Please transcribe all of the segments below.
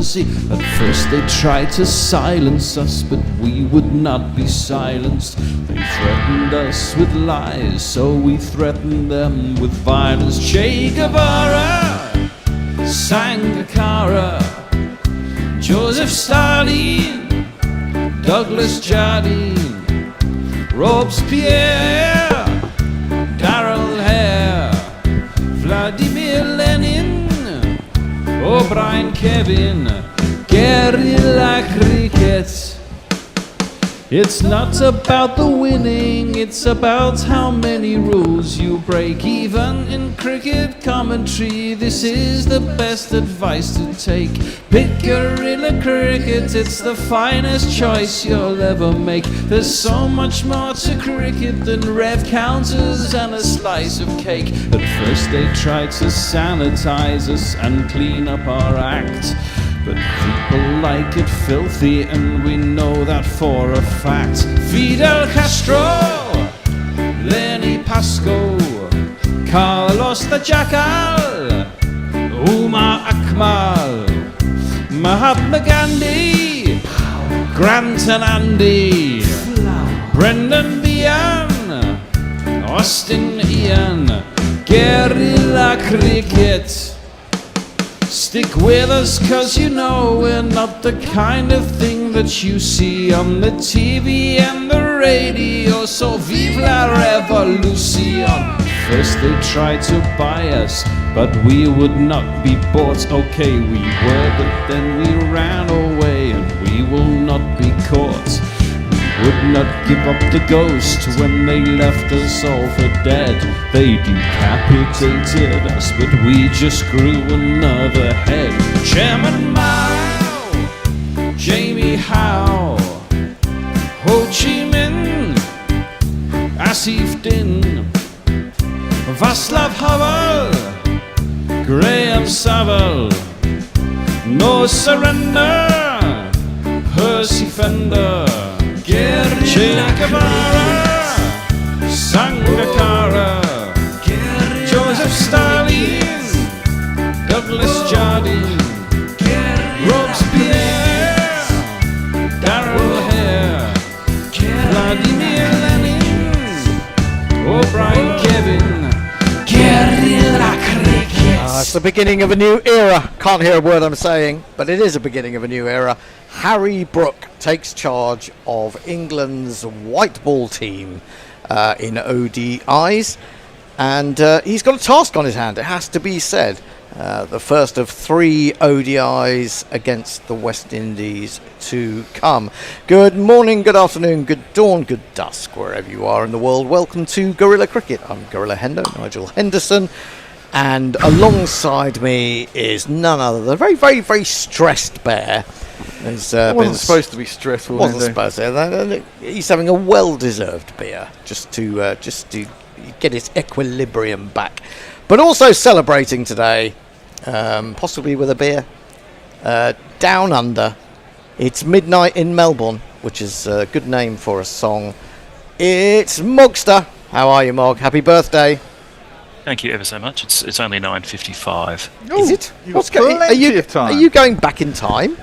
see, at first they tried to silence us, but we would not be silenced. They threatened us with lies, so we threatened them with violence. Che Guevara, Sangakkara, Joseph Stalin, Douglas Jardine, Robespierre, Darrell Hare, Vladimir Lenin, O'Brien Kevin, guerrilla cricket. It's not about the winning, it's about how many rules you break. Even in cricket commentary, this is the best advice to take. Pick guerrilla cricket, it's the finest choice you'll ever make. There's so much more to cricket than rev counters and a slice of cake. At first they tried to sanitize us and clean up our act, but people like it filthy, and we know that for a fact. Fidel Castro, Lenny Pascoe, Carlos the Jackal, Umar Akmal, Mahatma Gandhi, Grant and Andy, Brendan Behan, Austin Ian, guerrilla cricket. Stick with us, cause you know we're not the kind of thing that you see on the TV and the radio. So vive la revolution. First they tried to buy us, but we would not be bought. Okay, we were, but then we ran away, and we will not be caught. We would not give up the ghost when they left us all for dead. They decapitated us, but we just grew another head. Chairman Mao, Jamie Howe, Ho Chi Minh, Asif Din, Václav Havel, Graham Saville, No Surrender, Percy Fender, Che Guevara, Sangakkara, Joseph Stalin, Douglas Jardine, Robespierre, Darrell Hare, Vladimir Lenin, O'Brien Kevin, guerrilla cricket. It's the beginning of a new era. Can't hear a word I'm saying, but it is a beginning of a new era. Harry Brook takes charge of England's white ball team in ODIs, and he's got a task on his hand, it has to be said. The first of 3 ODIs against the West Indies to come. Good morning, good afternoon, good dawn, good dusk, wherever you are in the world. Welcome to Guerrilla Cricket. I'm Gorilla Hendo, Nigel Henderson, and alongside me is none other than a very, very, very stressed Bear. It wasn't supposed to be stressful. Wasn't supposed to. He's having a well-deserved beer just to get his equilibrium back, but also celebrating today, possibly with a beer, down under. It's midnight in Melbourne, which is a good name for a song. It's Mogster. How are you, Mog? Happy birthday! Thank you ever so much. It's only 9:55. Is it? Are you going back in time?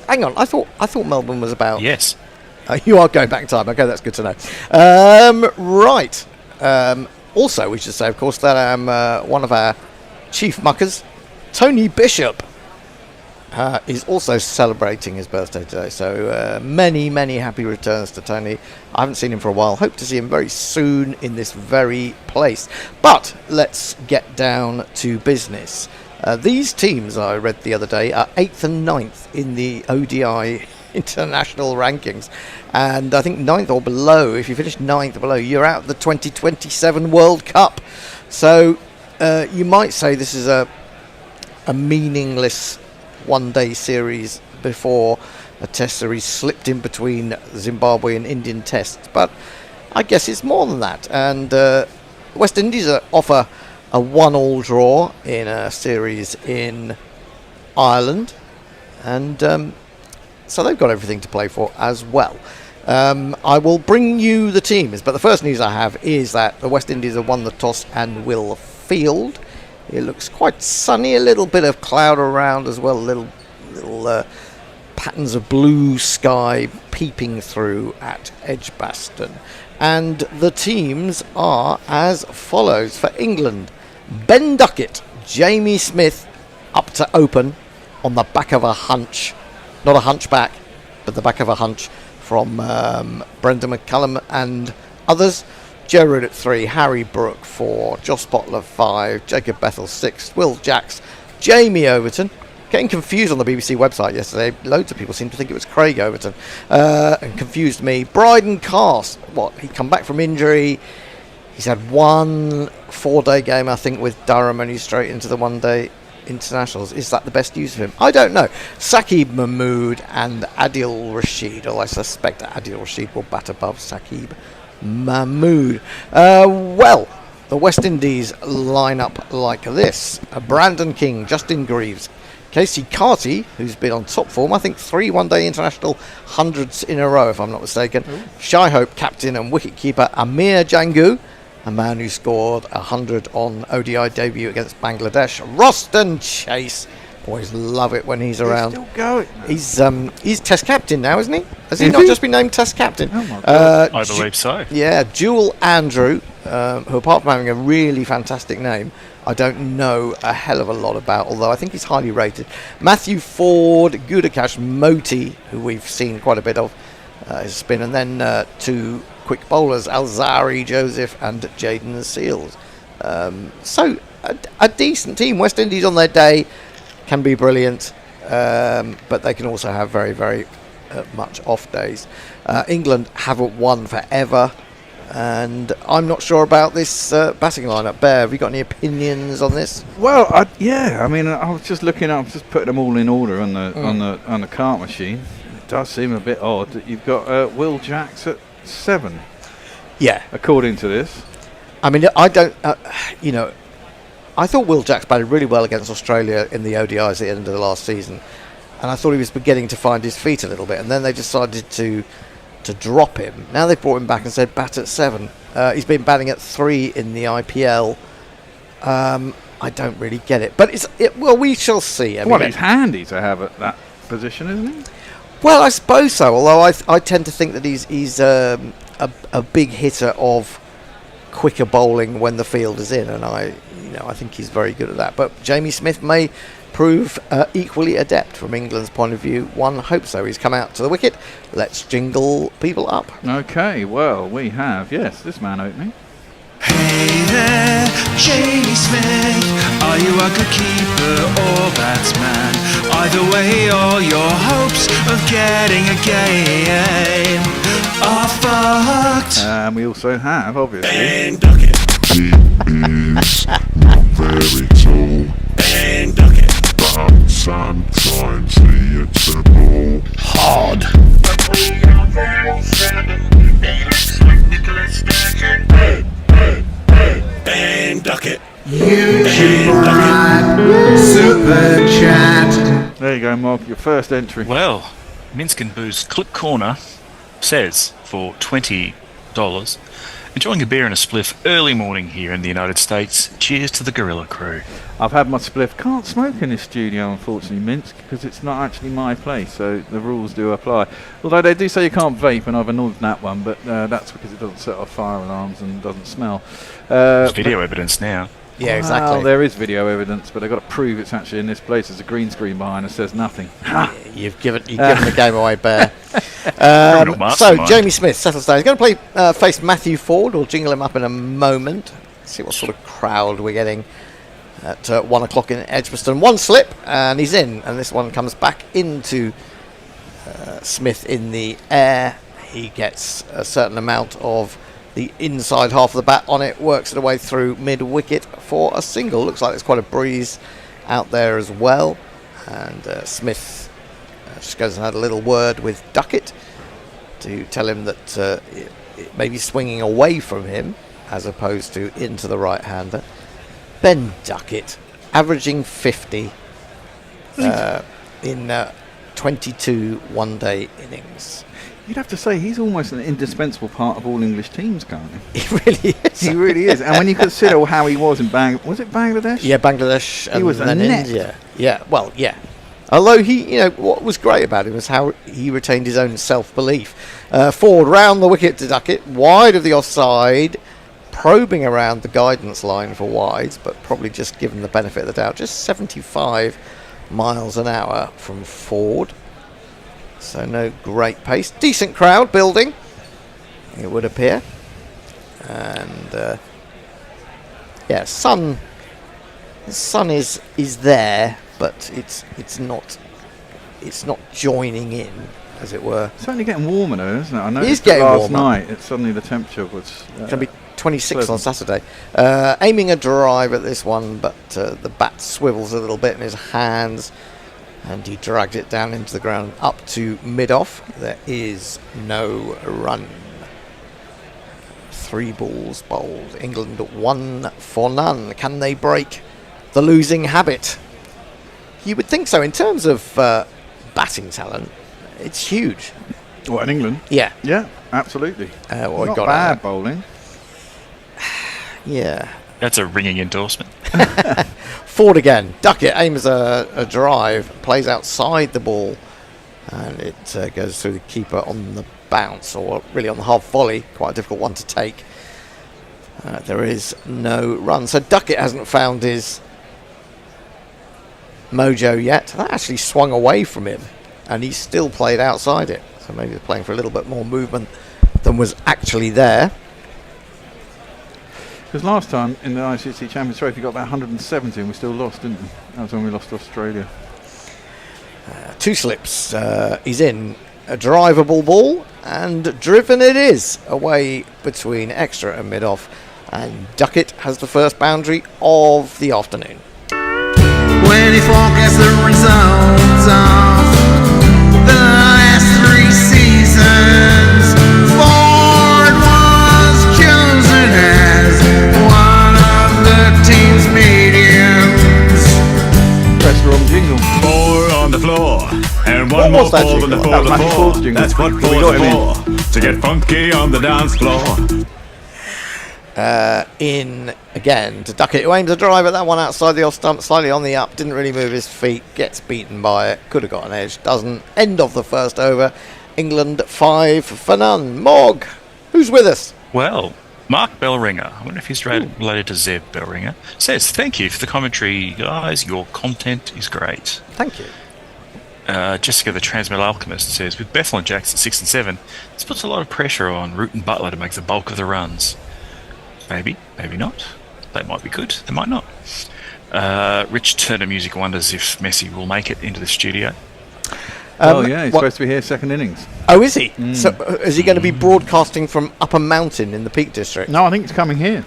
Hang on, I thought Melbourne was about... Yes. You are going back in time. Okay, that's good to know. Right. Also, we should say, of course, that one of our chief muckers, Tony Bishop, is also celebrating his birthday today. So many, many happy returns to Tony. I haven't seen him for a while. Hope to see him very soon in this very place. But let's get down to business. These teams, I read the other day, are 8th and 9th in the ODI international rankings. And I think 9th or below, if you finish 9th or below, you're out of the 2027 World Cup. So you might say this is a meaningless one-day series before a test series slipped in between Zimbabwe and Indian tests. But I guess it's more than that. And West Indies offer a 1-1 draw in a series in Ireland, and so they've got everything to play for as well. I will bring you the teams, but the first news I have is that the West Indies have won the toss and will field. It looks quite sunny, a little bit of cloud around as well, a little little patterns of blue sky peeping through at Edgbaston. And the teams are as follows. For England, Ben Duckett, Jamie Smith up to open on the back of a hunch. Not a hunchback, but the back of a hunch from Brendan McCullum and others. Joe Root at 3, Harry Brook 4, Josh Bottler 5, Jacob Bethel 6, Will Jacks, Jamie Overton. Getting confused on the BBC website yesterday. Loads of people seem to think it was Craig Overton, and confused me. Bryden Cast, he come back from injury. He's had one 4-day game, I think, with Durham, and he's straight into the one-day internationals. Is that the best use of him? I don't know. Saqib Mahmood and Adil Rashid, although I suspect that Adil Rashid will bat above Saqib Mahmood. The West Indies line up like this. Brandon King, Justin Greaves, Casey Carty, who's been on top form, I think 3 one-day international hundreds in a row, if I'm not mistaken. Shai Hope, captain and wicketkeeper Amir Jangu, a man who scored 100 on ODI debut against Bangladesh. Roston Chase, always love it when he's around. Still going. He's Test captain now, isn't he? Has he not just been named Test captain? Oh my God. I believe so. Yeah, Jewel Andrew, who apart from having a really fantastic name, I don't know a hell of a lot about, although I think he's highly rated. Matthew Ford, Gudakash Moti, who we've seen quite a bit of, his spin, and then 2 quick bowlers, Alzari Joseph and Jaden Seals. So a decent team. West Indies on their day can be brilliant, but they can also have very, very much off days. England haven't won forever, and I'm not sure about this batting lineup. Bear, have you got any opinions on this? Well, I mean, I was just looking up, just putting them all in order on the cart machine. It does seem a bit odd that you've got Will Jacks at 7. Yeah, according to this. I mean, I don't, I thought Will Jacks batted really well against Australia in the ODIs at the end of the last season, and I thought he was beginning to find his feet a little bit, and then they decided to drop him. Now they've brought him back and said bat at 7. He's been batting at 3 in the IPL. I don't really get it, but we shall see. He's handy to have at that position, isn't he? Well, I suppose so. Although I tend to think that he's a big hitter of quicker bowling when the field is in, and I think he's very good at that. But Jamie Smith may prove equally adept from England's point of view. One hopes so. He's come out to the wicket. Let's jingle people up. Okay, well, we have, yes, this man opening. Hey there, Jamie Smith. Are you a good keeper or batsman? Either way, all your hopes of getting a game are fucked. And we also have, obviously, Ben Duckett. He is not very tall, Ben Duckett. but sometimes he hits the ball Hard. Ben Duckett. YouTube Prime Super Chat. there you go, Mark, your first entry. Well, Minsk and Boo's Clip Corner says for $20, enjoying a beer and a spliff early morning here in the United States. Cheers to the Gorilla Crew. I've had my spliff. Can't smoke in this studio, unfortunately, Minsk, because it's not actually my place, so the rules do apply. Although they do say you can't vape, and I've annulled that one, but that's because it doesn't set off fire alarms and doesn't smell. There's video evidence now. Yeah, exactly. Well, there is video evidence, but they've got to prove it's actually in this place. There's a green screen behind that says nothing. You've given the game away, Bear. Criminal So mastermind. Jamie Smith settles down. He's going to play face Matthew Ford. We'll jingle him up in a moment. See what sort of crowd we're getting at 1 o'clock in Edgbaston. One slip and he's in, and this one comes back into Smith in the air. He gets a certain amount of the inside half of the bat on it, works it away through mid-wicket for a single. Looks like there's quite a breeze out there as well. And Smith just goes and had a little word with Duckett to tell him that it may be swinging away from him as opposed to into the right-hander. Ben Duckett, averaging 50 in 22 one-day innings. You'd have to say he's almost an indispensable part of all English teams, can't he? He really is. He really is. And when you consider how he was in was it Bangladesh? Yeah, Bangladesh and was then inept. India. Yeah, well, yeah. Although what was great about him was how he retained his own self-belief. Forward round the wicket to Duckett, wide of the offside, probing around the guidance line for wides, but probably just given the benefit of the doubt. Just 75 miles an hour from Ford. So no great pace. Decent crowd building, it would appear. And the sun is there, but it's not joining in, as it were. It's only getting warmer though, isn't it? I noticed It is getting last warmer. night. Suddenly the temperature was. It's going to be 26 pleasant. on Saturday. Aiming a drive at this one, but the bat swivels a little bit in his hands, and he dragged it down into the ground up to mid-off. There is no run. 3 balls bowled. England 1 for none. Can they break the losing habit? You would think so. In terms of batting talent, it's huge. What, in England? Yeah. Yeah, absolutely. What Not got bad bowling. Yeah. That's a ringing endorsement. Ford again. Duckett aims a drive, plays outside the ball, and it goes through the keeper on the bounce, or really on the half volley. Quite a difficult one to take. There is no run. So Duckett hasn't found his mojo yet. That actually swung away from him, and he still played outside it. So maybe they're playing for a little bit more movement than was actually there. Because last time in the ICC Champions Trophy, we got about 170 and we still lost, didn't we? That was when we lost to Australia. 2 slips. He's in a drivable ball, and driven it is away between extra and mid-off. And Duckett has the first boundary of the afternoon. When he forecasts the results of the last 3 seasons, Ford was chosen as one of the team's mediums. Press the wrong jingle. 4 on the floor, and What one more was that 4 than the jingle? 4 That was Matthew Ford's before. jingle. That's what We 4's got him for. To get funky on the dance floor. In again to Duckett, who aims a drive at that one outside the off stump, slightly on the up, didn't really move his feet, gets beaten by it, could have got an edge, doesn't. End of the first over. England 5 for none. Morg, who's with us? Well, Mark Bellringer, I wonder if he's related to Zeb Bellringer, says, "Thank you for the commentary, guys. Your content is great." Thank you. Jessica, the Transmetal Alchemist, says, "With Bethel and Jacks at 6 and 7, this puts a lot of pressure on Root and Butler to make the bulk of the runs. Maybe, maybe not. They might be good, they might not." Rich Turner Music wonders if Messi will make it into the studio. Oh yeah, he's supposed to be here second innings. Oh, is he? So is he going to be broadcasting from Upper Mountain in the Peak District? No, I think he's coming here.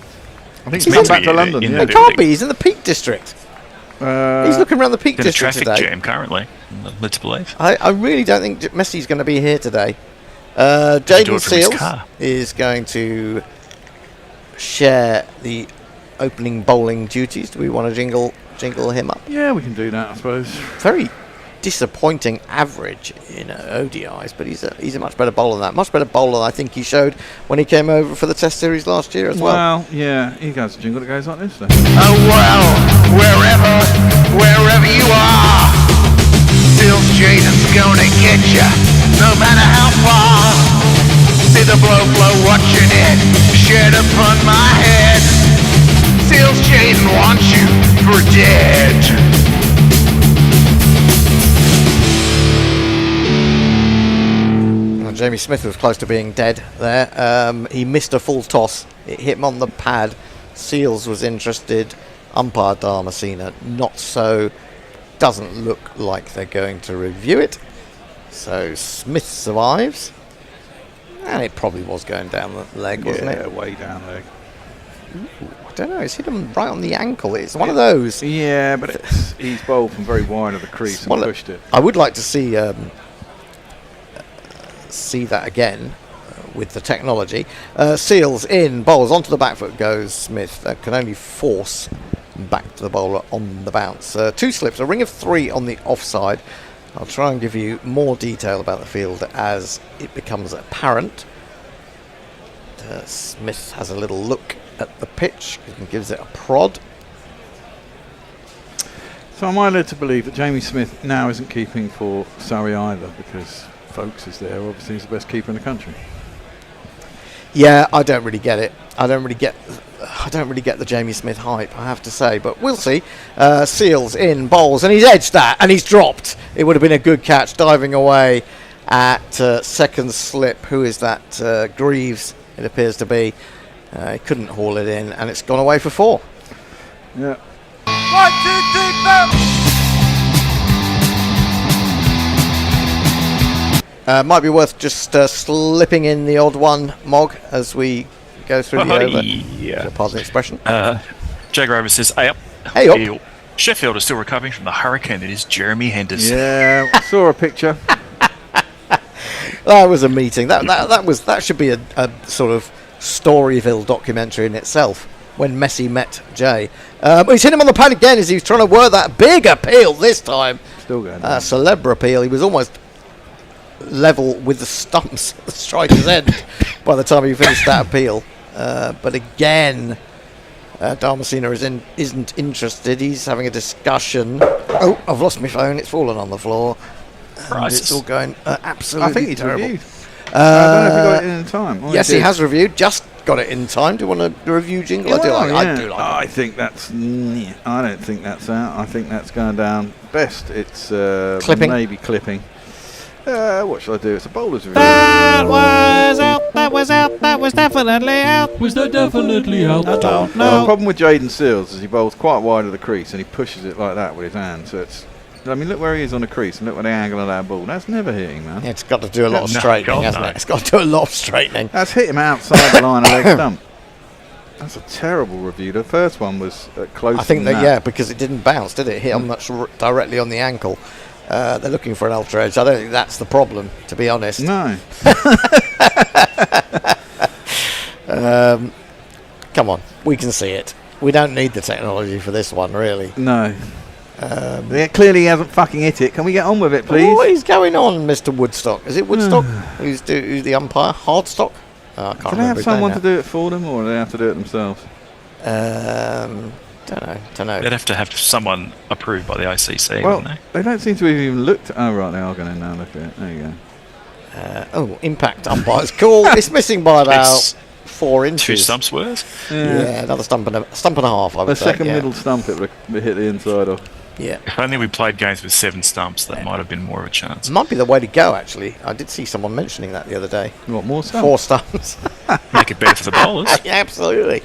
I think He's he's meant come back to to be London. in Yeah. the It can't be. He's in the Peak District. He's looking around the Peak Bit of District traffic today. jam currently, let's believe. I really don't think Messi's going to be here today. do Jaden it from his Seals car. is going to share the opening bowling duties. Do we want to jingle him up? Yeah, we can do that, I suppose. Very disappointing average in ODIs, but he's a much better bowler than that. Much better bowler than I think he showed when he came over for the Test Series last year as well. Well, yeah, he has a jingle that goes like this then. Oh well, wherever you are, Seals Jaden's gonna get ya, no matter how far. See the blow flow watching it, shed upon my head. Seals Jaden wants you for dead. Jamie Smith was close to being dead there. He missed a full toss. It hit him on the pad. Seals was interested. Umpire Dharmasena not so. Doesn't look like they're going to review it. So Smith survives. And it probably was going down the leg, wasn't it? way down leg. I don't know. It's hit him right on the ankle. It's one of those. Yeah, but he's bowled from very wide of the crease and Well, pushed it. I would like to see that again with the technology. Seals in, bowls onto the back foot goes Smith. That can only force back to the bowler on the bounce. 2 slips, a ring of 3 on the offside. I'll try and give you more detail about the field as it becomes apparent. Smith has a little look at the pitch and gives it a prod. So am I led to believe that Jamie Smith now isn't keeping for Surrey either because Folkes is there? Obviously, he's the best keeper in the country. Yeah, I don't really get it. I don't really get the Jamie Smith hype, I have to say. But we'll see. Seals in, bowls, and he's edged that, and he's dropped. It would have been a good catch, diving away at second slip. Who is that? Greaves, it appears to be. He couldn't haul it in, and it's gone away for 4. Yeah. 1, 2, 3, 4. Might be worth just slipping in the odd one, Mog, as we go through the over. Yeah. Pardon the expression. Jay Grover says, hey up. Hey up. Sheffield is still recovering from the hurricane that is Jeremy Henderson. Yeah, I saw a picture. That was a meeting. That should be a sort of Storyville documentary in itself. When Messi met Jay, he's hit him on the pad again as he's trying to work that big appeal this time. Still going. Celebra appeal. He was almost level with the stumps at the striker's end by the time he finished that appeal. But again, Damasceno isn't interested. He's having a discussion. Oh, I've lost my phone. It's fallen on the floor. It's all going absolutely I think he's terrible. reviewed. I don't know if he got it in time. Yes, he has reviewed. Just got it in time. Do you want a review jingle? I do like I think that's. I don't think that's out. I think that's going down. Best, it's clipping. Maybe clipping. What shall I do? It's a bowler's review. That was out. That was out. That was definitely out. Was that definitely out? I don't know. Well, the problem with Jaden Seals is he bowls quite wide of the crease and he pushes it like that with his hand. So it's. I mean, look where he is on the crease and look at the angle of that ball. That's never hitting, man. Yeah, it's got to do a lot of straightening, hasn't it? It's got to do a lot of straightening. That's hit him outside the line of leg stump. That's a terrible review. The first one was close. I think that, because it didn't bounce, did it? Hit on much directly on the ankle. They're looking for an ultra edge. I don't think that's the problem, to be honest. No. Come on, we can see it. We don't need the technology for this one, really. No. Clearly he hasn't fucking hit it. Can we get on with it, please? What is going on, Mr. Woodstock? Is it Woodstock? who's the umpire? Hardstock? I can't Do they remember have his someone name to do it for them, or do they have to do it themselves? Don't know. They'd have to have someone approved by the ICC, Well, wouldn't they don't seem to have even looked. Oh, right, they are going to now look at it. There you go. Impact umpire's call. It's missing by about 4 inches. 2 stumps worth? Yeah, another stump and a half, I would The say. second middle stump, it would have hit the inside off. Yeah. If only we played games with 7 stumps, that might have been more of a chance. Might be the way to go, actually. I did see someone mentioning that the other day. What, more stumps? 4 stumps. Make it better for the bowlers. Yeah, absolutely.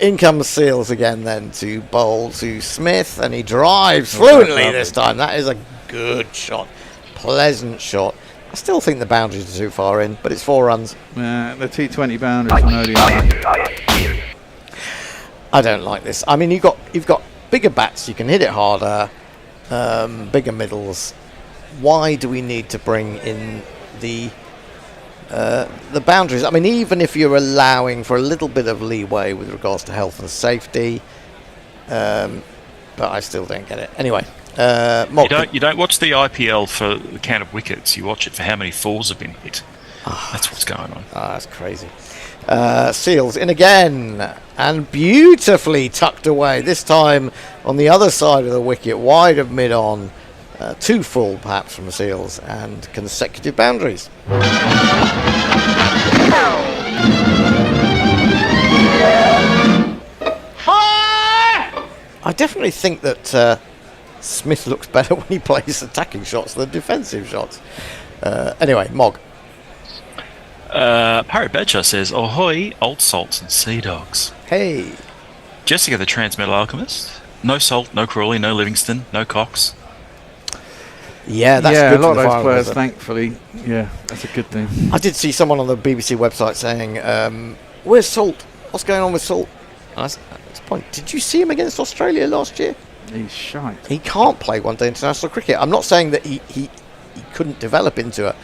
In comes Seals again then to bowl to Smith, and he drives fluently this time. That is a good shot. Pleasant shot. I still think the boundaries are too far in, but it's 4 runs. The T20 boundaries from ODI. I don't like this. I mean, you've got bigger bats, you can hit it harder, bigger middles. Why do we need to bring in the boundaries? I mean, even if you're allowing for a little bit of leeway with regards to health and safety, but I still don't get it. Anyway, you don't watch the IPL for the count of wickets. You watch it for how many falls have been hit. That's what's going on. That's crazy. Seals in again and beautifully tucked away, this time on the other side of the wicket, wide of mid-on. 2 full perhaps from Seals, and consecutive boundaries. I definitely think that Smith looks better when he plays attacking shots than defensive shots. Anyway, Mog. Parrot Badger says, "Ahoy, old salts and sea dogs." Hey. Jessica, the Transmetal Alchemist. No Salt, no Crawley, no Livingston, no Cox. Yeah, that's good. A lot for of the those players, finals, thankfully. Yeah, that's a good thing. I did see someone on the BBC website saying, "Where's Salt? What's going on with Salt?" And at this point, did you see him against Australia last year? He's shite. He can't play one-day international cricket. I'm not saying that he couldn't develop into a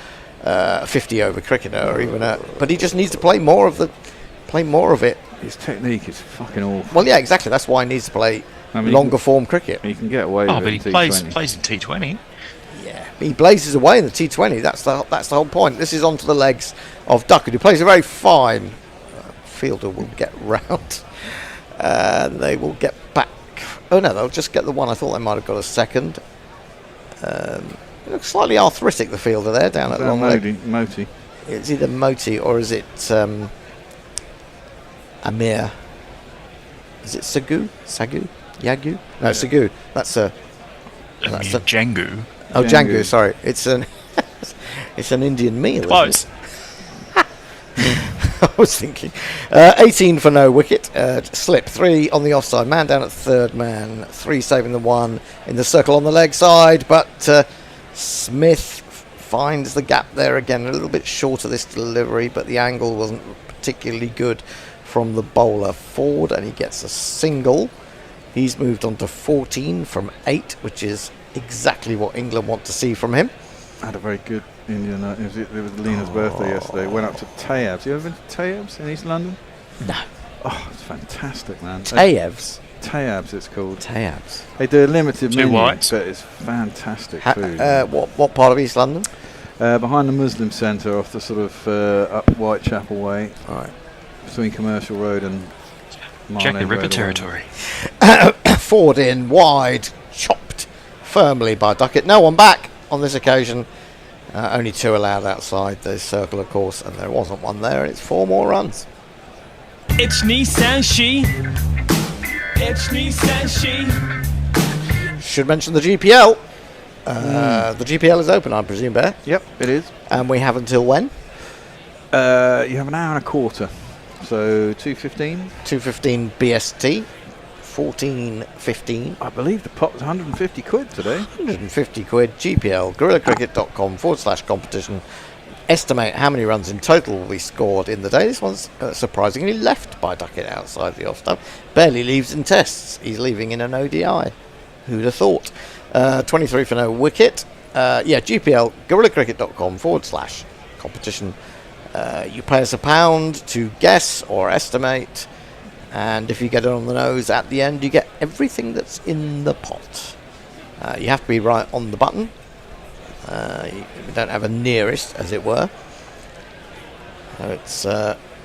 50-over cricketer or even but he just needs to play more of it. His technique is fucking awful. Well, yeah, exactly. That's why he needs to play longer form cricket. He can get away with it. But he plays in T20. Yeah, he blazes away in the T20. That's the whole point. This is onto the legs of Duckett, who plays a very fine fielder. Will get round. They will get back Oh no, they'll just get the one. I thought they might have got a second. It looks slightly arthritic, the fielder there, down at long leg. Moti. It's either Moti or is it Amir? Is it Sagu? Yagu? No, Sagu. That's a Django. Oh, Django. Sorry, it's an it's an Indian meal. Close. I was thinking. 18 for no wicket. Slip 3 on the offside. Man down at third man. 3 saving the 1 in the circle on the leg side. But Smith finds the gap there again. A little bit short of this delivery, but the angle wasn't particularly good from the bowler forward, and he gets a single. He's moved on to 14 from 8, which is exactly what England want to see from him. Had a very good Indian. It was Lena's birthday yesterday. Went up to Tayyab's. You ever been to Tayyab's in East London? No. Oh, it's fantastic, man. Tayyab's? Tayyab's, it's called. Tayyab's. They do a limited menu, whites. but it's fantastic food. What part of East London? Behind the Muslim Centre, off the sort of up Whitechapel way. All right. Between Commercial Road and Jack the Ripper territory. Forward in, wide, chopped firmly by Duckett. No one back on this occasion. Only 2 allowed outside the circle, of course, and there wasn't one there. It's 4 more runs. It's Nissan She. It's Nissan She. Should mention the GPL. The GPL is open, I presume, Bear. Yep, it is. And we have until when? You have an hour and a quarter. So 2:15. 2:15 BST. 14:15. I believe the pot was 150 quid today. 150 quid. GPL. GorillaCricket.com/competition. Estimate how many runs in total will be scored in the day. This one's surprisingly left by Duckett outside the off stump. Barely leaves in tests. He's leaving in an ODI. Who'd have thought? 23 for no wicket. GPL. GorillaCricket.com/competition. You pay us £1 to guess or estimate, and if you get it on the nose at the end, you get everything that's in the pot. You have to be right on the button. We don't have a nearest, as it were. It's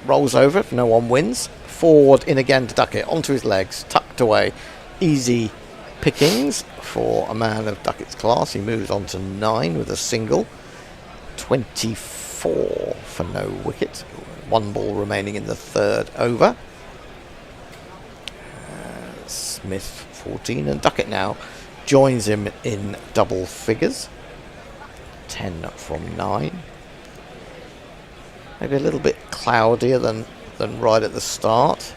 rolls over if no one wins. Forward in again to Duckett, onto his legs, tucked away. Easy pickings for a man of Duckett's class. He moves on to 9 with a single. 24 for no wicket. 1 ball remaining in the third over. Smith 14, and Duckett now joins him in double figures. 10 from 9. Maybe a little bit cloudier than right at the start.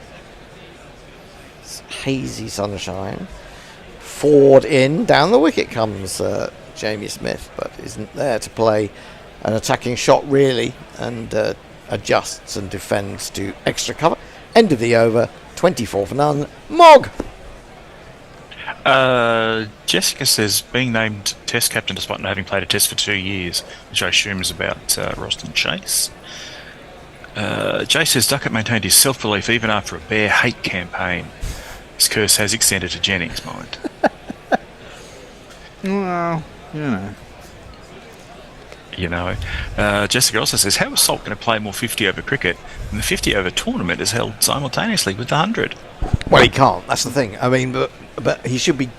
It's hazy sunshine. Forward in, down the wicket comes Jamie Smith, but isn't there to play an attacking shot really, and adjusts and defends to extra cover. End of the over, 24 for none. Mog! Jessica says being named Test captain despite not having played a Test for 2 years, which I assume is about Roston Chase. Jay says Duckett maintained his self-belief even after a Bear hate campaign. His curse has extended to Jennings' mind. Well, you know. Jessica also says, how is Salt going to play more 50 over cricket when the 50 over tournament is held simultaneously with the 100? Well, he can't. That's the thing. I mean, but he should be.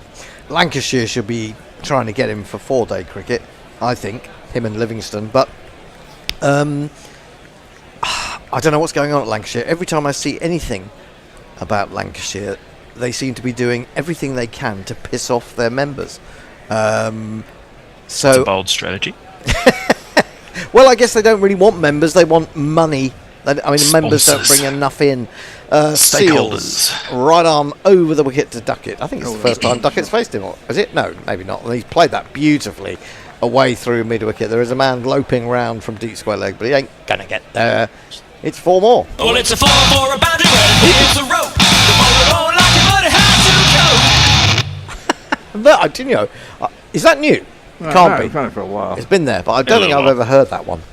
Lancashire should be trying to get him for 4-day cricket. I think him and Livingston. But I don't know what's going on at Lancashire. Every time I see anything about Lancashire, they seem to be doing everything they can to piss off their members. It's a bold strategy. Well, I guess they don't really want members. They want money. Members don't bring enough in. Stakeholders. Seals, right arm over the wicket to Duckett. I think it's the first time Duckett's faced him. Is it? No, maybe not. He's played that beautifully away through mid-wicket. There is a man loping round from deep square leg, but he ain't going to get there. It's 4 more. Well, it's a 4 for a boundary, but here's a rope. The bowler won't like it, but it has to go. Is that new? No, Can't be. It's been for a while. It's been there, but I don't think I've ever heard that one.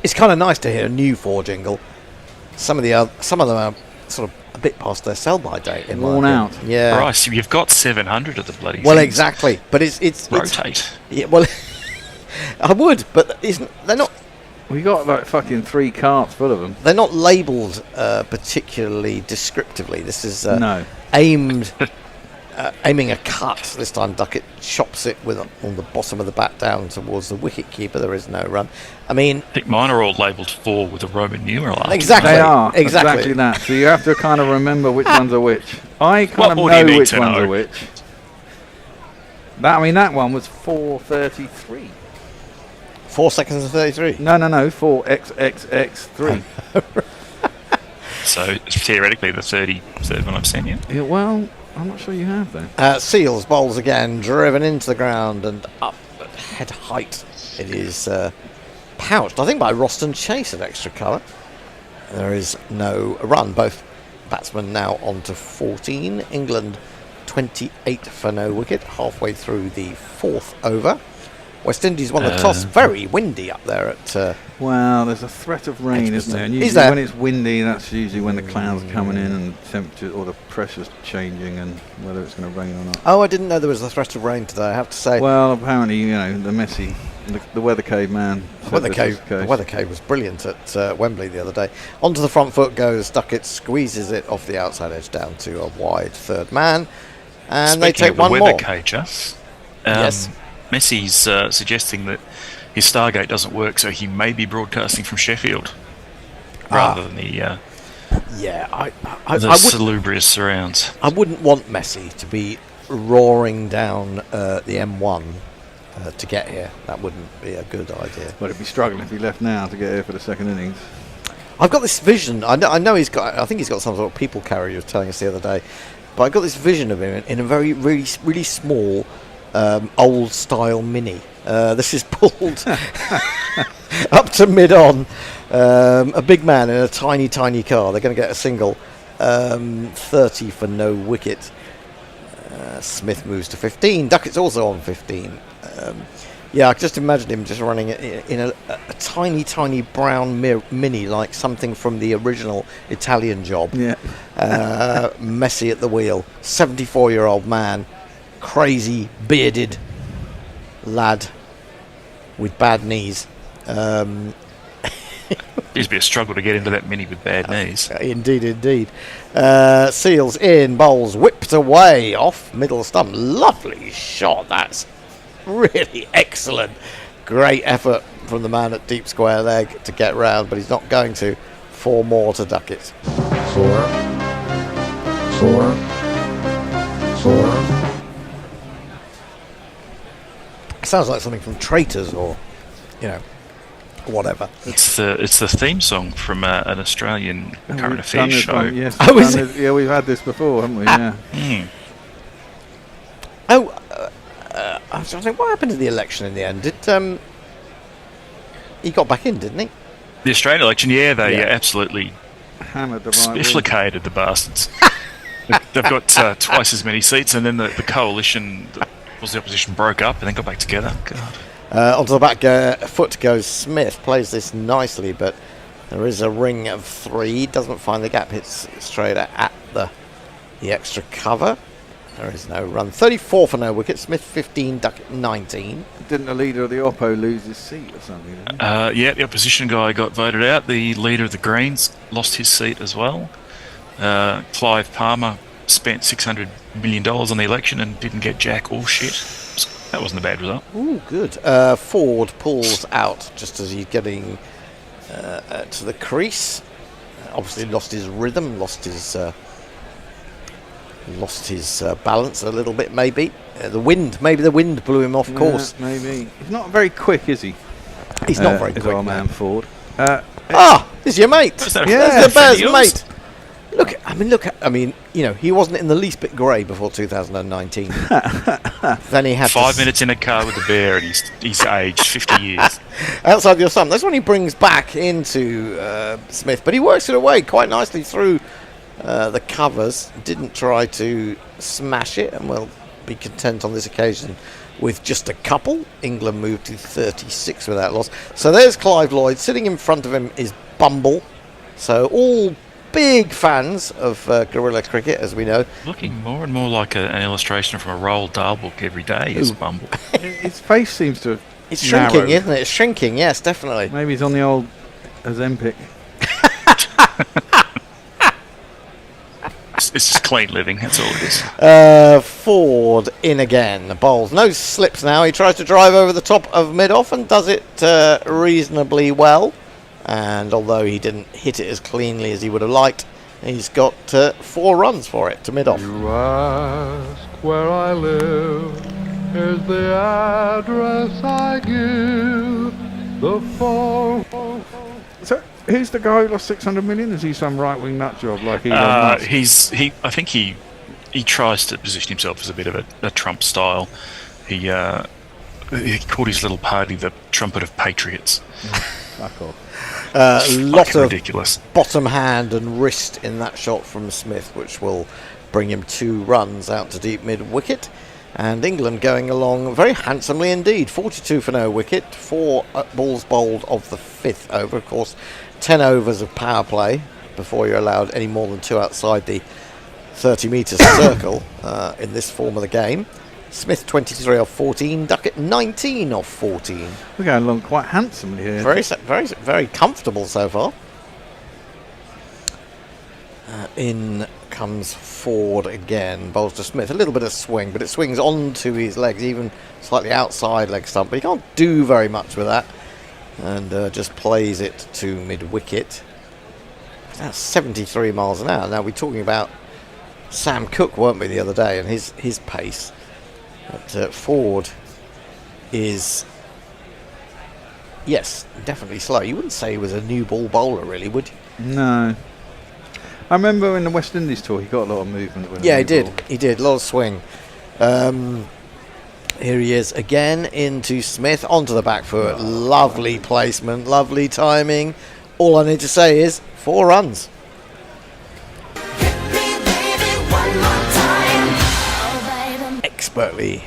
It's kind of nice to hear a new 4 jingle. Some of them are sort of a bit past their sell-by date. Worn out. Yeah. Bryce, you've got 700 of the bloody Well, things. exactly. But it's rotate. Yeah. Well, I would, but they're not We got like fucking 3 carts full of them. They're not labelled particularly descriptively. This is No. aimed, aiming a cut. This time Duckett chops it with on the bottom of the bat down towards the wicket keeper. There is no run. I mean, I think mine are all labelled 4 with a Roman numeral after. exactly. They are exactly that. So you have to kind of remember which ones are which. I kind What of more do you know need which to ones know? are which. That one was 4:33. 4 seconds and 33. No, 4xxx3. So theoretically, the 33rd one I've sent you. Yeah, well, I'm not sure you have though. Seals bowls again, driven into the ground and up at head height. It is pouched, I think, by Roston Chase at extra cover. There is no run. Both batsmen now on to 14. England 28 for no wicket, halfway through the 4th over. West Indies won the toss. Very windy up there at... Well, there's a threat of rain, Edgbaston. isn't there? And Is usually there? when it's windy, that's usually when the clouds are coming in and temperature or the pressure's changing and whether it's going to rain or not. Oh, I didn't know there was a threat of rain today, I have to say. Well, apparently, the weather cave man. The weather cave was brilliant at Wembley the other day. Onto the front foot goes Duckett, squeezes it off the outside edge down to a wide third man. And they take one more. more. Weather cager. Yes. Messi's suggesting that his Stargate doesn't work, so he may be broadcasting from Sheffield rather than the salubrious surrounds. I wouldn't want Messi to be roaring down the M1 to get here. That wouldn't be a good idea. Well, he'd be struggling if he left now to get here for the second innings. I've got this vision. I know he's got. I think he's got some sort of people carrier. He was telling us the other day. But I got this vision of him in a really small, old style Mini. This is pulled up to mid-on. A big man in a tiny car. They're going to get a single. 30 for no wicket. Smith moves to 15. Duckett's also on 15. Yeah, I can just imagine him just running in a tiny brown Mini, like something from the original Italian Job. Yeah. Messi at the wheel. 74-year-old man. Crazy, bearded lad with bad knees. It'd be a struggle to get into that Mini with bad knees. Indeed. Seals in, bowls whipped away off middle stump. Lovely shot. That's really excellent. Great effort from the man at deep square leg to get round, but he's not going to. 4 more to Duckett. 4. Sounds like something from Traitors or, whatever. It's the theme song from an Australian current We've done affairs this show. one, yes, Oh, we've is done this- yeah, we've had this before, haven't we? Yeah. Oh, I was trying to think, what happened to the election in the end? Did he got back in, didn't he? The Australian election, they absolutely Hammered the right wing. dislocated the bastards. They've got twice as many seats, and then the coalition, the opposition, broke up and then got back together. God. Onto the back foot goes Smith. Plays this nicely, but there is a ring of 3. Doesn't find the gap. Hits straight at the extra cover. There is no run. 34 for no wicket. Smith 15, Duckett 19. Didn't the leader of the Oppo lose his seat or something? Didn't he? The opposition guy got voted out. The leader of the Greens lost his seat as well. Clive Palmer spent $600 million on the election and didn't get jack or shit. So that wasn't a bad result. Ooh, good. Ford pulls out just as he's getting to the crease. Obviously lost his rhythm, lost his balance a little bit, maybe. The wind blew him off course. Maybe. He's not very quick, is he? He's not very is quick, our no. man Ford. This is your mate. Is that- That's the friend of Bears' yours? mate. He wasn't in the least bit grey before 2019. Then he had 5 minutes in a car with a bear, and he's aged 50 years. outside your stump. That's when he brings back into Smith, but he works it away quite nicely through the covers. Didn't try to smash it, and will be content on this occasion with just a couple. England moved to 36 without loss. So there's Clive Lloyd. Sitting in front of him is Bumble. So all big fans of guerrilla cricket, as we know. Looking more and more like an illustration from a Roald Dahl book every day is Bumble. His face seems to have It's shrinking, narrowed. isn't it? It's shrinking, yes, definitely. Maybe he's on the old Ozempic. It's just clean living, that's all it is. Ford in again, bowls. No slips now. He tries to drive over the top of mid-off and does it reasonably well. And although he didn't hit it as cleanly as he would have liked, he's got 4 runs for it to mid-off. You ask where I live, here's the address I give. The phone. So, who's the guy who lost 600 million? Is he some right-wing nut job like Elon Musk? I think he tries to position himself as a bit of a Trump style. He called his little party the Trumpet of Patriots. Fuck off. Lot of ridiculous bottom hand and wrist in that shot from Smith, which will bring him 2 runs out to deep mid-wicket. And England going along very handsomely indeed. 42 for no wicket, 4 balls bowled of the 5th over. Of course, 10 overs of power play before you're allowed any more than 2 outside the 30 metres circle in this form of the game. Smith 23 off 14, Duckett 19 off 14. We're going along quite handsomely here. Very comfortable so far. In comes Ford again, bowls to Smith. A little bit of swing, but it swings onto his legs, even slightly outside leg stump. But he can't do very much with that, and just plays it to mid-wicket. That's 73 miles an hour. Now we're talking about Sam Cooke, weren't we, the other day, and his pace. But Ford is, yes, definitely slow. You wouldn't say he was a new ball bowler, really, would you? No. I remember in the West Indies tour he got a lot of movement with Yeah, he did. He did. A lot of swing. Here he is again into Smith, onto the back foot. Lovely placement, lovely timing. All I need to say is 4 runs. Expertly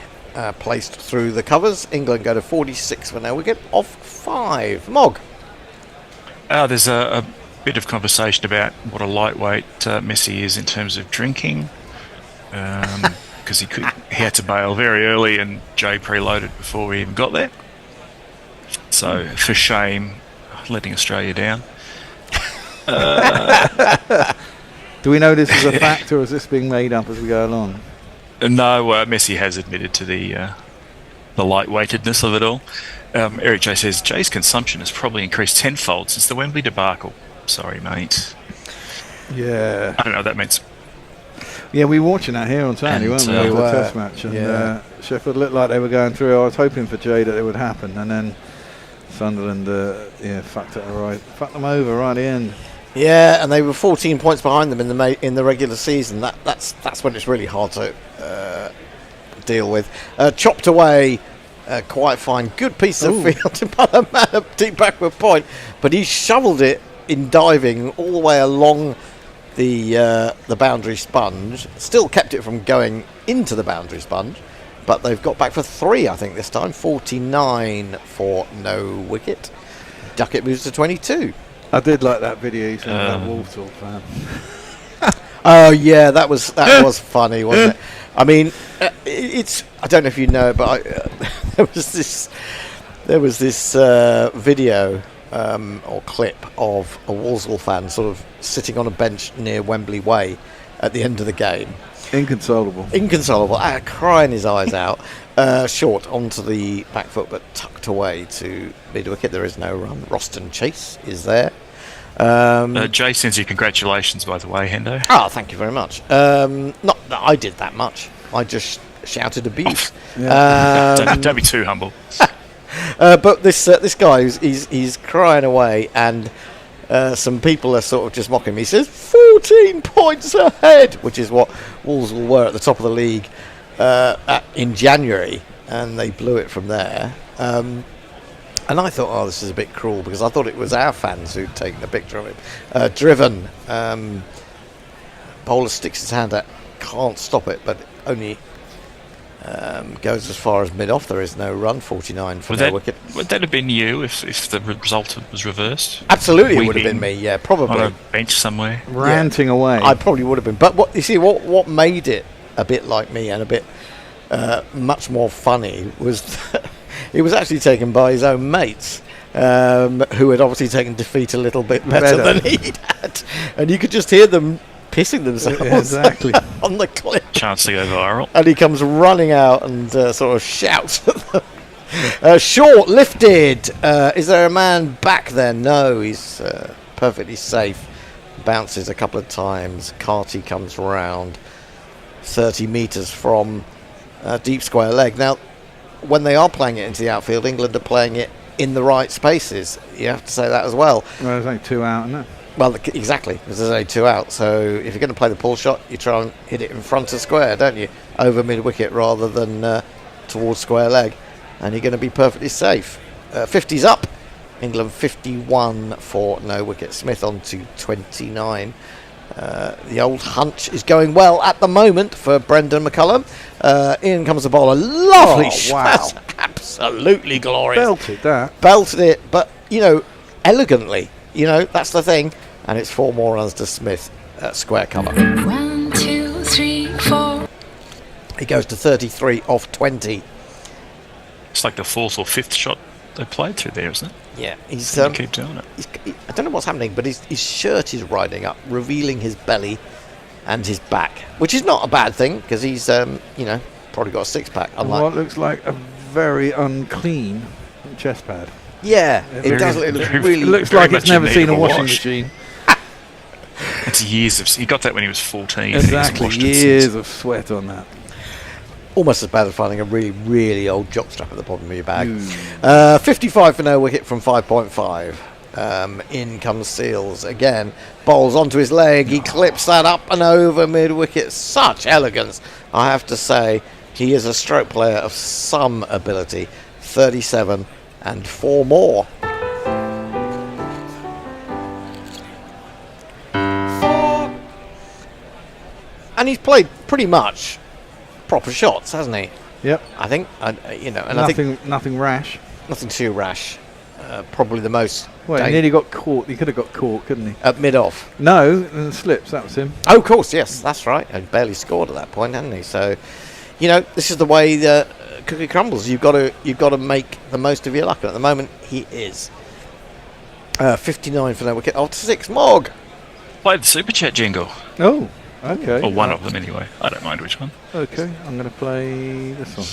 placed through the covers. England go to 46 for now. We get off 5. Mog. There's a bit of conversation about what a lightweight Messi is in terms of drinking, because he had to bail very early and Jay preloaded before we even got there. So for shame, letting Australia down. Do we know this is a fact, or is this being made up as we go along? No, Messi has admitted to the lightweightedness of it all. Eric J says Jay's consumption has probably increased tenfold since the Wembley debacle. Sorry, mate. Yeah. I don't know what that means. Yeah, we were watching that here on Saturday, weren't we? we The were. test match. And Sheffield looked like they were going through. I was hoping for Jay that it would happen. And then Sunderland fucked them over right at the end. Yeah, and they were 14 points behind them in the regular season. That's when it's really hard to deal with. Chopped away, quite fine. Good piece of field by the man up deep backward point, but he shoveled it in diving all the way along the boundary sponge. Still kept it from going into the boundary sponge, but they've got back for 3, I think, this time. 49 for no wicket. Duckett moves to 22. I did like that video you sent that Wolf Talk fan. Oh yeah, that was funny, wasn't it? I mean, it's, I don't know if you know, but there was this video or clip of a Walsall fan sort of sitting on a bench near Wembley Way at the end of the game. Inconsolable, crying his eyes out. Short onto the back foot, but tucked away to mid-wicket. There is no run. Roston Chase is there. Jay sends you congratulations, by the way, Hendo. Oh, thank you very much. Not that I did that much. I just shouted abuse. Don't be too humble. But this guy, he's crying away, and some people are sort of just mocking him. He says 14 points ahead, which is what Walsall were at the top of the league in January, and they blew it from there. And I thought, this is a bit cruel, because I thought it was our fans who'd taken a picture of him. Driven. Bowler sticks his hand out, can't stop it, but only goes as far as mid-off. There is no run. 49 for no wicket. Would that have been you if the result was reversed? Absolutely, it would have been me. Yeah, probably on a bench somewhere, ranting away. I probably would have been. But what made it a bit like me and a bit much more funny was that he was actually taken by his own mates, who had obviously taken defeat a little bit better than he'd had. And you could just hear them pissing themselves exactly. on the cliff. Chance to go viral. And he comes running out and sort of shouts at them. Short, lifted. Is there a man back there? No, he's perfectly safe. Bounces a couple of times. Carty comes round 30 metres from deep square leg. Now, when they are playing it into the outfield, England are playing it in the right spaces. You have to say that as well. Well, there's only 2 out, isn't it? Well, exactly, because there's only 2 out. So if you're going to play the pull shot, you try and hit it in front of square, don't you? Over mid-wicket rather than towards square leg. And you're going to be perfectly safe. 50's up. England 51 for no wicket. Smith on to 29. The old hunch is going well at the moment for Brendan McCullum. In comes the bowler. Lovely shot. Wow. Absolutely glorious. Belted that. Belted it, but, elegantly. That's the thing. And it's 4 more runs to Smith at square cover. 1, 2, 3, 4. He goes to 33 off 20. It's like the 4th or 5th shot they played through there, isn't it? Yeah, he's keep doing it. I don't know what's happening, but his shirt is riding up, revealing his belly and his back, which is not a bad thing because he's probably got a 6-pack. Unlike What looks like a very unclean chest pad. Yeah, it does. It looks really. It looks like it's never seen a washing machine. It's years of. He got that when he was 14. Exactly, years of sweat on that. Almost as bad as finding a really, really old jockstrap at the bottom of your bag. 55 for no wicket from 5.5. In comes Seals again. Bowls onto his leg. He clips that up and over mid-wicket. Such elegance, I have to say. He is a stroke player of some ability. 37 and 4 more. And he's played pretty much proper shots, hasn't he? Yep. I think, and nothing rash. Nothing too rash. Probably the most. Well, he nearly got caught. He could have got caught, couldn't he? At mid-off. No, and slips. That was him. Oh, of course, yes, that's right. And barely scored at that point, hadn't he? So, this is the way the cookie crumbles. You've got to make the most of your luck. And at the moment, he is. 59 for no wicket. Off to 6. Mog. Play the super chat jingle. Oh. Okay. Or one of them, anyway. I don't mind which one. Okay, I'm going to play this one.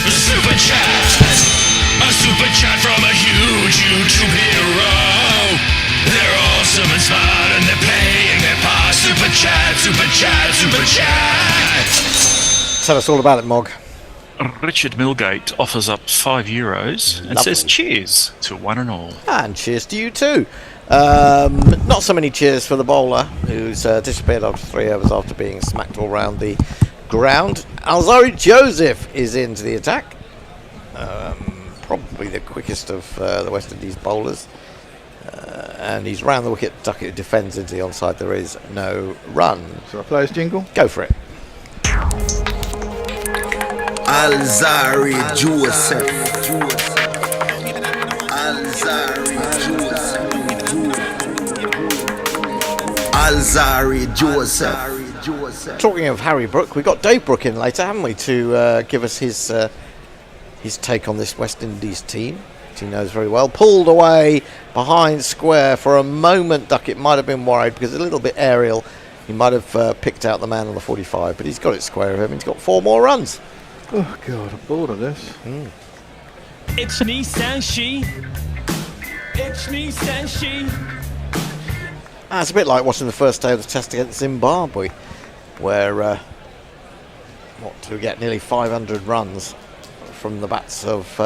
Super chat! A super chat from a huge YouTube hero! They're awesome and smart and they're paying their part. Super chat, super chat, super chat! Tell us all about it, Mog. Richard Milgate offers up €5 and says cheers to one and all. And cheers to you too. Not so many cheers for the bowler, who's disappeared after 3 overs after being smacked all round the ground. Alzari Joseph is into the attack. Probably the quickest of the West Indies bowlers. And he's round the wicket. Duckett defends into the onside. There is no run. So I play his jingle? Go for it. Alzari Joseph. Alzari Joseph. Alzari Joseph. Talking of Harry Brook, we've got Dave Brook in later, haven't we, to give us his take on this West Indies team, which he knows very well. Pulled away behind square for a moment. Duckett might have been worried because it's a little bit aerial. He might have picked out the man on the 45, but he's got it square of him. He's got 4 more runs. Oh God, I'm bored of this. It's me, Sanshi. It's me, Sanshi. It's a bit like watching the first day of the test against Zimbabwe, where what do we get? Nearly 500 runs from the bats of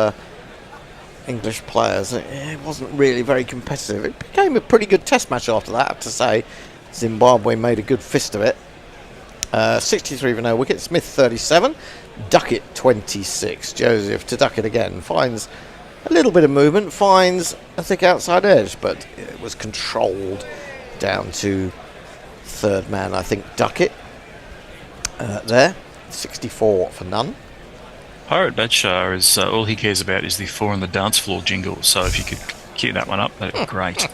English players. It wasn't really very competitive. It became a pretty good test match after that, I have to say. Zimbabwe made a good fist of it. 63 for no wicket. Smith 37. Duckett 26. Joseph to Duckett again. Finds a little bit of movement. Finds a thick outside edge, but it was controlled down to third man, I think, Duckett. There. 64 for none. Pirate Badshaw is all he cares about is the 4 on the dance floor jingle. So if you could cue that one up, that'd be great.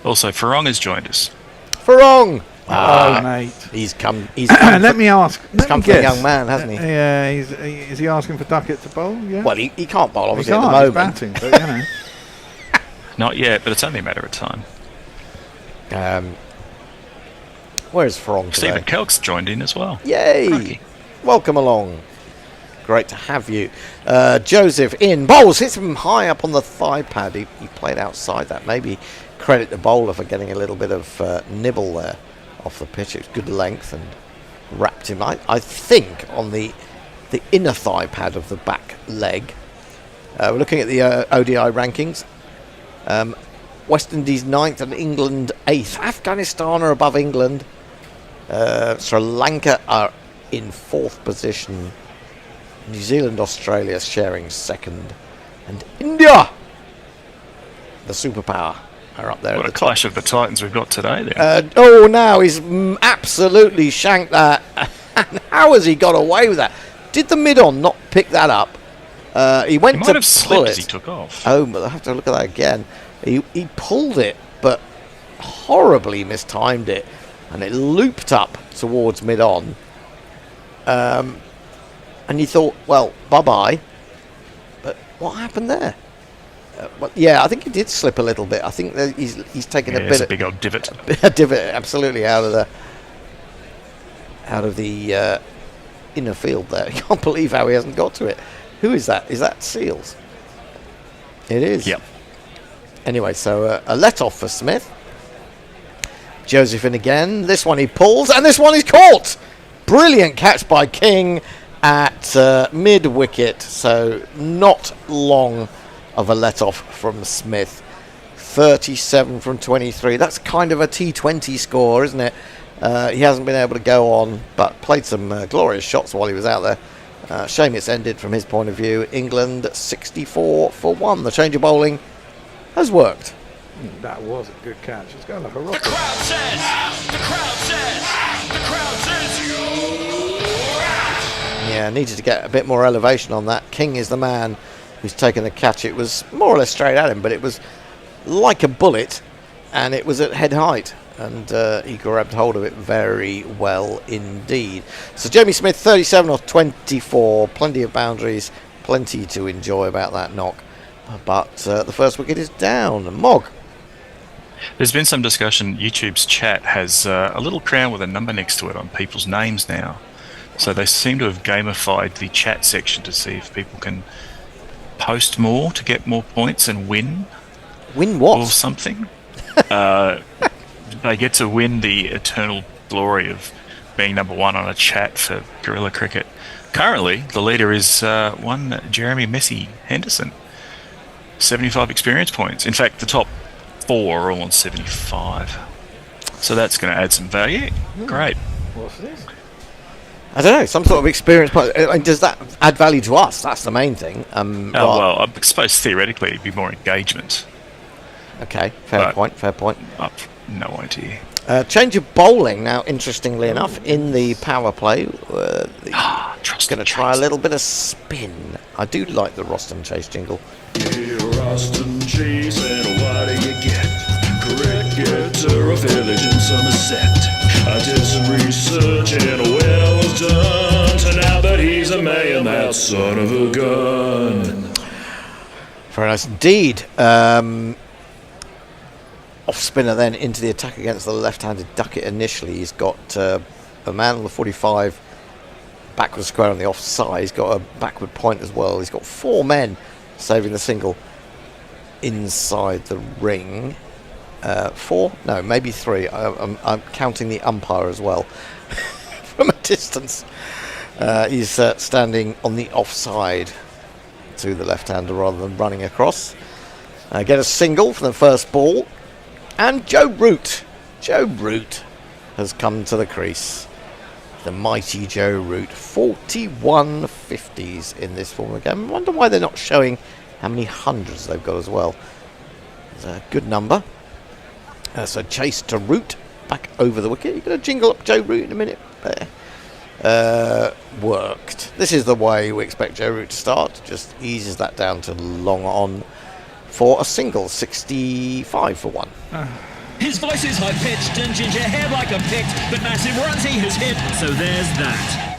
Also, Farong has joined us. Farong! mate. He's come. Let me ask. He's come for a young man, hasn't he? Yeah. Is he asking for Duckett to bowl? Yeah. Well, he can't bowl obviously He at the can't, moment. he's batting, but you know. Not yet, but it's only a matter of time. Where's Frong today? Stephen Kelk's joined in as well. Yay! Crikey. Welcome along. Great to have you. Joseph in. Bowls hits him high up on the thigh pad. He played outside that. Maybe credit the bowler for getting a little bit of nibble there off the pitch. It's good length and wrapped him, I think, on the inner thigh pad of the back leg. We're looking at the ODI rankings. West Indies 9th and England 8th. Afghanistan are above England. Sri Lanka are in 4th position. New Zealand, Australia sharing 2nd. And India, the superpower, are up there. What at a the clash top. of the Titans we've got today then. Now he's absolutely shanked that. How has he got away with that? Did the mid-on not pick that up? He went He to might have pull slipped it. as he took off. Oh, but I have to look at that again. He pulled it, but horribly mistimed it, and it looped up towards mid-on. And you thought, well, bye-bye. But what happened there? I think he did slip a little bit. I think that he's taken a bit a big old divot. A divot, absolutely, out of the inner field there. I can't believe how he hasn't got to it. Who is that? Is that Seals? It is. Yep. Anyway, so a let-off for Smith. Joseph in again. This one he pulls, and this one is caught. Brilliant catch by King at mid-wicket. So not long of a let-off from Smith. 37 from 23. That's kind of a T20 score, isn't it? He hasn't been able to go on, but played some glorious shots while he was out there. Shame it's ended from his point of view. England 64 for 1. The change of bowling has worked. That was a good catch. It's going like a The rocket. crowd says, the crowd says, the crowd says Yeah, needed to get a bit more elevation on that. King is the man who's taken the catch. It was more or less straight at him, but it was like a bullet, and it was at head height. And he grabbed hold of it very well indeed. So Jamie Smith, 37 off 24. Plenty of boundaries, plenty to enjoy about that knock. But the first wicket is down. Mog. There's been some discussion. YouTube's chat has a little crown with a number next to it on people's names now. So they seem to have gamified the chat section to see if people can post more to get more points and win. Win what? Or something. They get to win the eternal glory of being number one on a chat for Guerrilla Cricket. Currently, the leader is one Jeremy Messi Henderson. 75 experience points. In fact, the top 4 are all on 75. So that's going to add some value. Great. What's this? I don't know, some sort of experience. Does that add value to us? That's the main thing. Well, I suppose theoretically it'd be more engagement. Okay, fair point. I've no idea. Change of bowling now, interestingly enough, in the power play. Trust going to try a little bit of spin. I do like the Roston Chase jingle. Roston Chase, and what do you get? Cricketer, a village in Somerset. I did some research and well was done. Turned out that he's a man, that son of a gun. Very nice indeed. Off spinner then into the attack against the left-handed Duckett initially. He's got a man on the 45 backward square on the offside. He's got a backward point as well. He's got 4 men saving the single inside the ring. 4? No, maybe 3. I'm counting the umpire as well from a distance. He's standing on the offside to the left-hander rather than running across. Get a single for the first ball. And Joe Root has come to the crease. The mighty Joe Root. 41 50s in this form of game. I wonder why they're not showing how many hundreds they've got as well. It's a good number. So chase to Root. Back over the wicket. You're going to jingle up Joe Root in a minute. There. Worked. This is the way we expect Joe Root to start. Just eases that down to long on for a single. 65 for 1. His voice is high-pitched and ginger hair like a pict, but massive runs he has hit, so there's that.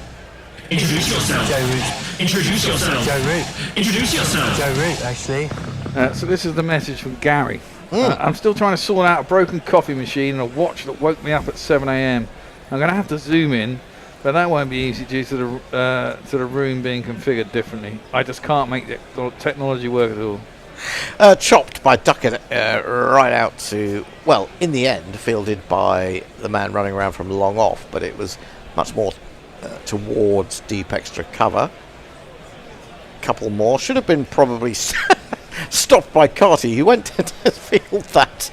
Introduce yourself. Joe Root. Introduce yourself. Joe Root. Introduce yourself. Joe Root, actually. So this is the message from Gary. I'm still trying to sort out a broken coffee machine and a watch that woke me up at 7 a.m. I'm going to have to zoom in, but that won't be easy due to the room being configured differently. I just can't make the technology work at all. Chopped by Duckett right out to, well, in the end, fielded by the man running around from long off, but it was much more towards deep extra cover. Couple more. Should have been probably stopped by Carty, who went to field that.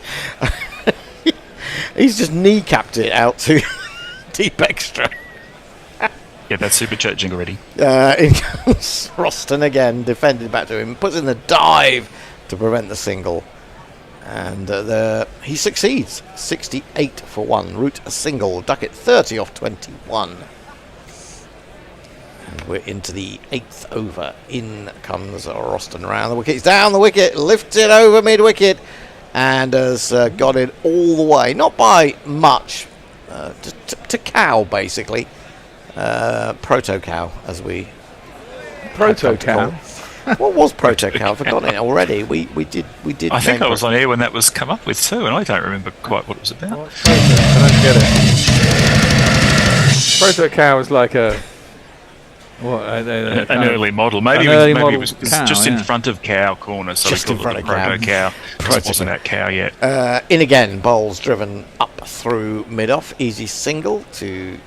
He's just kneecapped it out to deep extra. Get that super chat jingle ready. In comes Roston again, defended back to him, puts in the dive to prevent the single. And he succeeds. 68 for one. Root a single. Duckett 30 off 21. And we're into the 8th over. In comes Roston round the wicket. He's down the wicket, lifts it over mid-wicket, and has got it all the way. Not by much. To cow, basically. Proto-cow, as we... Proto-cow? What was Proto-cow? I've forgotten it already. We did. I think I was on air when that was come up with too, and I don't remember quite what it was about. I don't get it. Proto-cow is like a... What, an early model. Maybe it was cow, just in front of cow corner, so just we called it the Proto-cow. It wasn't that cow yet. In again, bowls driven up through mid-off. Easy single to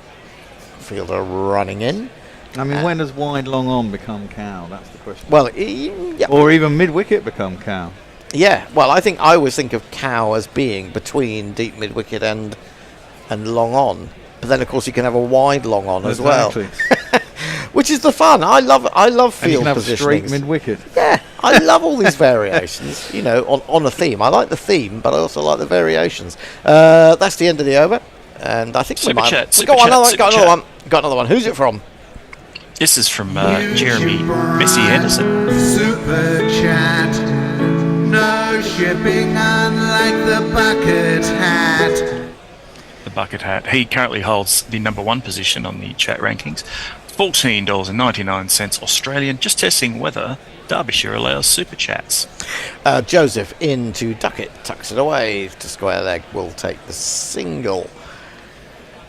fielder running in. I mean, when does wide long on become cow? That's the question. Well, yeah. Or even mid-wicket become cow. Yeah, well, I always think of cow as being between deep mid-wicket and long on. But then, of course, you can have a wide long on as well. Which is the fun. I love field positioning. Straight mid-wicket. Yeah, I love all these variations, on a theme. I like the theme, but I also like the variations. That's the end of the over. And I think we might... Got another one. Who's it from? This is from Jeremy Messi Anderson. Super chat. No shipping unlike the bucket hat. The bucket hat. He currently holds the number 1 position on the chat rankings. $14.99 Australian. Just testing whether Derbyshire allows super chats. Joseph into Duckett. Tucks it away to square leg. Will take the single.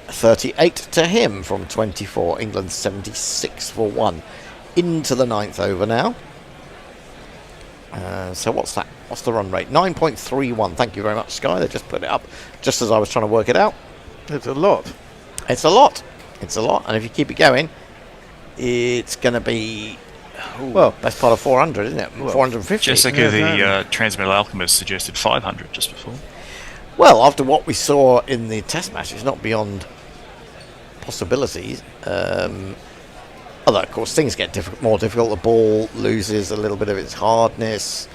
38 to him from 24. England 76 for 1. Into the 9th over now. So what's that? What's the run rate? 9.31. Thank you very much, Sky. They just put it up just as I was trying to work it out. It's a lot. It's a lot. And if you keep it going, it's going to be best part of 400, isn't it? 450. Jessica, the Transmetal Alchemist, suggested 500 just before. Well, after what we saw in the test match, it's not beyond possibilities. Although, of course, things get more difficult. The ball loses a little bit of its hardness.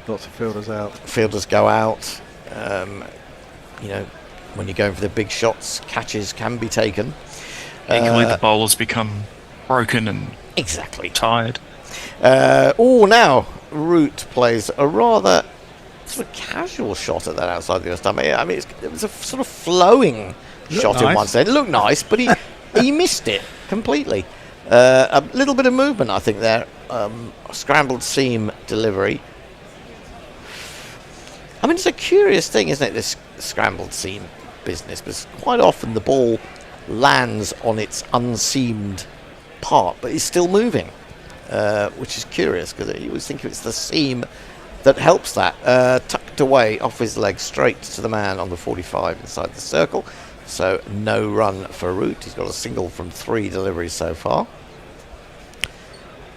Lots of fielders out. Fielders go out. When you're going for the big shots, catches can be taken. Equally, the bowlers become broken and tired. Now Root plays a rather sort of casual shot at that outside the stump. I mean, it was a sort of flowing shot in one side. It looked nice, but he missed it completely. A little bit of movement, I think, there. Scrambled seam delivery. I mean, it's a curious thing, isn't it, this scrambled seam business? Because quite often the ball lands on its unseamed part, but it's still moving, which is curious, because you always think it's the seam that helps that. Tucked away off his leg straight to the man on the 45 inside the circle. So no run for Root. He's got a single from 3 deliveries so far.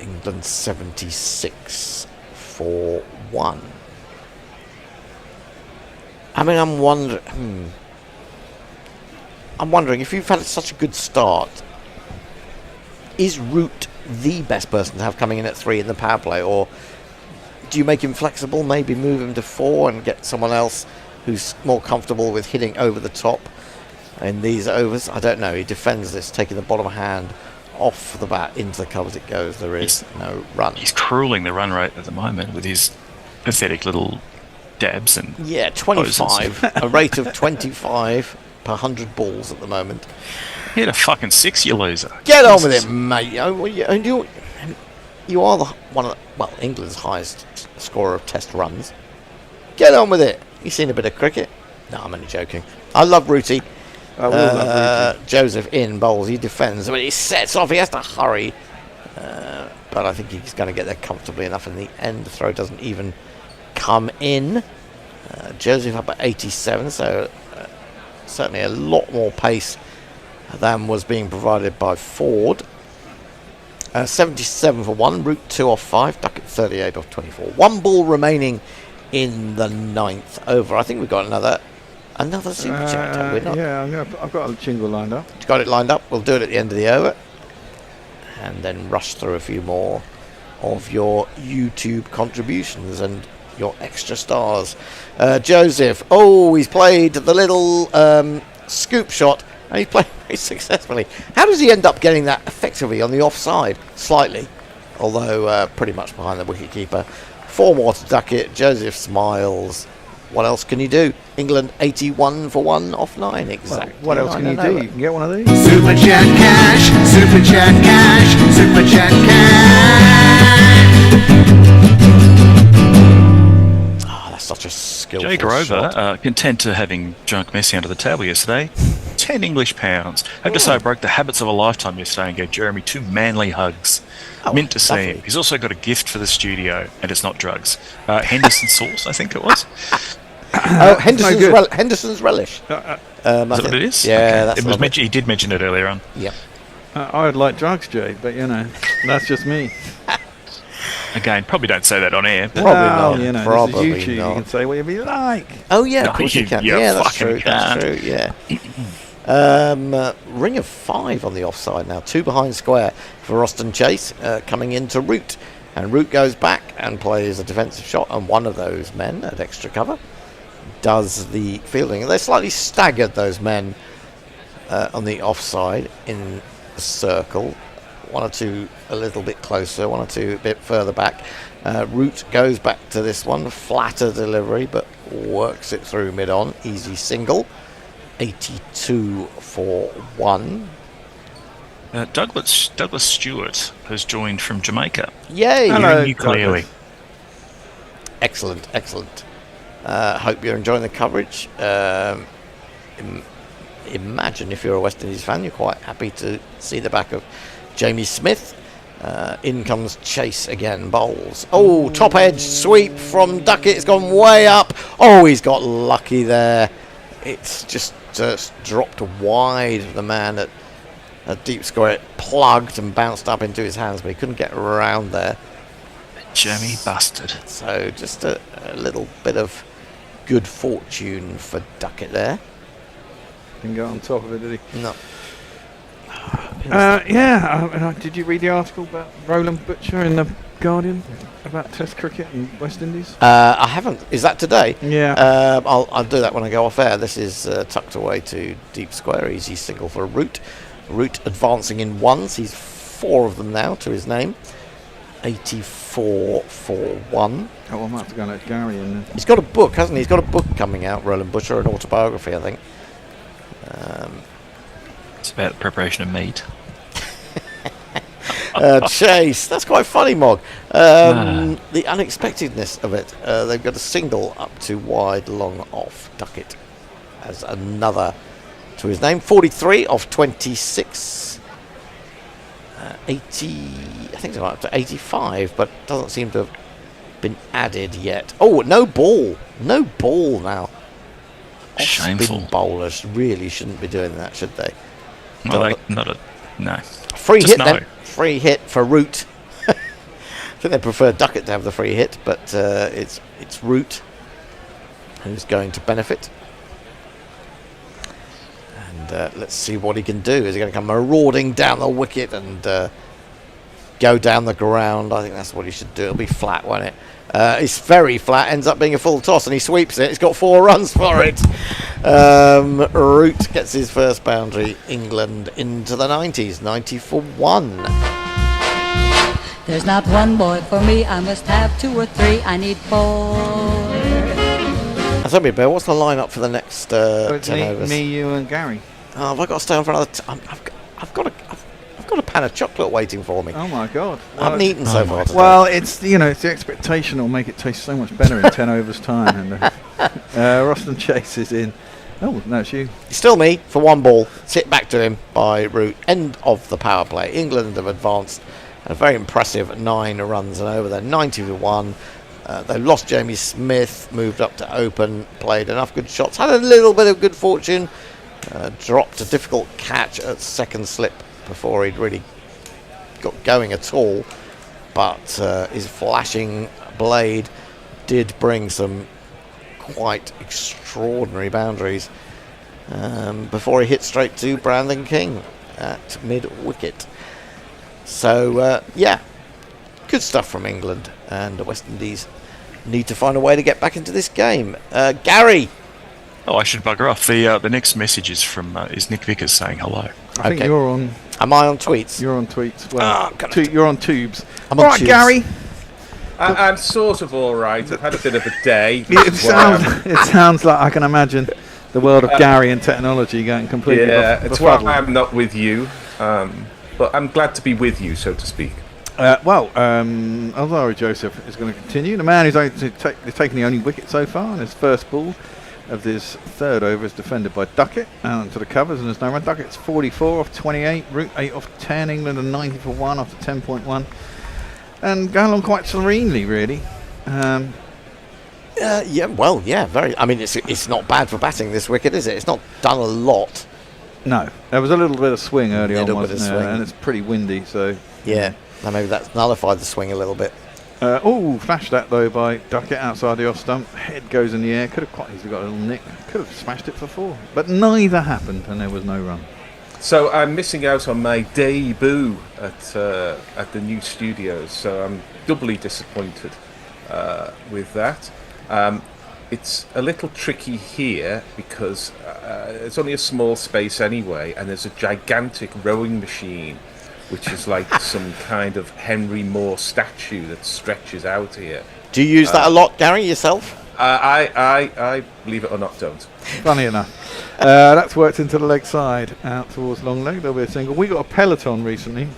England 76 for 1. I mean, I'm wondering if you've had such a good start, is Root the best person to have coming in at 3 in the power play, or do you make him flexible, maybe move him to 4 and get someone else who's more comfortable with hitting over the top in these overs? I don't know. He defends this, taking the bottom hand off the bat into the covers it goes. There is no run. He's crueling the run rate at the moment with his pathetic little dabs and Yeah, 25. A rate of 25 per 100 balls at the moment. hit a fucking 6, you loser. Get on with it, mate. You are one of England's highest scorer of test runs. Get on with it. You seen a bit of cricket? No, I'm only joking. I love Rooty. Joseph in bowls. He defends. I mean, he sets off. He has to hurry. But I think he's going to get there comfortably enough in the end. The throw doesn't even come in. Joseph up at 87, so certainly a lot more pace than was being provided by Ford. 77 for 1, Root 2 off 5, Duckett 38 off 24. 1 ball remaining in the 9th over. I think we've got another super chat, have we not? Yeah, I've got a jingle lined up. You've got it lined up. We'll do it at the end of the over. And then rush through a few more of your YouTube contributions and your extra stars. Joseph, he's played the little scoop shot, and he's played very successfully. How does he end up getting that effectively on the offside? Slightly, although pretty much behind the wicketkeeper. 4 more to Duckett. Joseph smiles. What else can you do? England 81 for 1 off 9. Exactly. What else can you do? You can get one of these. Super chat cash, super chat cash, super chat cash. That's such a skillful Jay Grover, shot. content to having junk Messi under the table yesterday. 10 English pounds. I have to say I broke the habits of a lifetime yesterday and gave Jeremy 2 manly hugs. Mint to see lovely. him. He's also got a gift for the studio, and it's not drugs. Henderson sauce, I think it was. Henderson's relish. Is that what it is? Yeah, okay. that's It was he did mention it earlier on. Yep. I would like drugs, Jay, but that's just me. Again, probably don't say that on air. But Probably not. This Probably is YouTube. not. You can say whatever you like. Oh yeah, No, of course you can. you Yeah, that's fucking true. That's true. Yeah. Ring of 5 on the offside now. 2 behind square for Austin Chase, coming into Root, and Root goes back and plays a defensive shot, and one of those men at extra cover does the fielding. They're slightly staggered, those men on the offside in the circle. 1 or 2 a little bit closer, 1 or 2 a bit further back. Root goes back to this one, flatter delivery, but works it through mid-on. Easy single. 82 for 1. Douglas Stewart has joined from Jamaica. Yay! Hello, You clearly. Excellent. Hope you're enjoying the coverage. Imagine if you're a West Indies fan, you're quite happy to see the back of Jamie Smith. In comes Chase again, bowls. Top edge sweep from Duckett. It's gone way up. He's got lucky there. It's just dropped wide of the man at a deep square. It plugged and bounced up into his hands, but he couldn't get around there. Jimmy bastard. So just a little bit of good fortune for Duckett there. Didn't go on top of it, did he? No. Did you read the article about Roland Butcher in the Guardian about Test cricket in West Indies? I haven't. Is that today? Yeah. I'll do that when I go off air. This is tucked away to deep square. Easy single for Root. Root advancing in ones. He's 4 of them now to his name. 84 for 1. I might have to go and let Gary in then. He's got a book, hasn't he? He's got a book coming out, Roland Butcher, an autobiography, I think. It's about the preparation of meat. Chase, that's quite funny, Mog. The unexpectedness of it. They've got a single up to wide, long off. Duckett as another to his name. 43 off 26. 80, I think it's up to 85, but doesn't seem to have been added yet. No ball. No ball now. Shameful. Spin bowlers really shouldn't be doing that, should they? No. Free Just hit then. Free hit for Root. I think they prefer Duckett to have the free hit, but it's Root who's going to benefit. And let's see what he can do. Is he going to come marauding down the wicket and go down the ground? I think that's what he should do. It'll be flat, won't it? It's very flat, ends up being a full toss, and he sweeps it. He's got 4 runs for it. Root gets his first boundary. England into the 90s, 90 for 1. There's not one boy for me, I must have 2 or 3. I need 4. Tell me, Bill, what's the lineup for the next 10 overs? Me, you, and Gary. Oh, have I got to stay on for another? I've got a pan of chocolate waiting for me. Oh my God! I haven't eaten so far today. Well, it's it's the expectation will make it taste so much better in 10 overs time. And Roston Chase is in. Oh no, it's you. Still me for 1 ball. Sit back to him by Root. End of the power play. England have advanced a very impressive 9 runs and over. They're 90-1. They lost Jamie Smith, moved up to open, played enough good shots, had a little bit of good fortune, dropped a difficult catch at second slip before he'd really got going at all. But his flashing blade did bring some quite extraordinary boundaries before he hit straight to Brandon King at mid-wicket. So, good stuff from England, and the West Indies need to find a way to get back into this game. Gary! Oh, I should bugger off. The next message is from is Nick Vickers saying hello. I think you're on. Am I on tweets? You're on tweets. Well, you're on tubes. I'm on right, tubes. Gary. I'm sort of all right. I've had a bit of a day. It sounds like I can imagine the world of Gary and technology going completely. Yeah, it's why I'm not with you. But I'm glad to be with you, so to speak. Alvaro Joseph is going to continue. The man who's taken the only wicket so far in his first ball of this third over is defended by Duckett out to the covers, and there's no run. Duckett's 44 off 28, Root 8 off 10, England are 90 for 1 after 10.1, and going along quite serenely, really. Very. I mean, it's not bad for batting this wicket, is it? It's not done a lot. No, there was a little bit of swing early on, wasn't there? Swing. And it's pretty windy, so yeah. Now maybe that's nullified the swing a little bit. Flashed that though by Duckett outside the off stump. Head goes in the air. Could have quite easily got a little nick. Could have smashed it for 4, but neither happened, and there was no run. So I'm missing out on my debut at the new studios. So I'm doubly disappointed with that. It's a little tricky here because it's only a small space anyway, and there's a gigantic rowing machine, which is like some kind of Henry Moore statue that stretches out here. Do you use that a lot, Gary, yourself? I believe it or not, don't. Funny enough. That's worked into the leg side, out towards long leg. There'll be a single. We got a Peloton recently.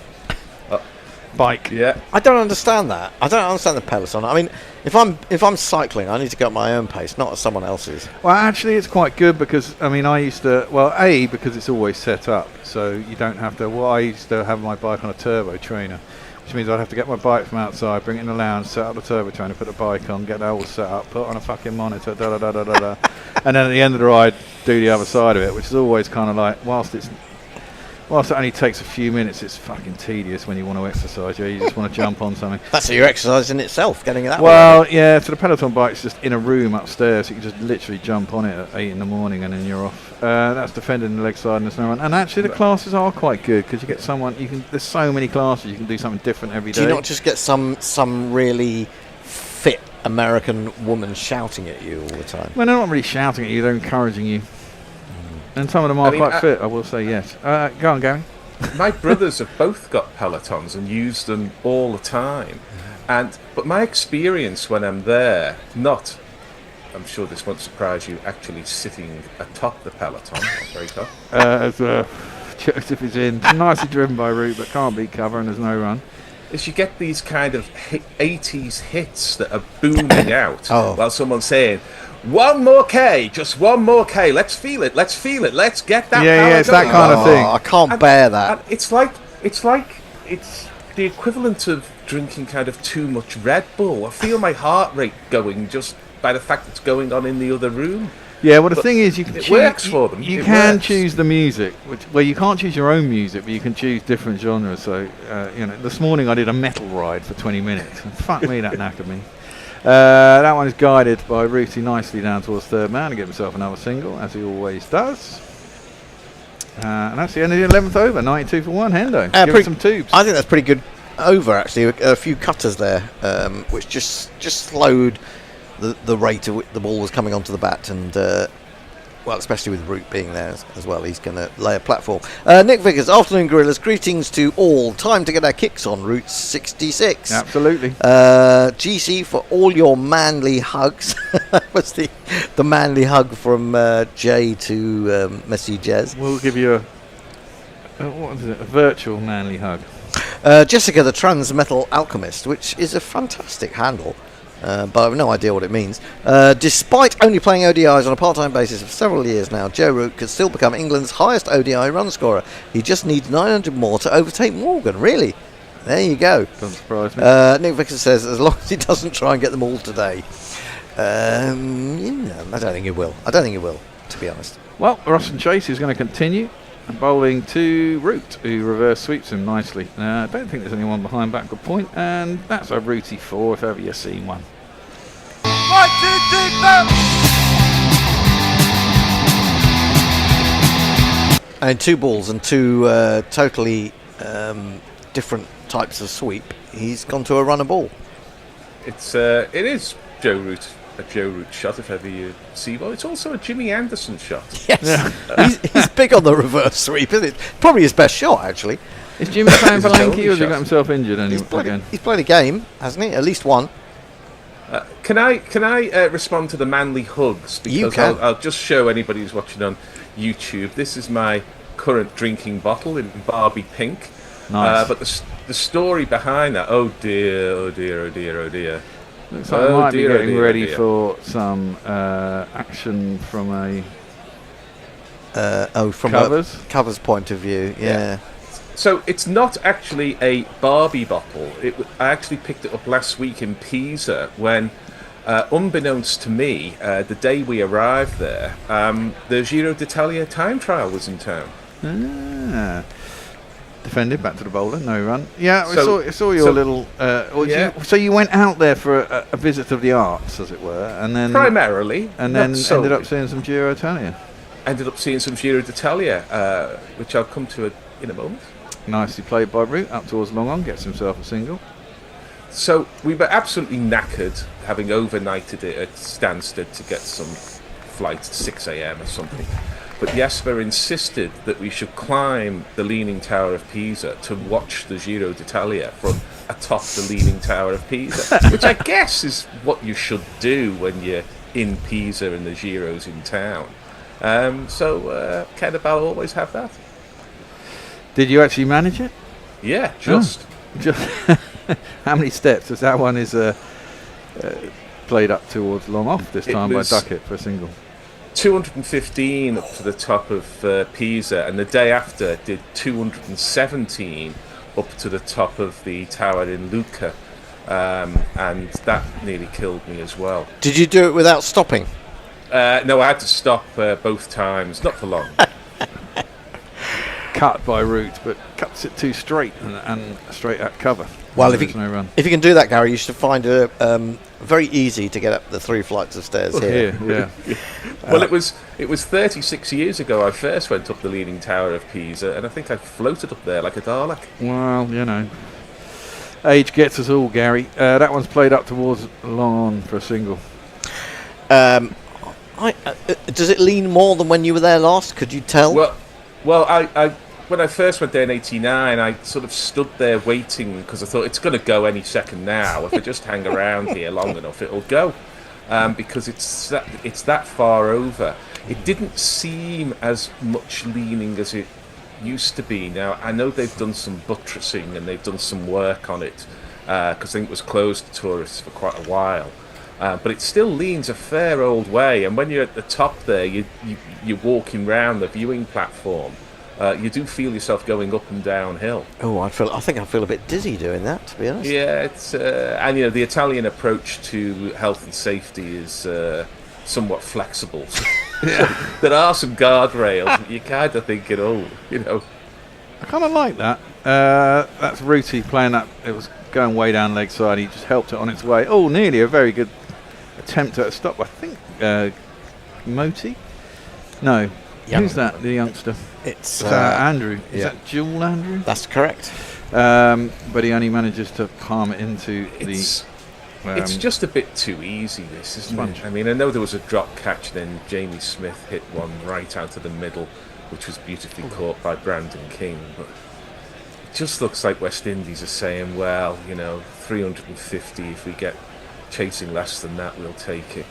Bike. Yeah. I don't understand that. I don't understand the Peloton. I mean, if I'm cycling, I need to go at my own pace, not at someone else's. Well, actually, it's quite good because, I mean, I used to, because it's always set up, so you don't have to, I used to have my bike on a turbo trainer, which means I'd have to get my bike from outside, bring it in the lounge, set up the turbo trainer, put the bike on, get that all set up, put on a fucking monitor, da-da-da-da-da-da, and then at the end of the ride, do the other side of it, which is always kind of like, whilst it only takes a few minutes, it's fucking tedious when you want to exercise. Yeah, you just want to jump on something. That's your exercise in itself, getting it that way. Well, yeah, so the Peloton bike's just in a room upstairs, so you can just literally jump on it at 8 in the morning and then you're off. That's defending the leg side and there's no run. And actually the classes are quite good because you get someone, there's so many classes, you can do something different every day. Do you not just get some really fit American woman shouting at you all the time? Well, they're not really shouting at you, they're encouraging you. And some of them are quite fit, I will say, yes. Go on, Gary. My brothers have both got Pelotons and use them all the time. But my experience when I'm there, I'm sure this won't surprise you, actually sitting atop the Peloton, very top. Joseph is in, nicely driven by Root, but can't beat cover and there's no run. Is you get these kind of 80s hits that are booming out while someone's saying, one more K, just one more K. Let's feel it. Let's get that. Yeah, it's that kind of thing. I can't bear that. And it's the equivalent of drinking kind of too much Red Bull. I feel my heart rate going just by the fact it's going on in the other room. Yeah, well, the thing is, you can it works for them. You can choose the music. You can't choose your own music, but you can choose different genres. So, this morning I did a metal ride for 20 minutes. And fuck me, that knackered me. That one is guided by Rooty nicely down towards third man to get himself another single, as he always does. And that's the end of the 11th over, 92 for 1. Hendo, give it some tubes. I think that's pretty good over, actually. A few cutters there, which just slowed the rate at which the ball was coming onto the bat, and especially with Root being there as well, he's going to lay a platform. Nick Vickers, afternoon gorillas, greetings to all. Time to get our kicks on Route 66. Absolutely. GC for all your manly hugs. That was the manly hug from Jay to Messi Jez. We'll give you what is it? A virtual manly hug. Jessica, the Trans Metal Alchemist, which is a fantastic handle, but I have no idea what it means. Despite only playing ODIs on a part-time basis for several years now, Joe Root could still become England's highest ODI run scorer. He just needs 900 more to overtake Morgan. Really? There you go. Doesn't surprise me. Nick Vickers says, as long as he doesn't try and get them all today. I don't think he will. To be honest. Well, Ross and Chase is going to continue. Bowling to Root, who reverse sweeps him nicely. I don't think there's anyone behind backward point, and that's a Rooty 4 if ever you've seen one. 1, 2, 3, 4. And 2 balls and 2 totally different types of sweep. He's gone to a runner ball. It is Joe Root. A Joe Root shot, if ever you see one. It's also a Jimmy Anderson shot. Yes, he's big on the reverse sweep, isn't it? Probably his best shot, actually. Is Jimmy playing for It's his Lanky, only or has he shot. got himself injured He's again? played a game, hasn't he? At least one. Can I respond to the manly hugs? You Because can. I'll just show anybody who's watching on YouTube. This is my current drinking bottle in Barbie pink. Nice. But the story behind that, oh dear, oh dear, oh dear, oh dear. Looks like Oh I might dear, be oh getting dear, oh ready dear. for some action from a From Covers? a covers point of view, yeah. So it's not actually a Barbie bottle. I actually picked it up last week in Pisa when, unbeknownst to me, the day we arrived there, the Giro d'Italia time trial was in town. Defended back to the bowler, no run. Yeah, I So- saw your so- little. Yeah. So you went out there for a visit of the arts, as it were, and then Primarily. and not then ended up solely. seeing some Giro Italia. Ended up seeing some Giro d'Italia, which I'll come to in a moment. Nicely played by Root, up towards long on, gets himself a single. So we were absolutely knackered, having overnighted it at Stansted to get some flight at 6 a.m. or something. But Jesper insisted that we should climb the Leaning Tower of Pisa to watch the Giro d'Italia from atop the Leaning Tower of Pisa, which I guess is what you should do when you're in Pisa and the Giro's in town. So Kedabal always have that. Did you actually manage it? Yeah, just. How many steps? As that one is played up towards long off this It time by was- Duckett for a single. 215 up to the top of Pisa, and the day after did 217 up to the top of the tower in Lucca, and that nearly killed me as well. Did you do it without stopping? No, I had to stop both times, not for long. Cut by Root, but cuts it too straight and straight at cover. Well, There's no run. if you can do that, Gary, you should find it very easy to get up the 3 flights of stairs here. Yeah. Well, it was 36 years ago I first went up the Leaning Tower of Pisa, and I think I floated up there like a Dalek. Well, you know, age gets us all, Gary. That one's played up towards long on for a single. Does it lean more than when you were there last? Could you tell? Well, I when I first went there in '89, I sort of stood there waiting because I thought it's going to go any second now. If I just hang around here long enough, it'll go, because it's that far over. It didn't seem as much leaning as it used to be. Now I know they've done some buttressing and they've done some work on it because I think it was closed to tourists for quite a while. But it still leans a fair old way, and when you're at the top there, you're walking round the viewing platform. You do feel yourself going up and downhill. Oh, I think I feel a bit dizzy doing that, to be honest. Yeah, it's and you know the Italian approach to health and safety is somewhat flexible. There are some guardrails, but you're kind of thinking, oh, you know. I kind of like that. That's Rooty playing that. It was going way down leg side. He just helped it on its way. Oh, nearly a very good attempt at a stop. I think Moti? No. Young. Who's that? The youngster? It's Andrew. Is yeah. that Jewel Andrew? That's correct. But he only manages to palm it into It's the. just a bit too easy, this, isn't Sponge. it? I mean, I know there was a drop catch, then Jamie Smith hit one right out of the middle, which was beautifully caught by Brandon King. But it just looks like West Indies are saying, well, you know, 350, if we get chasing less than that, we'll take it.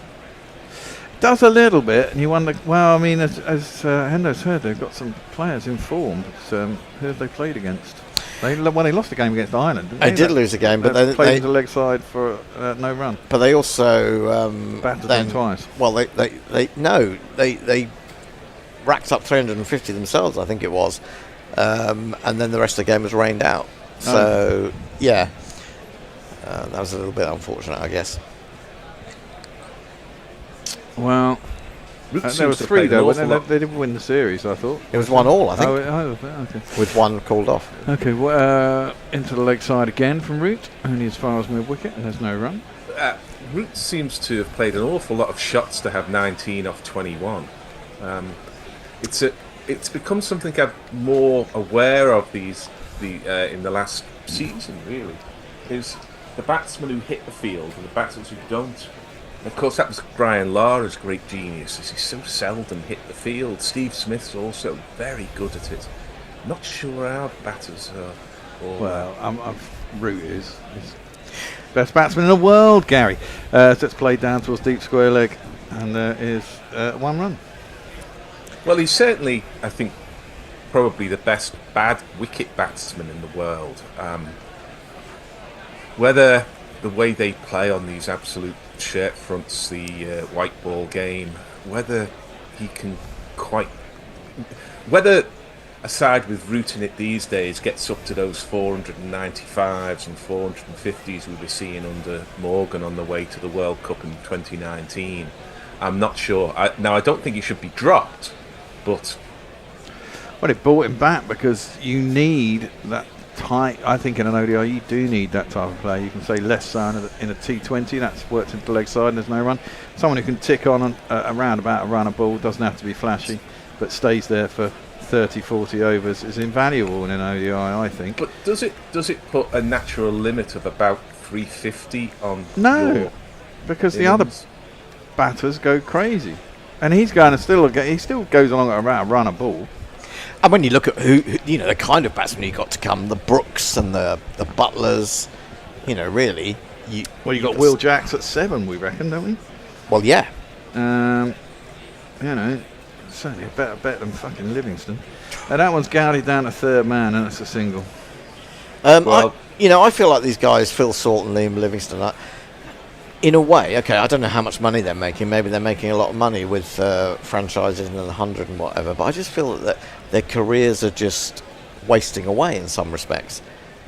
does a little bit, and you wonder. Well, I mean, as Hendo said, they've got some players in form. But, who have they played against? They lost the game against Ireland. They did lose a game, but they played they into leg side for no run. But they also battered them twice. Well, they racked up 350 themselves, I think it was, and then the rest of the game was rained out. So that was a little bit unfortunate, I guess. Well, there were 3 though. They didn't win the series, I thought. It was 1-1, I think. Okay. With one called off. Okay, well, into the leg side again from Root, only as far as mid-wicket, and there's no run. Root seems to have played an awful lot of shots to have 19 off 21. It's become something I'm more aware of in the last season, really, is the batsmen who hit the field and the batsmen who don't. Of course, that was Brian Lara's great genius, is he so seldom hit the field. Steve Smith's also very good at it. Not sure our batters are. Well, Root is best batsman in the world, Gary. So it's played down towards deep square leg, and there is 1 run. Well, he's certainly, I think, probably the best bad wicket batsman in the world. Whether the way they play on these absolute shirt fronts, the white ball game, whether he can whether a side with Root in it these days gets up to those 495s and 450s we were seeing under Morgan on the way to the World Cup in 2019, I'm not sure. I don't think he should be dropped, but well, it brought him back because you need that tight. I think in an ODI you do need that type of player. You can say less so in a T20. That's worked into the leg side and there's no run. Someone who can tick on around about a run a ball, doesn't have to be flashy, but stays there for 30, 40 overs is invaluable in an ODI, I think. But does it put a natural limit of about 350 on? No, because the other batters go crazy, and he still goes along at about a run a ball. And when you look at who the kind of batsmen you got to come, the Brooks and the Butlers, really. You got Will Jacks at 7, we reckon, don't we? Well, yeah. Certainly a better bet than fucking Livingston. That one's Gowdy down to 3rd man, and it's a single. I feel like these guys, Phil Salt and Liam Livingston, in a way, okay, I don't know how much money they're making. Maybe they're making a lot of money with franchises and the 100 and whatever. But I just feel that their careers are just wasting away in some respects.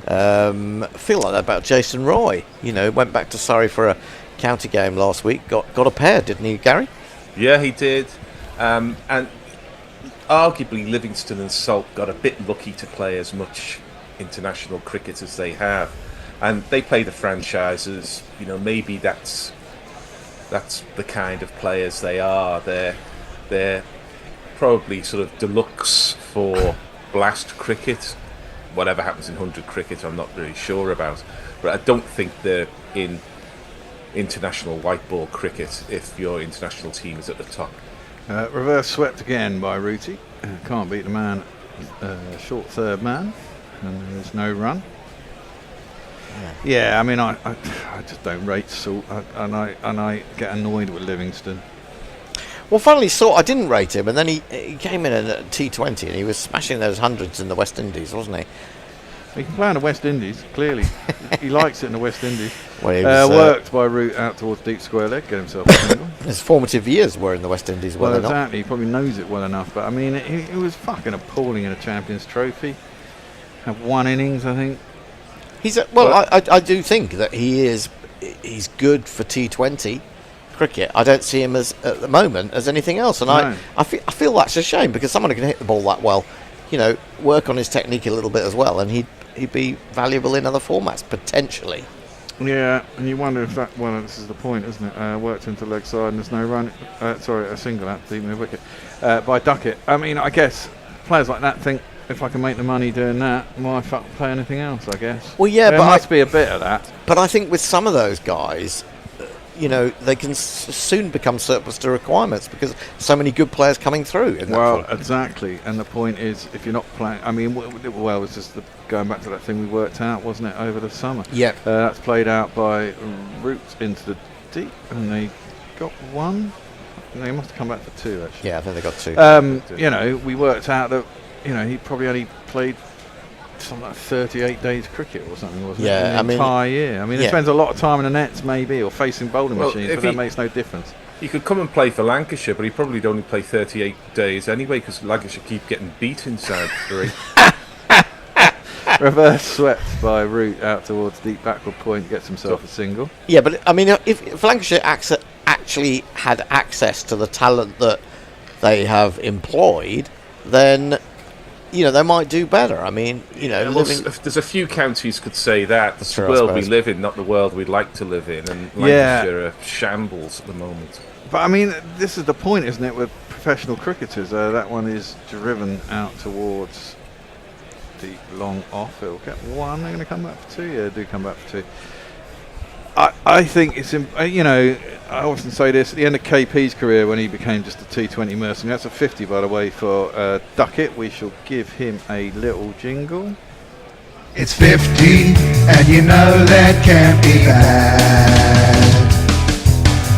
Feel like that about Jason Roy. Went back to Surrey for a county game last week. Got a pair, didn't he, Gary? Yeah, he did. And arguably Livingston and Salt got a bit lucky to play as much international cricket as they have. And they play the franchises. Maybe that's the kind of players they are. They're probably sort of deluxe for blast cricket. Whatever happens in 100 cricket, I'm not really sure about. But I don't think they're in international white ball cricket if your international team is at the top. Reverse swept again by Rooty. Can't beat the man. Short 3rd man, and there's no run. Yeah, I mean, I just don't rate Salt, and I get annoyed with Livingston. Well, funnily, Salt, I didn't rate him, and then he came in at a T20 and he was smashing those hundreds in the West Indies, wasn't he? He can play in the West Indies, clearly. He likes it in the West Indies. Well, he was, worked by Root out towards deep square leg, get himself a single. His formative years were in the West Indies, well, exactly. Not? He probably knows it well enough, but I mean, it was fucking appalling in a Champions Trophy. Had 1 innings, I think. I do think that he's good for T20 cricket. I don't see him as at the moment as anything else, and no. I feel that's a shame, because someone who can hit the ball that well, work on his technique a little bit as well, and he'd be valuable in other formats potentially. Yeah, and you wonder if this is the point, isn't it? Worked into leg side and there's no run. A single at deep mid wicket by Duckett. I mean, I guess players like that think, if I can make the money doing that, why play anything else, I guess. Well, yeah, there must be a bit of that. But I think with some of those guys, they can soon become surplus to requirements, because so many good players coming through. Exactly. And the point is, if you're not playing, I mean, it's just going back to that thing we worked out, wasn't it, over the summer? Yeah. That's played out by Roots into the deep, and they got 1. No, he must have come back for 2 actually. Yeah, I think they got 2. You know, we worked out that he probably only played something like 38 days cricket or something, wasn't it? Yeah, In the entire year. I mean, he spends a lot of time in the nets maybe, or facing bowling machines, but that makes no difference. He could come and play for Lancashire, but he probably only play 38 days anyway because Lancashire keep getting beat inside 3. Reverse swept by Root out towards deep backward point, gets himself a single. Yeah, but I mean, if Lancashire actually had access to the talent that they have employed, then they might do better. I mean, there's a few counties could say that. It's the world we live in, not the world we'd like to live in, and Lancashire are shambles at the moment. But I mean, this is the point, isn't it, with professional cricketers? That one is driven out towards deep, long off. It'll get 1. They're going to come back for 2. Yeah, do come back for 2. I think it's, I often say this, at the end of KP's career when he became just a T20 mercenary, that's a 50 by the way for Duckett. We shall give him a little jingle. It's 50 and you know that can't be bad.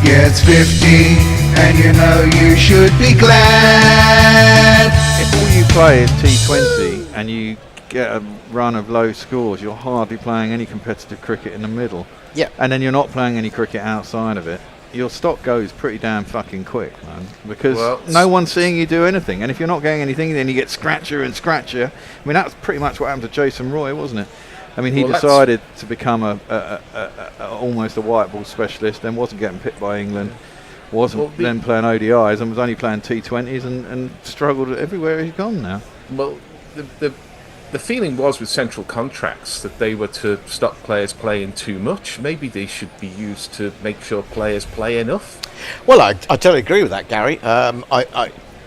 Yeah, it's 50 and you know you should be glad. If all you play is T20 and you get a run of low scores, you're hardly playing any competitive cricket in the middle. Yeah. And then you're not playing any cricket outside of it. Your stock goes pretty damn fucking quick, man. Because no one's seeing you do anything. And if you're not getting anything, then you get scratcher and scratcher. I mean, that's pretty much what happened to Jason Roy, wasn't it? I mean, he decided to become almost a white ball specialist, then wasn't getting picked by England, wasn't then playing ODIs, and was only playing T20s and struggled everywhere he's gone now. Well, the feeling was with central contracts that they were to stop players playing too much. Maybe they should be used to make sure players play enough. Well, I totally agree with that, Gary.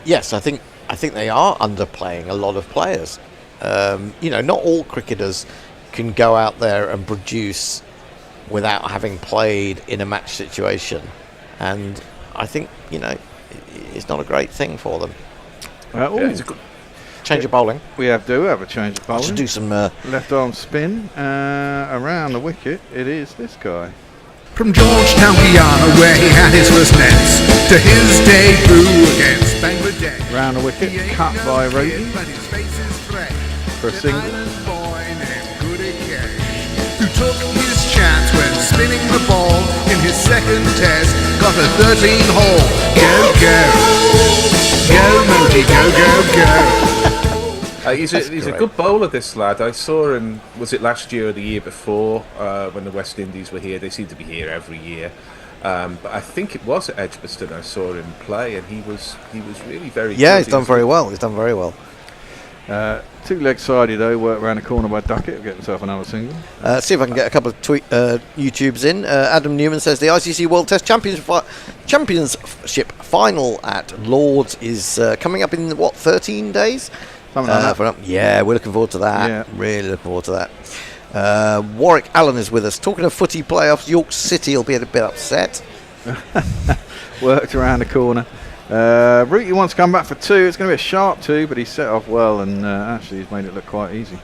Yes, I think they are underplaying a lot of players. Not all cricketers can go out there and produce without having played in a match situation, and I think it's not a great thing for them. It's a good change of bowling. We have a change of bowling. Should do some left arm spin around the wicket. It is this guy. From Georgetown, Guyana, where he had his first nets, to his debut against Bangladesh. Round the wicket, cut by Roden for a single. Who took his chance when spinning the ball in his second test, got a 13-hole. Go, Modi, go. He's a good bowler, this lad. I saw him, was it last year or the year before, when the West Indies were here? They seem to be here every year. But I think it was at Edgbaston I saw him play, and he was really very good. Yeah, he's done very well. Two-leg sided though, work around the corner by Duckett, will get himself another single. See if I can get a couple of YouTubes in. Adam Newman says the ICC World Test Championship final at Lords is coming up in 13 days? Something like that. Yeah, we're looking forward to that. Yeah. Really looking forward to that. Warwick Allen is with us. Talking of footy playoffs, York City will be a bit upset. Worked around the corner. Rooty wants to come back for 2. It's going to be a sharp 2, but he set off well, and actually he's made it look quite easy.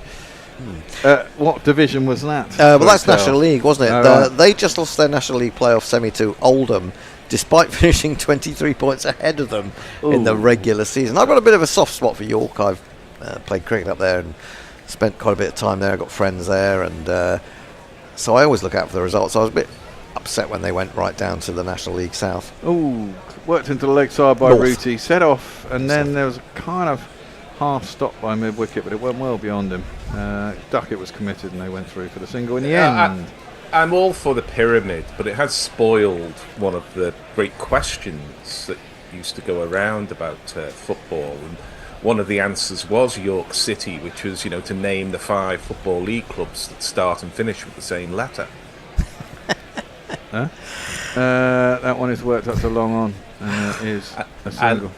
What division was that? Well, that's National League, wasn't it? Right. They just lost their National League playoff semi to Oldham, despite finishing 23 points ahead of them in the regular season. I've got a bit of a soft spot for York. I've played cricket up there and spent quite a bit of time there. I've got friends there, and so I always look out for the results. I was a bit upset when they went right down to the National League South. Worked into the leg side by Rooty, set off, and then there was a kind of half stop by mid wicket, but it went well beyond him. Duckett was committed, and they went through for the single in the end. I'm all for the pyramid, but it has spoiled one of the great questions that used to go around about football, and one of the answers was York City, which was to name the 5 football league clubs that start and finish with the same letter. That one is worked up to long on, and it is a single.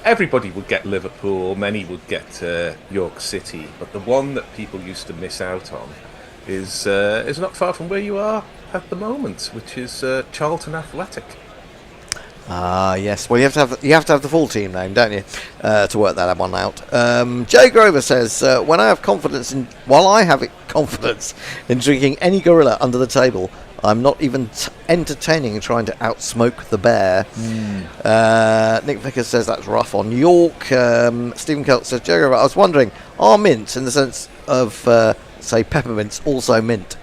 Everybody would get Liverpool, many would get York City, but the one that people used to miss out on is not far from where you are at the moment, which is Charlton Athletic. Yes. Well, you have to have the full team name, don't you, to work that one out. Jay Grover says, while I have confidence in drinking any gorilla under the table, I'm not even entertaining trying to outsmoke the bear. Nick Vickers says that's rough on York. Stephen Kelt says, Joe, I was wondering, are mints, in the sense of, say, peppermints, also mint?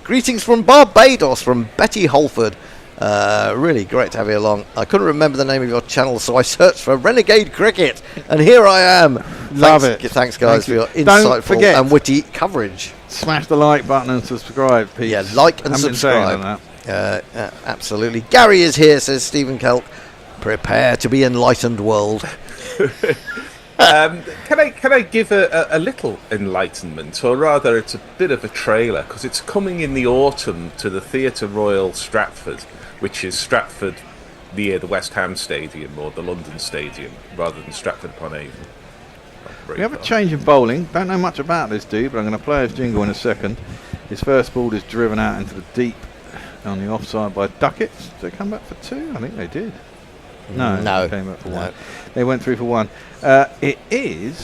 Greetings from Barbados, from Betty Holford. Really great to have you along. I couldn't remember the name of your channel, so I searched for Renegade Cricket, and here I am. Love it. Thanks, guys, for your Don't insightful forget, and witty coverage. smash the like button and subscribe, Pete. Yeah, like and Haven't been saying subscribe. that. Absolutely. Gary is here, says Stephen Kelp. Prepare to be enlightened, world. Can I give a little enlightenment, or rather it's a bit of a trailer, because it's coming in the autumn to the Theatre Royal Stratford, which is Stratford near the West Ham Stadium or the London Stadium, rather than Stratford upon Avon. We have a change in bowling. Don't know much about this dude, but I'm going to play his jingle in a second. His first ball is driven out into the deep on the offside by Duckett. Did they come back for 2? I think they did. No, they came back for 1. They went through for 1. It is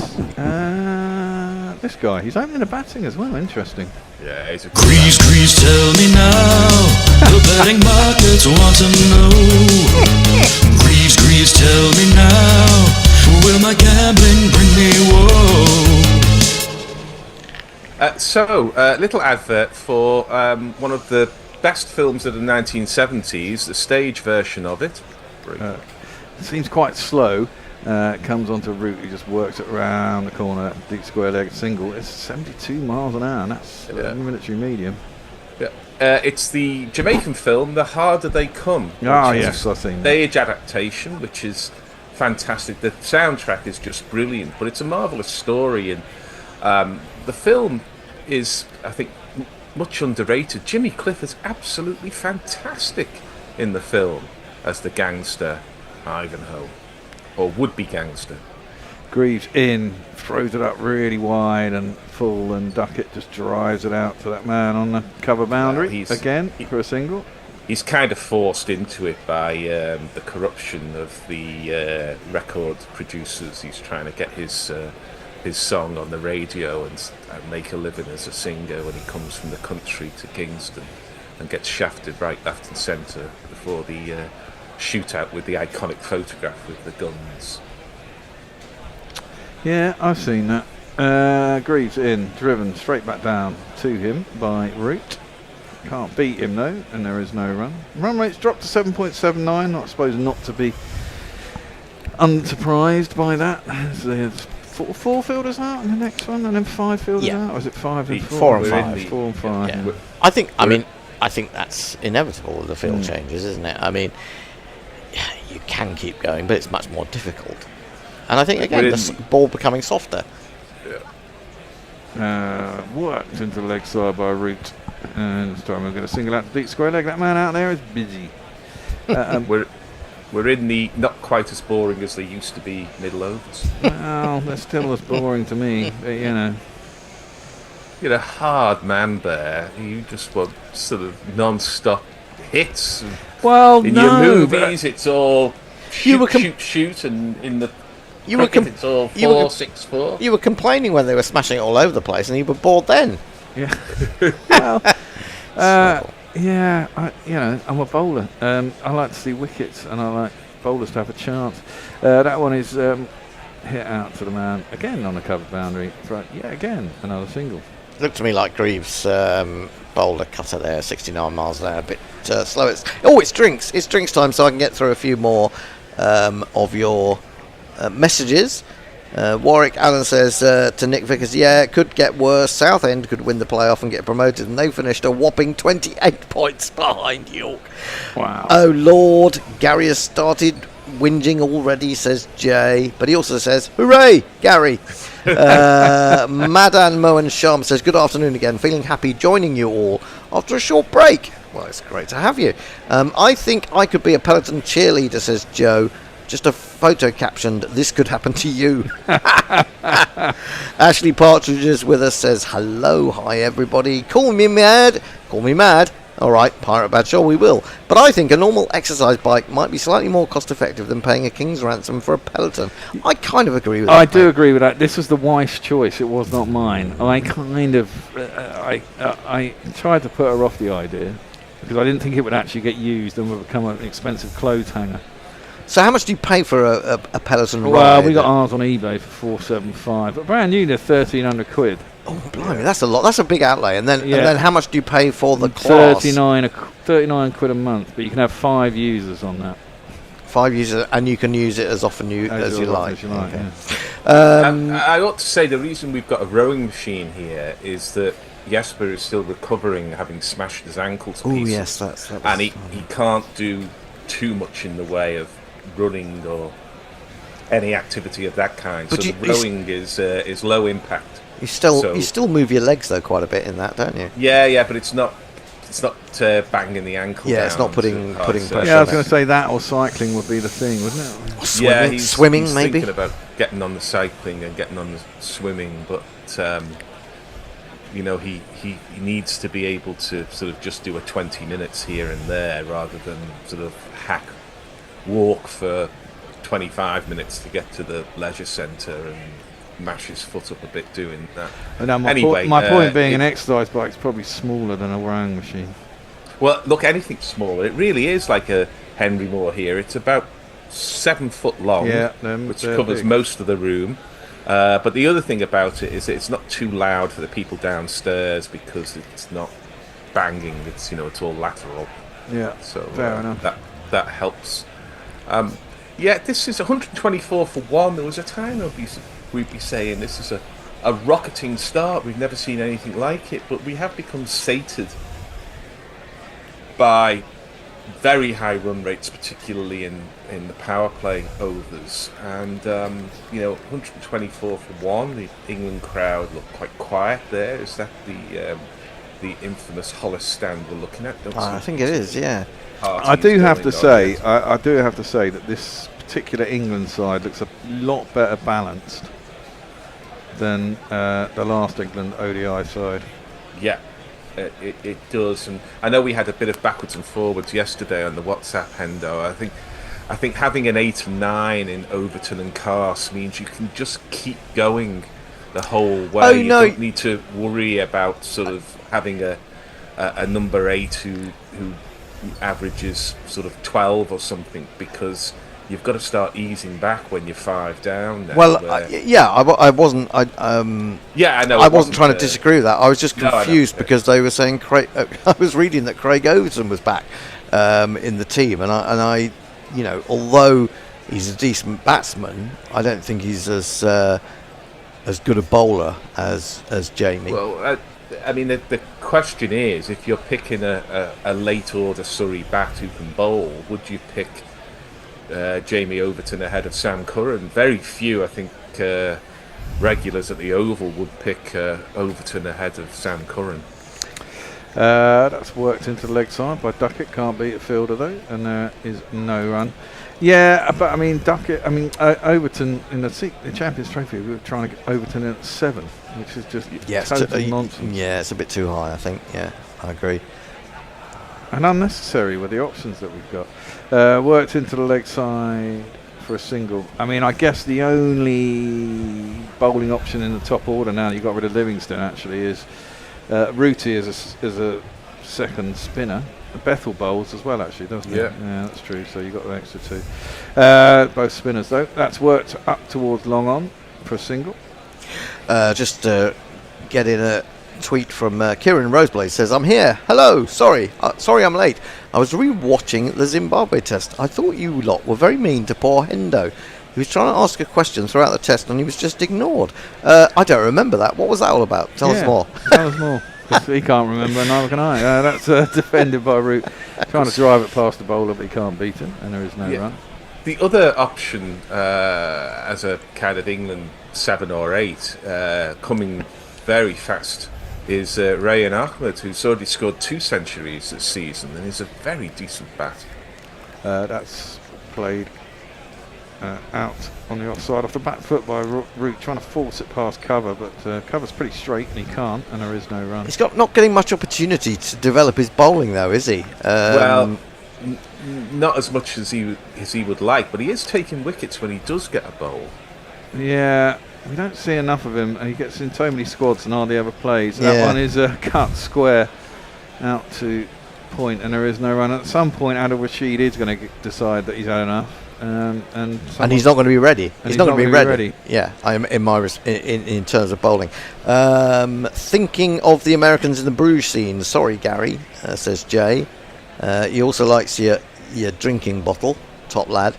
this guy. He's opening the batting as well. Interesting. Yeah, he's a Grease, tell me now. The betting markets want to know. Grease, tell me now. Will my gambling bring me woe? Little advert for one of the best films of the 1970s, the stage version of it. Seems quite slow. Comes onto a route. He just works it around the corner. Deep square leg single. It's 72 miles an hour. And that's military medium. Yeah. It's the Jamaican film, The Harder They Come. Yes, I've seen that. Stage adaptation, which is fantastic. The soundtrack is just brilliant, but it's a marvellous story, and the film is, I think, much underrated. Jimmy Cliff is absolutely fantastic in the film as the gangster Ivanhoe, or would-be gangster. Greaves in, throws it up really wide and full, and Duckett just drives it out to that man on the cover boundary for a single. He's kind of forced into it by the corruption of the record producers. He's trying to get his song on the radio and make a living as a singer when he comes from the country to Kingston, and gets shafted right, left and centre before the shootout with the iconic photograph with the guns. Yeah, I've seen that. Greaves in, driven straight back down to him by Root. Can't beat him though, and there is no run. Run rate's dropped to 7.79. I suppose not to be unsurprised by that. There's 4 fielders out in the next one, and then 5 fielders out. Or is it 5 and 4? 4 and 5. 4 and 5. Yeah. I think that's inevitable, the field changes, isn't it? I mean, you can keep going, but it's much more difficult. And I think again, the ball becoming softer. Worked into the leg side by Root. And this time we're going to single out the deep square leg. That man out there is busy. We're in the not quite as boring as they used to be middle overs. Well, they're still as boring to me, but you know. You're a hard man there. You just want sort of non-stop hits. Well, in your movies, it's all shoot, and in the cricket, it's all 4-6-4. You were complaining when they were smashing it all over the place, and you were bored then. Yeah. Well, I'm a bowler. I like to see wickets, and I like bowlers to have a chance. That one is hit out to the man again on the cover boundary. Right, again another single. Looked to me like Greaves' bowler cutter there, 69 miles an hour, a bit slow. It's drinks. It's drinks time, so I can get through a few more of your messages. Warwick Allen says to Nick Vickers, it could get worse. Southend could win the playoff and get promoted, and they finished a whopping 28 points behind York. Wow. Oh Lord, Gary has started whinging already, says Jay, but he also says, hooray, Gary. Madan Mohan Sharma says, good afternoon again, feeling happy joining you all after a short break. Well, it's great to have you. I think I could be a Peloton cheerleader, says Joe. Just a photo captioned, this could happen to you. Ashley Partridge is with us, says, hello, hi everybody. Call me mad. All right, Pirate Badge, sure we will. But I think a normal exercise bike might be slightly more cost effective than paying a king's ransom for a peloton. I kind of agree with that. I do agree with that. This was the wife's choice. It was not mine. I kind of, I tried to put her off the idea because I didn't think it would actually get used and would become an expensive clothes hanger. So how much do you pay for a peloton ride? Well, we got ours on eBay for £475, but brand new they're £1,300. Oh, blimey, that's a lot. That's a big outlay. And then how much do you pay for the class? 39 quid a month, but you can have 5 users on that. 5 users, and you can use it as often as you like. Yeah. I ought to say the reason we've got a rowing machine here is that Jesper is still recovering, having smashed his ankle to pieces. Oh, yes, that was and he can't do too much in the way of running or any activity of that kind. But so the rowing is low impact. You still move your legs though quite a bit in that, don't you? Yeah, but it's not banging the ankle. Yeah, down it's not putting pressure. Yeah, I was going to say that or cycling would be the thing, wouldn't it? Swimming he's maybe. Thinking about getting on the cycling and getting on the swimming, but he needs to be able to sort of just do a 20 minutes here and there rather than sort of walk for 25 minutes to get to the leisure centre and mash his foot up a bit doing that. My point being, an exercise bike is probably smaller than a rowing machine. Well, look, anything smaller. It really is like a Henry Moore here. It's about 7 foot long, which covers big. most of the room. But the other thing about it is that it's not too loud for the people downstairs because it's not banging. It's all lateral. Yeah, so fair enough. That helps. This is 124 for one. There was a time we'd be saying this is a rocketing start. We've never seen anything like it, but we have become sated by very high run rates, particularly in the power play overs. And 124 for one. The England crowd looked quite quiet there. Is that the infamous Hollis stand we're looking at? I think it is. Yeah. I do have to say that this particular England side looks a lot better balanced than the last England ODI side. Yeah, it does. And I know we had a bit of backwards and forwards yesterday on the WhatsApp, Hendo. I think having an 8 and 9 in Overton and Cars means you can just keep going the whole way. You don't need to worry about sort of having a number 8 who averages sort of 12 or something, because you've got to start easing back when you're 5 down now. Well, I wasn't. I know. I wasn't trying to disagree with that. I was just confused because they were saying I was reading that Craig Overton was back in the team, and I, although he's a decent batsman, I don't think he's as good a bowler as Jamie. Well, the question is, if you're picking a late order Surrey bat who can bowl, would you pick Jamie Overton ahead of Sam Curran? Very few, I think, regulars at the Oval would pick Overton ahead of Sam Curran. That's worked into the leg side by Duckett. Can't beat a fielder though, and there is no run. Yeah, but Overton in the Champions Trophy, we were trying to get Overton in at 7, which is just total nonsense. Yeah, it's a bit too high, I think. Yeah, I agree. And unnecessary with the options that we've got. Worked into the leg side for a single. I guess the only bowling option in the top order now that you got rid of Livingston actually is Ruti as a second spinner. Bethel bowls as well, actually, doesn't it? Yeah, that's true. So you got the extra 2. Both spinners, though. That's worked up towards long on for a single. Just getting a tweet from Kieran Roseblade. Says, "I'm here. Hello. Sorry I'm late. I was re-watching the Zimbabwe test. I thought you lot were very mean to poor Hendo. He was trying to ask a question throughout the test and he was just ignored. I don't remember that. What was that all about? Tell us more." Tell us more. He can't remember, and neither can I. That's defended by Root. Trying to drive it past the bowler, but he can't beat him, and there is no run. The other option as a kind of England 7 or 8, coming very fast, is Rayan Ahmed, who's already scored 2 centuries this season and is a very decent bat. That's played out on the offside off the back foot by Root, trying to force it past cover, but cover's pretty straight and he can't, and there is no run. He's not getting much opportunity to develop his bowling though, is he? Well, not as much as he would like, but he is taking wickets when he does get a bowl. Yeah, we don't see enough of him. He gets in so many squads and hardly ever plays. That one is a cut square out to point, and there is no run. At some point, Adil Rashid is going to decide that he's had enough. And he's not going to be ready. He's not going to be ready. ready. Yeah, I am in terms of bowling. Thinking of the Americans in the Bruges scene. Sorry, Gary, says Jay. He also likes your drinking bottle, top lad.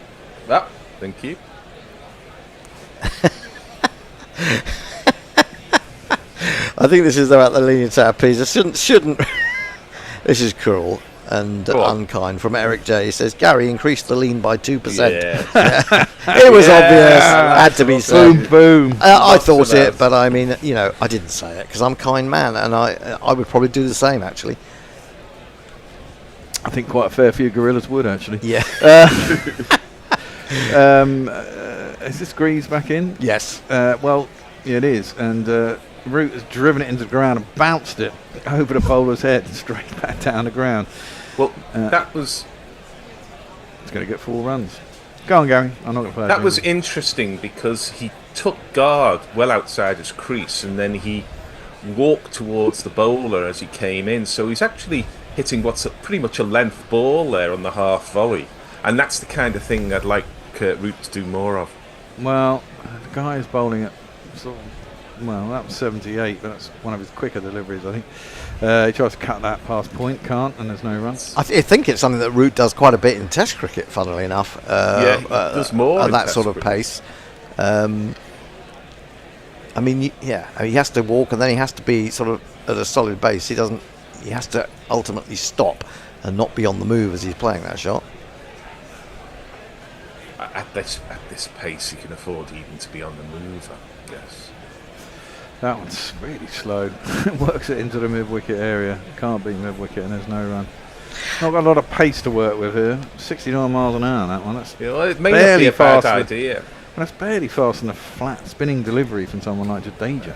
Ah, thank you. I think this is about the Leaning Tower Pizza. Shouldn't. This is cruel and unkind from Eric J. He says Gary increased the lean by 2%. Yeah. It was obvious, had to be said. Boom. I thought it, but I mean, I didn't say it because I'm a kind man, and I would probably do the same actually. I think quite a fair few gorillas would actually. Yeah. Is this Greaves back in? Yes. Well, yeah, it is, and Root has driven it into the ground and bounced it over the bowler's head straight back down the ground. Well, that was... It's going to get 4 runs. Go on, Gary. I'm not going to play that was interesting because he took guard well outside his crease and then he walked towards the bowler as he came in. So he's actually hitting what's pretty much a length ball there on the half volley. And that's the kind of thing I'd like Root to do more of. Well, the guy is bowling at sort of... Well, that was 78, but that's one of his quicker deliveries, I think. He tries to cut that past point, can't, and there's no runs. I think it's something that Root does quite a bit in Test cricket, funnily enough. He does more at in that Test sort of cricket. pace. I mean, he has to walk, and then he has to be sort of at a solid base. He has to ultimately stop and not be on the move as he's playing that shot. At this pace, he can afford even to be on the move, I guess. That one's really slow. Works it into the mid-wicket area. Can't beat mid-wicket, and there's no run. Not got a lot of pace to work with here. 69 miles an hour, that one. That's it may not be a bad idea. Well, that's barely fast on a flat spinning delivery from someone like Jadeja.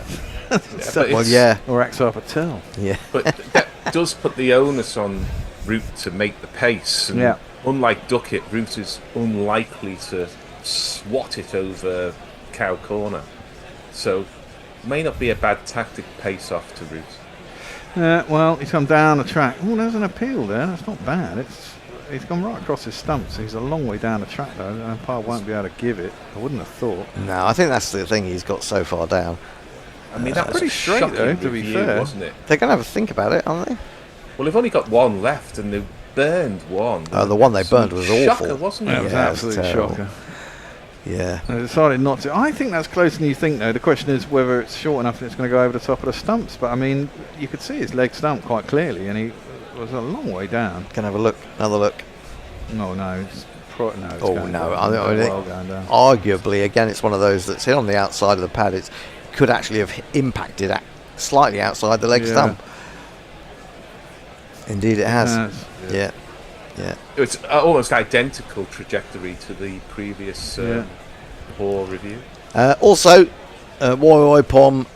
Or Axar Patel. Yeah. But that does put the onus on Root to make the pace. And unlike Duckett, Root is unlikely to swat it over cow corner. So may not be a bad tactic pace off to Root. Well, he's come down the track. Oh, there's an appeal there. That's not bad. He's gone right across his stumps. He's a long way down the track, though. And umpire won't be able to give it. I wouldn't have thought. No, I think that's the thing. He's got so far down. I mean, that's pretty straight, though, to be fair. Wasn't it? They're going to have a think about it, aren't they? Well, they've only got one left, and they've burned one. Oh, the one they burned was shocker, awful. Wasn't it? That was an absolute shocker. Yeah. They decided not to. I think that's closer than you think, though. The question is whether it's short enough and it's going to go over the top of the stumps. But, I mean, you could see his leg stump quite clearly, and he was a long way down. Can have a look. Another look. No. It's well going down. Arguably, again, it's one of those that's hit on the outside of the pad. It could actually have impacted slightly outside the leg stump. Indeed, it has. Yeah. It's almost identical trajectory to the previous Hoare review. Also, Woi Pom,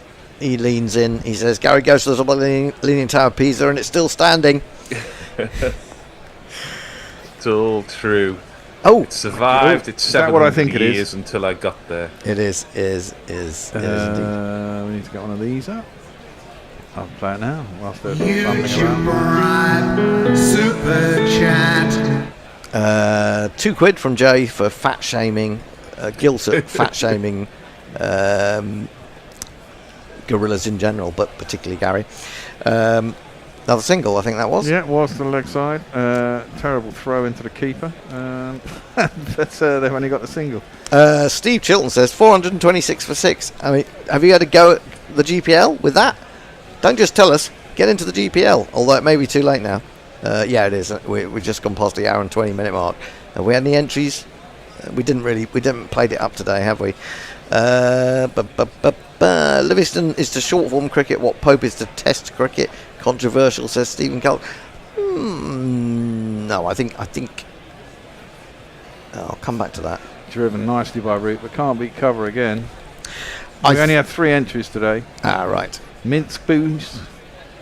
he leans in. He says, Gary goes to the top of the Leaning Tower of Pisa, and it's still standing. It's all true. Oh, it survived. It's 700 years until I got there. It is indeed. We need to get one of these up. I'll play it now whilst they're YouTube right, super chat. £2 from Jay for fat shaming, guilt at fat shaming gorillas in general, but particularly Gary. Another single, I think that was. Yeah, it was to the leg side. Terrible throw into the keeper. But they've only got the single. Steve Chilton says 426 for 6. I mean, have you had a go at the GPL with that? Don't just tell us. Get into the GPL. Although it may be too late now. Yeah, it is. We've just gone past the hour and 20 minute mark. Have we had any entries? We didn't play it up today, have we? Livingston is to short form cricket what Pope is to Test cricket. Controversial, says Stephen Cole. No, I think I'll come back to that. driven nicely by Root, but can't beat cover again. I We only have 3 entries today. Right. Minx Boo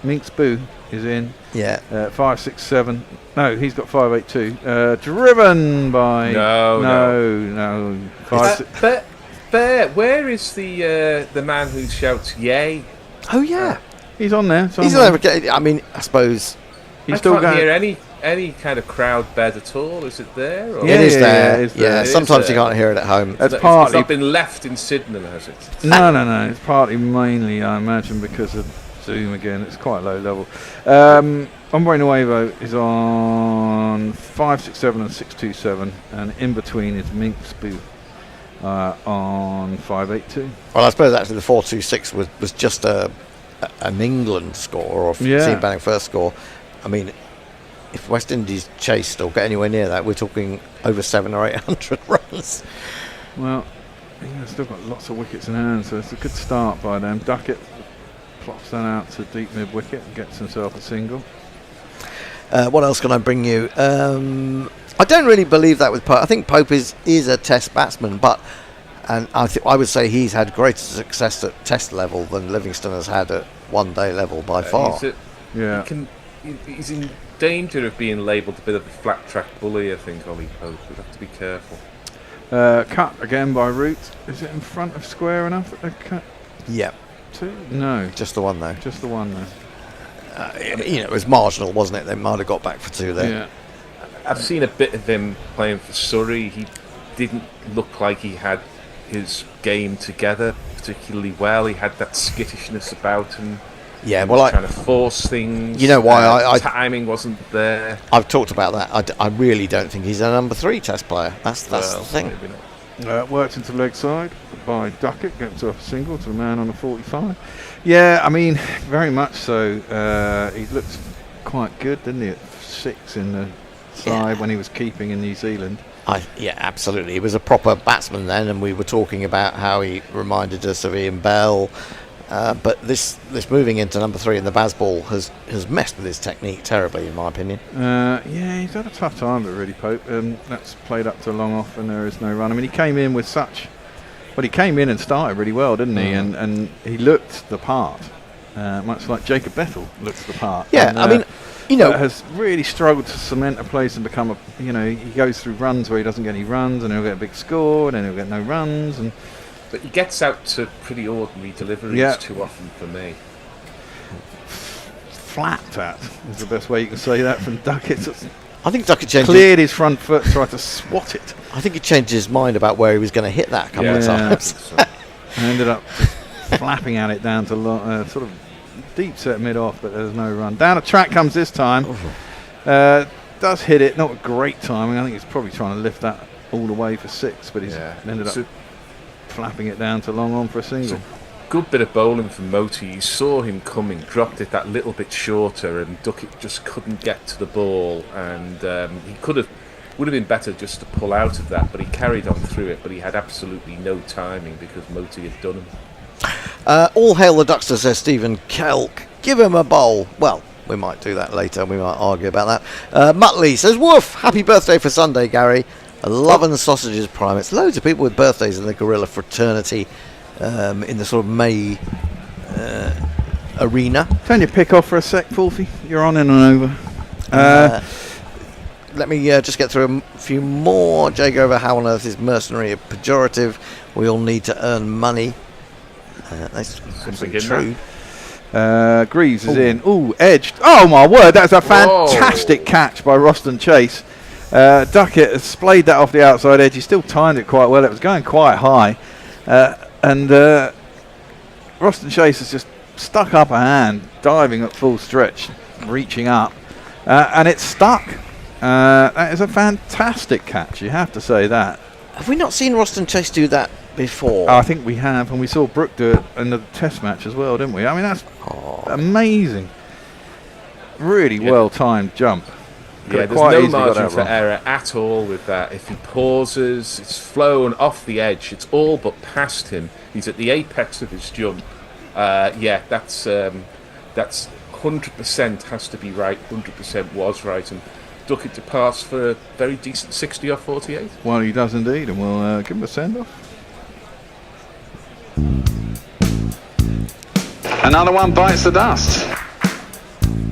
is in. Yeah. 5, 6, 7. No, he's got 5, 8, 2. Driven by. No. 5, 6. Bear, where is the man who shouts "yay"? Oh yeah. He's on there. He's somewhere. I mean, I suppose He's I still can't going. hear any kind of crowd bed at all. Is it there? Or? it is yeah, there. it is there. Yeah, It is sometimes you there. can't hear it at home. That's It's partly. not been left in Sydenham, has it? No. It's partly mainly, I imagine, because of Zoom again. It's quite low level. Hombre Nuevo is on 5, 6, 7 and 6, 2, 7, and in between is Minx Boo on 5, 8, 2. Well, I suppose actually the 4-2-6 was just an England score or a team batting first score. I mean, if West Indies chased or get anywhere near that, we're talking over 700 or 800 runs. Well, they've still got lots of wickets in hand, so it's a good start by them. Duckett plops that out to deep mid wicket and gets himself a single. What else can I bring you? I don't really believe that with Pope. I think Pope is a Test batsman, and I would say he's had greater success at Test level than Livingston has had at one-day level by far. He's in danger of being labelled a bit of a flat track bully, I think, Ollie Pope. We'd have to be careful. Cut again by Root. Is it in front of square enough that they cut? Yeah. 2? No. Just the one, though. Just the one, though. It was marginal, wasn't it? They might have got back for 2 there. Yeah. I've seen a bit of him playing for Surrey. He didn't look like he had his game together particularly well. He had that skittishness about him. Yeah, he well, was trying to force things. You know why timing wasn't there. I've talked about that. I really don't think he's a number 3 Test player. That's the thing. Worked into leg side by Duckett, gets himself a single to a man on a 45. Yeah, I mean, very much so. He looked quite good, didn't he, at 6 in the side when he was keeping in New Zealand. Yeah, absolutely. He was a proper batsman then, and we were talking about how he reminded us of Ian Bell. But this moving into number 3 in the Bazball has messed with his technique terribly, in my opinion. Yeah, he's had a tough time, but really, Pope. That's played up to a long off, and there is no run. I mean, he came in with he came in and started really well, didn't he? And he looked the part, much like Jacob Bethel looks the part. Yeah, and, I mean, has really struggled to cement a place and become he goes through runs where he doesn't get any runs, and he'll get a big score, and then he'll get no runs, But he gets out to pretty ordinary deliveries too often for me. Flat at is the best way you can say that from Duckett. I think Duckett cleared his front foot, tried to swat it. I think he changed his mind about where he was going to hit that a couple of times. And ended up flapping at it down to sort of deep set mid off, but there's no run. Down a track comes this time. Does hit it, not a great timing. I think he's probably trying to lift that all the way for 6, but he's ended up flapping it down to long on for a single. Good bit of bowling from Moti. You saw him coming, dropped it that little bit shorter, and Duckett just couldn't get to the ball. And he would have been better just to pull out of that, but he carried on through it. But he had absolutely no timing because Moti had done him. All hail the Duckster, says Stephen Kelk. Give him a bowl. Well, we might do that later. We might argue about that. Muttley says, woof, happy birthday for Sunday, Gary. Love and sausages prime. It's loads of people with birthdays in the Gorilla fraternity in the sort of May arena. Turn your pick off for a sec, Wolfie. You're on in and over. Let me just get through a few more. Jay Grover, how on earth is mercenary a pejorative? We all need to earn money. That's true. Greaves is in. Ooh, edged. Oh my word, that's a fantastic catch by Roston Chase. Duckett has splayed that off the outside edge. He still timed it quite well. It was going quite high. And Roston Chase has just stuck up a hand, diving at full stretch, reaching up. And it's stuck. That is a fantastic catch, you have to say that. Have we not seen Roston Chase do that before? I think we have, and we saw Brooke do it in the Test match as well, didn't we? I mean, that's amazing. Really well-timed jump. Yeah, there's no margin for error at all with that. If he pauses, it's flown off the edge. It's all but past him. He's at the apex of his jump. That's 100% has to be right. 100% was right. And Duckett to pass for a very decent 60 off 48. Well, he does indeed, and we'll give him a send-off. Another one bites the dust.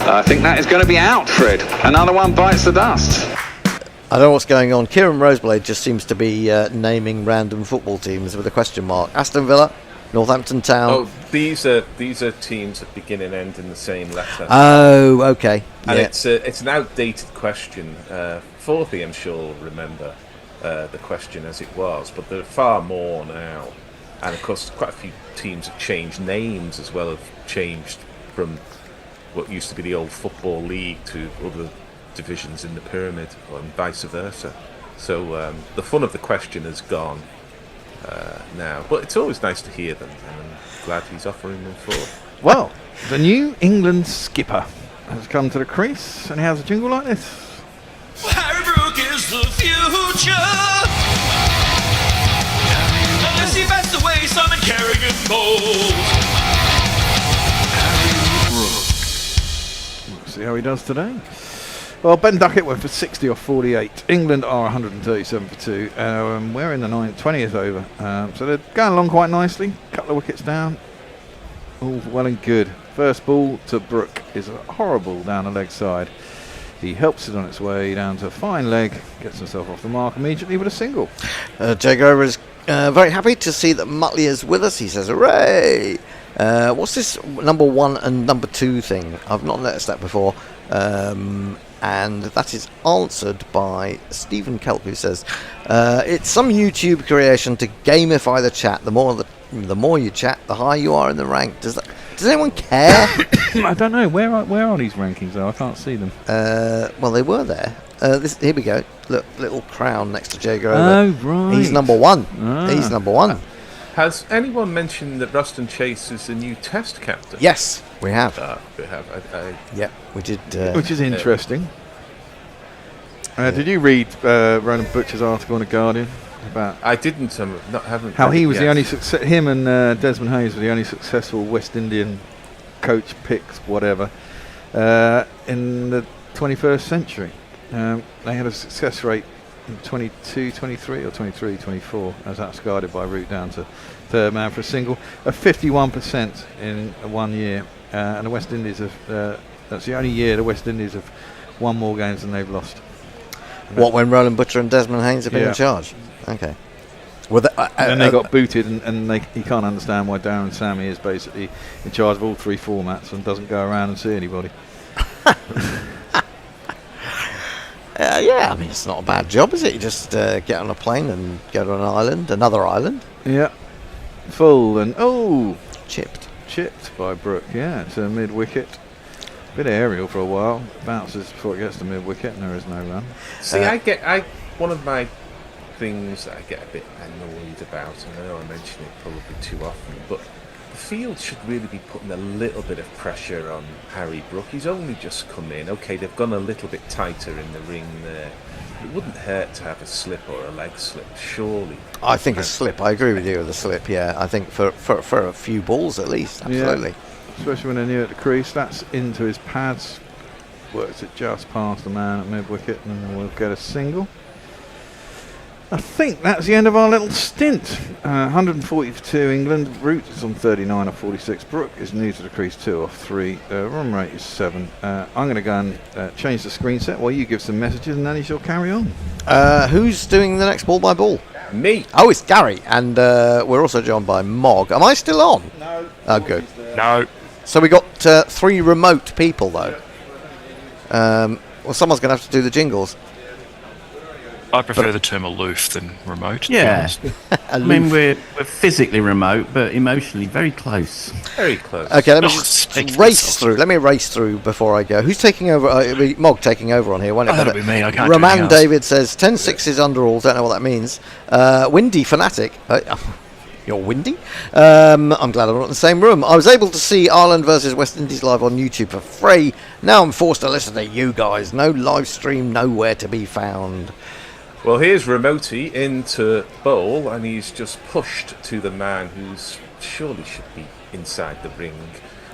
I think that is going to be out, Fred. Another one bites the dust. I don't know what's going on. Kieran Roseblade just seems to be naming random football teams with a question mark. Aston Villa, Northampton Town. Oh, these are teams that begin and end in the same letter. Oh, okay. And Yeah. it's an outdated question. Forthy, I'm sure, will remember the question as it was, but there are far more now. And of course, quite a few teams have changed names as well, have changed from what used to be the old Football League to other divisions in the pyramid, and vice versa. So the fun of the question has gone now, but it's always nice to hear them, and I'm glad he's offering them forth. Well, the New England skipper has come to the crease, and he has a jingle like this. Harry Brook is the future. Unless he bats away Simon Kerrigan bowls. Let's see how he does today. Well, Ben Duckett went for 60 off 48. England are 137 for 2. We're in the 20th over. So they're going along quite nicely. Couple of wickets down. All well and good. First ball to Brook is a horrible down the leg side. He helps it on its way down to a fine leg. Gets himself off the mark immediately with a single. Jay Grover is very happy to see that Muttley is with us. He says, hooray! What's this number 1 and number 2 thing? I've not noticed that before. And that is answered by Stephen Kelp, who says, it's some YouTube creation to gamify the chat. The more you chat, the higher you are in the rank. Does anyone care? I don't know. Where are these rankings, though? I can't see them. Well, they were there. Here we go. Look, little crown next to Jay Grover. Oh, right. He's number 1. Ah. He's number 1. Has anyone mentioned that Ruston Chase is the new Test captain? Yes, we have. We have. Yeah, we did. Which is interesting. Did you read Roland Butcher's article in The Guardian about? I didn't. Haven't. How he was the yet. only him and Desmond Hayes were the only successful West Indian coach picks, whatever, in the 21st century. They had a success rate in 22, 23 or 23, 24, as that's guided by route down to third man for a single, of 51% in 1 year. And the West Indies have, that's the only year the West Indies have won more games than they've lost. What, when Roland Butcher and Desmond Haynes have been in charge? Okay. Well, and they got booted, and he can't understand why Darren Sammy is basically in charge of all 3 formats and doesn't go around and see anybody. Yeah, I mean, it's not a bad job, is it? You just get on a plane and go to another island. Yeah. Full and, chipped by Brook. Yeah, it's a mid-wicket. Bit aerial for a while. Bounces before it gets to mid-wicket, and there is no run. See, one of my things that I get a bit annoyed about, and I know I mention it probably too often, but the field should really be putting a little bit of pressure on Harry Brook. He's only just come in. Okay, they've gone a little bit tighter in the ring there. It wouldn't hurt to have a slip or a leg slip, surely. I think a slip. I agree with you with a slip. Yeah, I think for a few balls at least. Absolutely. Yeah. Especially when they're near at the crease. That's into his pads. Works it just past the man at mid-wicket, and then we'll get a single. I think that's the end of our little stint. 140 for 2 England. Root is on 39 off 46. Brook is new to the crease, 2 off 3. Run rate is 7. I'm going to go and change the screen set while you give some messages, and then he shall carry on. Who's doing the next ball by ball? Me. Oh, it's Gary, and we're also joined by Mog. Am I still on? No. Oh, good. No. So we got 3 remote people, though. Well, someone's going to have to do the jingles. I prefer the term aloof than remote. to be Yeah. honest. I mean, we're physically remote, but emotionally very close. Very close. Okay, let me Oh, just speak for race yourself. through. Let me race through before I go. Who's taking over? It'll be Mog taking over on here, won't it? Oh, that'll be me. I can't do Roman anything else. David says 10-6 under all. Don't know what that means. Windy Fanatic. You're windy? I'm glad I'm not in the same room. I was able to see Ireland versus West Indies live on YouTube for free. Now I'm forced to listen to you guys. No live stream, nowhere to be found. Well, here's Remoty into bowl, and he's just pushed to the man who's surely should be inside the ring,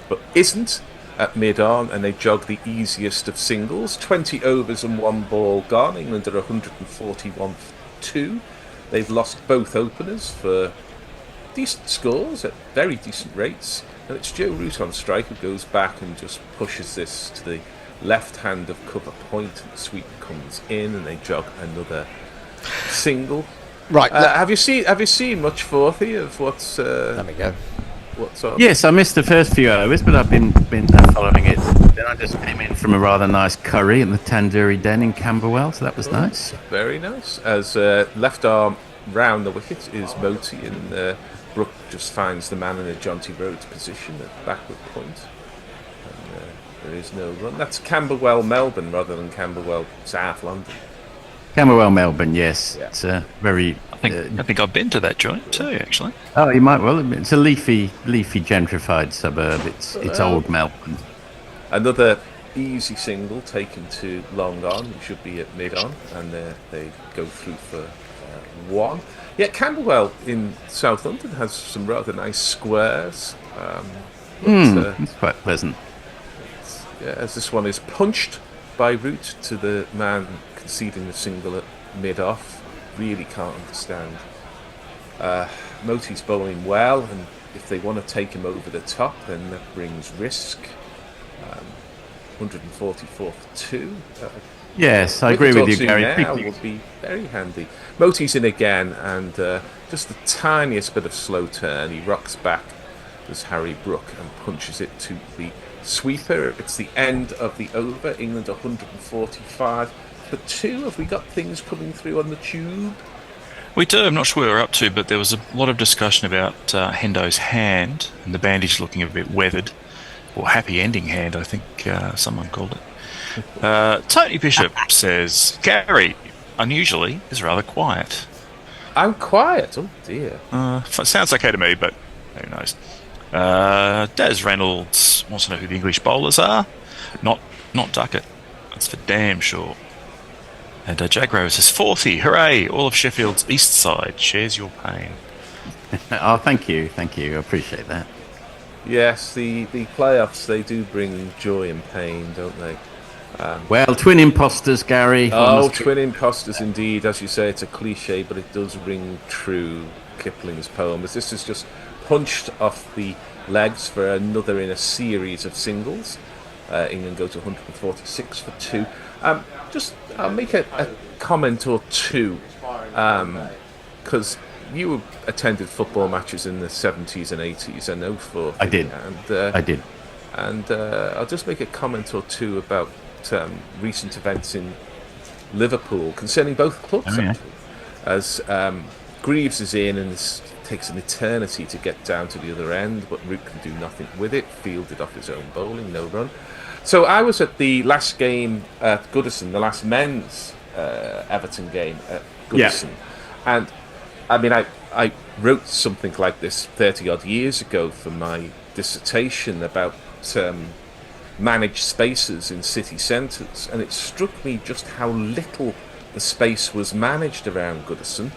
but isn't. at mid-on, and they jog the easiest of singles. 20 overs and 1 ball gone. England are 141 for 2. They've lost both openers for decent scores at very decent rates. And it's Joe Root on strike who goes back and just pushes this to the left hand of cover point, and the sweep comes in, and they jog another single. Right. Have you seen much, Forthy, of what's? Let me go. What's up? Yes, I missed the first few overs, but I've been following it. Then I just came in from a rather nice curry in the Tandoori Den in Camberwell, so that was nice. Very nice. As left arm round the wicket is Moti, and Brook just finds the man in a Jonty Rhodes position at backward point. And there is no run. That's Camberwell, Melbourne, rather than Camberwell, South London. Camberwell, Melbourne, yes. Yeah. It's very... I think I've been to that joint too, actually. Oh, you might well. It's a leafy gentrified suburb. It's old Melbourne. Another easy single taken to long on. It should be at mid on, and they go through for 1. Yeah, Camberwell in South London has some rather nice squares. It's quite pleasant. As this one is punched by Root to the man conceding the single at mid-off. Really can't understand. Moti's bowling well, and if they want to take him over the top, then that brings risk. 144 for 2. Yes, I agree with you, Gary. Now would be very handy. Moti's in again, and just the tiniest bit of slow turn. He rocks back as Harry Brook and punches it to the sweeper. It's the end of the over. England 145 for 2. Have we got things coming through on the tube? We do. I'm not sure where we're up to, but there was a lot of discussion about Hendo's hand and the bandage looking a bit weathered, or happy ending hand, I think someone called it. Tony Bishop says, Gary, unusually, is rather quiet. I'm quiet? Oh dear. Sounds okay to me, but who knows. Des Reynolds wants to know who the English bowlers are. Not Duckett. That's for damn sure. And Jack Rose says, 40, hooray! All of Sheffield's east side shares your pain. Oh, thank you. I appreciate that. Yes, the playoffs, they do bring joy and pain, don't they? Well, twin imposters, Gary. Oh, twin imposters indeed. As you say, it's a cliche, but it does ring true. Kipling's poem. As this is just punched off the legs for another in a series of singles. England go to 146 for 2. I'll make a comment or two, because you attended football matches in the 70s and 80s, I know for... I did. I did. And I'll just make a comment or two about recent events in Liverpool concerning both clubs, actually. As Greaves is in, and it takes an eternity to get down to the other end, but Root can do nothing with it, fielded off his own bowling, no run. So I was at the last game at Goodison, the last men's Everton game at Goodison. Yeah. And I mean, I wrote something like this 30 odd years ago for my dissertation about managed spaces in city centres, and it struck me just how little the space was managed around Goodison.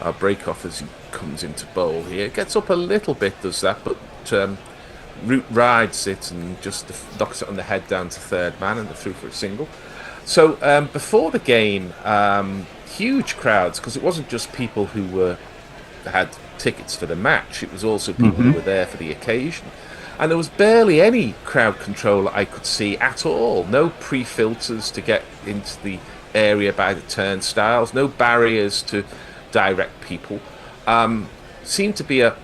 Our break off as he comes into bowl here, gets up a little bit, does that, but Root rides it and just knocks it on the head down to third man, and they're through for a single. So before the game, huge crowds, because it wasn't just people who had tickets for the match, it was also people who were there for the occasion. And there was barely any crowd control I could see at all. No pre-filters to get into the area by the turnstiles, no barriers to direct people. Seemed to be a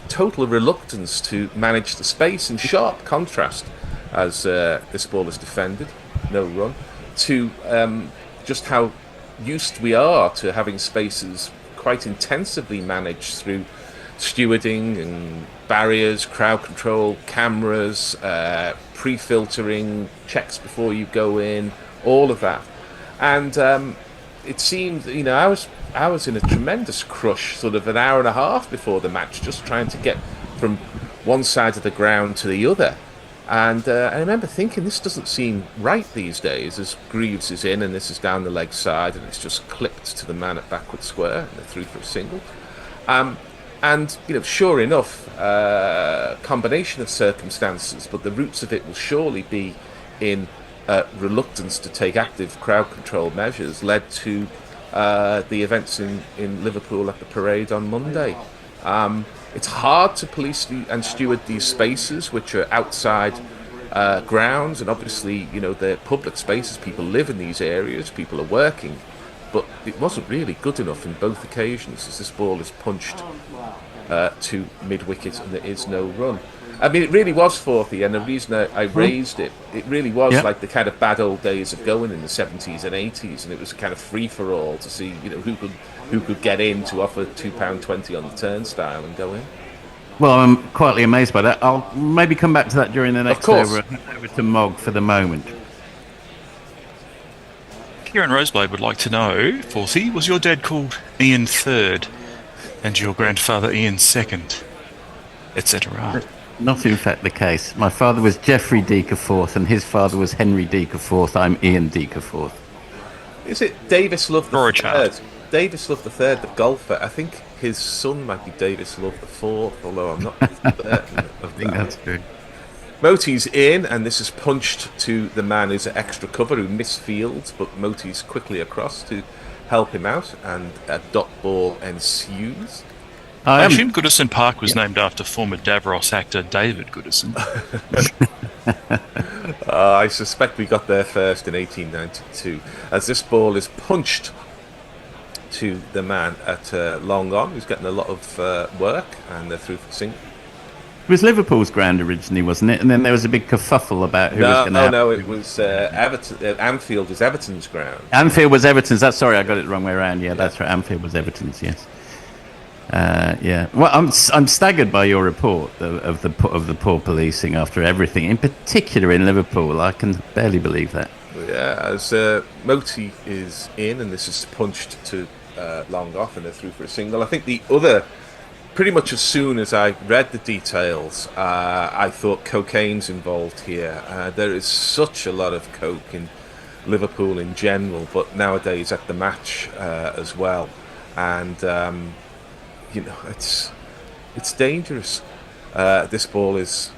total reluctance to manage the space, in sharp contrast as this ball is defended, no run, to just how used we are to having spaces quite intensively managed through stewarding and barriers, crowd control, cameras, pre-filtering, checks before you go in, all of that. And it seemed, I was in a tremendous crush sort of an hour and a half before the match, just trying to get from one side of the ground to the other. And I remember thinking, this doesn't seem right these days, as Greaves is in and this is down the leg side and it's just clipped to the man at backward square and they're through for a single. And, sure enough, combination of circumstances, but the roots of it will surely be in reluctance to take active crowd control measures led to the events in Liverpool at the parade on Monday. It's hard to police and steward these spaces, which are outside grounds, and obviously, they're public spaces. People live in these areas, people are working, but it wasn't really good enough in both occasions as this ball is punched to mid-wicket and there is no run. I mean, it really was fourthy, and the reason I raised it really was like the kind of bad old days of going in the 70s and 80s, and it was a kind of free-for-all to see, who could get in to offer £2.20 on the turnstile and go in. Well, I'm quietly amazed by that. I'll maybe come back to that during the next over to Mog for the moment. Kieran Roseblade would like to know, Forthy, was your dad called Ian III and your grandfather Ian II, etc.? Not in fact the case. My father was Geoffrey Deaker IV and his father was Henry Deaker IV. I'm Ian Deaker IV. Is it Davis Love III? Davis Love III, the golfer. I think his son might be Davis Love IV, although I'm not certain of I think that's good. Moti's in, and this is punched to the man who's at extra cover, who missed fields, but Moti's quickly across to help him out, and a dot ball ensues. I assume Goodison Park was named after former Davros actor David Goodison. I suspect we got there first in 1892, as this ball is punched to the man at long on, who's getting a lot of work, and they're through for single. It was Liverpool's ground originally, wasn't it? And then there was a big kerfuffle about who was going to... No, it was Everton. Anfield was Everton's ground. Anfield was Everton's. Sorry, I got it the wrong way around. Yeah, that's right. Anfield was Everton's. Yes. Yeah. Well, I'm staggered by your report of the poor policing after everything, in particular in Liverpool. I can barely believe that. Yeah, as Moti is in, and this is punched to long off, and they're through for a single. I think the other... Pretty much as soon as I read the details, I thought cocaine's involved here. There is such a lot of coke in Liverpool in general, but nowadays at the match as well. And, it's dangerous. This ball is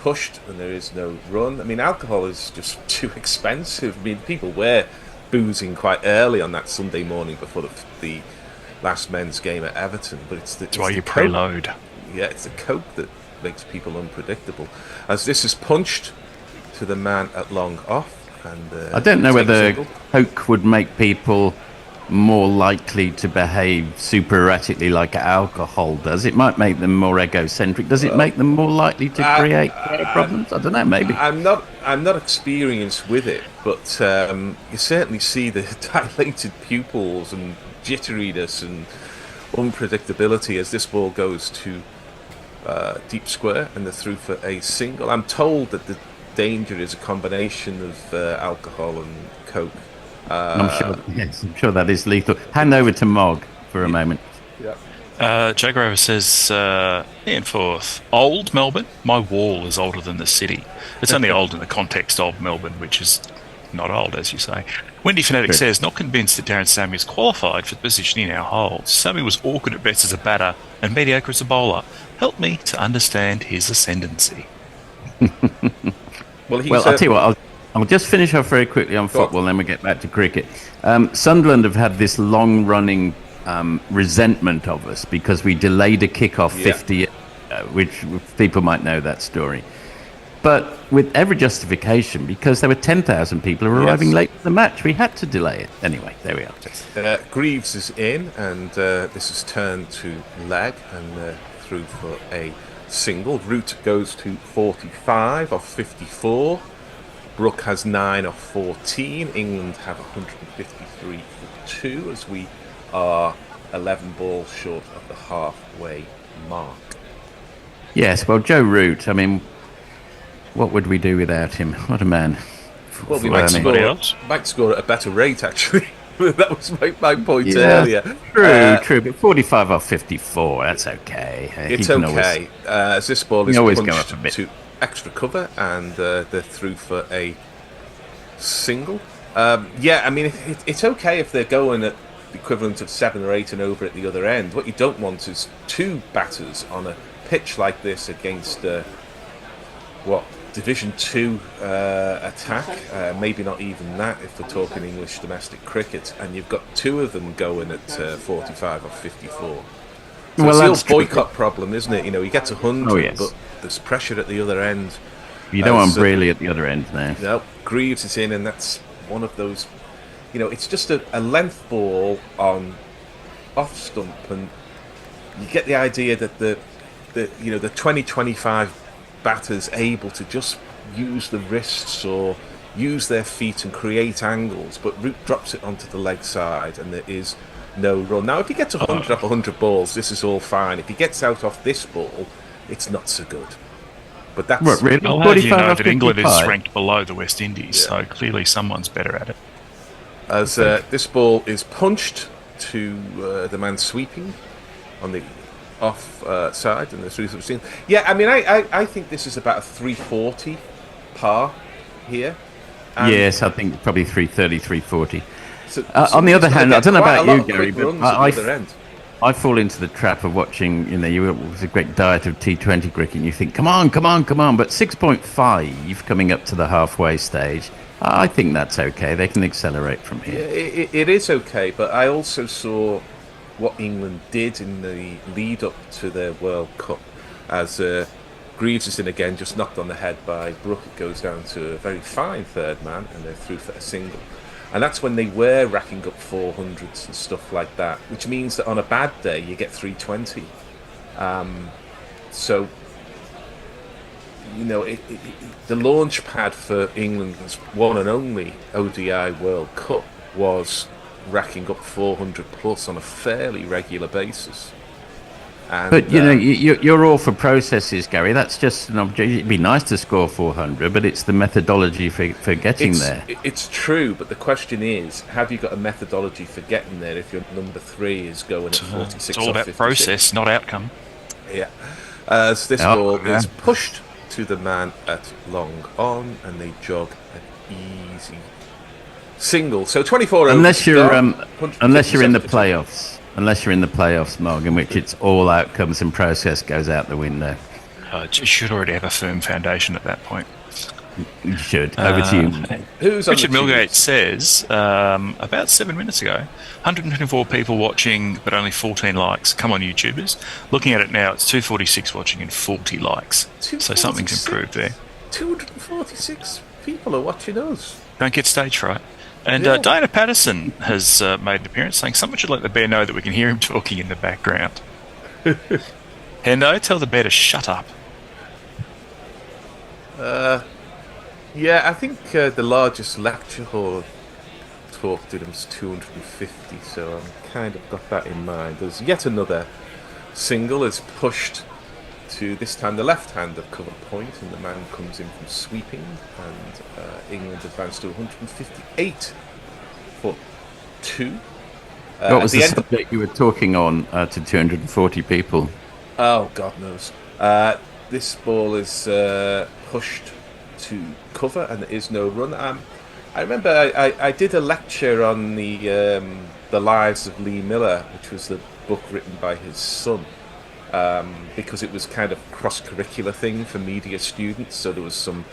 pushed and there is no run. I mean, alcohol is just too expensive. I mean, people were boozing quite early on that Sunday morning before the last men's game at Everton, but it's why you preload. Yeah, it's the coke that makes people unpredictable. As this is punched to the man at long off, and I don't know whether coke would make people more likely to behave super erratically like alcohol does. It might make them more egocentric. Does it make them more likely to create problems? I don't know. Maybe I'm not experienced with it, but you certainly see the dilated pupils and jitteriness and unpredictability as this ball goes to deep square, and they're through for a single. I'm told that the danger is a combination of alcohol and coke. I'm sure that is lethal. Hand over to Mog for a moment. Yeah. Jack Rover says, Ian Forth, old Melbourne? My wall is older than the city. It's only old in the context of Melbourne, which is not old, as you say. Wendy Fanatic says, not convinced that Darren Sammy is qualified for the position in our holds. Sammy was awkward at best as a batter and mediocre as a bowler. Help me to understand his ascendancy. Well, I'll tell you what, I'll just finish off very quickly on football, then we'll get back to cricket. Sunderland have had this long-running resentment of us because we delayed a kick-off 50 years ago, which people might know that story. But with every justification, because there were 10,000 people arriving late for the match, we had to delay it. Anyway, there we are. Greaves is in, and this is turned to leg, and through for a single. Root goes to 45 off 54. Brook has 9 off 14. England have 153 for 2, as we are 11 balls short of the halfway mark. Yes, well, Joe Root, I mean, what would we do without him? What a man. Well, we might score at a better rate, actually. That was my point earlier. True, but 45 off 54, that's okay. It's okay. As this ball is punched to extra cover, and they're through for a single. I mean, it's okay if they're going at the equivalent of 7 or 8 and over at the other end. What you don't want is 2 batters on a pitch like this against Division 2 attack, maybe not even that if we're talking English domestic cricket, and you've got 2 of them going at 45 or 54. So well, it's the old boycott problem, isn't it? You get 100, but there's pressure at the other end. You don't want Brayley at the other end now. No, Greaves is in, and that's one of those. It's just a length ball on off stump, and you get the idea that the 20-25 batters able to just use the wrists or use their feet and create angles, but Root drops it onto the leg side, and there is no run. Now, if he gets 100 off 100 balls, this is all fine. If he gets out off this ball, it's not so good. But that's really? I'll have you know that England is ranked below the West Indies, so clearly someone's better at it. As this ball is punched to the man sweeping on the off side, and the 316. Yeah, I mean, I think this is about a 340 par here. Yes, I think probably 330, 340. So on the other hand, I don't know about you, Gary, but I fall into the trap of watching, it was a great diet of T20 cricket, and you think, come on, but 6.5 coming up to the halfway stage, I think that's okay. They can accelerate from here. Yeah, it is okay, but I also saw what England did in the lead up to their World Cup, as Greaves is in again, just knocked on the head by Brook. It goes down to a very fine third man, and they're through for a single. And that's when they were racking up 400s and stuff like that, which means that on a bad day you get 320. So, the launch pad for England's one and only ODI World Cup was racking up 400 plus on a fairly regular basis. And, but you're all for processes, Gary. That's just an object. It'd be nice to score 400, but it's the methodology for getting there. It's true, but the question is, have you got a methodology for getting there if your number 3 is going at 46? It's all about process, not outcome. Yeah. As this ball is pushed to the man at long on, and they jog an easy single. So 24 unless you're in the playoffs. Unless you're in the playoffs, Mark, in which it's all outcomes and process goes out the window. You should already have a firm foundation at that point. You should. Over to you. Richard Milgate says, about 7 minutes ago, 124 people watching, but only 14 likes. Come on, YouTubers. Looking at it now, it's 246 watching and 40 likes. So something's improved there. 246 people are watching us. Don't get stage fright. And Diana Patterson has made an appearance saying someone should let the bear know that we can hear him talking in the background. Hendo, tell the bear to shut up. Yeah, I think the largest lecture hall talk to them is 250, so I've kind of got that in mind. There's yet another single is pushed to, this time, the left-hander cover point, and the man comes in from sweeping, and England advanced to 158 for 2. What was the subject you were talking on to 240 people? Oh, God knows. This ball is pushed to cover, and there is no run. I remember I did a lecture on the lives of Lee Miller, which was the book written by his son. Because it was kind of cross-curricular thing for media students, so there was some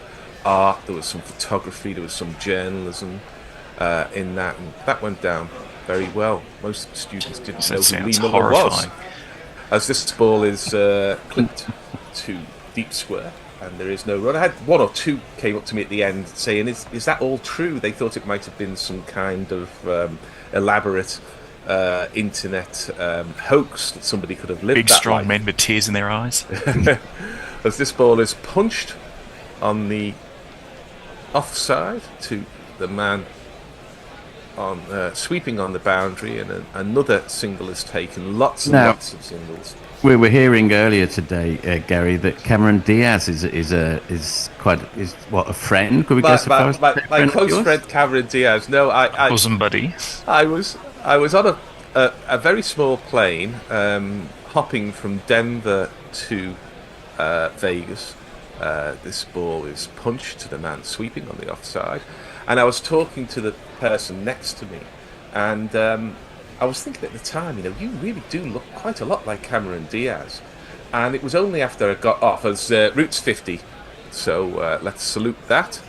art, there was some photography, there was some journalism in that, and that went down very well. Most students didn't know who Lee Miller was. As this ball is clipped to deep square, and there is no run. I had 1 or 2 came up to me at the end saying, is that all true? They thought it might have been some kind of elaborate internet hoax that somebody could have lived big that strong life. Men with tears in their eyes. As this ball is punched on the offside to the man on sweeping on the boundary, and another single is taken. Lots and lots of singles. We were hearing earlier today, Gary, that Cameron Diaz is a friend? Could we guess? My close friend Cameron Diaz. No, I bosom buddy. I was on a very small plane, hopping from Denver to Vegas. This ball is punched to the man sweeping on the offside, and I was talking to the person next to me, and I was thinking at the time, you really do look quite a lot like Cameron Diaz. And it was only after I got off, as Root's 50, so let's salute that.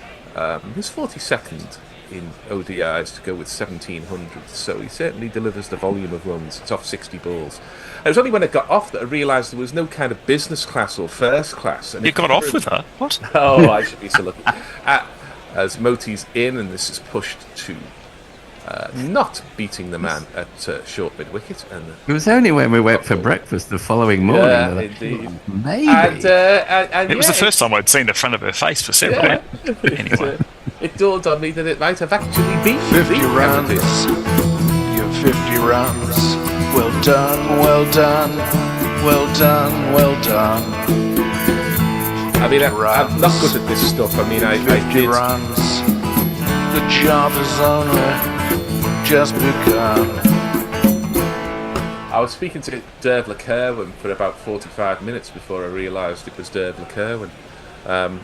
He's 42nd in ODIs to go with 1,700, so he certainly delivers the volume of runs. It's off 60 balls. And it was only when I got off that I realised there was no kind of business class or first class. And You got off with her? What? Oh, I should be so lucky. As Moti's in, and this is pushed to not beating the man at short mid wicket. And It was only when we went for breakfast the following morning. Yeah, that I indeed. thought, maybe. And It was the first time I'd seen the front of her face for several Yeah. years. Anyway. It dawned on me that it might have actually been 50 the runs. Your 50 runs. Well done, well done, well done, well done. I mean, I'm not good at this stuff. I mean, I 50 did. runs. The job is only just begun. I was speaking to Derv LeCurwin for about 45 minutes before I realised it was Derv LeCurwin. I'm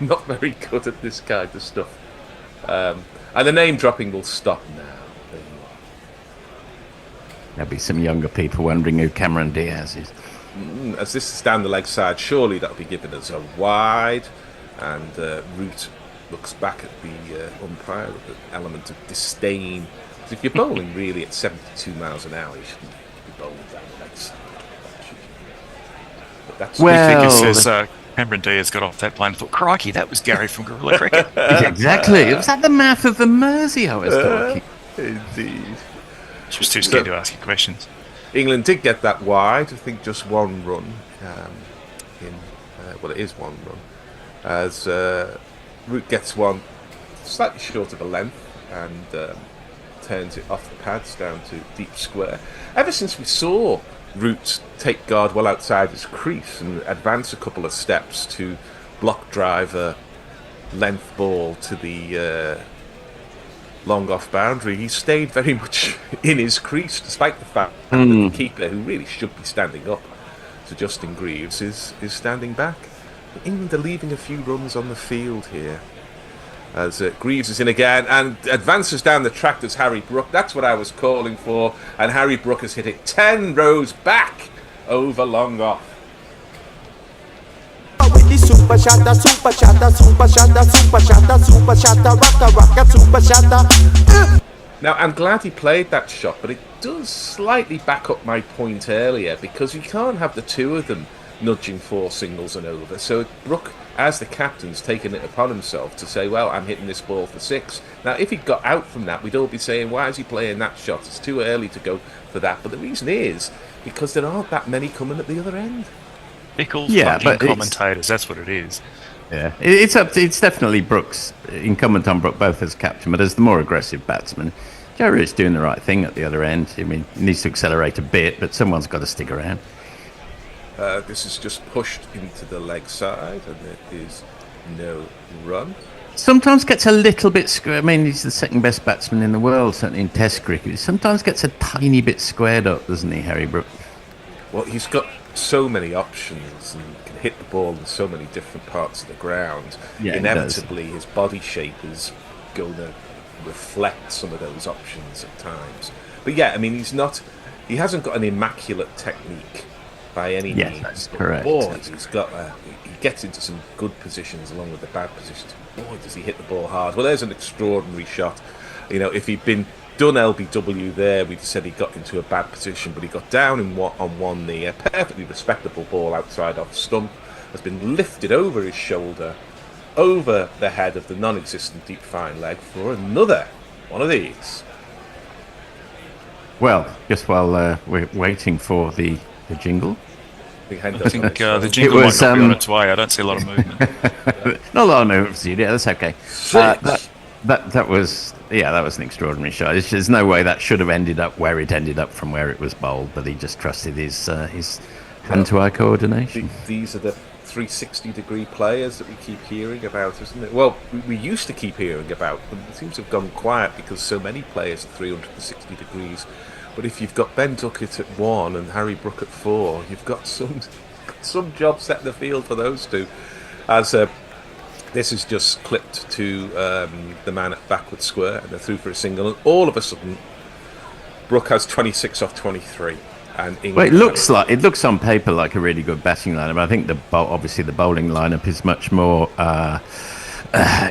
not very good at this kind of stuff. And the name dropping will stop now. There you are. There'll be some younger people wondering who Cameron Diaz is. As this is down the leg side, surely that'll be given as a wide. And Root looks back at the umpire with an element of disdain. Because if you're bowling really at 72 miles an hour, you shouldn't be bowling down the leg side. But that's We think it says Cameron Diaz got off that plane and thought, crikey, that was Gary from Gorilla Cricket. Exactly. It was at the mouth of the Mersey I was talking. Indeed. She was too scared to ask you questions. England did get that wide. I think just one run. Well, it is one run. As Root gets one slightly short of a length and turns it off the pads down to deep square. Ever since we saw Root take guard well outside his crease and advance a couple of steps to block drive a length ball to the long off boundary, he stayed very much in his crease, despite the fact that the keeper, who really should be standing up to Justin Greaves, is standing back. England are leaving a few runs on the field here. As Greaves is in again and advances down the track as Harry Brook. That's what I was calling for. And Harry Brook has hit it 10 rows back over long off. Super shatter, super shatter, super shatter, super shatter, super shatter, rocka, rocka, super shatter. Now, I'm glad he played that shot, but it does slightly back up my point earlier, because you can't have the two of them nudging 4 singles and over. So Brook, as the captain's taken it upon himself to say, well, I'm hitting this ball for 6. Now, if he got out from that, we'd all be saying, why is he playing that shot? It's too early to go for that. But the reason is because there aren't that many coming at the other end. Fickle fucking commentators, that's what it is. Yeah, it's definitely Brooks, incumbent on Brook, both as captain, but as the more aggressive batsman. Joe Root's doing the right thing at the other end. I mean, he needs to accelerate a bit, but someone's got to stick around. This is just pushed into the leg side, and there is no run. Sometimes gets a little bit square. I mean, he's the second best batsman in the world, certainly in Test cricket. Sometimes gets a tiny bit squared up, doesn't he, Harry Brook? Well, he's got so many options and can hit the ball in so many different parts of the ground. Yeah, inevitably, his body shape is going to reflect some of those options at times. But yeah, I mean, he hasn't got an immaculate technique by any means. Yes, that's correct. Boy, he gets into some good positions along with the bad positions. Boy, does he hit the ball hard. Well, there's an extraordinary shot. If he'd been done LBW there, we'd said he got into a bad position, but he got down on one knee. A perfectly respectable ball outside off stump has been lifted over his shoulder, over the head of the non-existent deep fine leg for another one of these. Well, just while we're waiting for the jingle. I think the jingle might not be on its way. I don't see a lot of movement. Not a lot of movement, yeah, that's okay. That was an extraordinary shot. There's no way that should have ended up where it ended up from where it was bowled, but he just trusted his hand-to-eye coordination. These are the 360-degree players that we keep hearing about, isn't it? Well, we used to keep hearing about them. It seems to have gone quiet because so many players are 360 degrees. But if you've got Ben Duckett at 1 and Harry Brook at 4, you've got some job set in the field for those two. As this is just clipped to the man at backward square, and they're through for a single, and all of a sudden Brook has 26 off 23. And England well, it looks on paper like a really good batting lineup. I think obviously the bowling lineup is much more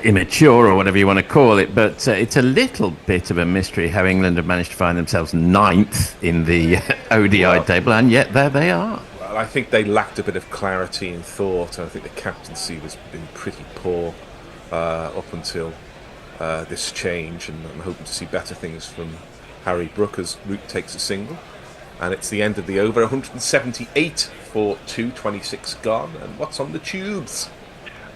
immature or whatever you want to call it, but it's a little bit of a mystery how England have managed to find themselves 9th in the ODI table, and yet there they are. Well, I think they lacked a bit of clarity and thought, and I think the captaincy has been pretty poor up until this change, and I'm hoping to see better things from Harry Brook as Root takes a single. And it's the end of the over, 178 for 226 gone. And what's on the tubes?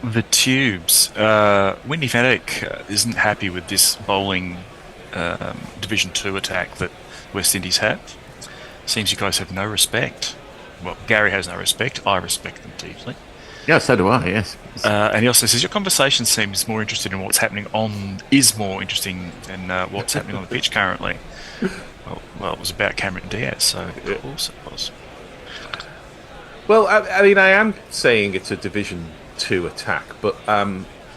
The tubes. Wendy van Eyck isn't happy with this bowling Division 2 attack that West Indies have. Seems you guys have no respect. Well, Gary has no respect. I respect them deeply. Yeah, so do I, yes. And he also says, your conversation seems more interested in what's happening is more interesting than what's happening on the pitch currently. Well, it was about Cameron Diaz, so of course it was. Well, I mean, I am saying it's a Division 2 attack, but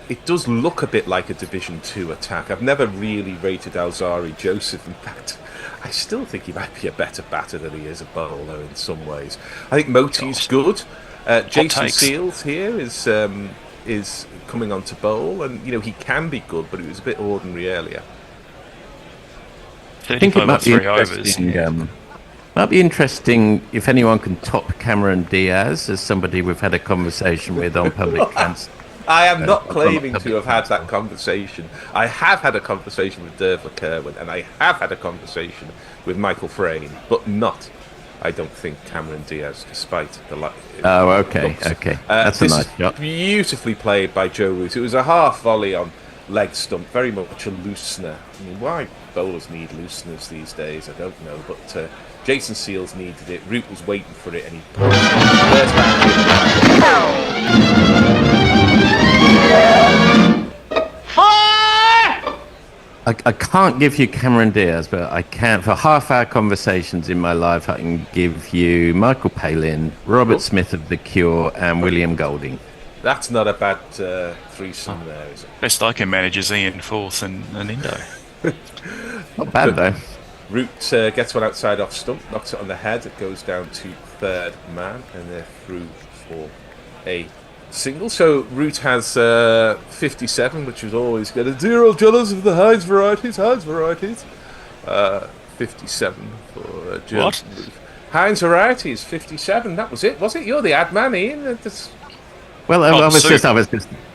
it does look a bit like a Division 2 attack. I've never really rated Alzari Joseph. In fact, I still think he might be a better batter than he is a bowler in some ways. I think Moti's good. Jason Seals here is coming on to bowl, and he can be good, but he was a bit ordinary earlier. I think it might be interesting. Might be interesting if anyone can top Cameron Diaz as somebody we've had a conversation with on public transport. I am not claiming to have had that conversation. I have had a conversation with Dervla Kerwin, and I have had a conversation with Michael Frayne, but not, I don't think, Cameron Diaz, despite the Oh, okay, okay. That's a nice shot. Beautifully played by Joe Root. It was a half volley on leg stump, very much a loosener. I mean, why bowlers need looseners these days, I don't know, but Jason Seals needed it. Root was waiting for it, and he put it. I can't give you Cameron Diaz, but I can, for half-hour conversations in my life, I can give you Michael Palin, Robert Smith of The Cure, and William Golding. That's not a bad threesome there, is it? Best I can manage is Ian Forth and Indo. Not bad, though. Root gets one outside off stump, knocks it on the head, it goes down to third man, and they're through for a single. So Root has 57, which was always good. A dear old jealous of the Heinz varieties. 57 for what? Heinz varieties, 57. That was it, was it? You're the ad man, Ian. Well, I was just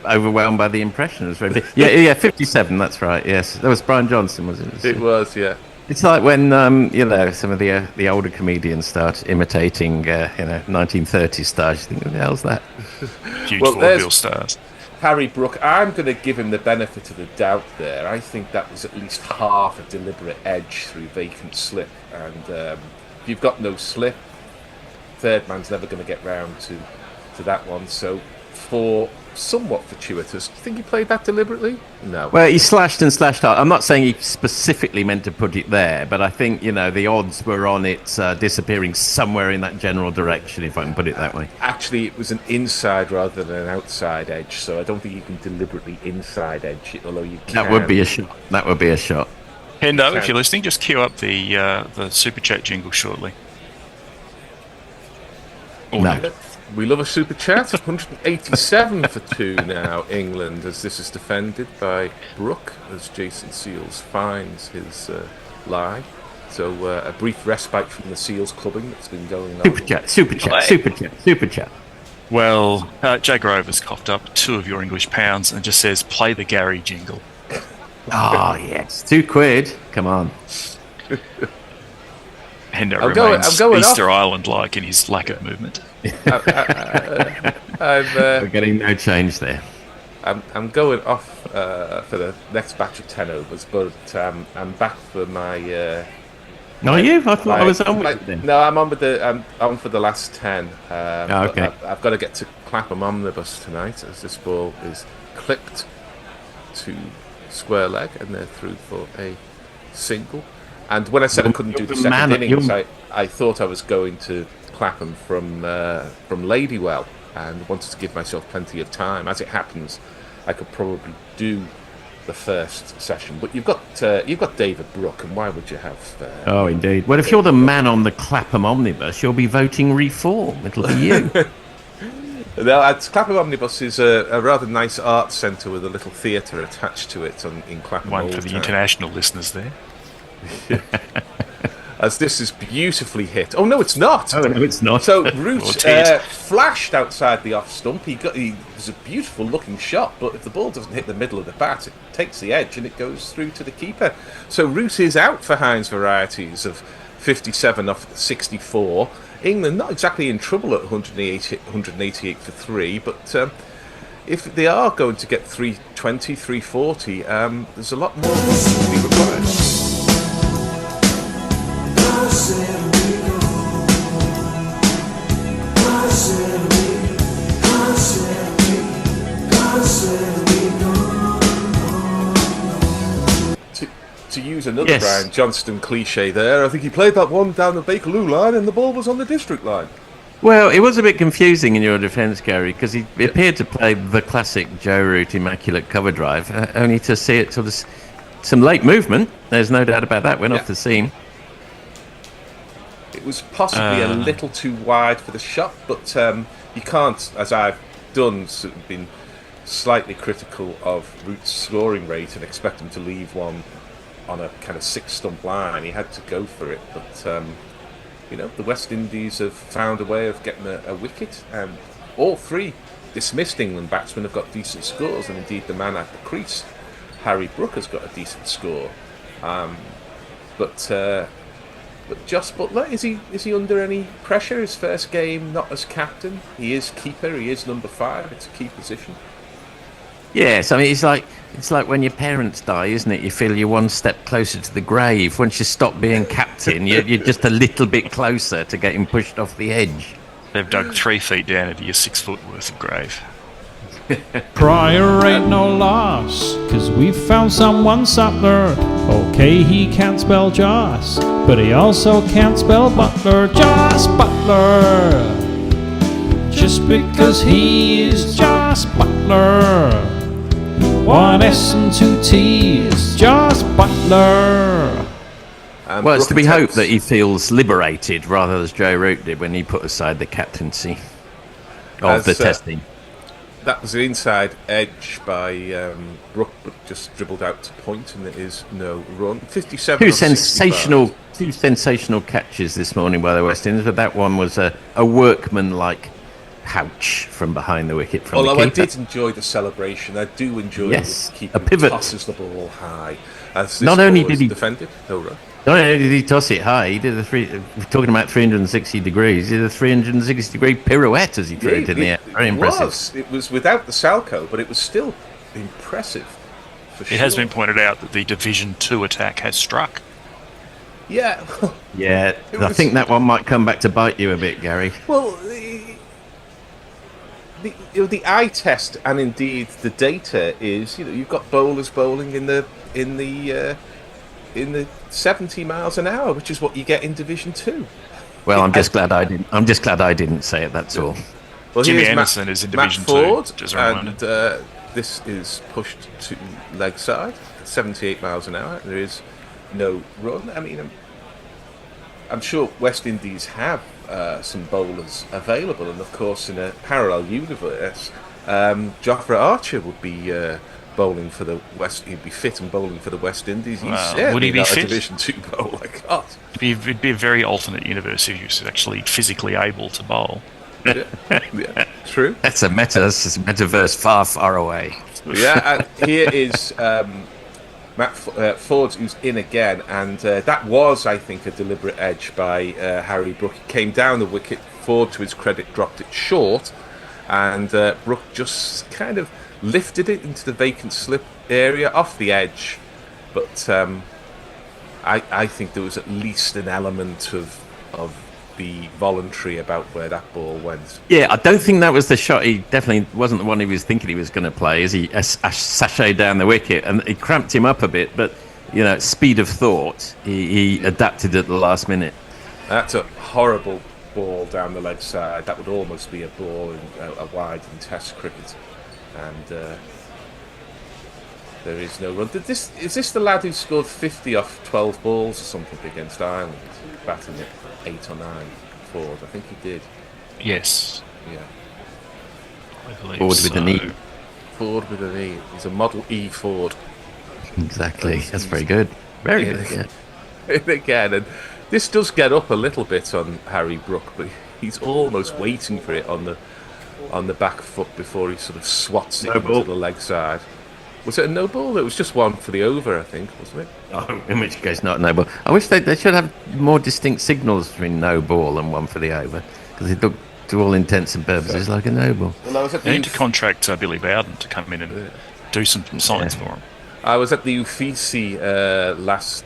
overwhelmed by the impression. It was very big. Yeah, 57. That's right. Yes, that was Brian Johnson, was it? It was, yeah. It's like when some of the older comedians start imitating 1930s stars. You think, what the hell's that? Huge vaudeville stars. Harry Brook. I'm going to give him the benefit of the doubt there. I think that was at least half a deliberate edge through vacant slip, and if you've got no slip, third man's never going to get round to that one. So, for somewhat fortuitous, do you think he played that deliberately? No. Well, he slashed and slashed hard. I'm not saying he specifically meant to put it there, but I think, the odds were on it disappearing somewhere in that general direction, if I can put it that way. Actually, it was an inside rather than an outside edge, so I don't think you can deliberately inside edge it, although you can. That would be a shot. Hendo, if you're listening, just queue up the Super Chat jingle shortly. No. We love a super chat. 187 for 2 now, England, as this is defended by Brook, as Jason Seals finds his lie. So a brief respite from the Seals clubbing that's been going on. Super chat. Well, Jay Grover's coughed up 2 of your English pounds and just says, play the Gary jingle. Oh, yes. £2. Come on. Hendo remains Easter Island-like in his lack of movement. We're getting no change there. I'm going off for the next batch of 10 overs, but I'm back for my. Are you? I thought I was on with it then. No, I'm on for the last 10. Okay. I've got to get to Clapham Omnibus tonight, as this ball is clipped to square leg, and they're through for a single. And when I said I couldn't do the second innings, I thought I was going to Clapham from Ladywell, and wanted to give myself plenty of time. As it happens, I could probably do the first session. But you've got David Brooke, and why would you have? Oh, indeed. Well, if you're the man on the Clapham omnibus, you'll be voting reform. It'll be you. Now, Clapham Omnibus is a rather nice art centre with a little theatre attached to it in Clapham. One for the international listeners there. As this is beautifully hit. Oh no, it's not. Oh no, it's not. So Root flashed outside the off stump. It was a beautiful looking shot, but if the ball doesn't hit the middle of the bat, it takes the edge and it goes through to the keeper. So Root is out for Heinz Varieties of 57 off 64. England not exactly in trouble at 188 for 3, but if they are going to get 320, 340, there's a lot more to be required. To use another Brian Johnston cliche there, I think he played that one down the Bakerloo line and the ball was on the district line. Well, it was a bit confusing in your defence, Gary, because he appeared to play the classic Joe Root immaculate cover drive, only to see it sort of some late movement. There's no doubt about that. Went off the seam. It was possibly a little too wide for the shot, but you can't, as I've done, sort of been slightly critical of Root's scoring rate and expect him to leave one on a kind of 6-stump line. He had to go for it, but the West Indies have found a way of getting a wicket, and all three dismissed England batsmen have got decent scores, and indeed the man at the crease, Harry Brook, has got a decent score. But Joss Buttler, is he under any pressure? His first game not as captain. He is keeper. He is number 5. It's a key position. Yes, I mean it's like when your parents die, isn't it? You feel you're one step closer to the grave. Once you stop being captain, you're just a little bit closer to getting pushed off the edge. They've dug 3 feet down into your 6 foot worth of grave. Prior ain't no loss, 'cause we found someone Sutler. Okay, he can't spell Joss, but he also can't spell Butler. Joss Butler, just because he is Joss Butler. 1 S and 2 T's, Joss Butler. Well, it's to be hoped that he feels liberated, rather as Joe Root did when he put aside the captaincy of the testing. That was the inside edge by Brook, but just dribbled out to point, and there is no run. 57. Two sensational catches this morning by the West Indies, but that one was a workman-like pouch from behind the wicket from Although the keeper. I did enjoy the celebration. I do enjoy the keeper a pivot. tosses the ball high. As this Not only did he defended, right. Not only did he toss it high, he did we're talking about 360 degrees. He did a 360-degree pirouette as he threw it in the air. Very impressive. It was without the Salco, but it was still impressive. It has been pointed out that the Division 2 attack has struck. Yeah. Yeah, I think that one might come back to bite you a bit, Gary. Well, the eye test and indeed the data is, you've got bowlers bowling in the 70 miles an hour, which is what you get in Division 2. Well, I'm just glad I didn't say it. That's all. Well, Jimmy Anderson is in Division 2. And this is pushed to leg side, 78 miles an hour. There is no run. I mean, I'm sure West Indies have some bowlers available, and of course, in a parallel universe, Jofra Archer would be bowling for the West. He'd be fit and bowling for the West Indies. He's would he be not fit? A Division 2 bowler. God. It'd be a very alternate universe if he was actually physically able to bowl. Yeah, true. That's a metaverse far, far away. Yeah, and here is Matt Ford, who's in again, and that was, I think, a deliberate edge by Harry Brook. It came down the wicket. Ford, to his credit, dropped it short, and Brook just kind of lifted it into the vacant slip area off the edge. But I think there was at least an element of the voluntary about where that ball went. Yeah, I don't think that was the shot. He definitely wasn't the one he was thinking he was going to play as he sashayed down the wicket, and it cramped him up a bit, but speed of thought, he adapted at the last minute. That's a horrible ball down the leg side. That would almost be a ball in a wide in Test cricket, and There is no run. Is this the lad who scored 50 off 12 balls or something against Ireland, batting at 8 or 9 forward? I think he did. Yes. Yeah. I believe Forward with an E. Forward with an E. He's a Model E Ford. Exactly. That's very good. Very good. Yeah. And again, and this does get up a little bit on Harry Brook, but he's almost waiting for it on the back foot before he sort of swats it into the leg side. Was it a no ball? It was just one for the over, I think, wasn't it? Oh, in which case, not no ball. I wish they should have more distinct signals between no ball and one for the over, because it looked, to all intents and purposes, like a no ball. Well, they need to contract Billy Bowden to come in and do some signs for him. I was at the Uffizi last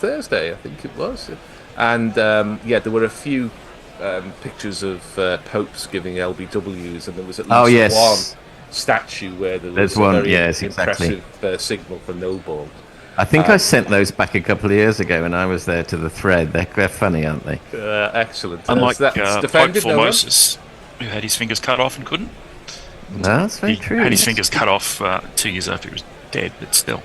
Thursday, I think it was, and there were a few pictures of popes giving LBWs, and there was at least one statue where there was a very impressive signal for no ball. I think I sent those back a couple of years ago when I was there to the thread. They're funny, aren't they? Excellent. Unlike Pope Formosus, who had his fingers cut off and couldn't. No, that's very true. He had his fingers cut off 2 years after he was dead, but still.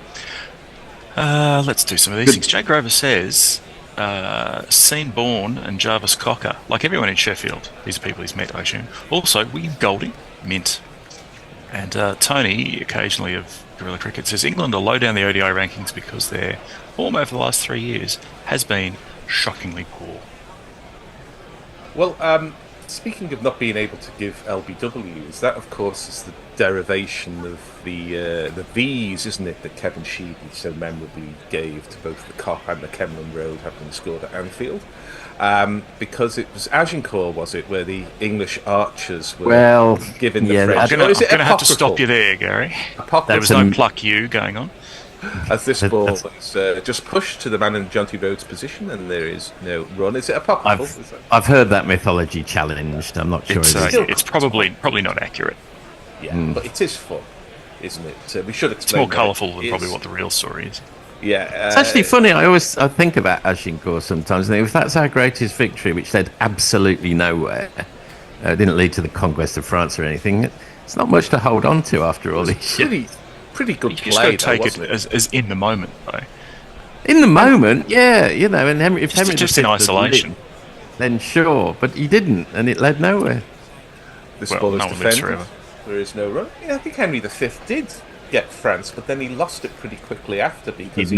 Let's do some of these things. Jay Grover says, Sean Bourne and Jarvis Cocker, like everyone in Sheffield, these are people he's met, I assume. Also, William Golding, mint. And Tony, occasionally of Guerrilla Cricket, says England are low down the ODI rankings because their form over the last 3 years has been shockingly poor. Well, speaking of not being able to give LBWs, that of course is the derivation of the V's, isn't it, that Kevin Sheedy so memorably gave to both the Cop and the Kenman Road, having scored at Anfield. Because it was Agincourt, was it, where the English archers were given the French? I'm going to have to stop you there, Gary. There was no pluck you going on. As this ball was just pushed to the man in Jonty Rhodes' position, and there is no run. Is it apocryphal? I've heard that mythology challenged. I'm not sure. It's probably not accurate. Yeah, but it is fun, isn't it? We should explain. It's more colourful than probably what the real story is. Yeah, it's actually funny. I think about Agincourt sometimes, and if that's our greatest victory, which led absolutely nowhere, didn't lead to the conquest of France or anything. It's not much to hold on to after all these years. Pretty good play. You just got to take it as in the moment, though. In the moment, yeah, you know. And Henry, if Henry just in isolation, then sure, but he didn't, and it led nowhere. This ball is defended. There is no run. Yeah, I think Henry V did get France, but then he lost it pretty quickly after because he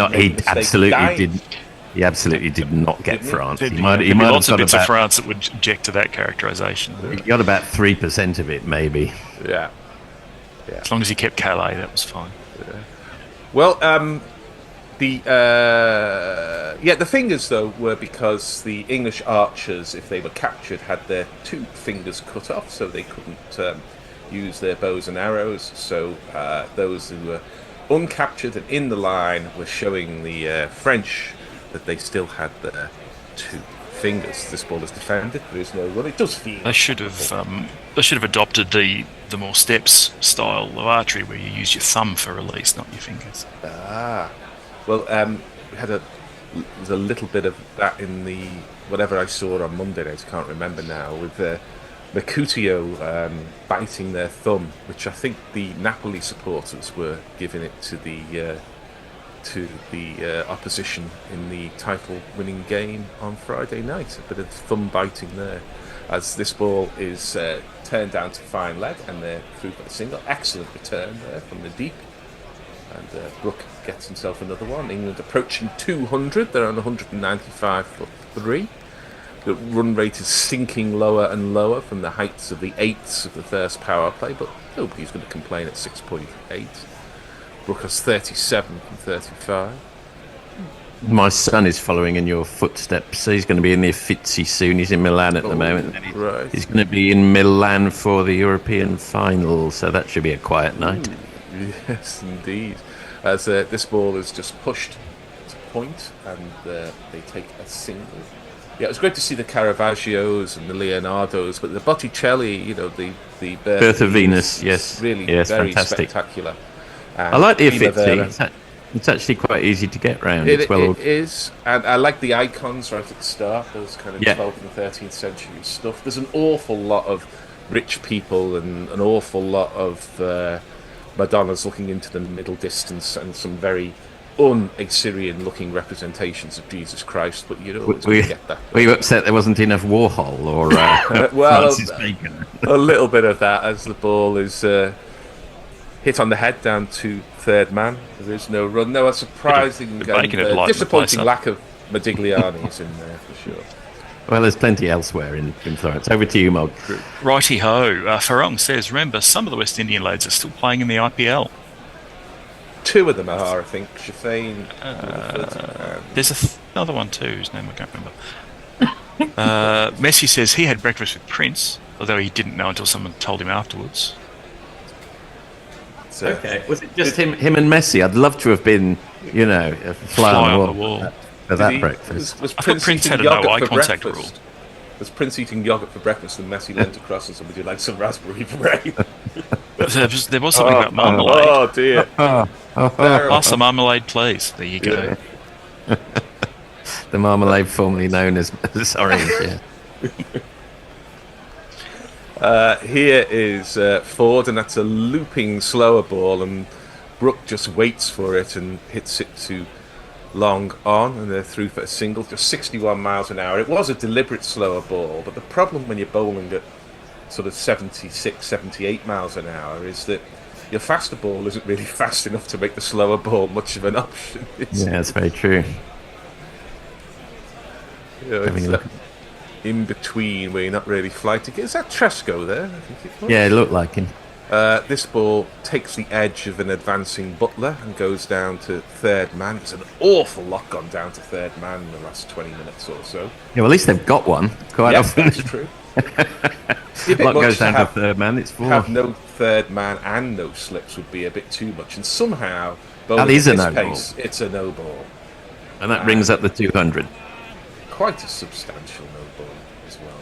absolutely did not get France. He might have lots of bits of France that would object to that characterisation. He got about 3% of it, maybe. Yeah. As long as he kept Calais, that was fine. Yeah. Well, the fingers though were because the English archers, if they were captured, had their 2 fingers cut off, so they couldn't use their bows and arrows. So those who were uncaptured and in the line were showing the French that they still had their 2 fingers. This ball is defended. There is no run. It does feel. They should have adopted the more steps style of archery, where you use your thumb for release, not your fingers. Well, we had there's a little bit of that in the whatever I saw on Monday night. I can't remember now, with Mercutio biting their thumb, which I think the Napoli supporters were giving it to the opposition in the title-winning game on Friday night. A bit of thumb biting there, as this ball is turned down to fine leg, and they're through for a single. Excellent return there from the deep, and Brook gets himself another one. England approaching 200. They're on 195 for 3. The run rate is sinking lower and lower from the heights of the 8s of the first power play, but nobody's going to complain at 6.8. Brook has 37 from 35. My son is following in your footsteps, so he's going to be in the Uffizi soon. He's in Milan at the moment. Right. He's going to be in Milan for the European final, so that should be a quiet night. Yes, indeed. As this ball is just pushed to point, and they take a single. Yeah, it was great to see the Caravaggios and the Leonardos, but the Botticelli, the Birth of Venus, yes, really yes, very fantastic. Spectacular. I like the Uffizi. It's actually quite easy to get round. It is, and I like the icons right at the start, those kind of 12th and 13th century stuff. There's an awful lot of rich people and an awful lot of Madonnas looking into the middle distance and some very un-Assyrian-looking representations of Jesus Christ, but you'd always get that. Were you upset there wasn't enough Warhol or Francis Bacon? A little bit of that as the ball is hit on the head down to third man. There is no run. No, a surprising and disappointing lack of Modigliani's in there for sure. Well, there's plenty elsewhere in Florence. Over to you, Mog. Righty-ho. Farong says, remember, some of the West Indian lads are still playing in the IPL. 2 of them are, I think. Shafane. There's another one too, whose name I can't remember. Messi says he had breakfast with Prince, although he didn't know until someone told him afterwards. Okay. Was it just him and Messi? I'd love to have been, a fly on the wall. For that breakfast. Was Prince had a no eye contact rule. Was Prince eating yogurt for breakfast and Messi leant across and somebody like some raspberry bread? There was something about marmalade. Oh dear. Pass the marmalade, please. There you go. The marmalade formerly known as orange, yeah. Here is Ford, and that's a looping slower ball, and Brook just waits for it and hits it to long on, and they're through for a single, just 61 miles an hour. It was a deliberate slower ball, but the problem when you're bowling at sort of 76, 78 miles an hour is that your faster ball isn't really fast enough to make the slower ball much of an option. That's very true. It's in between where you're not really flighting. Is that Tresco there? I think it was. Yeah, it looked like him. This ball takes the edge of an advancing Butler and goes down to third man. It's an awful lot gone down to third man in the last 20 minutes or so. Yeah, well, at least they've got one. Quite often. That's true. A lot goes down to third man. It's 4. Have no third man and no slips would be a bit too much. And somehow, that is a no pace, ball. It's a no ball. And that brings up the 200. Quite a substantial no ball as well.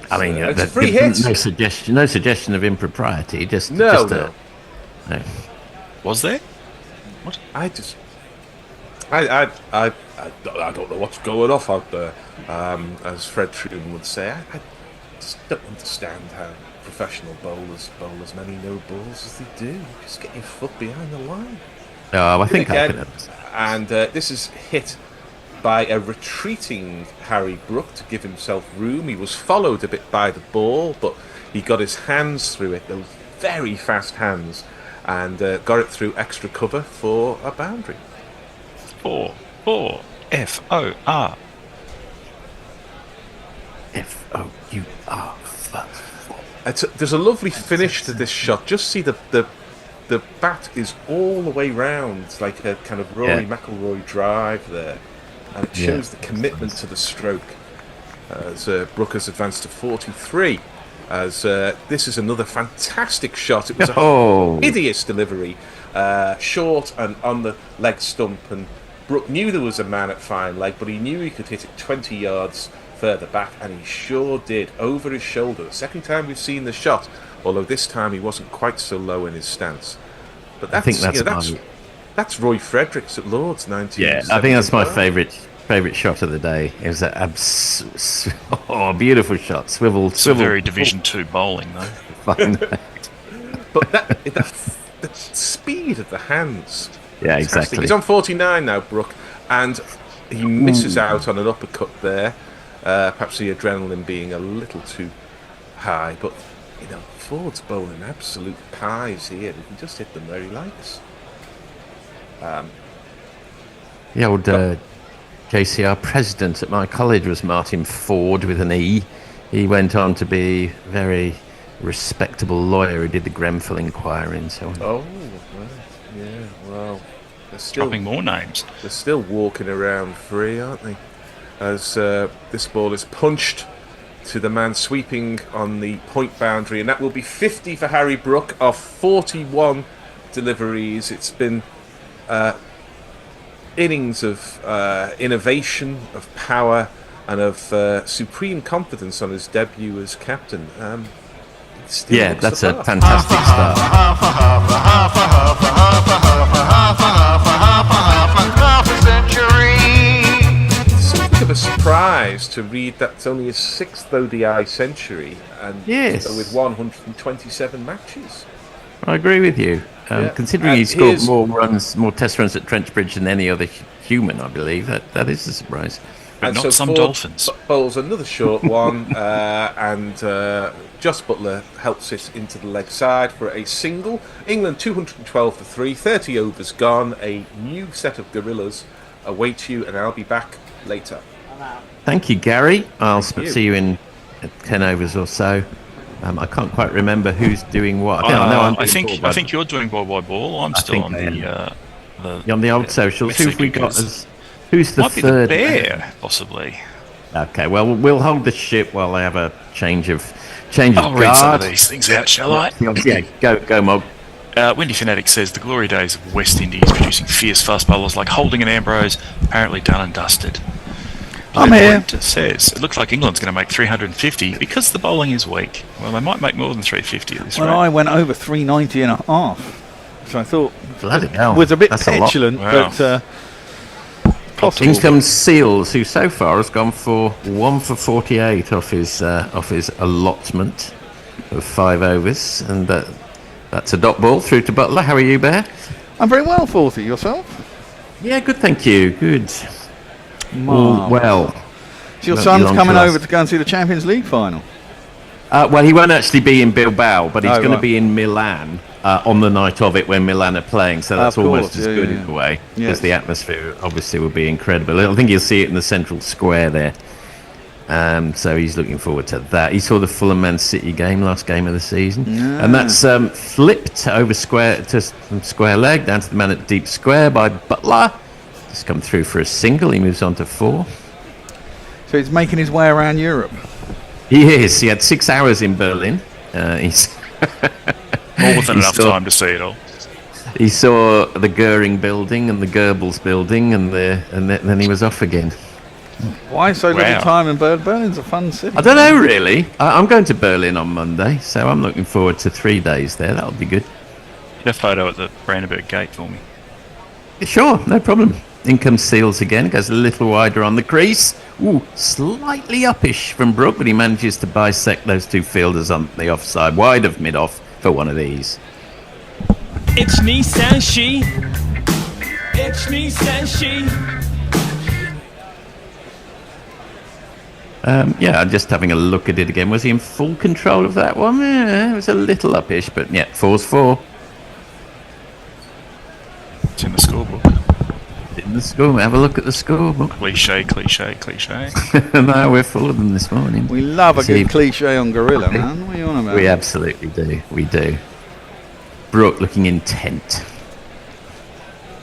I mean, it's a free hit. No suggestion of impropriety. No. Was there? What? I don't know what's going off out there. As Fred Truman would say, I just don't understand how professional bowlers bowl as many no balls as they do. Just get your foot behind the line. Oh, I think I can understand. And this is hit by a retreating Harry Brook to give himself room. He was followed a bit by the ball, but he got his hands through it, those very fast hands, and got it through extra cover for a boundary. Four. F-O-R. F-O-U-R. There's a lovely finish to this shot. Just see the bat is all the way round. It's like a kind of Rory McIlroy drive there. And it shows the commitment to the stroke. As Brook has advanced to 43. As this is another fantastic shot. It was a hideous delivery. Short and on the leg stump. And Brook knew there was a man at fine leg, but he knew he could hit it 20 yards further back, and he sure did, over his shoulder. The second time we've seen the shot, although this time he wasn't quite so low in his stance. But I think that's Roy Fredericks at Lord's 19. Yeah, I think that's my favourite shot of the day. It was a beautiful shot. Swivel. Very Division 2 bowling, though. But the speed of the hands. Yeah, exactly. He's on 49 now, Brook, and he misses out on an uppercut there. Perhaps the adrenaline being a little too high, but Ford's bowling absolute pies here. He can just hit them where he likes. The old JCR president at my college was Martin Ford with an E. He went on to be a very respectable lawyer who did the Grenfell inquiry and so on. Oh, right. Yeah, well, they're still dropping more names. They're still walking around free, aren't they? As this ball is punched to the man sweeping on the point boundary, and that will be 50 for Harry Brook of 41 deliveries. It's been innings of innovation, of power, and of supreme confidence on his debut as captain. That's a fantastic start. Something of a surprise to read that's only his 6th ODI century, and with 127 matches. I agree with you. Considering he scored more test runs at Trench Bridge than any other human, I believe, that is a surprise. But and not so some Ford Dolphins. Bowls another short one, and Joss Butler helps it into the leg side for a single. England 212 for 3, 30 overs gone. A new set of gorillas await you, and I'll be back later. Thank you, Gary. I'll see you in 10 overs or so. I can't quite remember who's doing what. I think you're doing ball by ball. I'm still on the old socials. Who've we got as? Who's the might third? Be the bear, possibly. Okay, well, we'll hold the ship while they have a change of I'll guard. read some of these things out, shall I? Yeah, go, Mog. Windy Fanatic says the glory days of West Indies producing fierce fast bowlers like Holding and Ambrose apparently done and dusted. I'm here. It says it looks like England's going to make 350 because the bowling is weak. Well, they might make more than 350 at this rate. Well, I went over 390 and a half, which I thought Bloody hell. was a bit That's petulant, but possible. In comes Seals, who so far has gone for 1 for 48 off his allotment of 5 overs, and that's a dot ball through to Butler. How are you, Bear? I'm very well, 40. Yourself? Yeah, good, thank you. Good. All well. So your son's coming over to go and see the Champions League final? Well, he won't actually be in Bilbao, but he's going to right. be in Milan on the night of it when Milan are playing, so that's almost as good in a way, because the atmosphere obviously will be incredible. I think you'll see it in the central square there. So he's looking forward to that. He saw the Fulham Man City game, last game of the season, and that's flipped over from square leg down to the man at deep square by Butler. Just come through for a single. He moves on to 4. So he's making his way around Europe. He is. He had 6 hours in Berlin. He's more than enough time to see it all. He saw the Goering building and the Goebbels building, and then he was off again. Why so little time in Berlin? Berlin's a fun city. I don't know, really. I'm going to Berlin on Monday, so I'm looking forward to 3 days there. That'll be good. Get a photo at the Brandenburg Gate for me. Sure, no problem. In comes Seals again, goes a little wider on the crease. Ooh, slightly uppish from Brook, but he manages to bisect those 2 fielders on the offside, wide of mid-off for one of these. It's me, says she. It's me, says she. I'm just having a look at it again. Was he in full control of that one? Yeah, it was a little uppish, but 4's 4. It's in the scorebook. In the score, have a look at the scorebook. Cliche. No, we're full of them this morning. We love a good cliche on Gorilla, man. What are you on about? We absolutely do. We do. Brooke looking intent.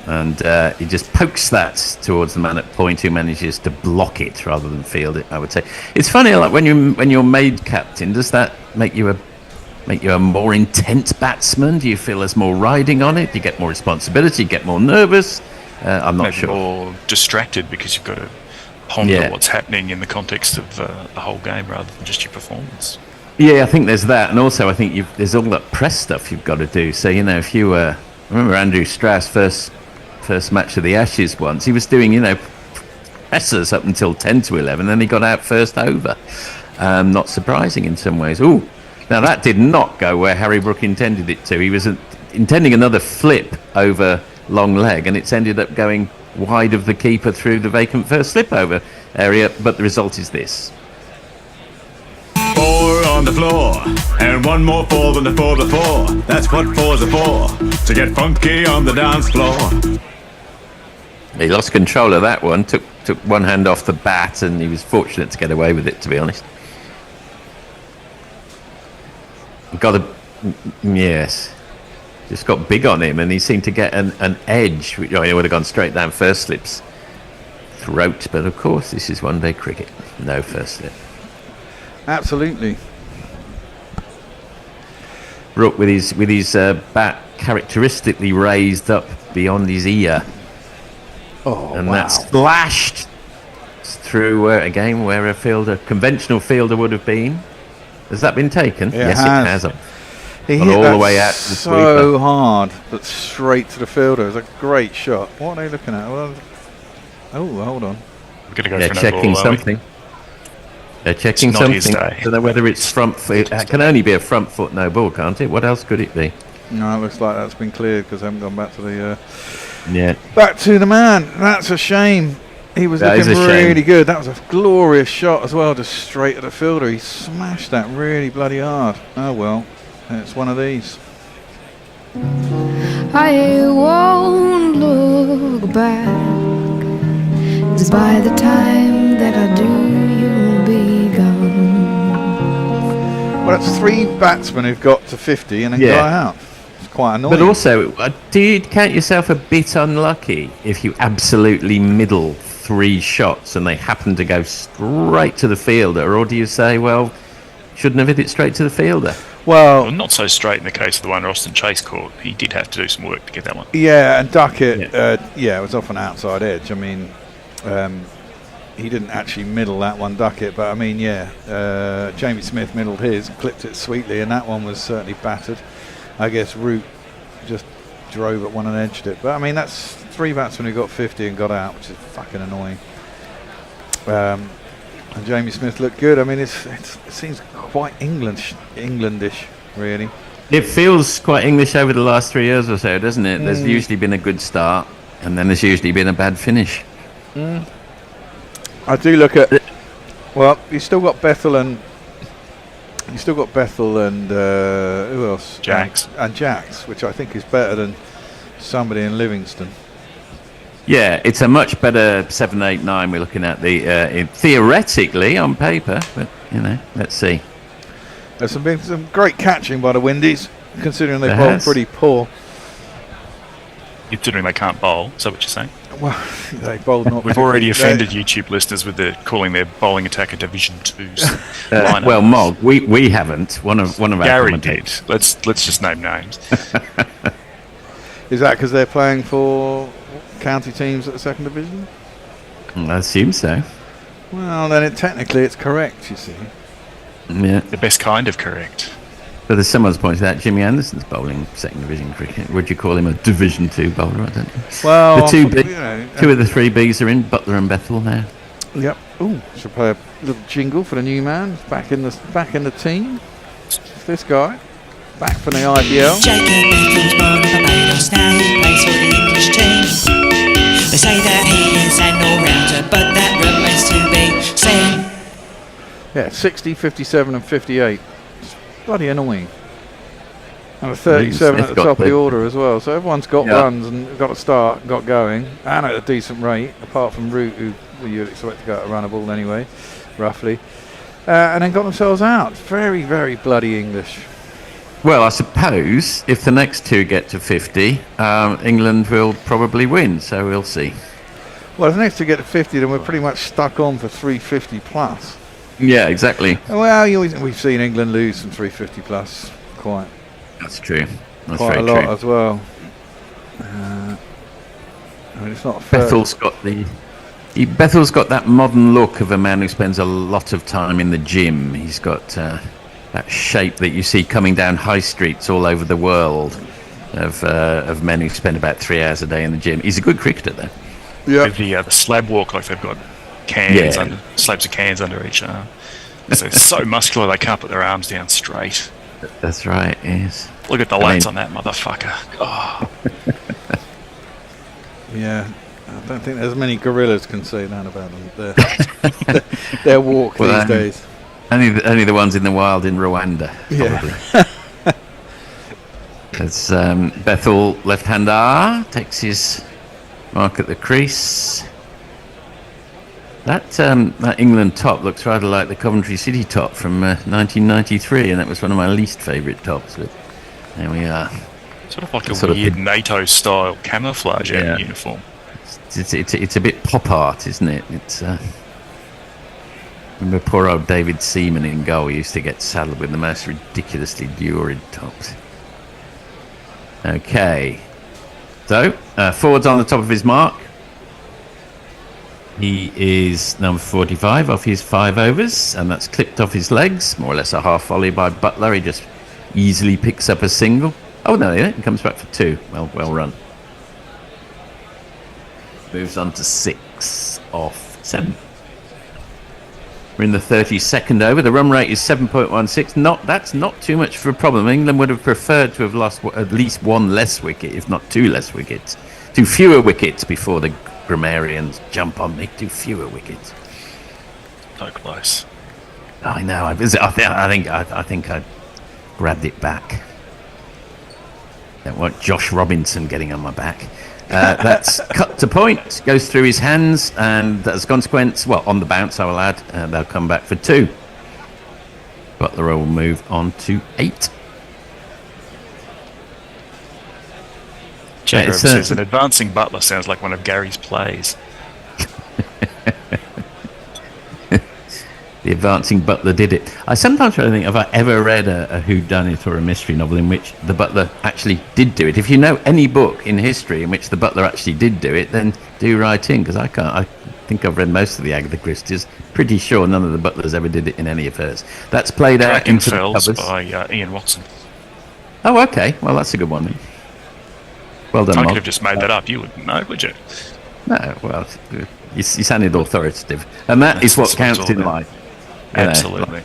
And he just pokes that towards the man at point, who manages to block it rather than field it, I would say. It's funny, like when you're made captain, does that make you a more intent batsman? Do you feel there's more riding on it? Do you get more responsibility? Get more nervous? I'm not sure. More distracted because you've got to ponder what's happening in the context of the whole game rather than just your performance. Yeah, I think there's that, and also I think there's all that press stuff you've got to do. So if you remember Andrew Strauss first match of the Ashes once, he was doing pressers up until 10 to 11, then he got out first over. Not surprising in some ways. Ooh, now that did not go where Harry Brook intended it to. He was intending another flip over long leg, and it's ended up going wide of the keeper through the vacant first slip over area, but the result is this. 4 on the floor, and 1 more 4 than the 4 before. That's what 4s are for, to get funky on the dance floor. He lost control of that one, took one hand off the bat, and he was fortunate to get away with it, to be honest. Just got big on him, and he seemed to get an edge. He would have gone straight down first slip's throat, but of course this is one-day cricket. No first slip. Absolutely. Brook with his bat characteristically raised up beyond his ear. That splashed through again where a conventional fielder would have been. Has that been taken? Yes, it has. He hit all the way out to the so hard, but straight to the fielder. It was a great shot. What are they looking at? Well, hold on. We're going to go for checking ball, something. They're checking it's not something. His day. I don't know whether it's front foot. It can only be a front foot no ball, can't it? What else could it be? No, it looks like that's been cleared because I haven't gone back to the Yeah. back to the man. That's a shame. He was That is looking a shame. really good. That was a glorious shot as well, just straight at the fielder. He smashed that really bloody hard. Oh well, it's one of these. I won't look back, 'cause by the time that I do, you'll be gone. Well, that's 3 batsmen who've got to 50 and then Yeah. got out. It's quite annoying. But also, do you count yourself a bit unlucky if you absolutely middle 3 shots and they happen to go straight to the fielder, or do you say, well, shouldn't have hit it straight to the fielder? Well, not so straight in the case of the one Austin Chase caught. He did have to do some work to get that one. yeah, and Duckett, it was off an outside edge. I mean, he didn't actually middle that one, Duckett, but I mean, Jamie Smith middled his, clipped it sweetly, and that one was certainly battered. I guess Root just drove at one and edged it. But I mean, that's 3 batsmen who got 50 and got out, which is fucking annoying. And Jamie Smith looked good. I mean, it seems quite Englandish, really. It feels quite English over the last 3 years or so, doesn't it? There's usually been a good start, and then there's usually been a bad finish. I do look at. Well, you still got Bethel and who else? Jacks. And Jacks, which I think is better than somebody in Livingston. Yeah, it's a much better 7, 8, 9 we're looking at theoretically on paper, but let's see. There's been some great catching by the Windies, considering they There bowled has. pretty poor. Considering they can't bowl, is that what you're saying? Well, they bowled not. We've already particularly- offended YouTube listeners with calling their bowling attack a Division 2's lineup. Well, Mog, we haven't. One of our Gary commentators. did. Let's just name names. Is that because they're playing for county teams at the 2nd Division? I assume so. Well, then technically it's correct, you see. Yeah. The best kind of correct. But as someone's pointed out, Jimmy Anderson's bowling 2nd Division cricket. Would you call him a Division 2 bowler? I don't know. Well, the two you of the 3 Bs are in, Butler and Bethel now. Yep. Ooh, should play a little jingle for the new man back in the team. It's this guy, back from the IPL. Jacob Bethel's born in Barbados, now he plays for the English team. They say that he is an all-rounder, but that remains to be seen. Yeah, 60, 57 and 58. It's bloody annoying. And a 37 at the top of the order as well. So everyone's got runs and got a start, got going, and at a decent rate, apart from Root, who you'd expect to go at a run a ball anyway, roughly. And then got themselves out. Very, very bloody English. Well, I suppose if the next 2 get to 50, England will probably win, so we'll see. Well, if the next 2 get to 50, then we're pretty much stuck on for 350 plus. Yeah, exactly. Well, we've seen England lose some 350 plus quite. That's true. That's quite very a lot true. as well. I mean, it's not fair. Bethel's got that modern look of a man who spends a lot of time in the gym. He's got that shape that you see coming down high streets all over the world of men who spend about 3 hours a day in the gym. He's a good cricketer, though. Yeah. With the slab walk, like they've got cans slabs of cans under each arm. So it's so muscular they can't put their arms down straight. That's right. Yes. Look at the lats on that motherfucker. Oh. Yeah, I don't think there's many gorillas can say that about them. Their walk these days. Only the ones in the wild in Rwanda, probably. Yeah. As Bethel left-hander takes his mark at the crease. That England top looks rather like the Coventry City top from 1993, and that was one of my least favourite tops. But there we are. Sort of like a weird NATO-style camouflage out uniform. It's a bit pop art, isn't it? It's. Remember poor old David Seaman in goal used to get saddled with the most ridiculously lurid tops. Okay. So, forward's on the top of his mark. He is number 45 off his 5 overs, and that's clipped off his legs. More or less a half volley by Butler. He just easily picks up a single. Oh, no, he comes back for 2. Well run. Moves on to 6 off 7. We're in the 32nd over. The run rate is 7.16. That's not too much of a problem. England would have preferred to have lost at least one less wicket, if not two less wickets. Two fewer wickets before the grammarians jump on me. Two fewer wickets. So close. I know. I think I grabbed it back. Don't want Josh Robinson getting on my back. That's cut to point, goes through his hands, and as a consequence, well, on the bounce, I will add, they'll come back for 2. Butler will move on to 8. Jacob says an advancing Butler sounds like one of Gary's plays. The advancing Butler did it. I sometimes try to think, have I ever read a whodunit or a mystery novel in which the Butler actually did do it? If you know any book in history in which the Butler actually did do it, then do write in, because I can't. I think I've read most of the Agatha Christie's. Pretty sure none of the Butlers ever did it in any of hers. That's played out into the covers by Ian Watson. Oh, okay. Well, that's a good one then. Well done, I Mark. could have just made that up. You wouldn't know, would you? No, well, you sounded authoritative. And that's what counts in life. Absolutely.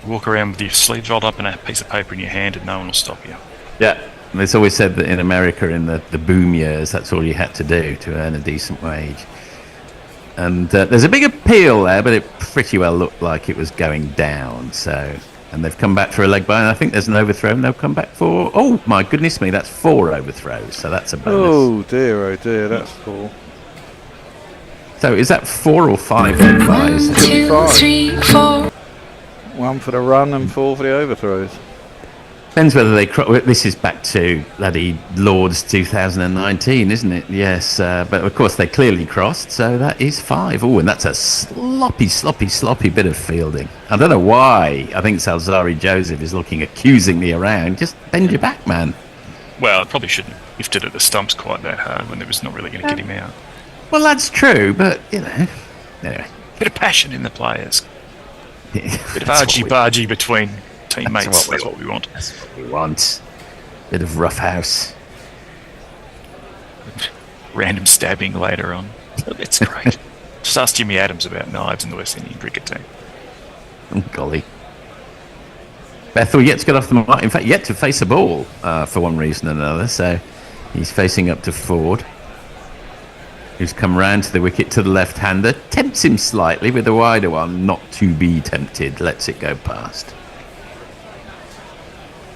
Walk around with your sleeves rolled up and a piece of paper in your hand and no one will stop you. Yeah. And it's always said that in America, in the boom years, that's all you had to do to earn a decent wage. And there's a big appeal there, but it pretty well looked like it was going down. So, and they've come back for a leg bye, and I think there's an overthrow, and they'll come back for, oh my goodness me, that's 4 overthrows. So that's a bonus. Oh dear, that's 4. So is that 4 or 5 leg byes? 1, 2, 3, 4. 1 for the run and 4 for the overthrows. Depends whether they this is back to bloody Lords 2019, isn't it? Yes, but of course they clearly crossed, so that is 5. Oh, and that's a sloppy bit of fielding. I don't know why. I think Salzari Joseph is looking accusingly around. Just bend your back, man. Well, it probably shouldn't have lifted at the stumps quite that hard when it was not really going to get him out. Well, that's true, but, you know, anyway. Bit of passion in the players. Bit of argy-bargy between teammates. That's what we want. That's what we want. Bit of roughhouse. Random stabbing later on. That's great. Just ask Jimmy Adams about knives in the West Indian cricket team. Oh, golly. Bethel yet to get off the mark. In fact, yet to face a ball for one reason or another. So he's facing up to Ford, who's come round to the wicket to the left-hander. Tempts him slightly with the wider one. Not to be tempted. Lets it go past.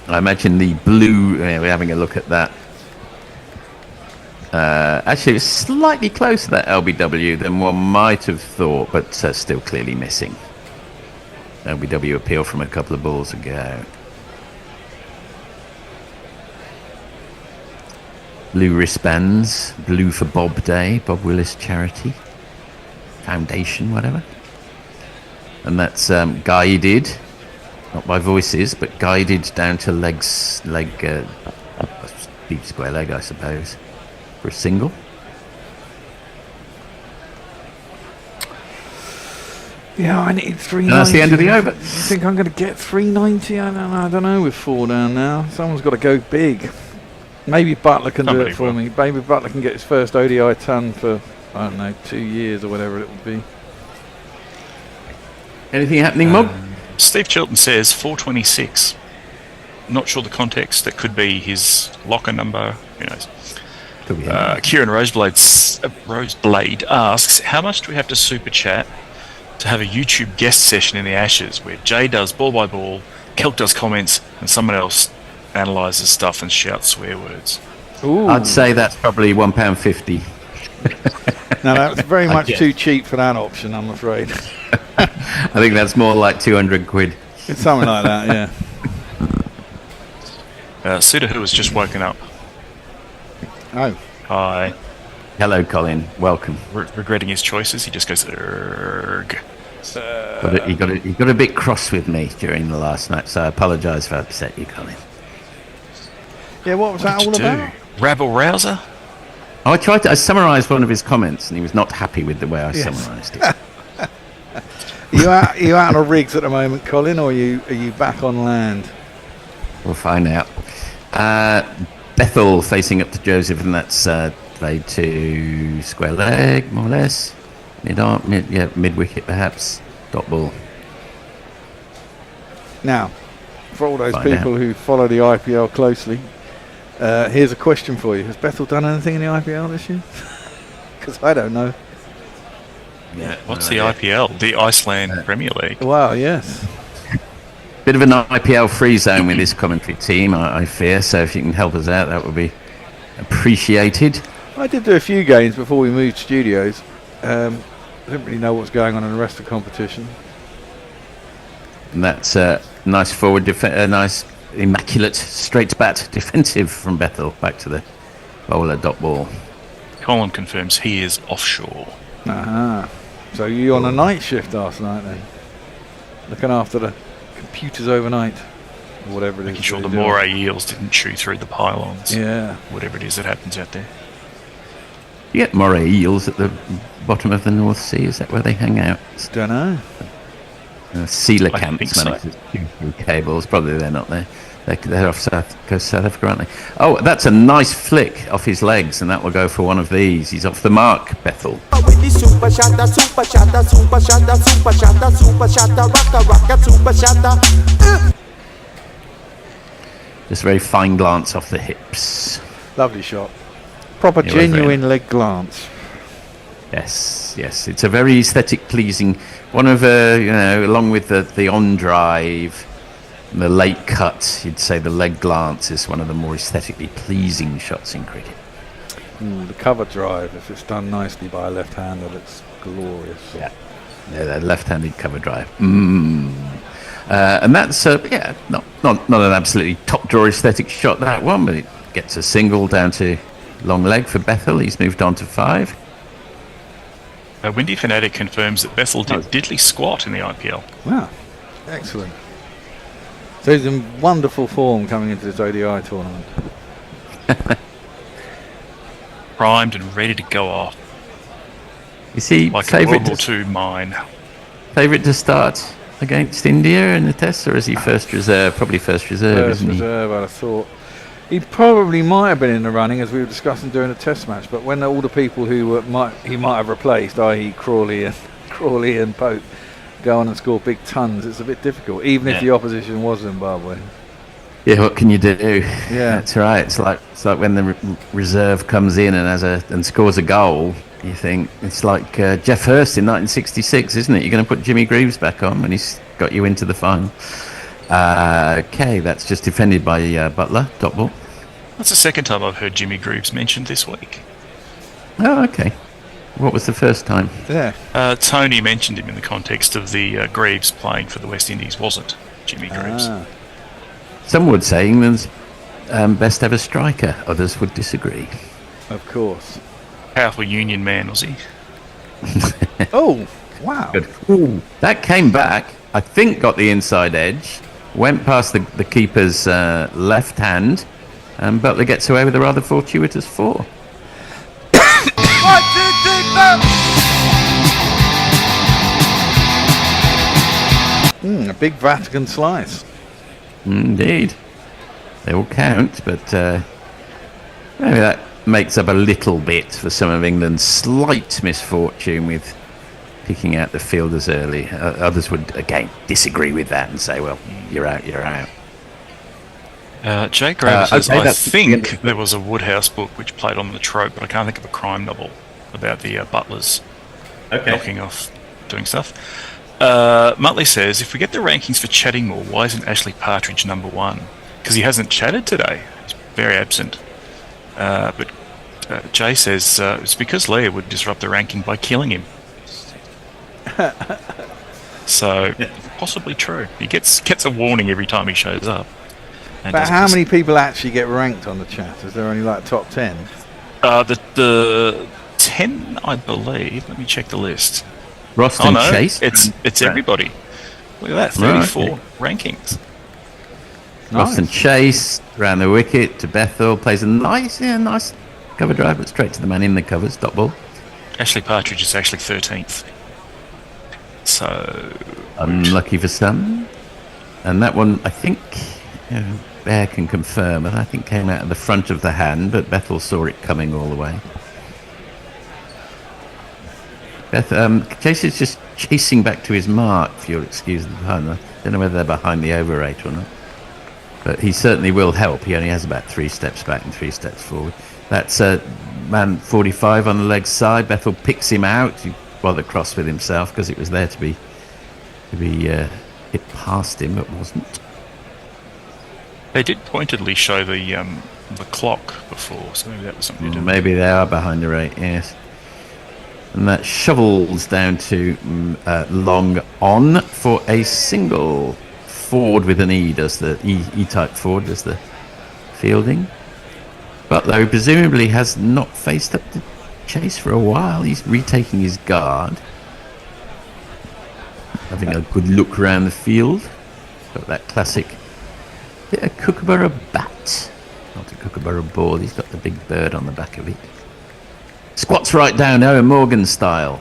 I imagine the blue... we're having a look at that. Actually, it's slightly closer, that LBW, than one might have thought, but still clearly missing. LBW appeal from a couple of balls ago. Blue wristbands. Blue for Bob Day. Bob Willis Charity Foundation, whatever. And that's guided, not by voices, but guided down to deep square leg, I suppose, for a single. Yeah, I need 390. That's the end of the over. You think I'm going to get 390? I don't know with 4 down now. Someone's got to go big. Maybe Butler can do it for me. Maybe Butler can get his first ODI ton for, I don't know, 2 years or whatever it would be. Anything happening, Mob? Steve Chilton says 426. Not sure the context. That could be his locker number. Who knows? Kieran Roseblade asks, how much do we have to super chat to have a YouTube guest session in the Ashes where Jay does ball by ball, Kelk does comments, and someone else analyses stuff and shouts swear words? Ooh. I'd say that's probably £1.50. No, that's very much too cheap for that option, I'm afraid. I think that's more like 200 quid. It's something like that, yeah. Suda, who has just woken up. Oh. Hi. Hello, Colin. Welcome. Regretting his choices, he just goes, "Erg." He got a bit cross with me during the last match, so I apologise if I upset you, Colin. Yeah, what was that all about? Rabble rouser? Oh, I summarised one of his comments, and he was not happy with the way I summarised it. Are you out on rigs at the moment, Colin, or are you back on land? We'll find out. Bethel facing up to Joseph, and that's played to square leg, more or less. Mid wicket perhaps. Dot ball. Now, for all those Find people out. who follow the IPL closely, here's a question for you. Has Bethel done anything in the IPL this year? Because I don't know. Yeah. What's the IPL? The Iceland Premier League. Wow, yes. Bit of an IPL free zone with this commentary team, I fear. So if you can help us out, that would be appreciated. I did do a few games before we moved studios. I didn't really know what's going on in the rest of the competition. And that's a nice forward, nice immaculate straight bat defensive from Bethel. Back to the bowler. Dot ball. Colin confirms he is offshore. Aha. So you on a night shift last night then? Looking after the computers overnight? Or whatever it is. Making sure the they're doing. moray eels didn't chew through the pylons. Yeah. Whatever it is that happens out there. You get moray eels at the bottom of the North Sea. Is that where they hang out? Don't know. Sealer I think camps so. managed to chew through cables. Probably they're not there. They're off coast South Africa, aren't they? Oh, that's a nice flick off his legs, and that will go for one of these. He's off the mark, Bethel. With the super shatter, super shatter, super shatter, super shatter, super shatter, rocka, super shatter. Just a very fine glance off the hips. Lovely shot. Proper Yeah, genuine leg glance. Yes, yes. It's a very aesthetic pleasing one of along with the on drive, the late cut. You'd say the leg glance is one of the more aesthetically pleasing shots in cricket. The cover drive, if it's done nicely by a left-hander, looks glorious. Yeah, the left-handed cover drive. And that's not an absolutely top drawer aesthetic shot, that one, but it gets a single down to long leg for Bethel. He's moved on to 5. Windy Fanatic confirms that Bethel did diddly squat in the IPL. Wow, excellent. So he's in wonderful form coming into this ODI tournament. Primed and ready to go off. Is he Like a favourite World War II mine. to start against India in the test, or is he first reserve? Probably first reserve, First isn't he? reserve, I'd have thought. He probably might have been in the running, as we were discussing during the test match, but when all the people who he might have replaced, i.e. Crawley and Pope, go on and score big tons, it's a bit difficult, even if the opposition was Zimbabwe. Yeah, what can you do? Yeah, that's right. It's like when the reserve comes in and scores a goal. You think it's like Jeff Hurst in 1966, isn't it? You're going to put Jimmy Greaves back on when he's got you into the final. Okay, that's just defended by Butler. Dot ball. That's the second time I've heard Jimmy Greaves mentioned this week. Oh, okay. What was the first time? Yeah. Tony mentioned him in the context of the Greaves playing for the West Indies, wasn't Jimmy Greaves? Some would say England's best ever striker. Others would disagree. Of course. Powerful Union man, was he? Oh, wow. Good. Ooh, that came back, I think got the inside edge, went past the keeper's left hand, and Butler gets away with a rather fortuitous 4. 1, 2, 3, 4. A big Vatican slice. Indeed. They all count, but maybe that makes up a little bit for some of England's slight misfortune with picking out the fielders early. Others would, again, disagree with that and say, well, you're out. Jake Graves says, I think there was a Woodhouse book which played on the trope, but I can't think of a crime novel about the butlers knocking off doing stuff. Muttley says, if we get the rankings for chatting more, why isn't Ashley Partridge number 1? Because he hasn't chatted today. He's very absent. But Jay says it's because Leah would disrupt the ranking by killing him. So, possibly true. He gets a warning every time he shows up. But how many people actually get ranked on the chat? Is there only like top 10? The 10, I believe. Let me check the list. Roston Chase? It's everybody. Look at that, 34 rankings. Roston Chase around the wicket to Bethel, plays a nice cover drive, but straight to the man in the covers. Dot ball. Ashley Partridge is actually 13th. So unlucky for some. And that one, I think, Bear can confirm, but I think came out of the front of the hand, but Bethel saw it coming all the way. Chase is just chasing back to his mark, if you'll excuse the pun. I don't know whether they're behind the over 8 or not. But he certainly will help. He only has about 3 steps back and 3 steps forward. That's man 45 on the leg side. Bethel picks him out. He bothered cross with himself because it was there to be hit past him, but wasn't. They did pointedly show the clock before, so maybe that was something to do. Maybe they are behind the rate, yes. And that shovels down to long on for a single. Ford with an E does the E-type Ford does the fielding. But though presumably has not faced up to Chase for a while, he's retaking his guard. Having a good look around the field. Got that classic a kookaburra bat. Not a kookaburra ball, he's got the big bird on the back of it. Squats right down, Owen Morgan style,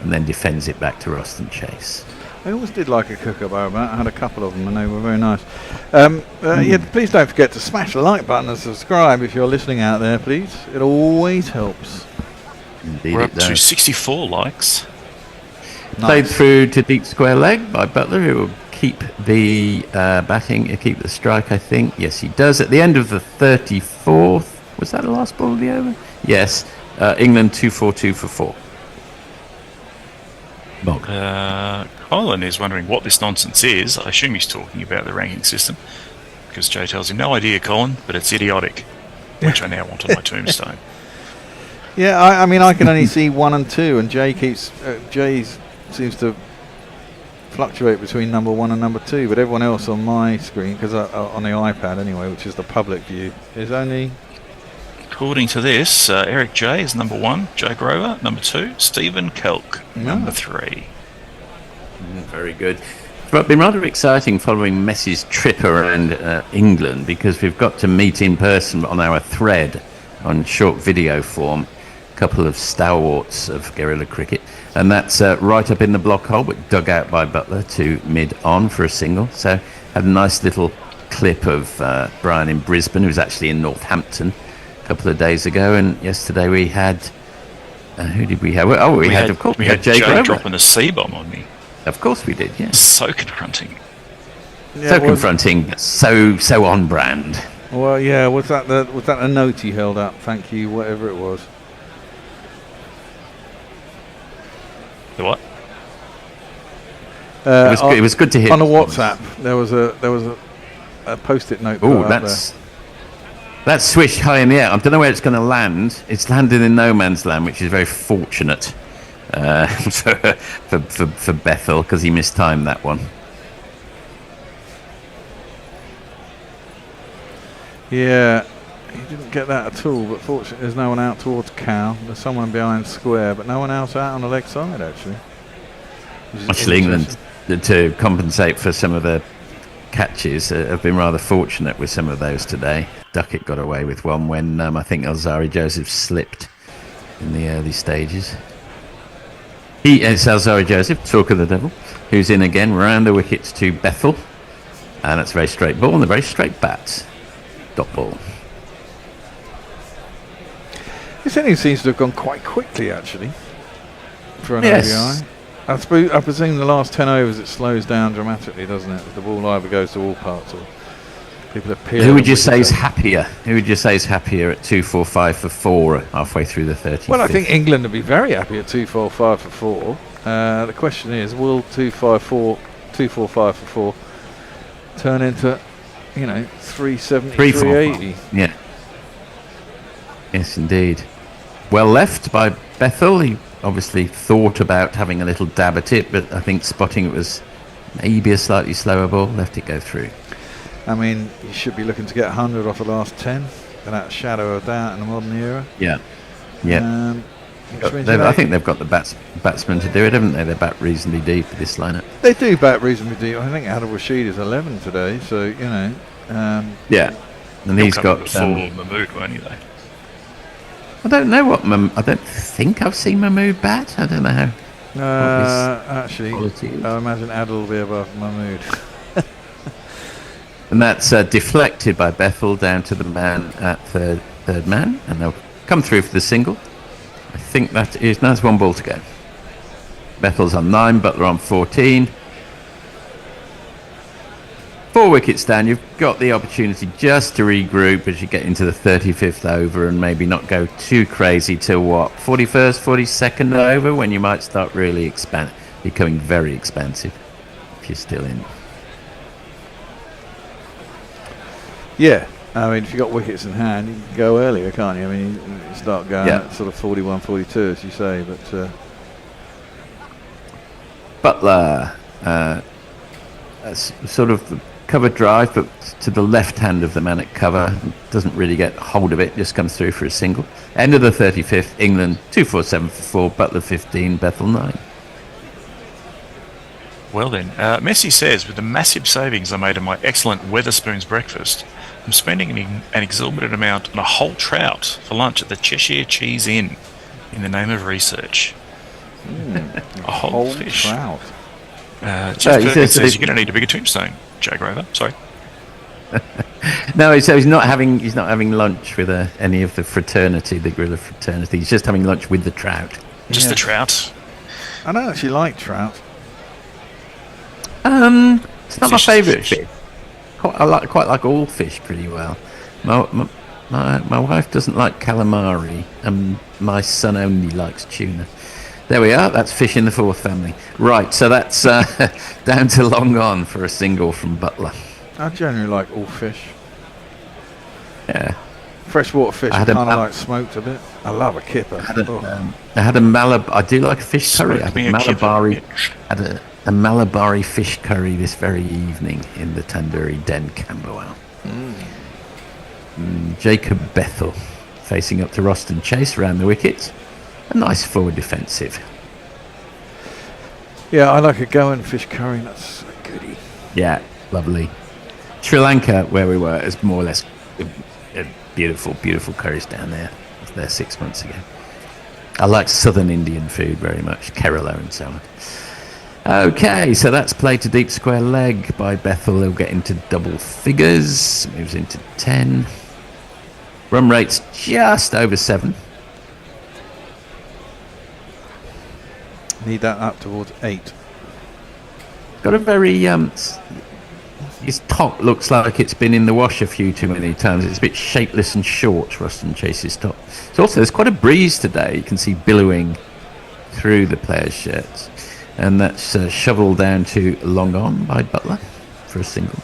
and then defends it back to Ruston Chase. I always did like a kookaburra bat. I had a couple of them and they were very nice. Yeah, please don't forget to smash the like button and subscribe if you're listening out there, please. It always helps. Indeed, we're it up to does. 64 likes. Played through to deep square leg by Butler, who will keep the batting, keep the strike, I think. Yes, he does. At the end of the 34th, was that the last ball of the over? Yes. England 242 for 4. Colin is wondering what this nonsense is. I assume he's talking about the ranking system, because Jay tells him, no idea, Colin, but it's idiotic, which I now want on my tombstone. Yeah, I mean, I can only see 1 and 2, and Jay seems to fluctuate between number 1 and number 2, but everyone else on my screen, because on the iPad anyway, which is the public view, is only... According to this, Eric J is number 1, Joe Grover number 2, Stephen Kelk number 3. Very good. It's been rather exciting following Messi's trip around England, because we've got to meet in person on our thread on short video form a couple of stalwarts of guerrilla cricket, and that's right up in the block hole, but dug out by Butler to mid on for a single. So had a nice little clip of Brian in Brisbane, who's actually in Northampton a couple of days ago, and yesterday we had who did we have? We had Jay Grover dropping a C-bomb on me. Of course we did, yes. So confronting. Yeah, so confronting, but so on brand. Well, yeah, was that a note he held up? Thank you, whatever it was. The what? It was good to hear. On a WhatsApp, there was a post-it note. Oh, that's swished high in the air. I don't know where it's going to land. It's landed in no man's land, which is very fortunate for Bethel, because he mistimed that one. Yeah, he didn't get that at all, but fortunately there's no one out towards Cal. There's someone behind square, but no one else out on the leg side, actually. Actually, England, to compensate for some of the catches, have been rather fortunate with some of those today. Duckett got away with one when I think Alzari Joseph slipped in the early stages. It's Alzari Joseph, talk of the devil, who's in again round the wickets to Bethel, and it's a very straight ball and a very straight bat. Dot ball. This inning seems to have gone quite quickly, actually, for an yes. ODI. I presume the last 10 overs it slows down dramatically, doesn't it? The ball either goes to all parts or people appear. Who would you say is happier? Who would you say is happier at 245 for 4 halfway through the 30th? Well, I think England would be very happy at 245 for 4. The question is, will 245 for 4 turn into, 370, 380? Yeah. Yes, indeed. Well left by Bethel. He obviously thought about having a little dab at it, but I think spotting it was maybe a slightly slower ball, left it go through. I mean, you should be looking to get 100 off the last 10, without a shadow of doubt in the modern era. Yeah. Yeah. I think they've got the batsmen to do it, haven't they? They bat reasonably deep for this lineup. They do bat reasonably deep. I think Adil Rashid is 11 today, so, yeah. And he's got... For Mahmood, won't he, though? I don't know what I don't think I've seen Mahmood bat. I don't know how. Actually, I imagine Adil will be above Mahmood. And that's deflected by Bethel down to the man at third man, and they'll come through for the single. I think that's 1 ball to go. Bethel's on 9, Butler on 14. 4 wickets down, you've got the opportunity just to regroup as you get into the 35th over and maybe not go too crazy till what, 41st, 42nd over, when you might start really becoming very expensive if you're still in. Yeah, I mean, if you've got wickets in hand, you can go earlier, can't you? I mean, you start going at sort of 41, 42, as you say, but... Butler, sort of cover drive, but to the left hand of the man at cover, doesn't really get hold of it, just comes through for a single. End of the 35th, England 247 for 4, Butler 15, Bethel 9. Well then, Messi says, with the massive savings I made on my excellent Weatherspoons breakfast, I'm spending an exorbitant amount on a whole trout for lunch at the Cheshire Cheese Inn in the name of research. A whole fish. Trout. Jeff Perkins says you're going to need a bigger tombstone, Jay Grover. Sorry. No, so he's not having lunch with any of the fraternity, the gorilla fraternity. He's just having lunch with the trout. Just the trout. I don't actually like trout. It's not my favourite fish. I quite like all fish pretty well. My wife doesn't like calamari, and my son only likes tuna. There we are. That's fish in the fourth family. Right, so that's down to long on for a single from Butler. I generally like all fish. Yeah. Freshwater fish, I kind of like smoked a bit. I love a kipper. I had a I do like a fish curry. I had a Malabari fish curry this very evening in the Tandoori Den, Camberwell. Jacob Bethel facing up to Roston Chase around the wickets. A nice forward defensive. Yeah, I like a Goan fish curry. That's a goodie. Yeah, lovely. Sri Lanka, where we were, is more or less beautiful, beautiful curries down there. I was there 6 months ago. I like southern Indian food very much, Kerala and so on. Okay, so that's played to deep square leg by Bethel. He'll get into double figures, moves into 10. Run rate's just over 7. Need that up towards 8. Got a very his top looks like it's been in the wash a few too many times. It's a bit shapeless and short, Roston Chase's top. So also there's quite a breeze today. You can see billowing through the players' shirts. And that's shoveled down to long on by Butler for a single.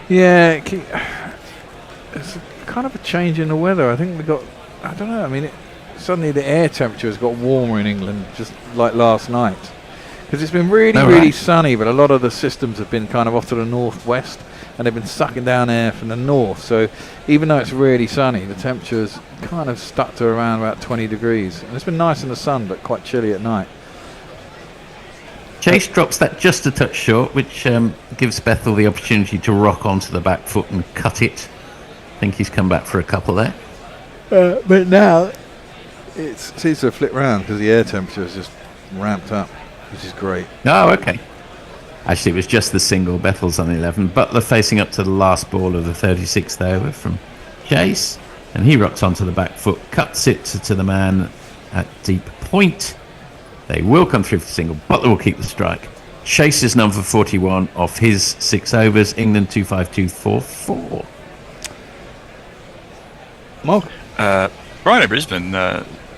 Yeah, it's kind of a change in the weather. I think we got, I don't know, I mean, suddenly the air temperature has got warmer in England, just like last night. Because it's been really sunny, but a lot of the systems have been kind of off to the northwest, and they've been sucking down air from the north. So even though it's really sunny, the temperature's kind of stuck to around about 20 degrees. And it's been nice in the sun, but quite chilly at night. Chase drops that just a touch short, which gives Bethel the opportunity to rock onto the back foot and cut it. I think he's come back for a couple there. But now it seems to have flipped round because the air temperature has just ramped up, which is great. Oh, okay. Actually, it was just the single. Bethel's on 11. Butler facing up to the last ball of the 36th over from Chase. And he rocks onto the back foot, cuts it to the man at deep point. They will come through for the single. Butler will keep the strike. Chase is number 41 off his 6 overs. England 252-4-4. Mark? Brian Brisbane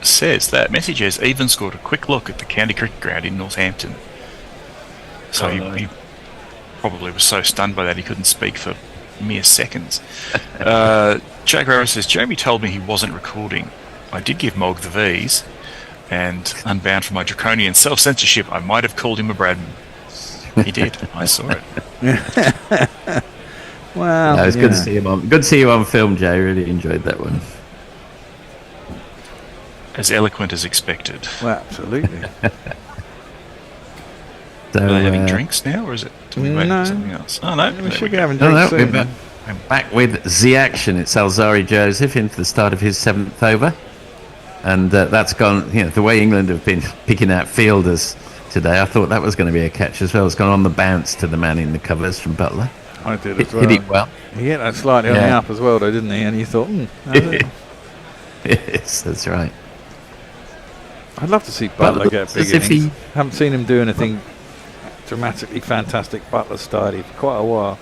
says that Messi has even scored a quick look at the county cricket ground in Northampton. So he probably was so stunned by that he couldn't speak for mere seconds. Jack Rara says, Jeremy told me he wasn't recording. I did give Mog the V's, and unbound from my draconian self-censorship, I might have called him a Bradman. He did. I saw it. Wow. No, it's good to see him on. Good to see you on film, Jay. Really enjoyed that one. As eloquent as expected. Well, absolutely. So, are they having drinks now, or is it? Do we wait for something else? Oh no, we should be having drinks soon. We're back with the action. It's Alzari Joseph in for the start of his 7th over, and that's gone. You know, the way England have been picking out fielders today, I thought that was going to be a catch as well. It's gone on the bounce to the man in the covers from Butler. I did as well. Hit it well. He hit that slightly on the up as well, though, didn't he? And you thought, yes, that's right. I'd love to see Butler get big as if innings. he- Haven't seen him do anything dramatically fantastic Butler style for quite a while.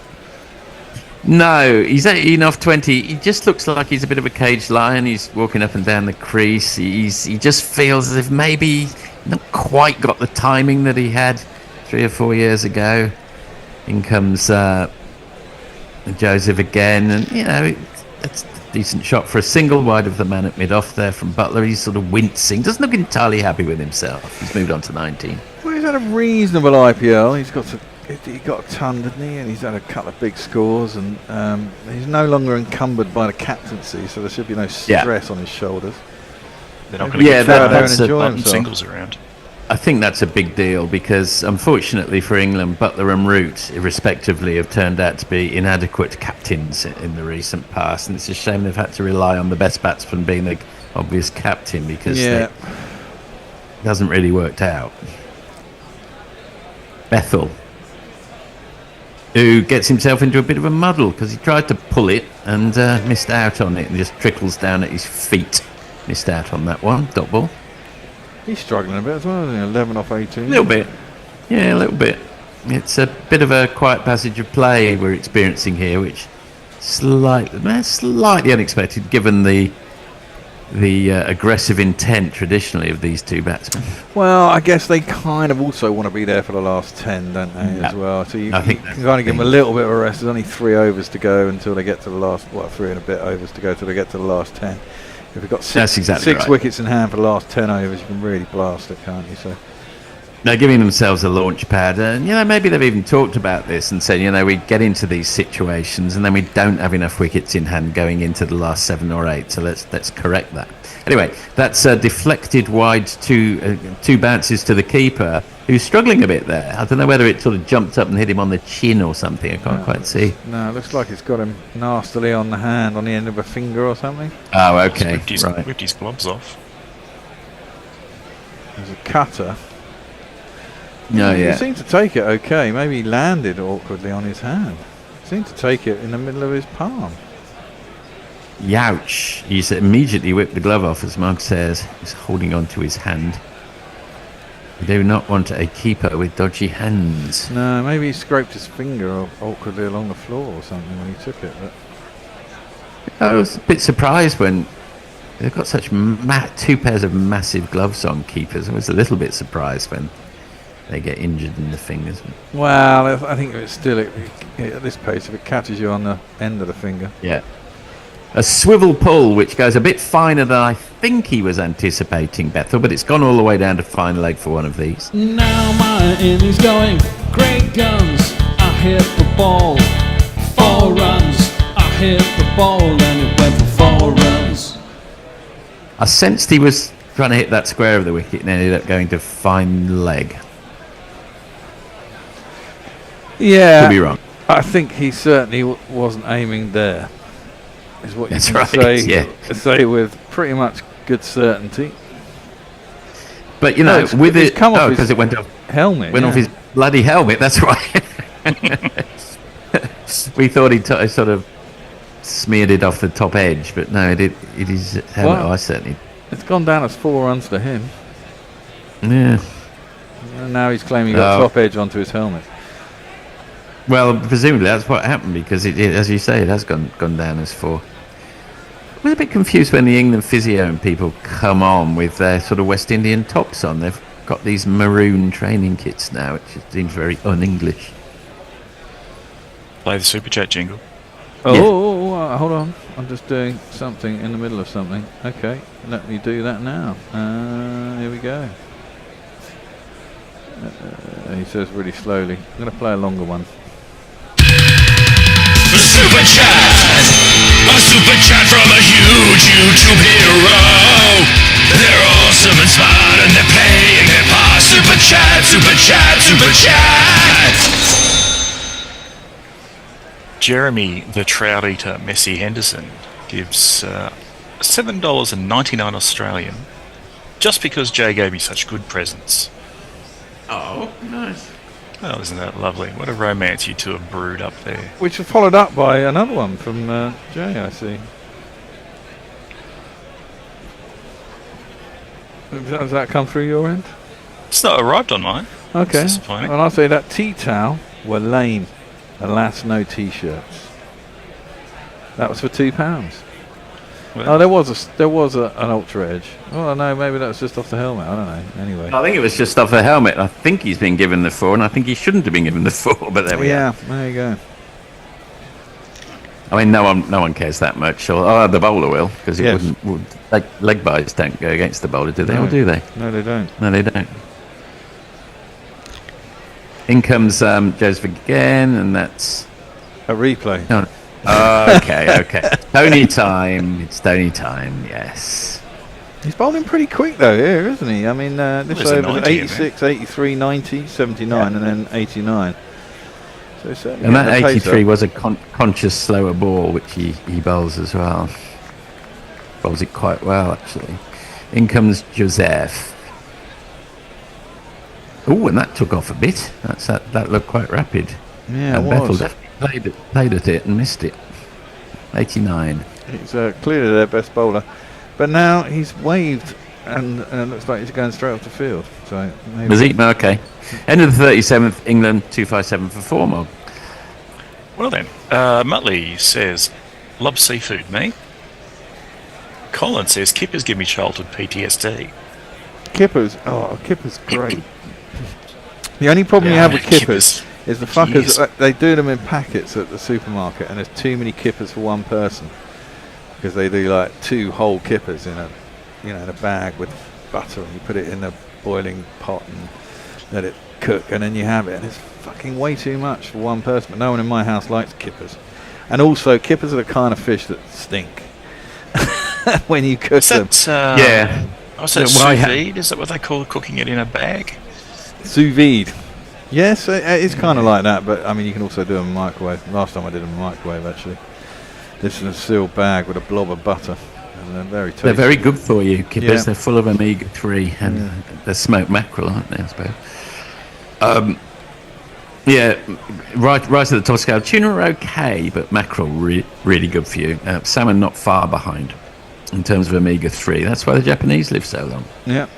No, he's 18 off 20. He just looks like he's a bit of a caged lion. He's walking up and down the crease. He just feels as if maybe not quite got the timing that he had 3 or 4 years ago. In comes Joseph again, and it's a decent shot for a single wide of the man at mid-off there from Butler. He's sort of wincing, doesn't look entirely happy with himself. He's moved on to 19. Well, he's had a reasonable IPL. He got a ton, didn't he? And he's had a couple of big scores, and he's no longer encumbered by the captaincy, so there should be no stress on his shoulders. They're not going to get that's singles around. I think that's a big deal because, unfortunately for England, Butler and Root, irrespectively, have turned out to be inadequate captains in the recent past, and it's a shame they've had to rely on the best batsman being the obvious captain because it hasn't really worked out. Bethel, who gets himself into a bit of a muddle because he tried to pull it and missed out on it, and just trickles down at his feet. Missed out on that one, dot ball. He's struggling a bit as well, isn't he? 11 off 18. A little bit. Yeah, a little bit. It's a bit of a quiet passage of play we're experiencing here, which slightly unexpected given the aggressive intent traditionally of these two batsmen. Well, I guess they kind of also want to be there for the last 10, don't they, as well? So you can kind of give them a little bit of a rest. There's only 3 overs to go until they get to the last, 3 and a bit overs to go until they get to the last 10. If you've got six wickets in hand for the last 10 overs, you can really blast it, can't you? So they're giving themselves a launch pad, and maybe they've even talked about this and said, we get into these situations and then we don't have enough wickets in hand going into the last 7 or 8, so let's correct that. Anyway, that's deflected wide, two bounces to the keeper, who's struggling a bit there. I don't know whether it sort of jumped up and hit him on the chin or something. I can't quite see. No, it looks like it's got him nastily on the hand, on the end of a finger or something. Oh, okay. Whipped his gloves off. There's a cutter. No, He seemed to take it okay. Maybe he landed awkwardly on his hand. He seemed to take it in the middle of his palm. Youch. He's immediately whipped the glove off, as Mark says. He's holding on to his hand. We do not want a keeper with dodgy hands. No, maybe he scraped his finger awkwardly along the floor or something when he took it. But I was a bit surprised when they've got such 2 pairs of massive gloves on, keepers. I was a little bit surprised when they get injured in the fingers. Well, I think it's still at this pace, if it catches you on the end of the finger. Yeah. A swivel pull, which goes a bit finer than I think he was anticipating, Bethel, but it's gone all the way down to fine leg for one of these. Now my innings going, great guns. I hit the ball, 4 runs. I hit the ball and it went for 4 runs. I sensed he was trying to hit that square of the wicket and ended up going to fine leg. Yeah. Could be wrong. I think he certainly wasn't aiming there. Is what you That's can right, say with pretty much good certainty. But with it, because it went off helmet, off his bloody helmet. That's right. We thought he sort of smeared it off the top edge, but no, it is helmet. Well, I certainly. It's gone down as 4 runs to him. Yeah. And now he's claiming he got top edge onto his helmet. Well, presumably that's what happened because it, as you say, it has gone down as 4. I was a bit confused when the England physio and people come on with their sort of West Indian tops on. They've got these maroon training kits now, which seems very un-English. Play the Super Chat jingle. Hold on. I'm just doing something in the middle of something. Okay, let me do that now. Here we go. He says really slowly. I'm going to play a longer one. Super Chat! A Super Chat from a huge YouTube hero! They're awesome and smart and they're playing their part. Super Chat, Super Chat, Super Chat! Jeremy the Trout Eater Messi Henderson gives $7.99 Australian just because Jay gave me such good presents. Oh, nice. Oh, isn't that lovely? What a romance you two have brewed up there. Which was followed up by another one from Jay, I see. Does that come through your end? It's not arrived on mine. Okay. It's disappointing. And I'll say that tea towel were lame. Alas, no t-shirts. That was for £2. Well, There was an Ultra Edge. Oh no, maybe that was just off the helmet. I don't know. Anyway. I think it was just off the helmet. I think he's been given the 4, and I think he shouldn't have been given the 4. But there we are. There you go. I mean, no one cares that much. Or the bowler will, because it wouldn't. Leg byes don't go against the bowler, do they? No. Or do they? No, they don't. No, they don't. In comes Joseph again, and that's a replay. No. Okay. Tony time. It's Tony time. Yes. He's bowling pretty quick though here, isn't he? I mean, this over 86, 83, 90, 79, and then 89. So certainly. And that 83 was a conscious slower ball, which he bowls as well. Bowls it quite well, actually. In comes Joseph. Oh, and that took off a bit. That looked quite rapid. Yeah, and it Bethel was. definitely played at it and missed it. 89. He's clearly their best bowler, but now he's waved and it looks like he's going straight off the field. So maybe. Was he? Okay. End of the 37th, England 257 for 4 more. Well then, Muttley says, love seafood, me. Colin says, Kippers give me childhood PTSD. Kippers great. The only problem you have with kippers is the fuckers. They do them in packets at the supermarket, and there's too many kippers for one person because they do like 2 whole kippers in a bag with butter, and you put it in a boiling pot and let it cook, and then you have it, and it's fucking way too much for one person. But no one in my house likes kippers, and also kippers are the kind of fish that stink when you cook them. Yeah. Was that sous vide? Is that what they call cooking it in a bag? Sous vide. Yes, it's kind of like that, but I mean, you can also do them in a microwave. Last time I did them in a microwave, actually. This is a sealed bag with a blob of butter, and they're very tasty. They're very good for you, kippers. Yeah. They're full of omega-3, and they're smoked mackerel, aren't they, I suppose? Right at the top scale. Tuna are okay, but mackerel really good for you. Salmon not far behind in terms of omega-3. That's why the Japanese live so long. Yeah.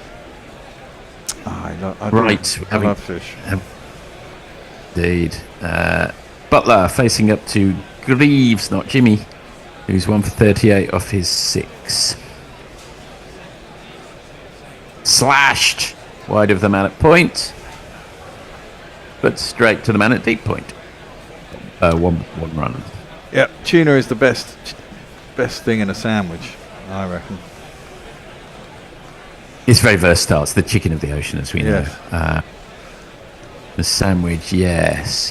I love fish. Indeed. Butler facing up to Greaves, not Jimmy, who's 1 for 38 off his 6. Slashed wide of the man at point, but straight to the man at deep point. One run. Yeah, tuna is the best thing in a sandwich, I reckon. It's very versatile. It's the chicken of the ocean, as we know. The sandwich, yes.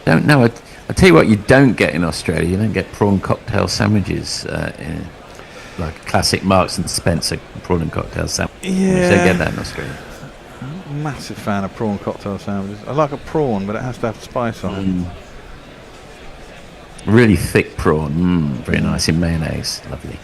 Don't know. I tell you what, you don't get in Australia. You don't get prawn cocktail sandwiches, like a classic Marks and Spencer prawn and cocktail sandwich. Yeah. You don't get that in Australia. Massive fan of prawn cocktail sandwiches. I like a prawn, but it has to have spice on it. Really thick prawn. Very nice in mayonnaise. Lovely.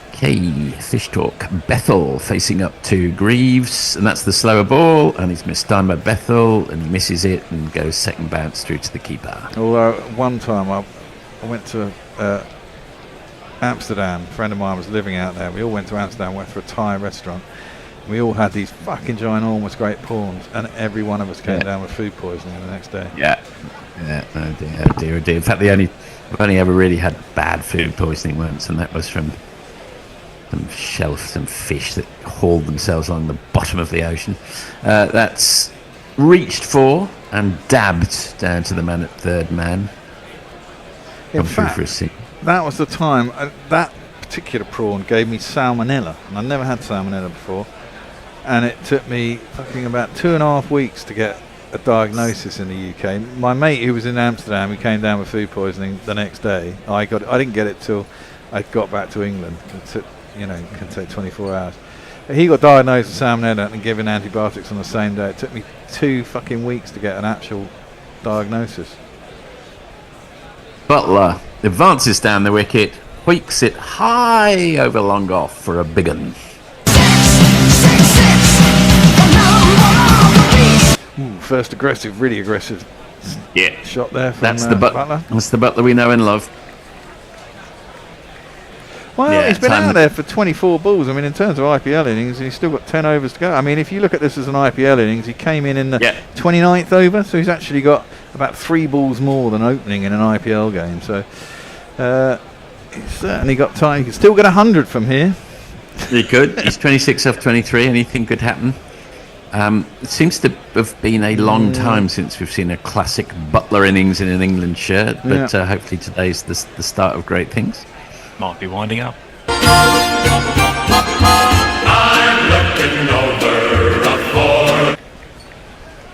Okay, fish talk. Bethel facing up to Greaves, and that's the slower ball, and he's missed time by Bethel, and he misses it and goes second bounce through to the keeper. Although one time I went to Amsterdam. A friend of mine was living out there. We all went to Amsterdam, went for a Thai restaurant. We all had these fucking ginormous great prawns, and every one of us came down with food poisoning the next day. Yeah. Oh dear. In fact, I've only ever really had bad food poisoning once, and that was from some fish that hauled themselves along the bottom of the ocean. That's reached for and dabbed down to the man at third man. In fact, that was the time that particular prawn gave me salmonella, and I never had salmonella before, and it took me fucking about 2.5 weeks to get a diagnosis in the UK. My mate who was in Amsterdam, he came down with food poisoning the next day. I didn't get it till I got back to England. It took, can take 24 hours. But he got diagnosed with salmonella and given antibiotics on the same day. It took me 2 fucking weeks to get an actual diagnosis. Butler advances down the wicket, hoiks it high over long off for a big un. First really aggressive shot there from That's the Butler. That's the Butler we know and love. Well, Yeah, he's been time- out there for 24 balls. I mean, in terms of IPL innings, he's still got 10 overs to go. I mean, if you look at this as an IPL innings, he came in the 29th over, so he's actually got about 3 balls more than opening in an IPL game. So he's certainly got time. He can still get 100 from here. He could. He's 26 off 23. Anything could happen. It seems to have been a long time since we've seen a classic Butler innings in an England shirt, but hopefully today's the start of great things. Might be winding up.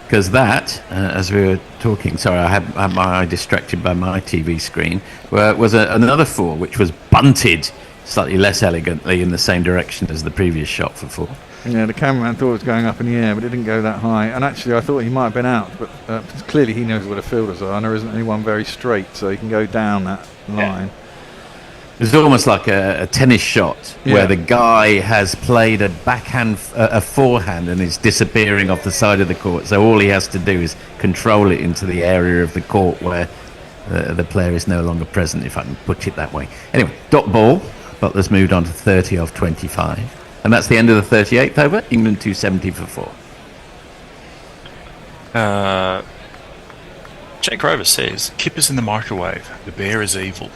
Because that, as we were talking, sorry, I had my eye distracted by my TV screen, was another 4, which was bunted slightly less elegantly in the same direction as the previous shot for 4. Yeah, the cameraman thought it was going up in the air, but it didn't go that high. And actually, I thought he might have been out, but clearly he knows where the fielders are, and there isn't anyone very straight, so he can go down that line. It's almost like a tennis shot where the guy has played a backhand, a forehand, and is disappearing off the side of the court. So all he has to do is control it into the area of the court where the player is no longer present, if I can put it that way. Anyway, dot ball. Butler's moved on to 30 off 25. And that's the end of the 38th over. England 270 for 4. Jake Grover says, Kipper's in the microwave. The bear is evil.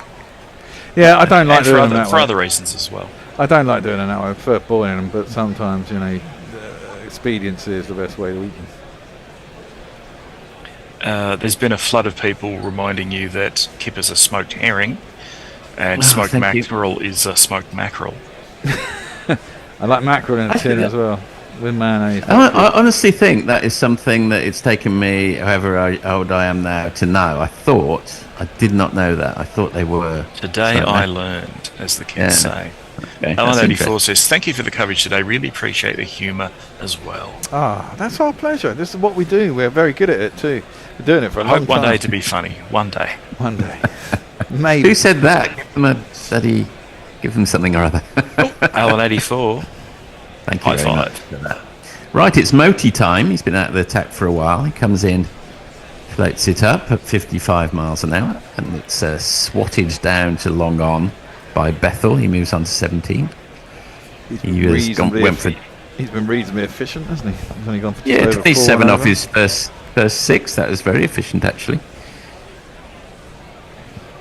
Yeah, I don't like doing that for other reasons as well. I don't like doing it that way. I prefer boiling them, but sometimes, expediency is the best way to eat them. There's been a flood of people reminding you that Kipper's a smoked herring, and smoked mackerel is a smoked mackerel. I like mackerel in a tin as well, with mayonnaise. I honestly think that is something that it's taken me, however old I am now, to know. I did not know that. I thought they were. Today I learned, as the kids say. Okay, Alan84 says, thank you for the coverage today. Really appreciate the humour as well. That's our pleasure. This is what we do. We're very good at it too. We're doing it for a long time. One day to be funny. One day. One day. Maybe. Who said that? Give them something or other. Alan84. Thank you High very five. much for that. Right, it's Moti time. He's been out of the attack for a while. He comes in, floats it up at 55 miles an hour, and it's swatted down to long on by Bethel. He moves on to 17. He's been reasonably efficient, hasn't he? He's only gone for 27 off his first 6. That was very efficient, actually.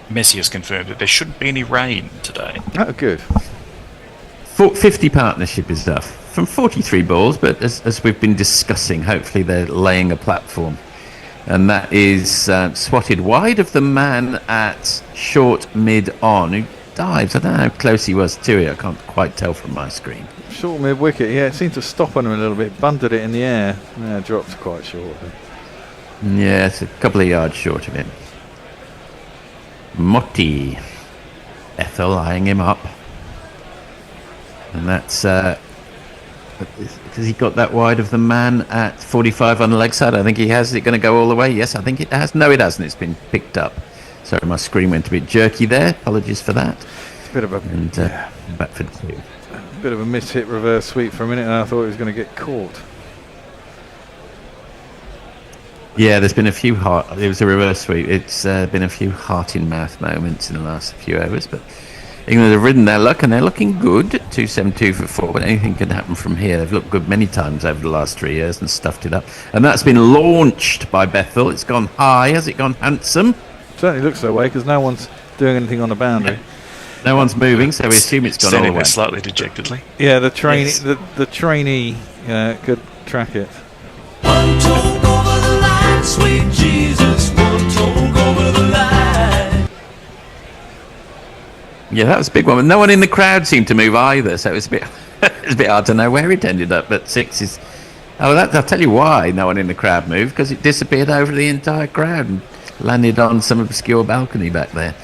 Messi has confirmed that there shouldn't be any rain today. Oh, good. 50 partnership is off from 43 balls, but as we've been discussing, hopefully they're laying a platform. And that is swatted wide of the man at short mid-on, who dives. I don't know how close he was to it. I can't quite tell from my screen. Short mid-wicket, yeah, it seemed to stop on him a little bit. Bunted it in the air. Yeah, dropped quite short. Yeah, it's a couple of yards short of him. Motti. Ethel eyeing him up. And that's because he got that wide of the man at 45 on the leg side. I think he has. Is it going to go all the way? Yes, I think it has. No, it hasn't. It's been picked up. Sorry, my screen went a bit jerky there. Apologies for that. It's a bit of a... And back for 2. A bit of a mishit reverse sweep for a minute, and I thought he was going to get caught. Yeah, there's been a few it was a reverse sweep. It's been a few heart-in-mouth moments in the last few overs, but England have ridden their luck, and they're looking good at 272 for 4, but anything can happen from here. They've looked good many times over the last 3 years and stuffed it up. And that's been launched by Bethel. It's gone high. Has it gone handsome? Certainly looks that way, because no one's doing anything on the boundary. No one's moving, so we assume it's gone all the way. Slightly dejectedly. Yeah, the trainee could track it. One talk over the line, sweet Jesus. One talk over the line. Yeah, that was a big one. No one in the crowd seemed to move either, so it was a bit hard to know where it ended up. But 6 is... Oh, I'll tell you why no one in the crowd moved, because it disappeared over the entire crowd and landed on some obscure balcony back there.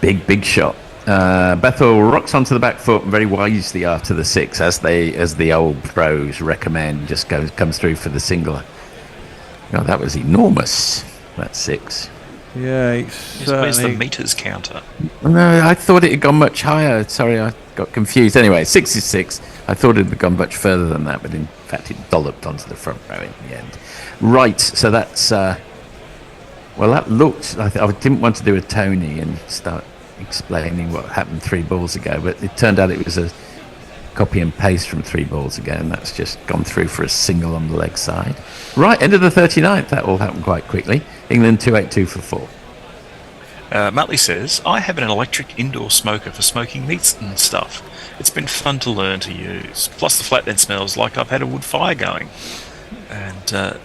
Big shot. Bethel rocks onto the back foot very wisely after the 6, as the old pros recommend. Just comes through for the single. Oh, that was enormous. That 6. Yeah, where's the meters counter? No, I thought it had gone much higher. Sorry, I got confused. Anyway, 6 is 6. I thought it had gone much further than that, but in fact it dolloped onto the front row in the end. Right, so that's... well, that looked... I didn't want to do a Tony and start explaining what happened 3 balls ago, but it turned out it was a copy and paste from 3 balls ago, and that's just gone through for a single on the leg side. Right, end of the 39th. That all happened quite quickly. England 282 for 4. Muttley says, I have an electric indoor smoker for smoking meats and stuff. It's been fun to learn to use. Plus the flatbed smells like I've had a wood fire going. And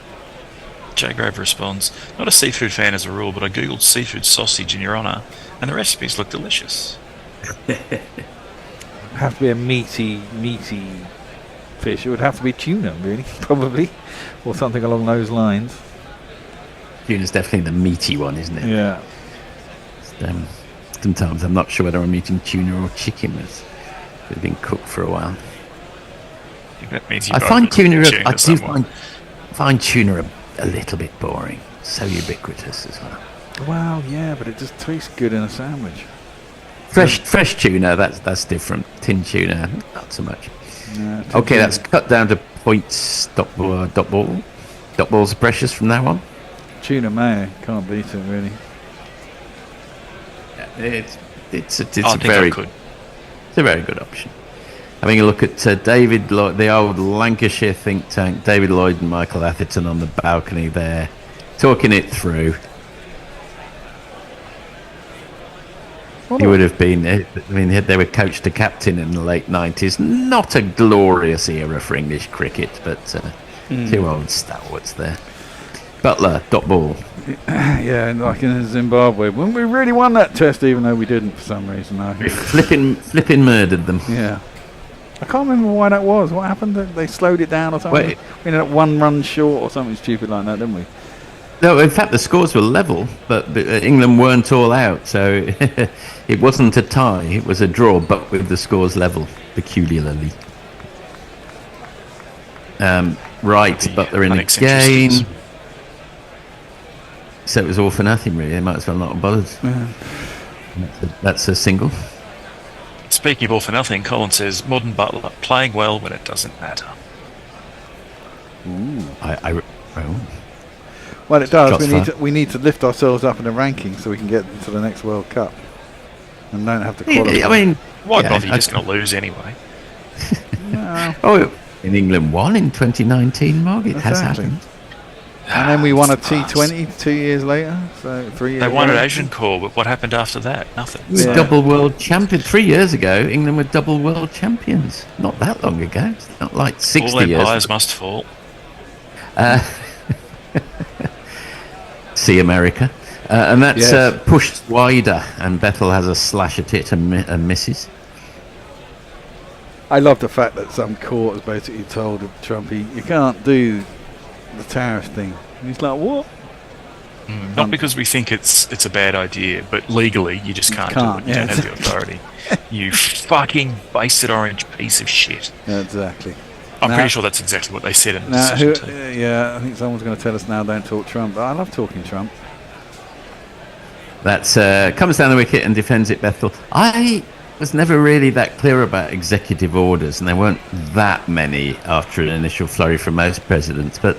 Jay Grove responds, not a seafood fan as a rule, but I googled seafood sausage in your honour, and the recipes look delicious. Have to be a meaty fish. It would have to be tuna, really, probably, or something along those lines. Tuna's definitely the meaty one, isn't it? Yeah. Sometimes I'm not sure whether I'm eating tuna or chicken. It's been cooked for a while. I think that means I find tuna. Find tuna a little bit boring. So ubiquitous as well. Well, yeah, but it just tastes good in a sandwich. Fresh tuna, that's different. Tin tuna, not so much. No, okay, that's cut down to points. Dot balls are precious from now on. Tuna mayo, can't beat it really. Yeah, it's a very good option. Having a look at David Lloyd, the old Lancashire think tank, David Lloyd and Michael Atherton on the balcony there, talking it through. He would have been, I mean, they were coach to captain in the late 90s. Not a glorious era for English cricket, but 2 old stalwarts there. Butler, dot ball. Yeah, like in Zimbabwe. When we really won that test, even though we didn't for some reason. We flipping murdered them. Yeah. I can't remember why that was. What happened? They slowed it down or something? We ended up 1 run short or something stupid like that, didn't we? No, in fact, the scores were level, but England weren't all out, so it wasn't a tie. It was a draw, but with the scores level, peculiarly. Right, Butler in again. So it was all for nothing, really. They might as well not have bothered. Yeah. That's a single. Speaking of all for nothing, Colin says, modern Butler, playing well when it doesn't matter. Ooh. Well, it does. We need to lift ourselves up in the rankings so we can get to the next World Cup and don't have to qualify. I mean, why bother? You're just going to lose anyway. Oh, in England won in 2019, Mark. It has happened. And then we won a T20 2 years later, so 3 years. They won at Asian Corps, but what happened after that? Nothing. We were double world champion 3 years ago. England were double world champions. Not that long ago. It's not like 60 All years. empires must fall. See America. And that's pushed wider, and Bethel has a slash at it and misses. I love the fact that some court has basically told Trumpy, you can't do the tariff thing. And he's like, what? Not because we think it's a bad idea, but legally you just can't do it. You don't have the authority. You fucking basted orange piece of shit. Yeah, exactly. I'm pretty sure that's exactly what they said in the decision too. Yeah, I think someone's going to tell us now, don't talk Trump. But I love talking Trump. That's comes down the wicket and defends it, Bethel. I was never really that clear about executive orders, and there weren't that many after an initial flurry from most presidents, but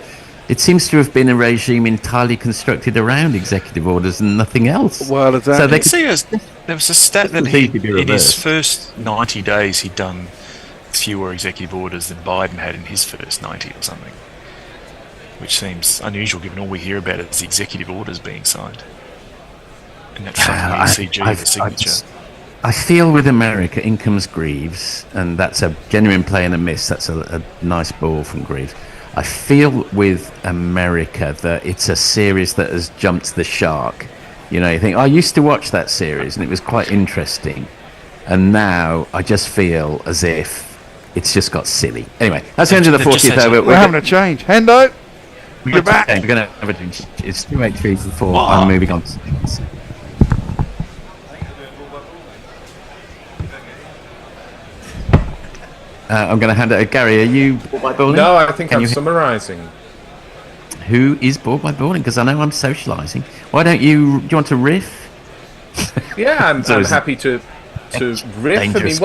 it seems to have been a regime entirely constructed around executive orders and nothing else. Well, exactly. So there was a stat that in his first 90 days he'd done fewer executive orders than Biden had in his first 90 or something, which seems unusual given all we hear about is the executive orders being signed. And that fucking ECG, the signature. I feel with America, in comes Greaves, and that's a genuine play and a miss. That's a nice ball from Greaves. I feel with America that it's a series that has jumped the shark. You know, you think, I used to watch that series and it was quite interesting. And now I just feel as if it's just got silly. Anyway, that's the end of the 40th over. We're having a change. Hendo, you're back. We're going to have a change. It's 283 for 4. I'm moving on. I'm going to hand it to Gary. Are you bored by bowling? No, I think I'm summarising. Who is bored by bowling? Because I know I'm socialising. Why don't you? Do you want to riff? Yeah, I'm happy to riff. I mean,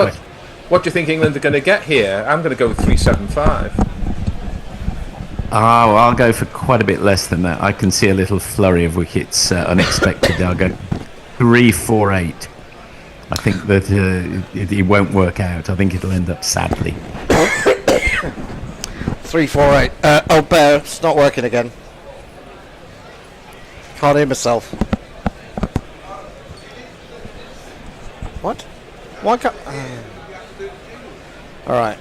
what do you think England are going to get here? I'm going to go with 375. Oh, I'll go for quite a bit less than that. I can see a little flurry of wickets unexpected. I'll go 348. I think that it won't work out. I think it'll end up sadly. 348. Oh, Bear, it's not working again. Can't hear myself. What? Why can't... Alright.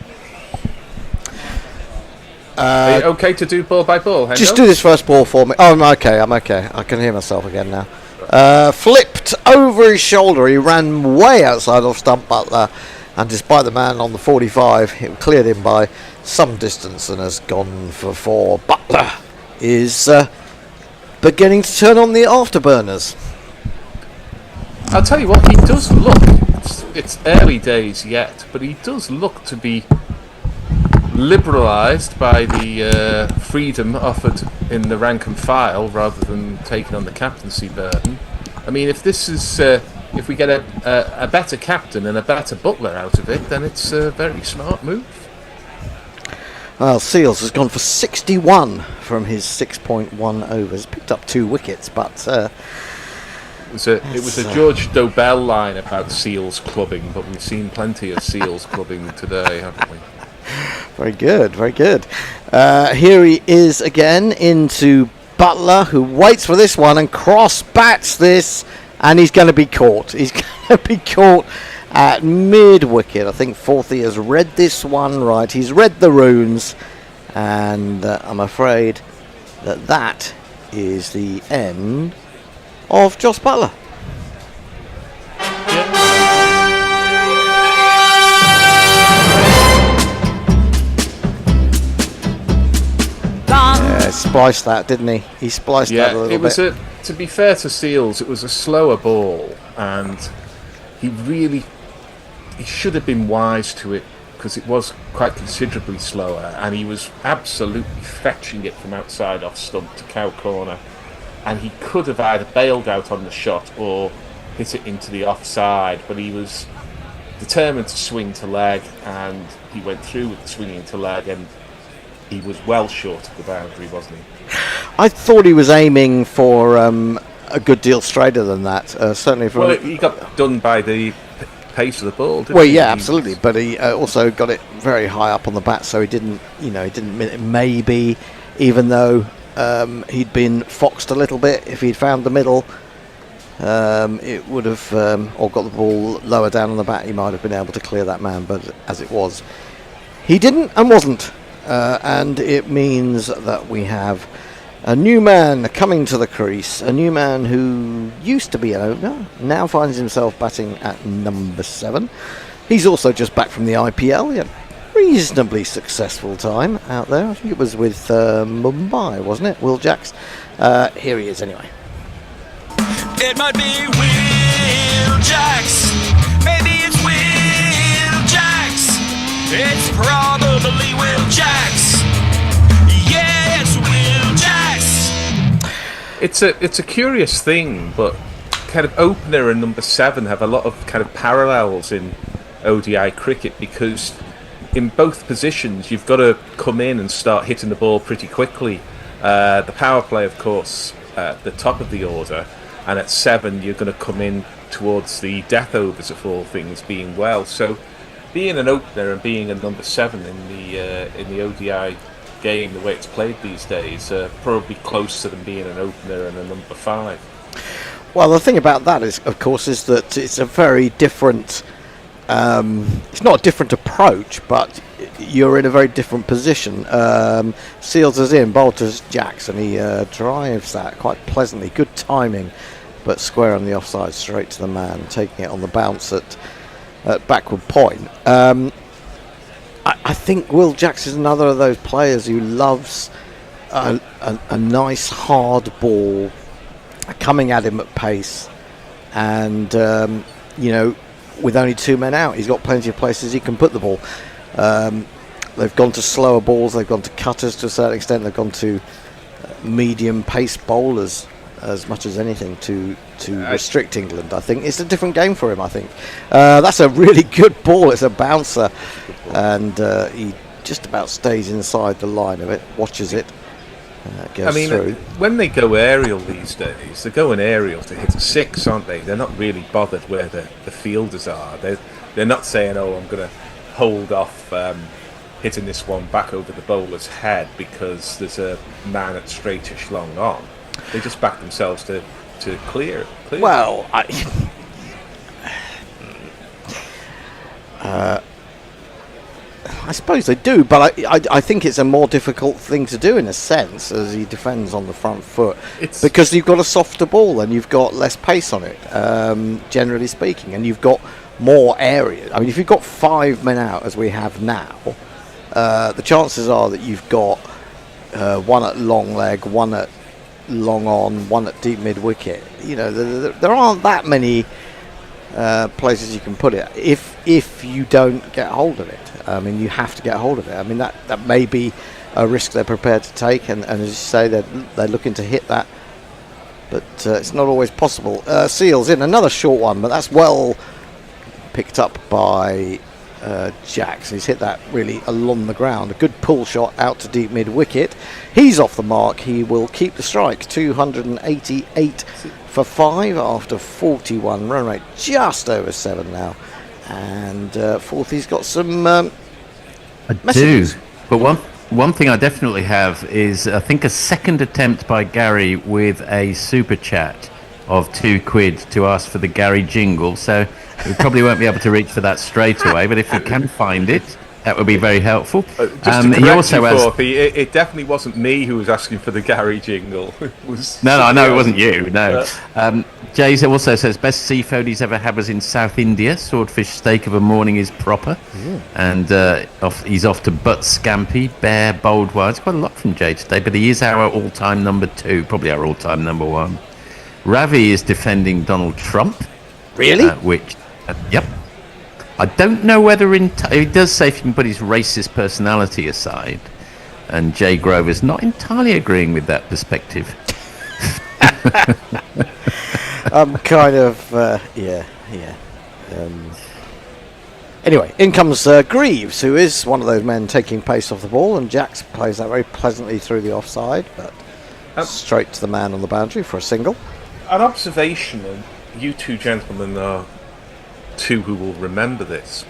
Are you okay to do ball by ball, Hendo? Just do this first ball for me. Oh, I'm okay. I can hear myself again now. Flipped over his shoulder. He ran way outside of stump Butler. And despite the man on the 45, it cleared him by some distance and has gone for 4. Butler is beginning to turn on the afterburners. I'll tell you what, he does look, it's early days yet, but he does look to be liberalised by the freedom offered in the rank and file rather than taking on the captaincy burden. I mean, if this is... if we get a better captain and a better butler out of it, then it's a very smart move. Well, Seals has gone for 61 from his 6.1 overs. Picked up 2 wickets, but... it was a George Dobell line about Seals clubbing, but we've seen plenty of Seals clubbing today, haven't we? Very good, very good. Here he is again into Butler, who waits for this one and cross-bats this... And he's going to be caught. He's going to be caught at mid-wicket. I think Forthy has read this one right. He's read the runes. And I'm afraid that is the end of Joss Butler. Yeah, spliced that, didn't he? He spliced that a little bit. To be fair to Seals, it was a slower ball, and he should have been wise to it because it was quite considerably slower, and he was absolutely fetching it from outside off stump to cow corner, and he could have either bailed out on the shot or hit it into the offside, but he was determined to swing to leg, and he went through with the swinging to leg, and he was well short of the boundary, wasn't he? I thought he was aiming for a good deal straighter than that. Certainly, he got done by the pace of the ball. Didn't well, he? yeah, absolutely. But he also got it very high up on the bat, so he didn't maybe, even though he'd been foxed a little bit. If he'd found the middle, it would have, or got the ball lower down on the bat, he might have been able to clear that man. But as it was, he didn't and wasn't. And it means that we have a new man coming to the crease, a new man who used to be an opener, now finds himself batting at number 7. He's also just back from the IPL. He had a reasonably successful time out there. I think it was with Mumbai, wasn't it? Will Jacks. Here he is anyway. It might be Will Jacks. Maybe it's Will Jacks. It's probably Will Jacks. Yeah, it's Will Jacks. It's a curious thing, but kind of opener and number 7 have a lot of kind of parallels in ODI cricket, because in both positions you've got to come in and start hitting the ball pretty quickly. The power play, of course, at the top of the order, and at 7 you're going to come in towards the death overs of all things being well. So being an opener and being a number 7 in the ODI game, the way it's played these days, probably closer than being an opener and a number 5. Well, the thing about that is, of course, is that it's a very different. It's not a different approach, but you're in a very different position. Seals is in, Bolter's Jacks, and he drives that quite pleasantly. Good timing, but square on the offside, straight to the man, taking it on the bounce at backward point. I think Will Jacks is another of those players who loves a nice hard ball coming at him at pace, and with only 2 men out, he's got plenty of places he can put the ball. They've gone to slower balls, they've gone to cutters to a certain extent, they've gone to medium pace bowlers as much as anything to restrict England. I think it's a different game for him. I think that's a really good ball. It's a bouncer, and he just about stays inside the line of it, watches it, goes through. When they go aerial these days, they're going aerial to hit a 6, aren't they? They're not really bothered where the fielders are. They're not saying, "Oh, I'm going to hold off hitting this one back over the bowler's head because there's a man at straightish long on." They just back themselves to clear. Well, I suppose they do, but I think it's a more difficult thing to do in a sense, as he defends on the front foot, because you've got a softer ball and you've got less pace on it, generally speaking, and you've got more area. I mean, if you've got 5 men out, as we have now, the chances are that you've got one at long leg, one at long on, one at deep mid wicket. You know, there aren't that many places you can put it if you don't get hold of it. I mean, you have to get hold of it. I mean, that may be a risk they're prepared to take, and as you say, they're looking to hit that, but it's not always possible. Seals in another short one, but that's well picked up by Jacks. He's hit that really along the ground. A good pull shot out to deep mid wicket. He's off the mark. He will keep the strike. 288 for 5 after 41 run rate, just over 7 now. And Forthy's got some messages. But one thing I definitely have is, I think, a second attempt by Gary with a super chat of £2 to ask for the Gary jingle. So we probably won't be able to reach for that straight away, but if we can find it, that would be very helpul. Just to correct you, Forthy, it definitely wasn't me who was asking for the Gary jingle. It was No, I know it wasn't you. No. Jay also says best seafood he's ever had was in South India. Swordfish steak of a morning is proper, and he's off to butt scampi, bear, bold wise. Quite a lot from Jay today, but he is our all-time number 2, probably our all-time number 1. Ravi is defending Donald Trump. Really? Yep. I don't know whether he does say if you can put his racist personality aside, and Jay Grover's not entirely agreeing with that perspective. I'm kind of anyway, in comes Greaves, who is one of those men taking pace off the ball, and Jacks plays that very pleasantly through the offside, but straight to the man on the boundary for a single. An observation, and you two gentlemen are two who will remember this,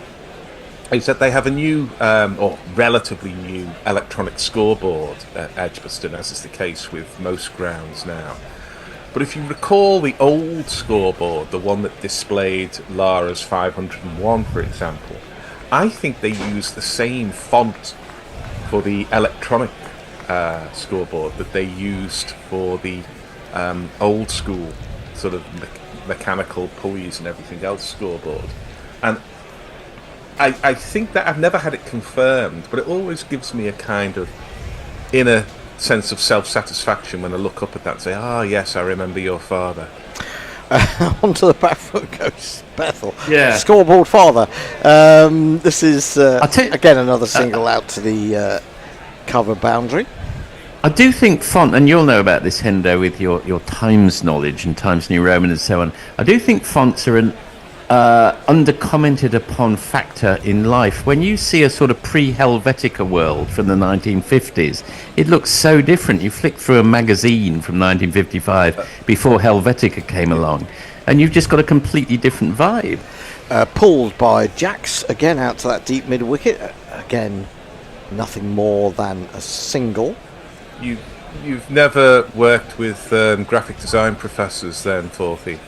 is that they have a new, or relatively new, electronic scoreboard at Edgbaston, as is the case with most grounds now. But if you recall the old scoreboard, the one that displayed Lara's 501, for example, I think they used the same font for the electronic scoreboard that they used for the old school sort of mechanical pulleys and everything else scoreboard. And I think that I've never had it confirmed, but it always gives me a kind of inner sense of self-satisfaction when I look up at that and say, yes, I remember your father. Onto the back foot goes Bethel. Yeah. Scoreboard father. This is again another single out to the cover boundary. I do think font, and you'll know about this, Hendo, with your Times knowledge and Times New Roman and so on. I do think fonts are an under-commented upon factor in life. When you see a sort of pre-Helvetica world from the 1950s, it looks so different. You flick through a magazine from 1955 before Helvetica came along, and you've just got a completely different vibe. Pulled by Jacks, again out to that deep mid-wicket. Again, nothing more than a single. You've never worked with graphic design professors then, Forthy?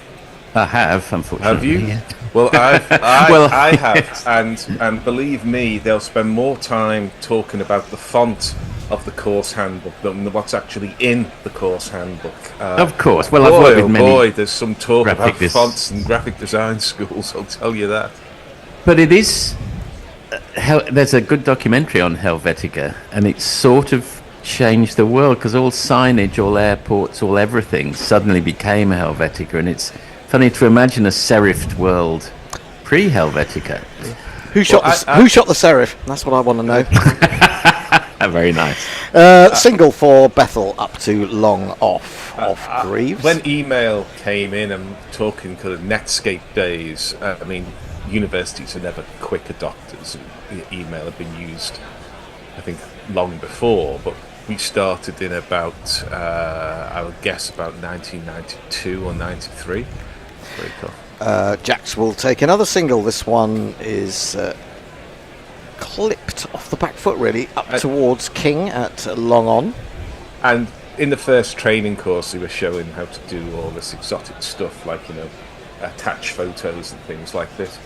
I have, unfortunately. Have you? Yeah. Well, I have, and believe me, they'll spend more time talking about the font of the course handbook than what's actually in the course handbook. Of course. Well, I've worked with many. There's some talk about fonts and graphic design schools. I'll tell you that. But it is. There's a good documentary on Helvetica, and it's sort of changed the world because all signage, all airports, all everything suddenly became Helvetica, and it's funny to imagine a serifed world pre-Helvetica. Who shot the serif? That's what I want to know. Very nice. Single for Bethel up to long off Greaves. When email came in and talking kind of Netscape days, I mean, universities are never quick adopters. Email had been used, I think, long before, but we started in about, I would guess, about 1992 or 93. Very cool. Jax will take another single. This one is clipped off the back foot, really, up towards King at long on. And in the first training course, they were showing how to do all this exotic stuff, like, attach photos and things like this.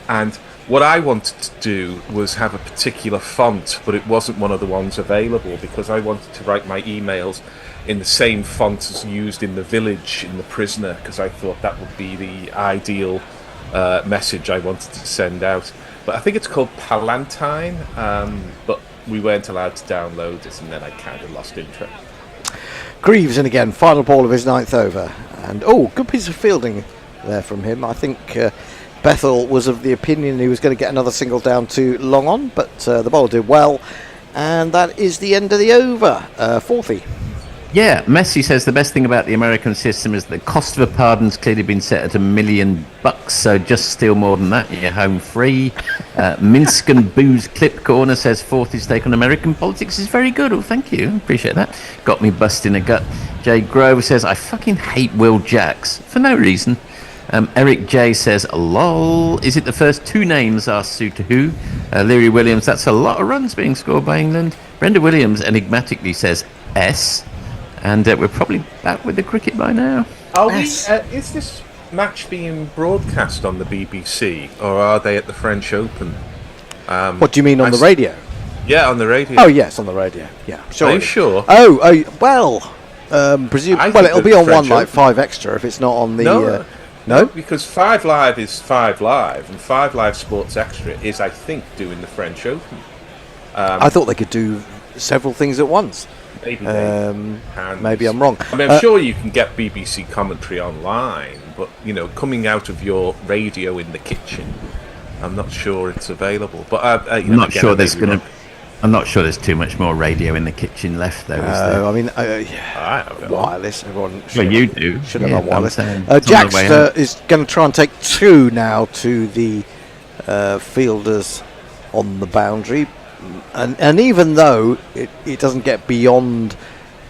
And what I wanted to do was have a particular font, but it wasn't one of the ones available, because I wanted to write my emails in the same font as used in The Village, in The Prisoner, because I thought that would be the ideal message I wanted to send out. But I think it's called Palantine, but we weren't allowed to download it, and then I kind of lost interest. Greaves in again, final ball of his 9th over. And, good piece of fielding there from him. I think Bethel was of the opinion he was going to get another single down to long on, but the bowler did well. And that is the end of the over. 40. Yeah, Messi says the best thing about the American system is the cost of a pardon's clearly been set at $1 million, so just steal more than that, you're home free. Minsk and Boo's Clip Corner says 40's take on American politics is very good. Oh, thank you, appreciate that. Got me busting a gut. Jay Grove says I fucking hate Will Jacks for no reason. Eric J says lol. Is it the first 2 names? Asked Sue to who. Leary Williams, that's a lot of runs being scored by England. Brenda Williams enigmatically says S. And we're probably back with the cricket by now. Are we? Is this match being broadcast on the BBC, or are they at the French Open? What do you mean on the radio? Yeah, on the radio. Oh, yes, on the radio. Yeah, sure. Are you sure? Well, it'll be on one like 5 Extra if it's not on the. No, because 5 Live is 5 Live, and 5 Live Sports Extra is, I think, doing the French Open. I thought they could do several things at once. Maybe I'm wrong. I mean, I'm sure you can get BBC commentary online, but coming out of your radio in the kitchen, I'm not sure it's available. But I'm not sure there's going to. I'm not sure there's too much more radio in the kitchen left, though. Is there? I mean, wireless. Everyone. Well, you do. Should have gone wireless. Jax is going to try and take 2 now to the fielders on the boundary. And even though it doesn't get beyond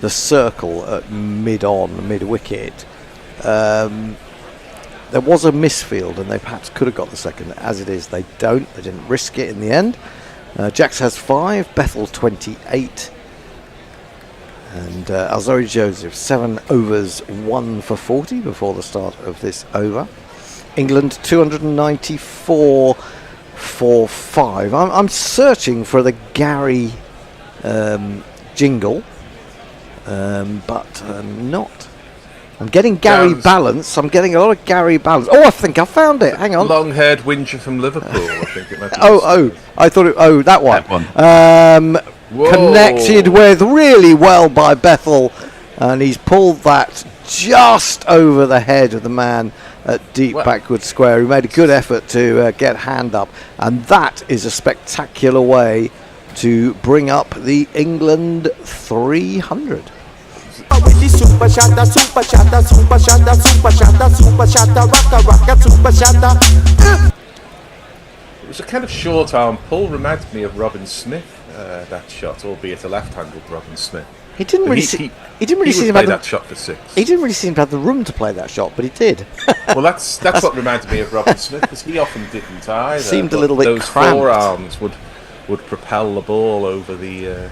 the circle at mid-wicket, there was a misfield and they perhaps could have got the second. As it is, they don't. They didn't risk it in the end. Jax has 5, Bethel 28, and Alzori Joseph 7 overs, 1 for 40 before the start of this over. England 294 for 5. I'm searching for the Gary jingle, but not. I'm getting Gary Balance. I'm getting a lot of Gary Balance. Oh, I think I found it. Hang on. Long-haired whinger from Liverpool. I think it might be. I thought it. That one. Connected with really well by Bethel, and he's pulled that just over the head of the man at deep backward square. He made a good effort to get hand up, and that is a spectacular way to bring up the England 300. Super shatta, super shatta, super shatta, super shatta, super shatta, rocka, rocka, super shatta. It was a kind of short arm pull, reminded me of Robin Smith, that shot, albeit a left-handed Robin Smith. He didn't really seem to play that shot for 6. He didn't really seem to have the room to play that shot, but he did. Well, that's what reminded me of Robin Smith, because he often didn't either. Seemed a little bit those cramped. forearms would propel the ball over the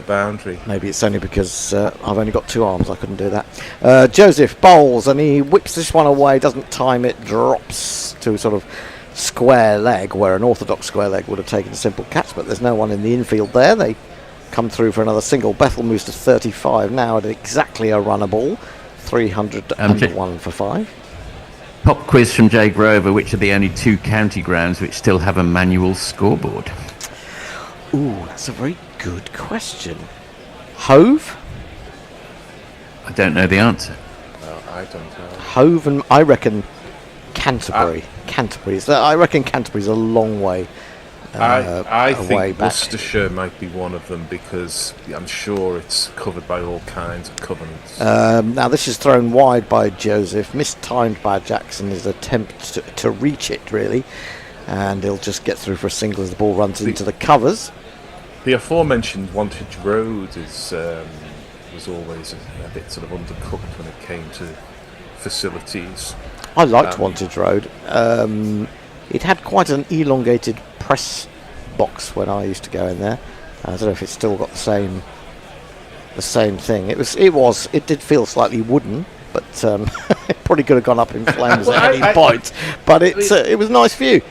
boundary. Maybe it's only because I've only got 2 arms. I couldn't do that. Joseph bowls and he whips this one away. Doesn't time it. Drops to sort of square leg, where an orthodox square leg would have taken a simple catch. But there's no one in the infield there. They come through for another single. Bethel moves to 35 now at exactly a runner ball. 301 for 5. Pop quiz from Jay Grover. Which are the only 2 county grounds which still have a manual scoreboard? Ooh, that's a very good question. Hove? I don't know the answer. No, I don't know. Hove, and I reckon Canterbury. I reckon Canterbury's a long way I away think back. Worcestershire might be one of them, because I'm sure it's covered by all kinds of covenants. Now this is thrown wide by Joseph, mistimed by Jackson, his attempt to reach it really, and he'll just get through for a single as the ball runs into the covers. The aforementioned Wantage Road was always a bit sort of undercooked when it came to facilities. I liked Wantage Road. It had quite an elongated press box when I used to go in there. I don't know if it's still got the same thing. It did feel slightly wooden, but it probably could have gone up in flames at any point. But it was a nice view.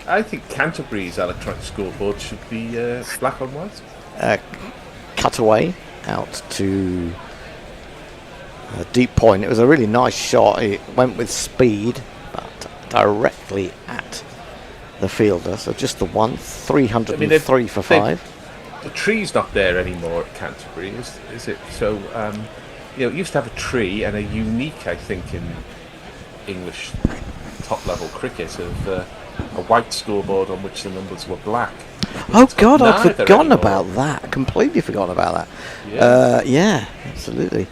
I think Canterbury's electronic scoreboard should be black on white. Cutaway out to deep point. It was a really nice shot. It went with speed, but directly at the fielder. So just the one, 303 for 5. The tree's not there anymore at Canterbury, is it? So, it used to have a tree and a unique, I think, in English top-level cricket of a white scoreboard on which the numbers were black. Oh God, I'd forgotten about that. I completely forgotten about that. Yeah, absolutely.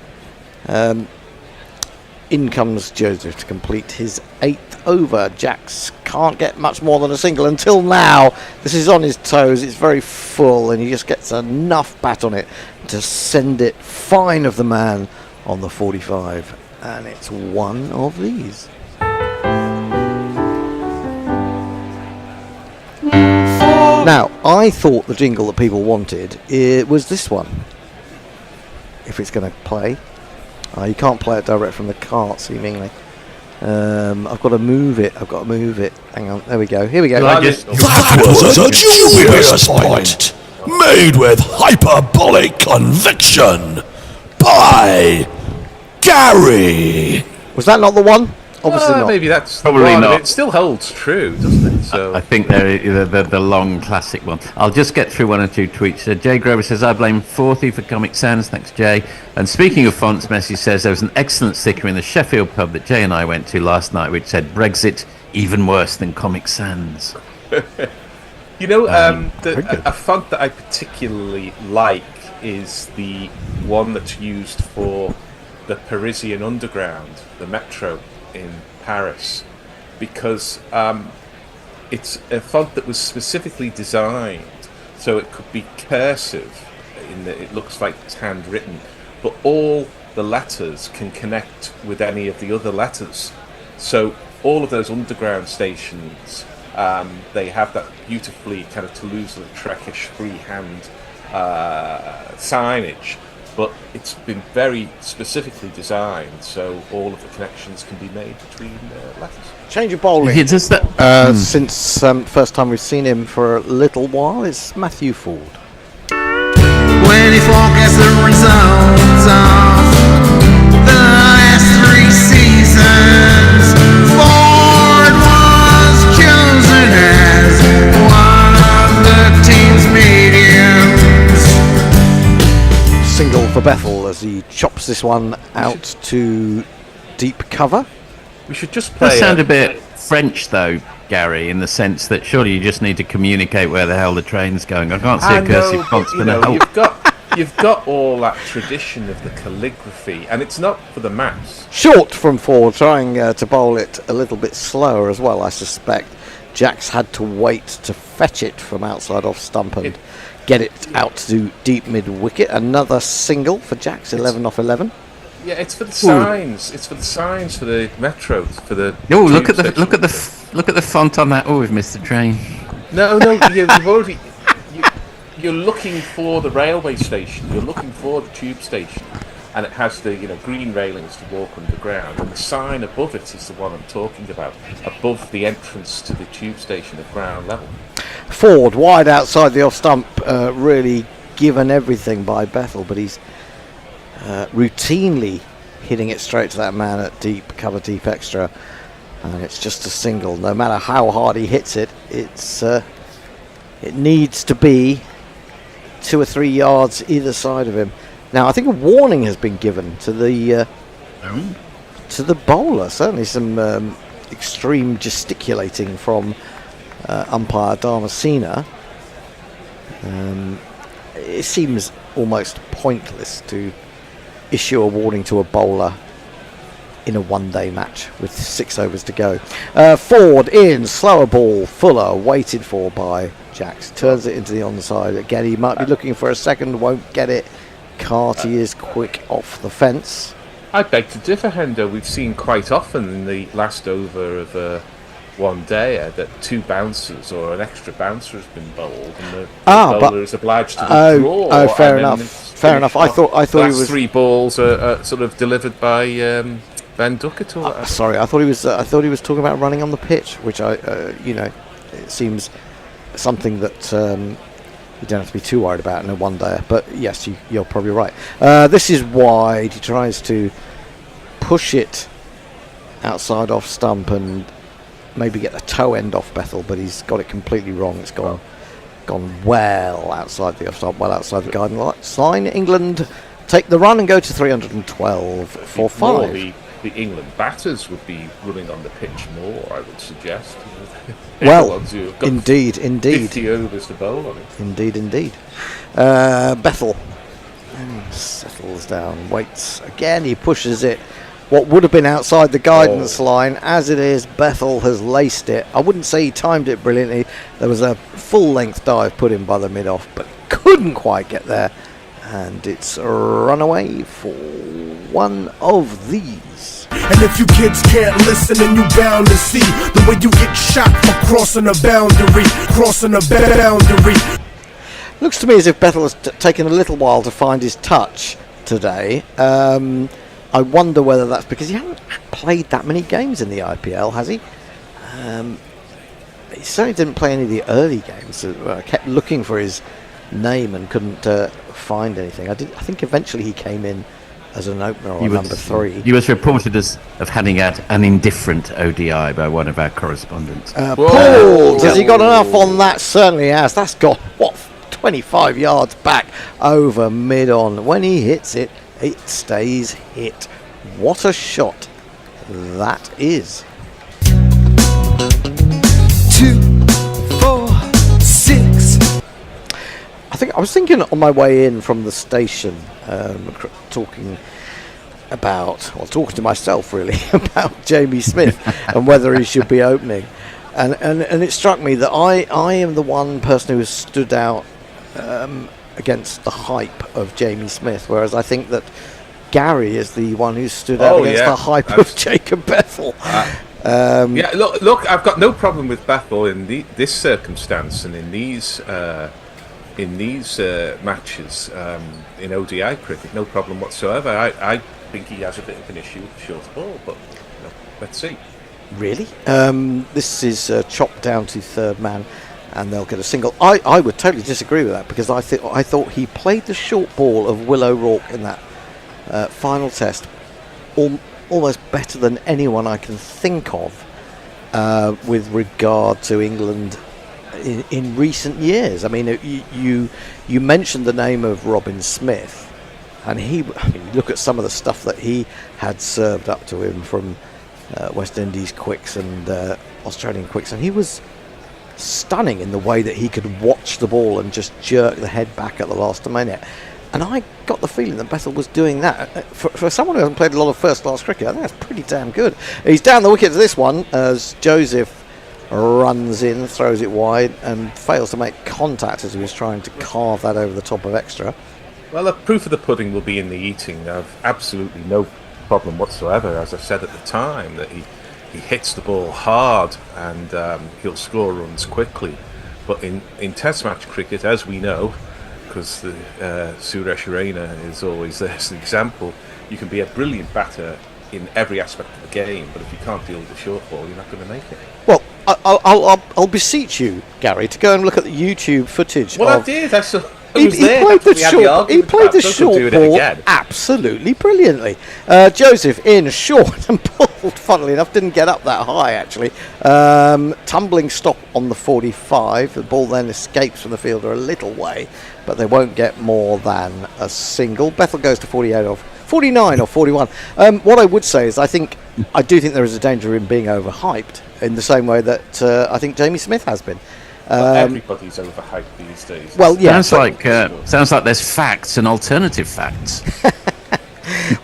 In comes Joseph to complete his 8th over. Jax can't get much more than a single until now. This is on his toes. It's very full, and he just gets enough bat on it to send it fine of the man on the 45. And it's one of these. Now, I thought the jingle that people wanted was this one. If it's going to play. You can't play it direct from the cart, seemingly. I've got to move it. Hang on. There we go. Here we go. That was a dubious point, made with hyperbolic conviction by Gary. Was that not the one? Obviously not. Maybe that's Probably one. not. It still holds true, doesn't it? So I think they're the long classic one. I'll just get through one or two tweets. Jay Grover says, I blame Forthy for Comic Sans. Thanks, Jay. And speaking of fonts, Messi says there was an excellent sticker in the Sheffield pub that Jay and I went to last night which said, Brexit, even worse than Comic Sans. A font that I particularly like is the one that's used for the Parisian Underground, the metro in Paris, because it's a font that was specifically designed so it could be cursive in that it looks like it's handwritten, but all the letters can connect with any of the other letters. So all of those underground stations, they have that beautifully kind of Toulouse-Lautrec'ish freehand signage, but it's been very specifically designed so all of the connections can be made between letters. Change of bowling. Since first time we've seen him for a little while, it's Matthew Ford. When he forecasts the results of the last 3 seasons, Ford was chosen as one of the team's mediums. Single for Bethel as he chops this one out to deep cover. We should just play. That sound a bit French, though, Gary, in the sense that surely you just need to communicate where the hell the train's going. I can't see a cursive font's going to help. You've got all that tradition of the calligraphy, and it's not for the maths. Short from Ford, trying to bowl it a little bit slower as well, I suspect. Jax had to wait to fetch it from outside off stump and get it out to deep mid-wicket. Another single for Jax, 11 off 11. Yeah, it's for the signs. It's for the signs for the metros, for the. Oh, look at the font on that. Oh, we've missed the train. No, you've already. You're looking for the railway station. You're looking for the tube station, and it has the green railings to walk underground, and the sign above it is the one I'm talking about, above the entrance to the tube station at ground level. Ford wide outside the off stump, really given everything by Bethel, but he's routinely hitting it straight to that man at deep cover, deep extra, and it's just a single. No matter how hard he hits it, it needs to be 2 or 3 yards either side of him. Now I think a warning has been given to the bowler. Certainly some extreme gesticulating from umpire Dharmasena. It seems almost pointless to issue a warning to a bowler in a one-day match with 6 overs to go. Ford in, slower ball, Fuller waited for by Jacks, turns it into the onside. Again, he might be looking for a second, won't get it. Carty is quick off the fence. I beg to differ, Hendo. We've seen quite often in the last over of one day that 2 bouncers or an extra bouncer has been bowled, and the bowler is obliged to withdraw. Oh, fair enough. Fair enough. I thought he was 3 balls are sort of delivered by Van Duckett. Sorry, I thought he was talking about running on the pitch, which it seems something that you don't have to be too worried about in a one-dayer. But yes, you're probably right. This is wide. He tries to push it outside off stump and maybe get the toe end off Bethel, but he's got it completely wrong. It's gone well outside the off stump, well outside the guideline line. England take the run and go to 312 for 5. The England batters would be running on the pitch more, I would suggest. Well, indeed. 50 overs to bowl on it. Indeed. Bethel settles down, waits again. He pushes it. What would have been outside the guidance line, as it is, Bethel has laced it. I wouldn't say he timed it brilliantly. There was a full-length dive put in by the mid-off, but couldn't quite get there. And it's run away for one of these. And if you kids can't listen, then you bound to see the way you get shot for crossing a boundary. Looks to me as if Bethel has taken a little while to find his touch today. I wonder whether that's because he hasn't played that many games in the IPL, has he? He certainly didn't play any of the early games. I kept looking for his name and couldn't find anything. I think eventually he came in as an opener or number 3. He was reported as of having had an indifferent ODI by one of our correspondents. Paul, has he got enough on that? Certainly has. That's got, 25 yards back over mid-on. When he hits it, it stays hit. What a shot that is. 2, 4, 6. I was thinking on my way in from the station, talking to myself really about Jamie Smith and whether he should be opening, and it struck me that I am the one person who has stood out against the hype of Jamie Smith, whereas I think that Gary is the one who stood out against the hype of Jacob Bethel. Look, I've got no problem with Bethel in this circumstance and in these matches in ODI cricket. No problem whatsoever. I think he has a bit of an issue with the short ball, but let's see. Really? This is chopped down to third man, and they'll get a single. I would totally disagree with that, because I thought he played the short ball of Will O'Rourke in that final test almost better than anyone I can think of with regard to England in recent years. I mean, you mentioned the name of Robin Smith, and look at some of the stuff that he had served up to him from West Indies quicks and Australian quicks, and he was stunning in the way that he could watch the ball and just jerk the head back at the last minute. And I got the feeling that Bethel was doing that. For someone who hasn't played a lot of first-class cricket, I think that's pretty damn good. He's down the wicket to this one as Joseph runs in, throws it wide, and fails to make contact as he was trying to carve that over the top of extra. Well, the proof of the pudding will be in the eating. I've absolutely no problem whatsoever, as I said at the time, that he hits the ball hard and he'll score runs quickly. But in Test match cricket, as we know, because the Suresh Raina is always there as an example, you can be a brilliant batter in every aspect of the game, but if you can't deal with the short ball, you're not going to make it. Well, I'll beseech you, Gary, to go and look at the YouTube footage. Well, I did. He played the short ball absolutely brilliantly. Joseph in short and pulled, funnily enough, didn't get up that high actually. Tumbling stop on the 45. The ball then escapes from the fielder a little way, but they won't get more than a single. Bethel goes to 48 off 49 or 41. What I would say is I do think there is a danger in being overhyped in the same way that I think Jamie Smith has been. Everybody's overhyped these days. Well, yeah. Sounds like there's facts and alternative facts.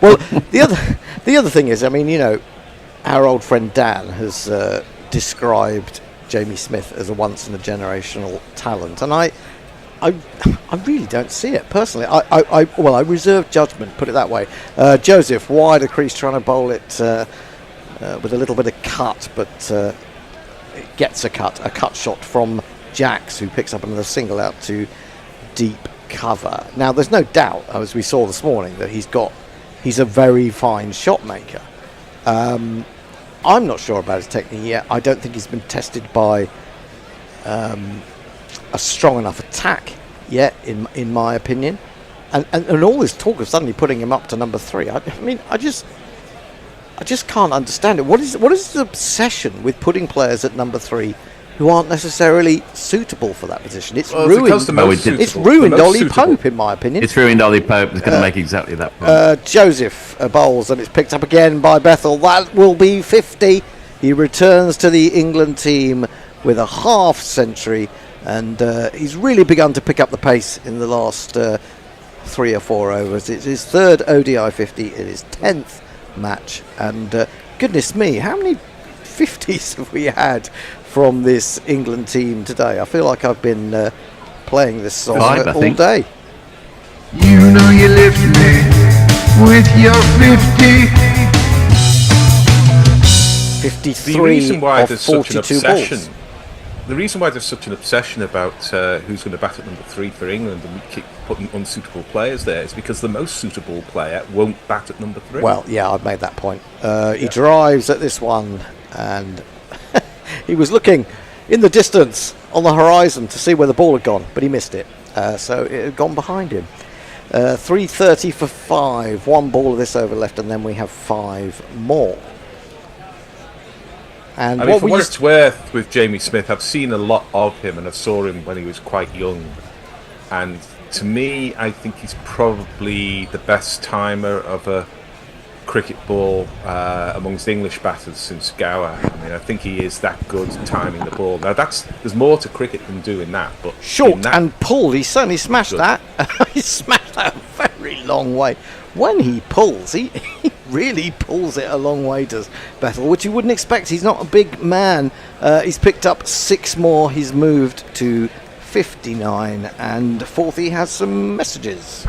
Well, the other thing is, I mean, you know, our old friend Dan has described Jamie Smith as a once in a generational talent, and I really don't see it personally. I reserve judgment, put it that way. Joseph, wide of crease, trying to bowl it with a little bit of cut, but it gets a cut shot from Jax, who picks up another single out to deep cover. Now, there's no doubt, as we saw this morning, that he's a very fine shot maker. I'm not sure about his technique yet. I don't think he's been tested by a strong enough attack yet, in my opinion. And all this talk of suddenly putting him up to number 3, I mean, I just can't understand it. What is the obsession with putting players at number 3 who aren't necessarily suitable for that position? It's ruined Ollie Pope, in my opinion. It's ruined Ollie Pope. It's going to make exactly that point. Joseph bowls, and it's picked up again by Bethel. That will be 50. He returns to the England team with a half century, and he's really begun to pick up the pace in the last 3 or 4 overs. It's his third ODI 50 in his 10th match, and goodness me, how many 50s have we had from this England team today? I feel like I've been playing this song all day. You know you lift me with your 50. 53 the reason why there's such an 42 obsession, balls. The reason why there's such an obsession about who's going to bat at number 3 for England and we keep putting unsuitable players there is because the most suitable player won't bat at number 3. Well, yeah, I've made that point. He drives at this one, and he was looking in the distance on the horizon to see where the ball had gone, but he missed it. So it had gone behind him. 3:30 for 5. 1 ball of this over left, and then we have 5 more. And I mean, for what it's worth with Jamie Smith, I've seen a lot of him, and I saw him when he was quite young. And to me, I think he's probably the best timer of a cricket ball amongst English batters since Gower. I mean, I think he is that good timing the ball. Now, there's more to cricket than doing that. But short and pull, he certainly smashed that. He smashed that a very long way. When he pulls, he really pulls it a long way, does Bethel, which you wouldn't expect. He's not a big man. He's picked up 6 more. He's moved to 59, and Forthy has some messages.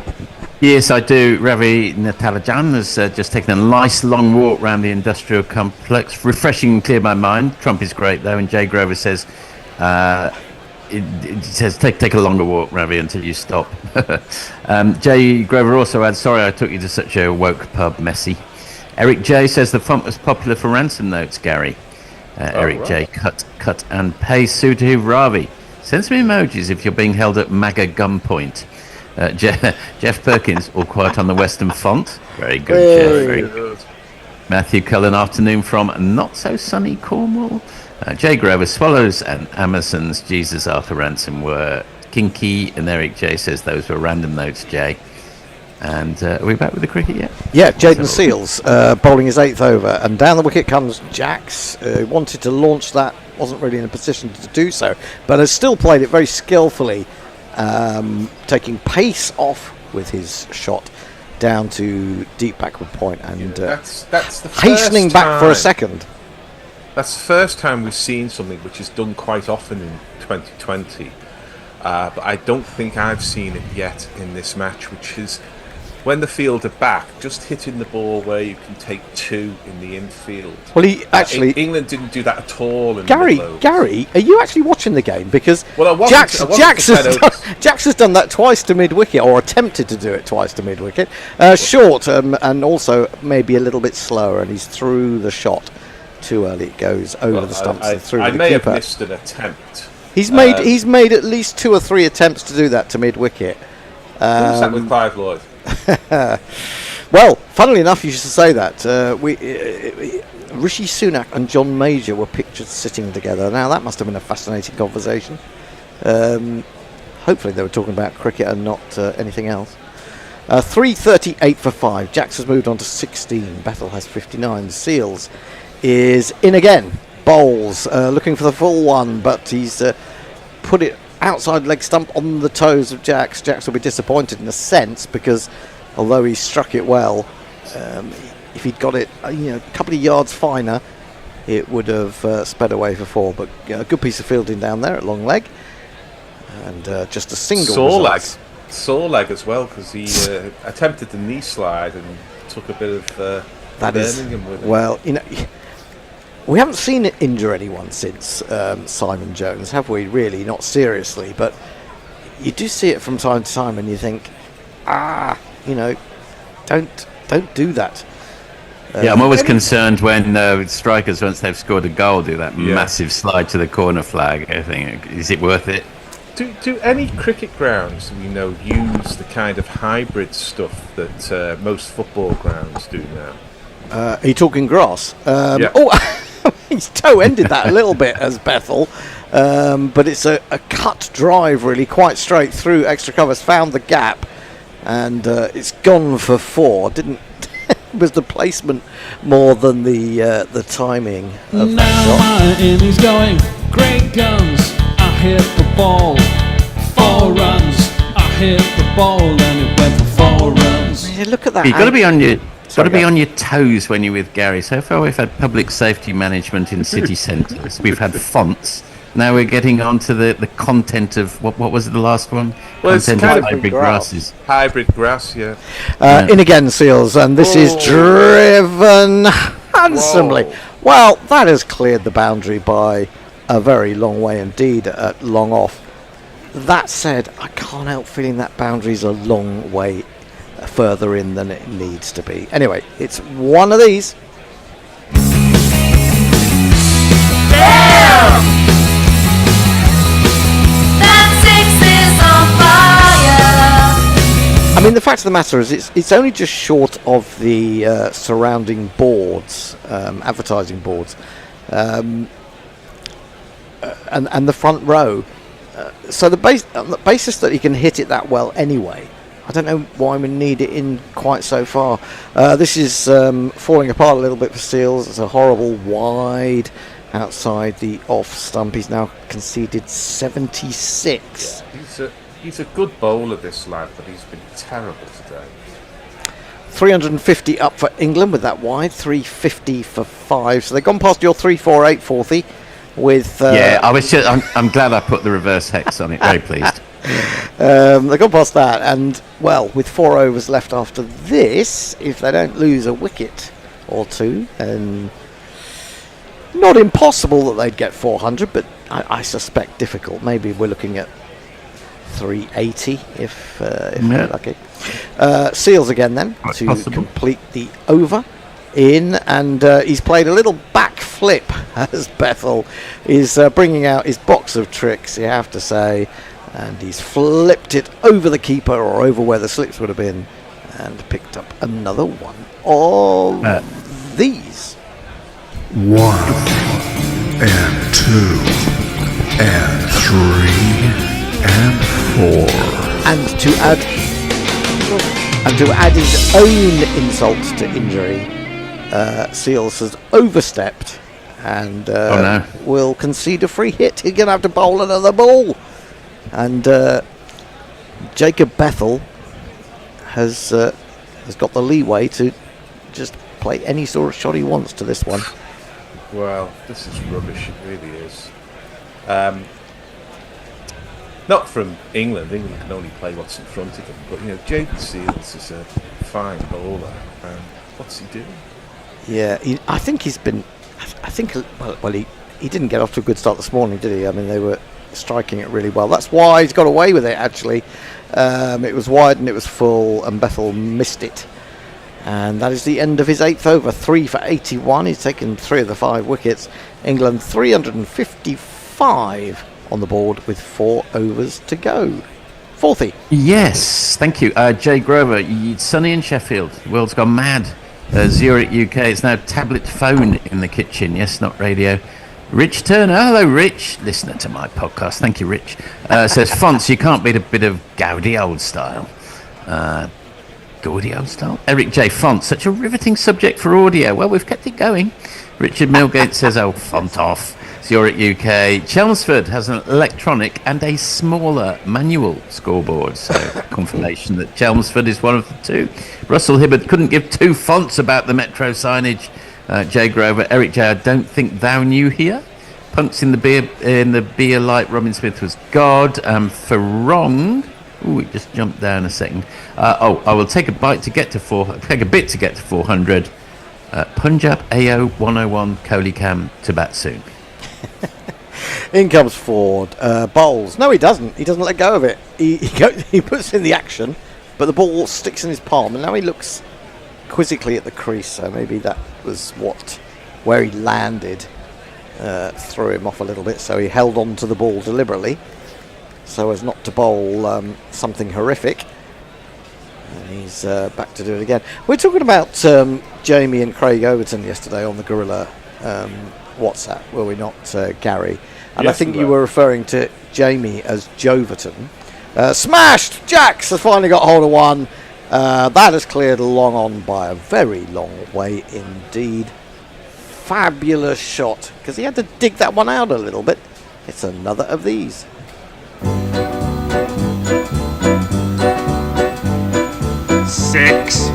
Yes, I do. Ravi Natalajan has just taken a nice long walk around the industrial complex. Refreshing and clear my mind. Trump is great, though, and Jay Grover says... It says take a longer walk, Ravi, until you stop. Jay Grover also adds, sorry I took you to such a woke pub, messy. Eric J says the font was popular for ransom notes, Gary. Eric right. J, cut and paste. Sutu Ravi, send some emojis if you're being held at MAGA gunpoint. Jeff Perkins, all quiet on the Western font. Very good, Jeff. Very good. Matthew Cullen, afternoon from not so sunny Cornwall. Jay Grover, Swallows and Amazons, Jesus Arthur Ransom were kinky, and Eric J says those were random notes, Jay. And are we back with the cricket yet? Yeah, Jaden Seals bowling his 8th over, and down the wicket comes Jax. Wanted to launch that, wasn't really in a position to do so, but has still played it very skillfully, taking pace off with his shot down to deep backward point, and that's the hastening first back for a time. second. That's the first time we've seen something which is done quite often in 2020. But I don't think I've seen it yet in this match, which is when the field are back, just hitting the ball where you can take 2 in the infield. Well, he actually... England didn't do that at all. In Gary, are you actually watching the game? Because Jax has done that twice to mid-wicket, or attempted to do it twice to mid-wicket. Short, and also maybe a little bit slower, and he's through the shot too early. It goes over the stumps and through the keeper. I may have missed an attempt. He's made at least 2 or 3 attempts to do that to mid-wicket. Who's that with Clive Lloyd? Well, funnily enough, you should say that. Rishi Sunak and John Major were pictured sitting together. Now, that must have been a fascinating conversation. Hopefully they were talking about cricket and not anything else. 3:38 for 5. Jax has moved on to 16. Bethel has 59. Seals is in again. Bowls, looking for the full one, but he's put it outside leg stump on the toes of Jax. Jax will be disappointed in a sense, because although he struck it well, If he'd got it, a couple of yards finer, it would have sped away for 4. But a good piece of fielding down there at long leg, and just a single sore leg as well, because he attempted the knee slide and took a bit of Birmingham with it. Well, we haven't seen it injure anyone since Simon Jones, have we? Really, not seriously, but you do see it from time to time, and you think, don't do that. I'm always concerned when strikers, once they've scored a goal, do that massive slide to the corner flag. I think, is it worth it? Do any cricket grounds use the kind of hybrid stuff that most football grounds do now? Are you talking grass? Yeah. Oh, he's toe-ended that a little bit as Bethel, but it's a cut drive, really, quite straight through extra covers, found the gap, and it's gone for 4. Was the placement more than the timing of now that shot? my innings going, great guns, I hit the ball, 4 runs, I hit the ball and it went for 4 runs. Yeah, look at that. You've got to be on your on your toes when you're with Gary. So far we've had public safety management in city centres. We've had fonts. Now we're getting on to the content of what was the last one? Well, it's content kind of of hybrid grasses. Hybrid grass, yeah. In again, Seals, and this is driven handsomely. Whoa. Well, that has cleared the boundary by a very long way indeed at long off. That said, I can't help feeling that boundary's a long way further in than it needs to be. Anyway, it's one of these. I mean, the fact of the matter is it's only just short of the surrounding boards, advertising boards, and the front row. So on the basis that he can hit it that well anyway, I don't know why we need it in quite so far. This is falling apart a little bit for Seals. It's a horrible wide outside the off stump. He's now conceded 76. Yeah, he's a good bowler, this lad, but he's been terrible today. 350 up for England with that wide, 350 for 5. So they've gone past your 348, Forthy. With I'm glad I put the reverse hex on it. Very pleased. They've gone past that, and well, with 4 overs left after this, if they don't lose a wicket or 2, then not impossible that they'd get 400, but I suspect difficult. Maybe we're looking at 380 if we're lucky. Seals again then to complete the over in, and he's played a little back flip as Bethel is bringing out his box of tricks, you have to say, and he's flipped it over the keeper or over where the slips would have been and picked up another one of these. 1 and 2 and 3 and 4. And to add his own insult to injury, Seals has overstepped and will concede a free hit. He's going to have to bowl another ball. And Jacob Bethel has got the leeway to just play any sort of shot he wants to this one. Well, this is rubbish, it really is. Not from England. England can only play what's in front of them. But, Jacob Seals is a fine bowler. What's he doing? Yeah, I think he's been... he didn't get off to a good start this morning, did he? I mean, they were striking it really well. That's why he's got away with it, actually. It was wide and it was full, and Bethel missed it. And that is the end of his 8th over. 3 for 81. He's taken 3 of the 5 wickets. England 355 on the board with 4 overs to go. Fourthy. Yes, thank you. Jay Grover, sunny in Sheffield. World's gone mad. Zurich, UK. It's now tablet phone in the kitchen. Yes, not radio. Rich Turner. Hello, Rich. Listener to my podcast. Thank you, Rich. Says, fonts, you can't beat a bit of Gaudi old style. Gaudy old style. Eric J. Font, such a riveting subject for audio. Well, we've kept it going. Richard Milgate says, oh, font off. Zurich, UK. Chelmsford has an electronic and a smaller manual scoreboard, so confirmation that Chelmsford is one of the two. Russell Hibbert couldn't give two fonts about the Metro signage. Jay Grover, Eric J, I don't think thou knew here. Punks in the beer light. Robin Smith was God. For wrong. Ooh, it just jumped down a second. I will take a bit to get to 400. Punjab AO 101 Kohli Cam to bat soon. In comes Ford. Bowls. No, he doesn't. He doesn't let go of it. He puts in the action, but the ball sticks in his palm, and now he looks quizzically at the crease. So maybe that was where he landed. Threw him off a little bit, so he held on to the ball deliberately so as not to bowl something horrific. And he's back to do it again. We're talking about Jamie and Craig Overton yesterday on the Gorilla WhatsApp, were we not, Gary? And Yes, I think we you were. were referring to Jamie as Joverton. Smashed! Jax has finally got hold of one. That has cleared long on by a very long way indeed. Fabulous shot, because he had to dig that one out a little bit. It's another of these. Six.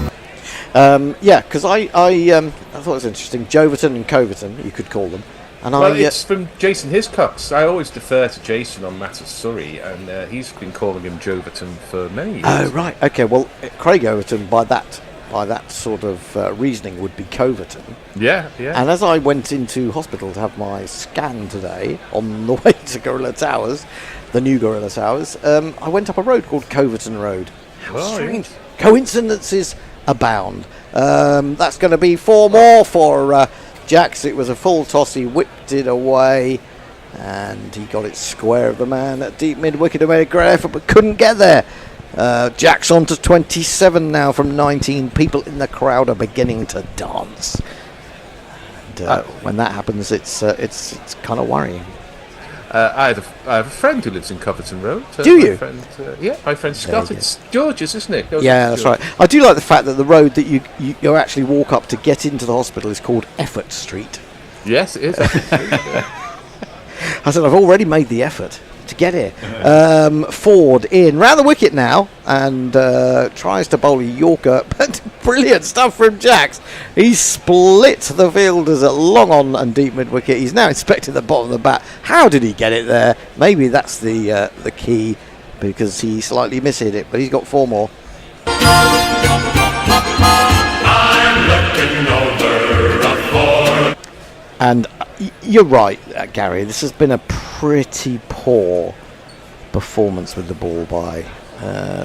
Yeah, because I thought it was interesting. Joverton and Coverton, you could call them. And Well, it's from Jason Hiscox. I always defer to Jason on matters Surrey, and he's been calling him Joverton for many years. Oh, right. Okay, well, Craig Overton, by that sort of reasoning, would be Coverton. Yeah, yeah. And as I went into hospital to have my scan today, on the way to Gorilla Towers, the new Gorilla Towers, I went up a road called Coverton Road. How Oh, strange. Coincidences abound. That's going to be 4 more for Jax. It was a full toss. He whipped it away, and he got it square of the man at deep mid-wicket. He made a great effort, but couldn't get there. Jack's on to 27 now from 19. People in the crowd are beginning to dance. And when that happens, it's kind of worrying. I have a friend who lives in Coverton Road. Do you? My friend Scott. It's George's, isn't it? Yeah, that's right. I do like the fact that the road that you actually walk up to get into the hospital is called Effort Street. Yes, it is. I said, I've already made the effort to get here. Ford in, round the wicket now, and tries to bowl a Yorker, but brilliant stuff from Jax. He split the fielders at long on and deep mid-wicket. He's now inspecting the bottom of the bat. How did he get it there? Maybe that's the key, because he slightly mishit it, but he's got 4 more. And you're right, Gary. This has been a pretty poor performance with the ball by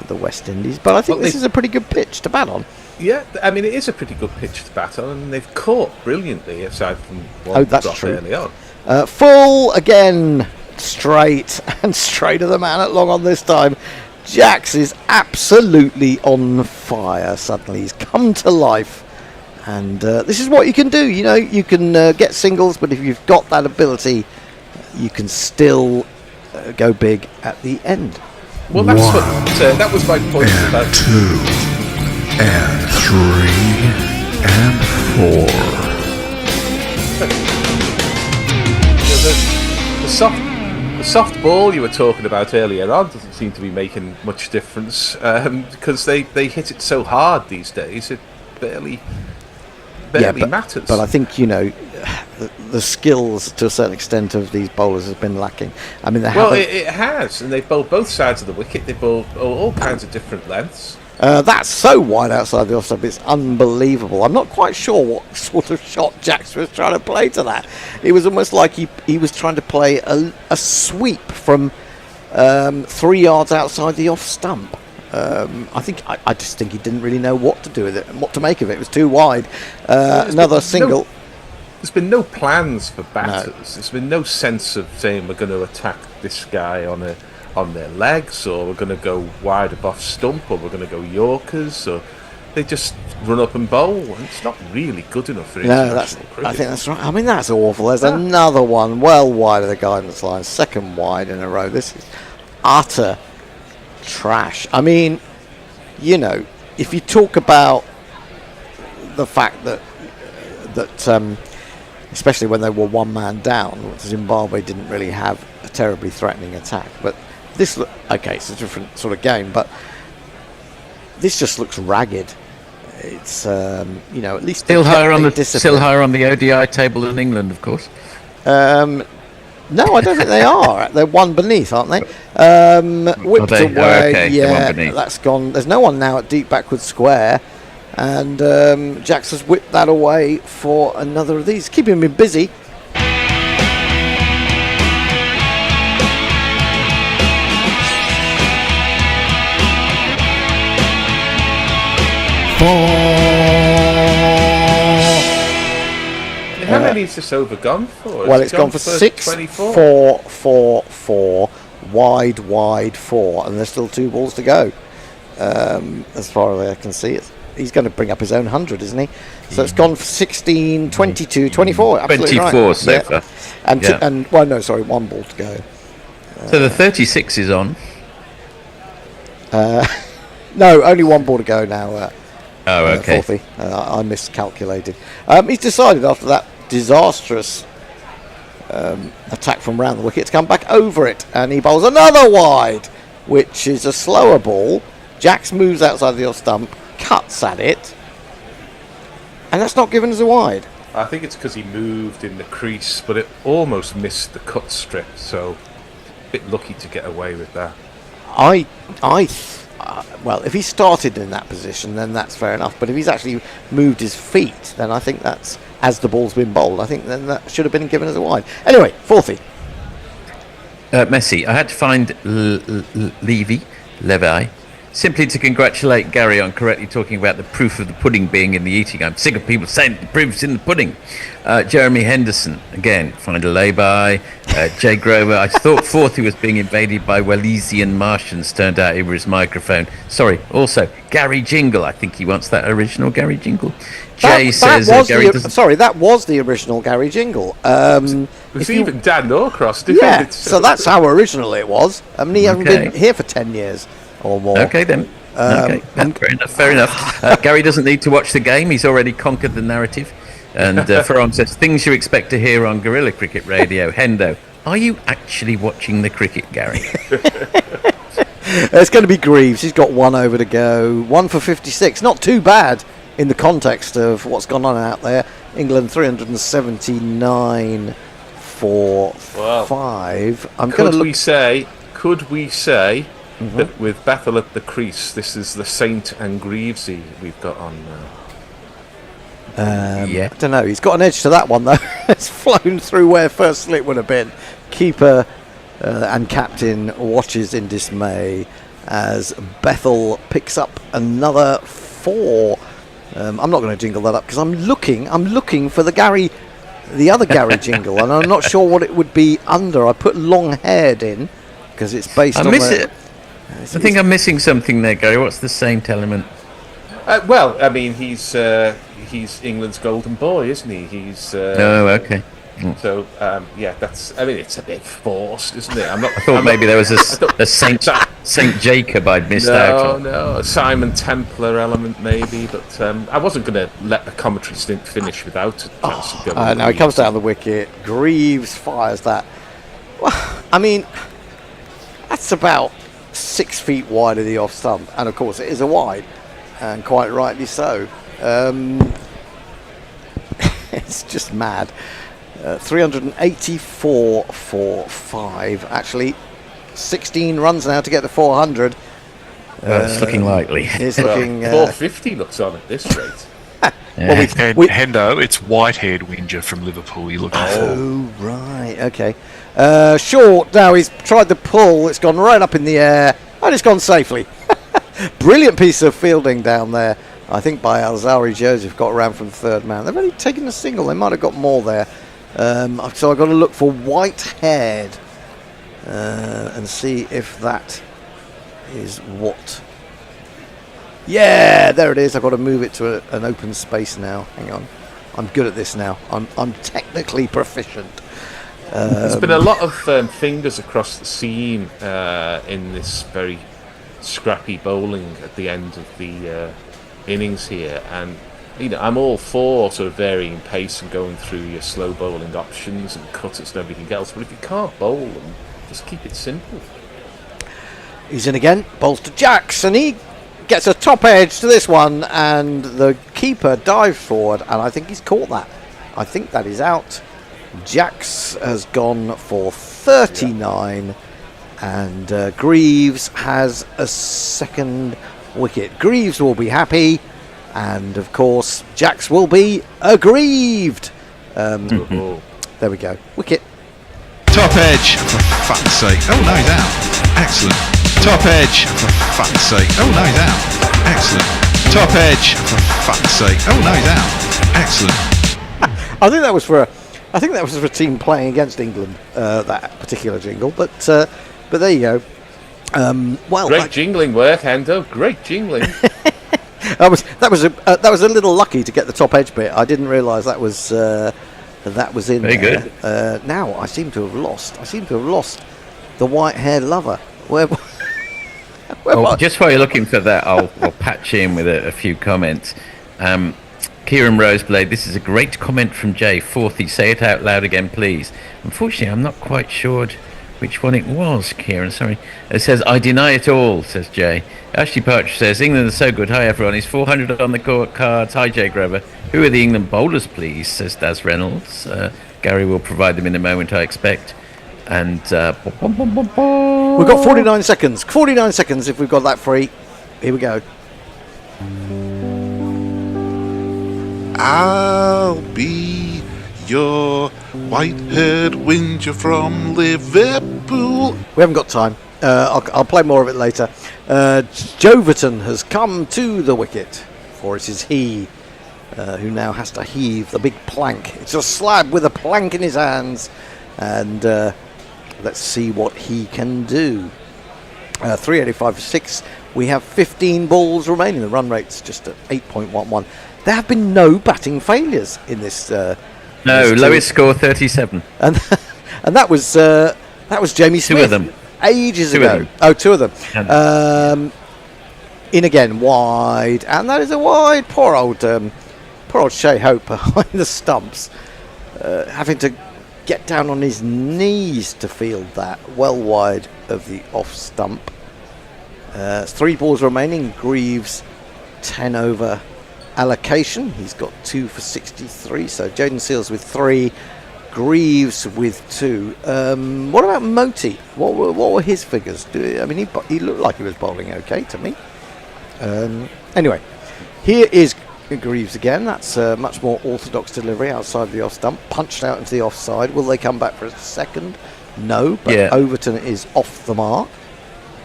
the West Indies, but I think this is a pretty good pitch to bat on. Yeah, I mean, it is a pretty good pitch to bat on, and they've caught brilliantly, aside from one that's drop true. early on. Full again, straight and straight to the man at long on this time. Jax is absolutely on fire. Suddenly, he's come to life. And this is what you can do. You know, you can get singles, but if you've got that ability, you can still go big at the end. Well, that's that was my point about 2 and 3 and 4. The soft ball you were talking about earlier on doesn't seem to be making much difference because they hit it so hard these days. It barely matters. But I think, you know, the skills to a certain extent of these bowlers has been lacking. I mean, it has, and they've bowled both sides of the wicket. They bowled all kinds of different lengths. That's so wide outside the off stump, it's unbelievable. I'm not quite sure what sort of shot Jax was trying to play to that. It was almost like he was trying to play a sweep from 3 yards outside the off stump. I just think he didn't really know what to do with it and what to make of it. It was too wide. Another single. There's been no plans for batters. No. There's been no sense of saying we're going to attack this guy on their legs, or we're going to go wide of off stump, or we're going to go Yorkers, or they just run up and bowl. And it's not really good enough for international cricket. I think that's right. I mean, that's awful. There's another one well wide of the guidance line, second wide in a row. This is utter trash. I mean, you know, if you talk about the fact that especially when they were one man down. Zimbabwe didn't really have a terribly threatening attack, but this okay, it's a different sort of game, but this just looks ragged. It's at least Still higher on the ODI table than England, of course. No, I don't think they are. They're one beneath, aren't they? Whipped away. Oh, okay. Yeah, One beneath. that's gone. There's no one now at deep backward square, and Jax has whipped that away for another of these, keeping him busy. How many is this over gone for? Well, it's gone for 6, 24? 4, 4, 4, wide, 4, and there's still 2 balls to go. As far as I can see, he's going to bring up his own 100, isn't he? So it's gone for 16, 22, 24. Absolutely 24 right. so far. And one ball to go. So the 36 is on. No, only 1 ball to go now. Okay. Fourthy. I miscalculated. He's decided after that disastrous attack from round the wicket to come back over it, and he bowls another wide, which is a slower ball. Jax moves outside the off stump, cuts at it, and that's not given as a wide. I think it's because he moved in the crease, but it almost missed the cut strip, so a bit lucky to get away with that. Well, if he started in that position, then that's fair enough. But if he's actually moved his feet, then I think that's, as the ball's been bowled, I think then that should have been given as a wide. Anyway, fourthy. Messi. I had to find Levi, simply to congratulate Gary on correctly talking about the proof of the pudding being in the eating. I'm sick of people saying the proof's in the pudding. Jeremy Henderson, again, find a lay-by. Jay Grover, I thought Fourthie was being invaded by Wallisian Martians. Turned out it was his microphone. Sorry, also, Gary Jingle. I think he wants that original Gary Jingle. Jay says Gary doesn't... Sorry, that was the original Gary Jingle. It was even Dan Norcross. Yeah, so that's how original it was. I mean, he hasn't been here for 10 years. Or more. Okay then. Fair enough. Gary doesn't need to watch the game. He's already conquered the narrative. And Farron says, things you expect to hear on Guerrilla Cricket Radio. Hendo, are you actually watching the cricket, Gary? It's going to be Greaves. He's got 1 over to go. 1 for 56. Not too bad in the context of what's gone on out there. England 379 for 5. Could we say that with Bethel at the crease, this is the Saint and Greavesy we've got on now? I don't know. He's got an edge to that one, though. It's flown through where first slip would have been. Keeper and captain watches in dismay as Bethel picks up another 4. I'm not going to jingle that up because I'm looking for the other Gary jingle, and I'm not sure what it would be under. I put long-haired in because it's based on. I think I'm missing something there, Gary. What's the Saint element? Well, I mean, he's England's golden boy, isn't he? He's. Okay. So that's. I mean, it's a bit forced, isn't it? I thought maybe there was a Saint Jacob I'd missed out on. No, a Simon Templar element maybe, but I wasn't going to let the commentary stint finish without a chance to go. No, he comes down the wicket. Greaves fires that. Well, I mean, that's about 6 feet wide of the off stump, and of course it is a wide, and quite rightly so. It's just mad. 384 for 5. Actually, 16 runs now to get to 400. It's looking likely. It's looking 450 looks on at this rate. Hendo, it's Whitehead Whinger from Liverpool you're looking for. Oh, right, okay. Short, now he's tried the pull, it's gone right up in the air, and it's gone safely. Brilliant piece of fielding down there, I think, by Alzari Joseph, got around from third man. They've only taken a single, they might have got more there. So I've got to look for Whitehead and see if that is what. Yeah, there it is. I've got to move it to an open space now. Hang on. I'm good at this now. I'm technically proficient. There's been a lot of fingers across the seam in this very scrappy bowling at the end of the innings here, and I'm all for sort of varying pace and going through your slow bowling options and cutters and everything else. But if you can't bowl them, just keep it simple. He's in again, bowls to Jacks, and he gets a top edge to this one, and the keeper dives forward, and I think he's caught that. I think that is out. Jacks has gone for 39, and Greaves has a second wicket. Greaves will be happy, and of course Jacks will be aggrieved. There we go. Wicket. Top edge, for fuck's sake. Oh no, he's out. Excellent. Top edge, for fuck's sake. Oh no, he's out. Excellent. Top edge, for fuck's sake. Oh no, he's out. Excellent. I think that was for a team playing against England, that particular jingle. But there you go. Great jingling work, Hendo. Great jingling. that was a little lucky to get the top edge bit. I didn't realise that was in Very there. good. Now I seem to have lost the white-haired lover. Where Just while you're looking for that, I'll patch in with a few comments. Kieran Roseblade, this is a great comment from Jay. Fourthy, say it out loud again, please. Unfortunately, I'm not quite sure which one it was, Kieran, sorry. It says, I deny it all, says Jay. Ashley Partridge says, England is so good. Hi, everyone. Is 400 on the cards? Hi, Jay Grover. Who are the England bowlers, please, says Daz Reynolds. Gary will provide them in a moment, I expect. And we've got 49 seconds. 49 seconds if we've got that free. Here we go. I'll be your white-haired whinger from Liverpool. We haven't got time. I'll play more of it later. Joverton has come to the wicket, for it is he who now has to heave the big plank. It's a slab with a plank in his hands, and let's see what he can do. 385 for 6. We have 15 balls remaining. The run rate's just at 8.11. There have been no batting failures in this. No, lowest score 37. And that was Jamie Smith. Two of them. Ages Two ago. of them. Oh, two of them. In again, wide, and that is a wide. Poor old Shea Hope behind the stumps, having to get down on his knees to field that well wide of the off stump. 3 balls remaining. Greaves 10 over allocation. He's got 2 for 63. So Jaden Seals with 3, Greaves with 2. What about Moti? What were his figures? He looked like he was bowling okay to me. Anyway, here is Greaves again. That's a much more orthodox delivery outside the off stump, punched out into the offside. Will they come back for a second? No, but Yeah. Overton is off the mark.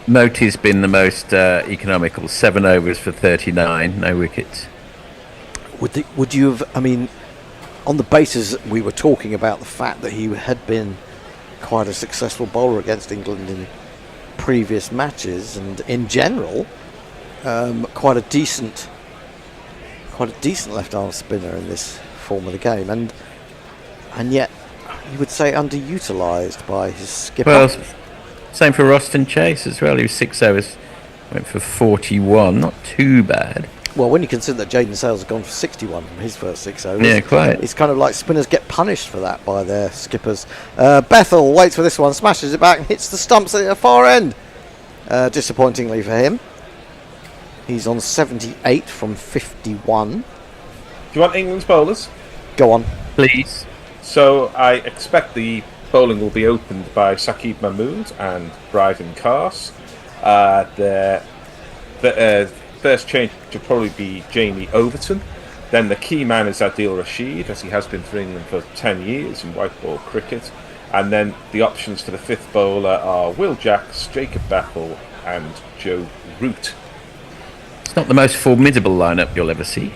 Moti's been the most economical. 7 overs for 39, no wickets. Would you have? On the basis that we were talking about the fact that he had been quite a successful bowler against England in previous matches, and in general, quite a decent left arm spinner in this form of the game, and yet you would say underutilised by his skipper. Well, same for Roston Chase as well. He was 6 overs, went for 41, not too bad. Well, when you consider that Jaden Sales has gone for 61 from his first 6 overs, Yeah, quite. It's kind of like spinners get punished for that by their skippers. Bethel waits for this one, smashes it back and hits the stumps at the far end. Disappointingly for him. He's on 78 from 51. Do you want England's bowlers? Go on. Please. So I expect the bowling will be opened by Saqib Mahmood and Bryden Cars. The first change will probably be Jamie Overton. Then the key man is Adil Rashid, as he has been for England for 10 years in white ball cricket. And then the options for the 5th bowler are Will Jacks, Jacob Bethel and Joe Root. It's not the most formidable lineup you'll ever see.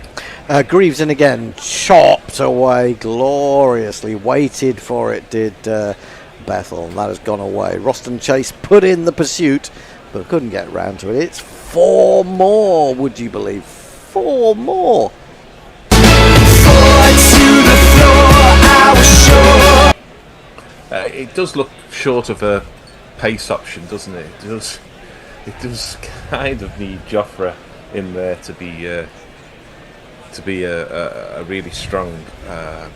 Greaves in again, chopped away gloriously, waited for it, did Bethel, and that has gone away. Roston Chase put in the pursuit, but couldn't get round to it. It's 4 more, would you believe? 4 more. It does look short of a pace option, doesn't it? It does kind of need Jofra in there to be to be a really strong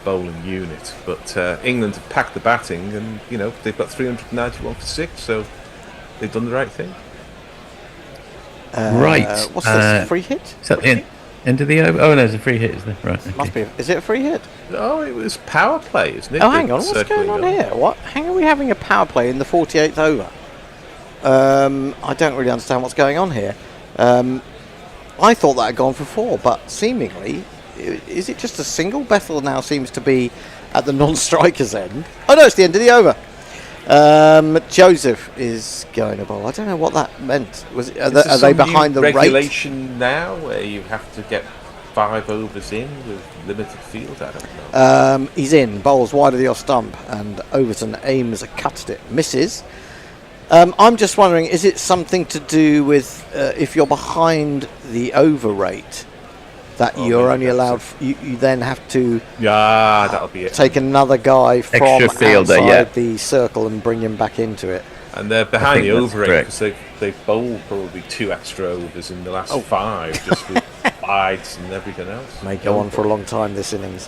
bowling unit. But England have packed the batting, and they've got 391 for 6, so they've done the right thing. Right. What's this? Free hit? Is that the end of the over? Oh no, it's a free hit, isn't it? Right. Okay. Must be. Is it a free hit? No, it was power play, isn't it? Oh, hang on. What's going on here? What? Hang on. Are we having a power play in the 48th over? I don't really understand what's going on here. I thought that had gone for 4, but seemingly, is it just a single? Bethel now seems to be at the non-striker's end. Oh no, it's the end of the over. Joseph is going to bowl. I don't know what that meant. Are they behind the regulation now, where you have to get 5 overs in with limited field? I don't know. He's in. Bowls wide of the off stump, and Overton aims a cut at it. Misses. I'm just wondering, is it something to do with if you're behind the over rate, that you're only allowed, you then have to that'll be it. Take another guy from fielder, outside the circle and bring him back into it. And they're behind the over rate because they've bowled probably 2 extra overs in the last 5, just with bides and everything else. May go on for a long time, this innings.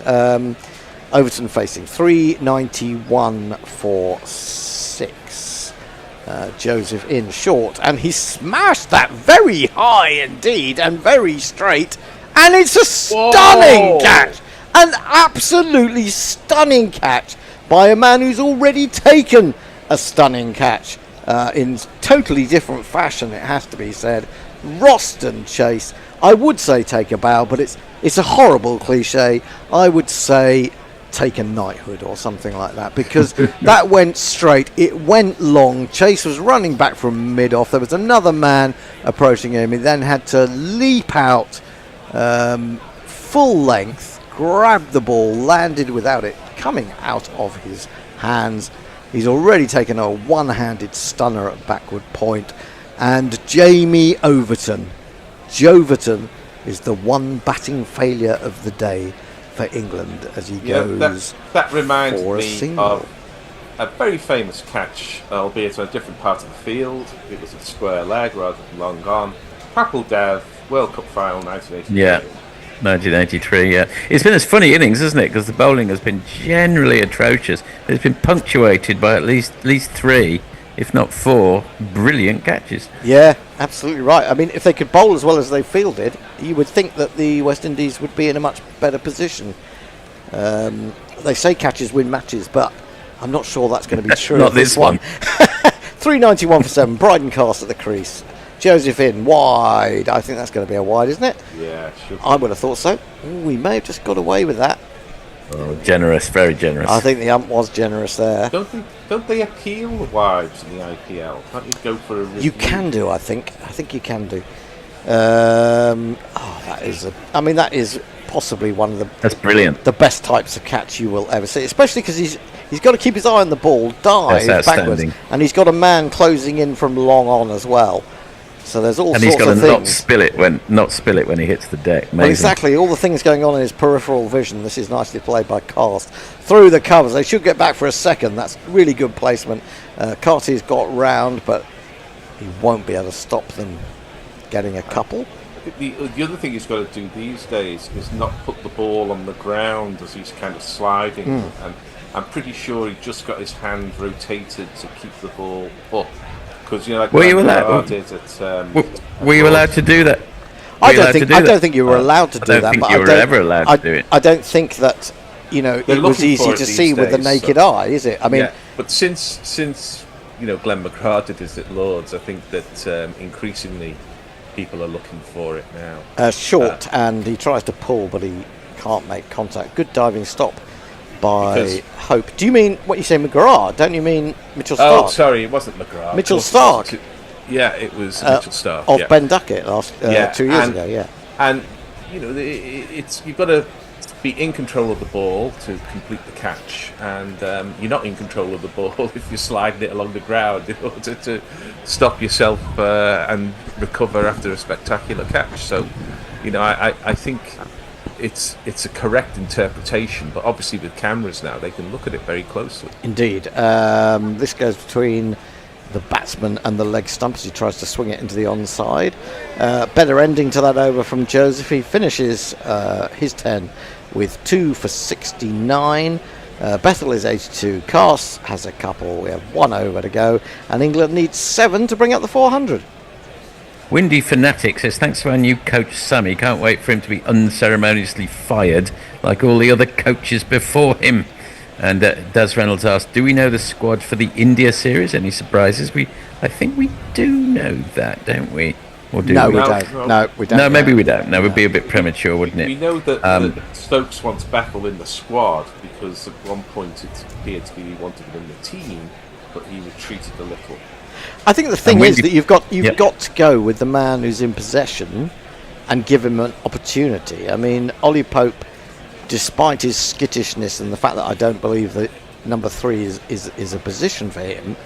Overton facing 391 for 6. Joseph in short, and he smashed that very high indeed and very straight, and it's a stunning catch, an absolutely stunning catch by a man who's already taken a stunning catch in totally different fashion, it has to be said. Roston Chase, I would say take a bow, but it's a horrible cliche. I would say take a knighthood or something like that, because that went straight, it went long. Chase was running back from mid-off. There was another man approaching him. He then had to leap out full length, grab the ball, landed without it coming out of his hands. He's already taken a one-handed stunner at backward point, and Jamie Overton, Joverton, is the one batting failure of the day for England as he goes that reminds for a me single. of a very famous catch, albeit on a different part of the field. It was a square leg rather than long on. Papal Dev, World Cup final 1983. Yeah, 1983, yeah. It's been a funny innings, isn't it? Because the bowling has been generally atrocious. It's been punctuated by at least 3, if not 4, brilliant catches. Yeah, absolutely right. I mean, if they could bowl as well as they fielded, you would think that the West Indies would be in a much better position. They say catches win matches, but I'm not sure that's going to be true. Not this one. 391 for 7. Bryden cast at the crease. Joseph in wide. I think that's going to be a wide, isn't it? Yeah, sure. I would have thought so. Ooh, we may have just got away with that. Oh, generous, very generous. I think the ump was generous there. Don't they appeal the wides in the IPL? Can't you go for a review? You can do, I think. I think you can do. That is possibly one of the That's brilliant. The best types of catch you will ever see, especially because he's got to keep his eye on the ball, dive backwards, and he's got a man closing in from long on as well. So there's all sorts of things. And he's got to not spill it when he hits the deck. Amazing. Well, exactly. All the things going on in his peripheral vision. This is nicely played by Cast. Through the covers. They should get back for a second. That's really good placement. Carty's got round, but he won't be able to stop them getting a couple. The other thing he's got to do these days is not put the ball on the ground as he's kind of sliding. And I'm pretty sure he just got his hand rotated to keep the ball up. Because were you allowed to do that? I don't think you were allowed to do that. I don't think you were ever allowed to do it. I don't think that it was easy to see with the naked eye, is it? I mean, but since Glenn McGrath did this at Lords, I think that increasingly people are looking for it now. Short, and he tries to pull, but he can't make contact. Good diving stop by Hope. Do you mean what you say, McGrath? Don't you mean Mitchell Stark? Oh, sorry, it wasn't McGrath. Mitchell Stark. Yeah, it was Mitchell Stark. Of Ben Duckett 2 years ago, yeah. And you've got to be in control of the ball to complete the catch, and you're not in control of the ball if you're sliding it along the ground in order to stop yourself and recover after a spectacular catch. So, I think it's a correct interpretation, but obviously with cameras now they can look at it very closely. Indeed. This goes between the batsman and the leg stump as he tries to swing it into the onside. Better ending to that over from Joseph. He finishes his 10 with 2 for 69. Bethel is 82. Cars has a couple. We have 1 over to go, and England needs 7 to bring up the 400. Windy Fanatic says, thanks to our new coach Sammy, can't wait for him to be unceremoniously fired like all the other coaches before him. And Daz Reynolds asked, do we know the squad for the India series? Any surprises? I think we do know that, don't we? Or do no, we? we don't. No, we don't. No, maybe we don't. No, it would be a bit premature, wouldn't it? We know that Stokes wants Bethel in the squad because at one point it appeared to be he wanted him in the team, but he retreated a little. I think the thing is that you've got to go with the man who's in possession and give him an opportunity. I mean, Ollie Pope, despite his skittishness and the fact that I don't believe that number 3 is a position for him,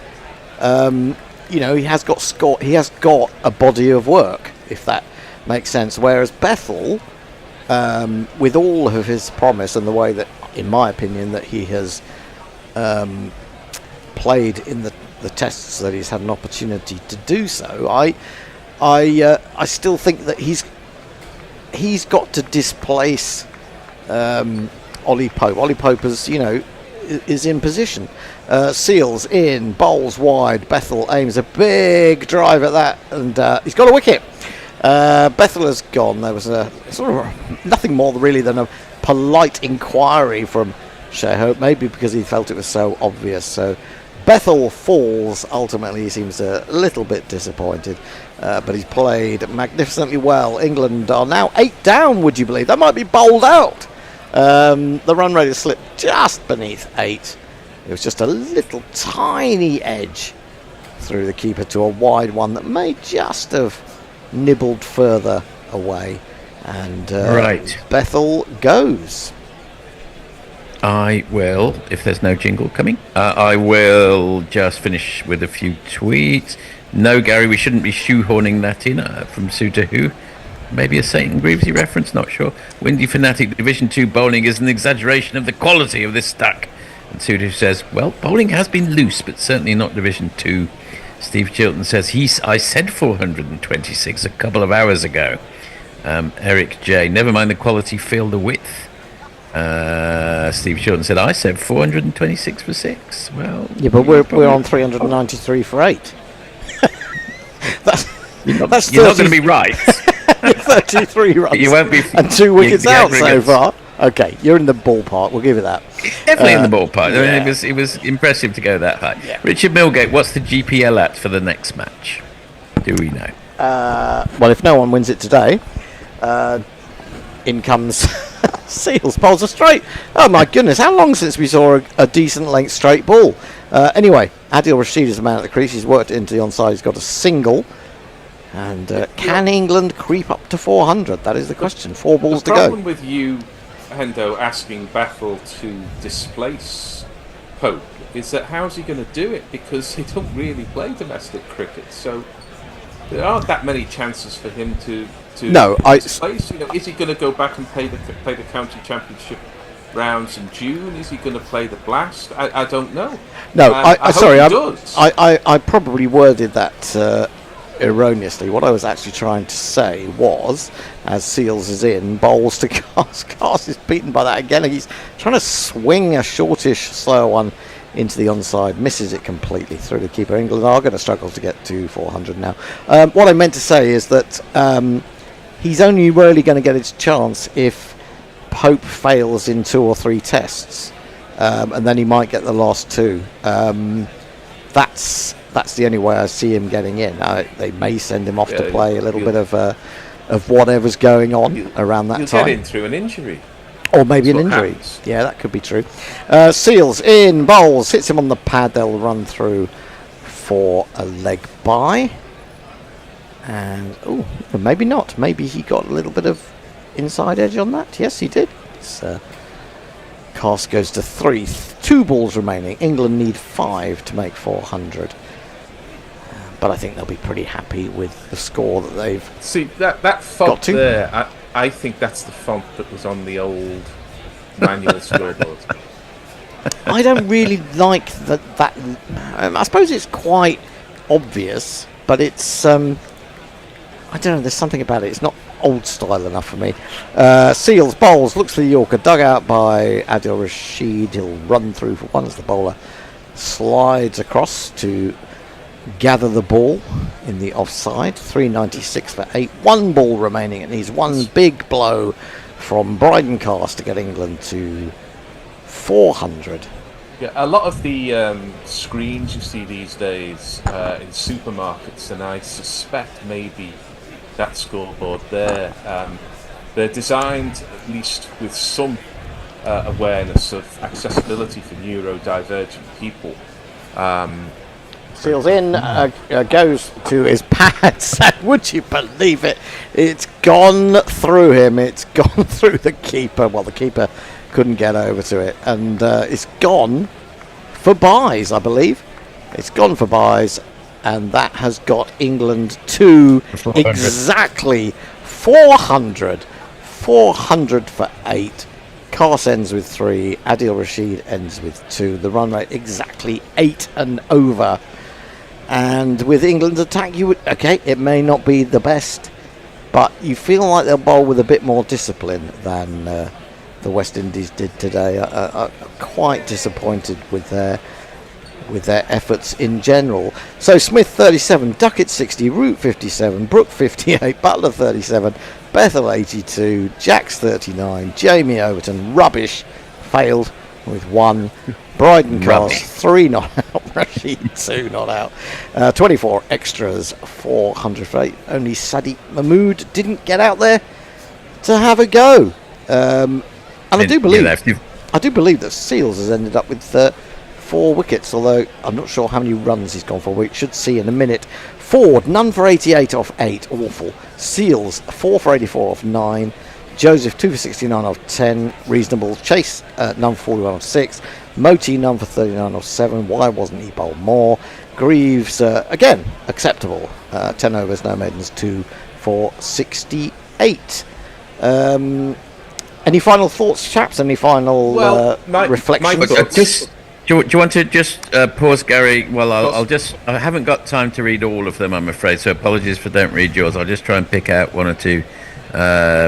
he has got a body of work, if that makes sense. Whereas Bethel, with all of his promise and the way that, in my opinion, that he has played in the tests that he's had an opportunity to do so, I still think that he's got to displace Ollie Pope. Ollie Pope is in position. Seals in, bowls wide. Bethel aims a big drive at that, and he's got a wicket. Bethel has gone. There was a sort of nothing more really than a polite inquiry from Shea Hope, maybe because he felt it was so obvious. So Bethel falls. Ultimately, he seems a little bit disappointed, but he's played magnificently well. England are now 8 down, would you believe? That might be bowled out. The run rate has slipped just beneath 8. It was just a little tiny edge through the keeper to a wide one that may just have nibbled further away. And right. Bethel goes. I will, if there's no jingle coming, I will just finish with a few tweets. No, Gary, we shouldn't be shoehorning that in from Suter Who. Maybe a Satan Greavesy reference, not sure. Windy Fanatic, Division 2 bowling is an exaggeration of the quality of this stack. And Suter says, well, bowling has been loose, but certainly not Division 2. Steve Chilton says, I said 426 a couple of hours ago. Eric J, never mind the quality, feel the width. Steve Chilton said, I said 426 for 6. Well, yeah, but we're on 393 for 8. You're not going to be right. 33 runs. You won't be, and 2 wickets out so far. Okay, you're in the ballpark. We'll give you that. Definitely in the ballpark. Yeah. I mean, it was impressive to go that high. Yeah. Richard Milgate, what's the GPL at for the next match? Do we know? Well, if no one wins it today, in comes Seals. Bowls are straight. Oh my goodness, how long since we saw a decent length straight ball? Anyway, Adil Rashid is the man at the crease. He's worked it into the onside. He's got a single. And can England creep up to 400? That is the question. 4 balls to go. The problem with you, Hendo, asking Bethel to displace Pope is that how's he going to do it? Because he don't really play domestic cricket, so there aren't that many chances for him to displace. Is he going to go back and play the county championship rounds in June? Is he going to play the Blast? I don't know. No, I probably worded that erroneously. What I was actually trying to say was, as Seals is in, bowls to Cast. Cast is beaten by that again. He's trying to swing a shortish, slower one into the onside, misses it completely through the keeper. England are going to struggle to get to 400 now. What I meant to say is that he's only really going to get his chance if Pope fails in 2 or 3 tests, and then he might get the last 2. That's the only way I see him getting in. They may send him off to play a little bit of whatever's going on around that time. He'll get in through an injury. Or maybe an injury. Happens. Yeah, that could be true. Seals in, bowls, hits him on the pad. They'll run through for a leg bye. And, maybe not. Maybe he got a little bit of inside edge on that. Yes, he did. Cast goes to 3. 2 balls remaining. England need 5 to make 400. But I think they'll be pretty happy with the score that they've that font there. I think that's the font that was on the old manual scoreboard. I don't really like that. I suppose it's quite obvious, but it's I don't know. There's something about it. It's not old style enough for me. Seals bowls, looks for the Yorker, dug out by Adil Rashid. He'll run through for one as the bowler slides across to gather the ball in the offside. 396 for 8. One ball remaining, and he's one big blow from Brydencast to get England to 400. Yeah, a lot of the screens you see these days in supermarkets, and I suspect maybe that scoreboard there, they're designed at least with some awareness of accessibility for neurodivergent people. Seals in, goes to his pads, and would you believe it? It's gone through him, it's gone through the keeper. Well, the keeper couldn't get over to it, and it's gone for buys, I believe. It's gone for buys, and that has got England to 400. exactly 400. 400 for 8. Cars ends with 3. Adil Rashid ends with 2. The run rate exactly 8 and over. And with England's attack, you would, okay, it may not be the best, but you feel like they'll bowl with a bit more discipline than the West Indies did today. Quite disappointed with their efforts in general. So Smith 37, Duckett 60, Root 57, Brook 58, Butler 37, Bethel 82, Jacks 39, Jamie Overton rubbish, failed with 1. Brydencast 3 not out, Rashid 2 not out. 24 extras, 400 for 8. Only Sadiq Mahmood didn't get out there to have a go. And I do believe that Seals has ended up with 4 wickets, although I'm not sure how many runs he's gone for. We should see in a minute. Ford, none for 88 off 8, awful. Seals, 4 for 84 off 9. Joseph, 2 for 69 off 10, reasonable. Chase, none for 41 off 6. Moti, none for 39 off 7. Why wasn't he bowled more? Greaves, again, acceptable. 10 overs, no maidens, 2 for 68. Any final thoughts, chaps? Any final reflections? Do you want to just pause, Gary? Well, I haven't got time to read all of them, I'm afraid, so apologies if I don't read yours. I'll just try and pick out 1 or 2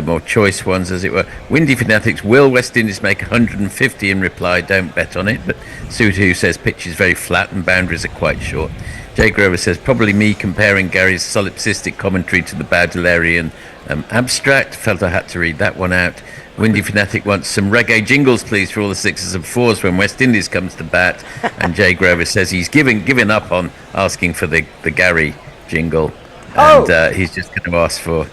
more choice ones, as it were. Windy Fanatics, will West Indies make 150? In reply, don't bet on it. But Sutu says pitch is very flat and boundaries are quite short. Jay Grover says, probably me comparing Gary's solipsistic commentary to the Baudelarian abstract. Felt I had to read that one out. Windy Fanatic wants some reggae jingles, please, for all the 6s and 4s when West Indies comes to bat. And Jay Grover says he's given up on asking for the Gary jingle, and he's just going to ask for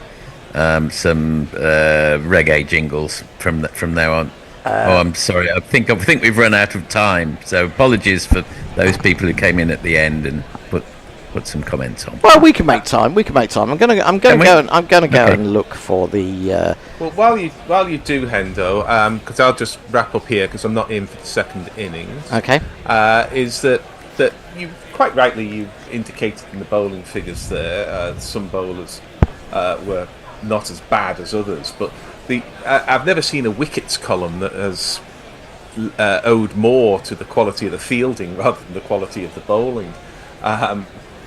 some reggae jingles from now on. I'm sorry. I think we've run out of time, so apologies for those people who came in at the end and put some comments on. Well, we can make time. I'm going to go and look for the. Well, while you do, Hendo, because I'll just wrap up here because I'm not in for the second innings. Okay. Is that you quite rightly you indicated in the bowling figures there some bowlers were not as bad as others, but I've never seen a wickets column that has owed more to the quality of the fielding rather than the quality of the bowling.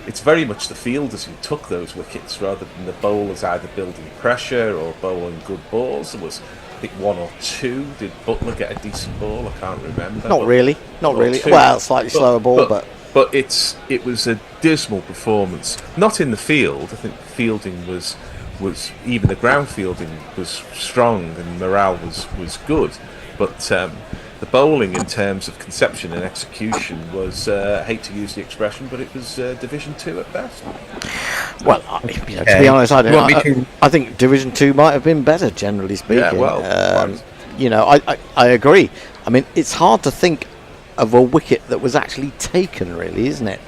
It's very much the fielders who took those wickets rather than the bowlers either building pressure or bowling good balls. There was, I think, 1 or 2. Did Butler get a decent ball? I can't remember. Not really. Well, slightly slower ball, but it was a dismal performance. Not in the field. I think fielding was even the ground fielding was strong and morale was good, but the bowling in terms of conception and execution was, I hate to use the expression, but it was Division 2 at best. Well, to be honest, I think Division 2 might have been better, generally speaking. Yeah, well, I agree. I mean, it's hard to think of a wicket that was actually taken, really, isn't it?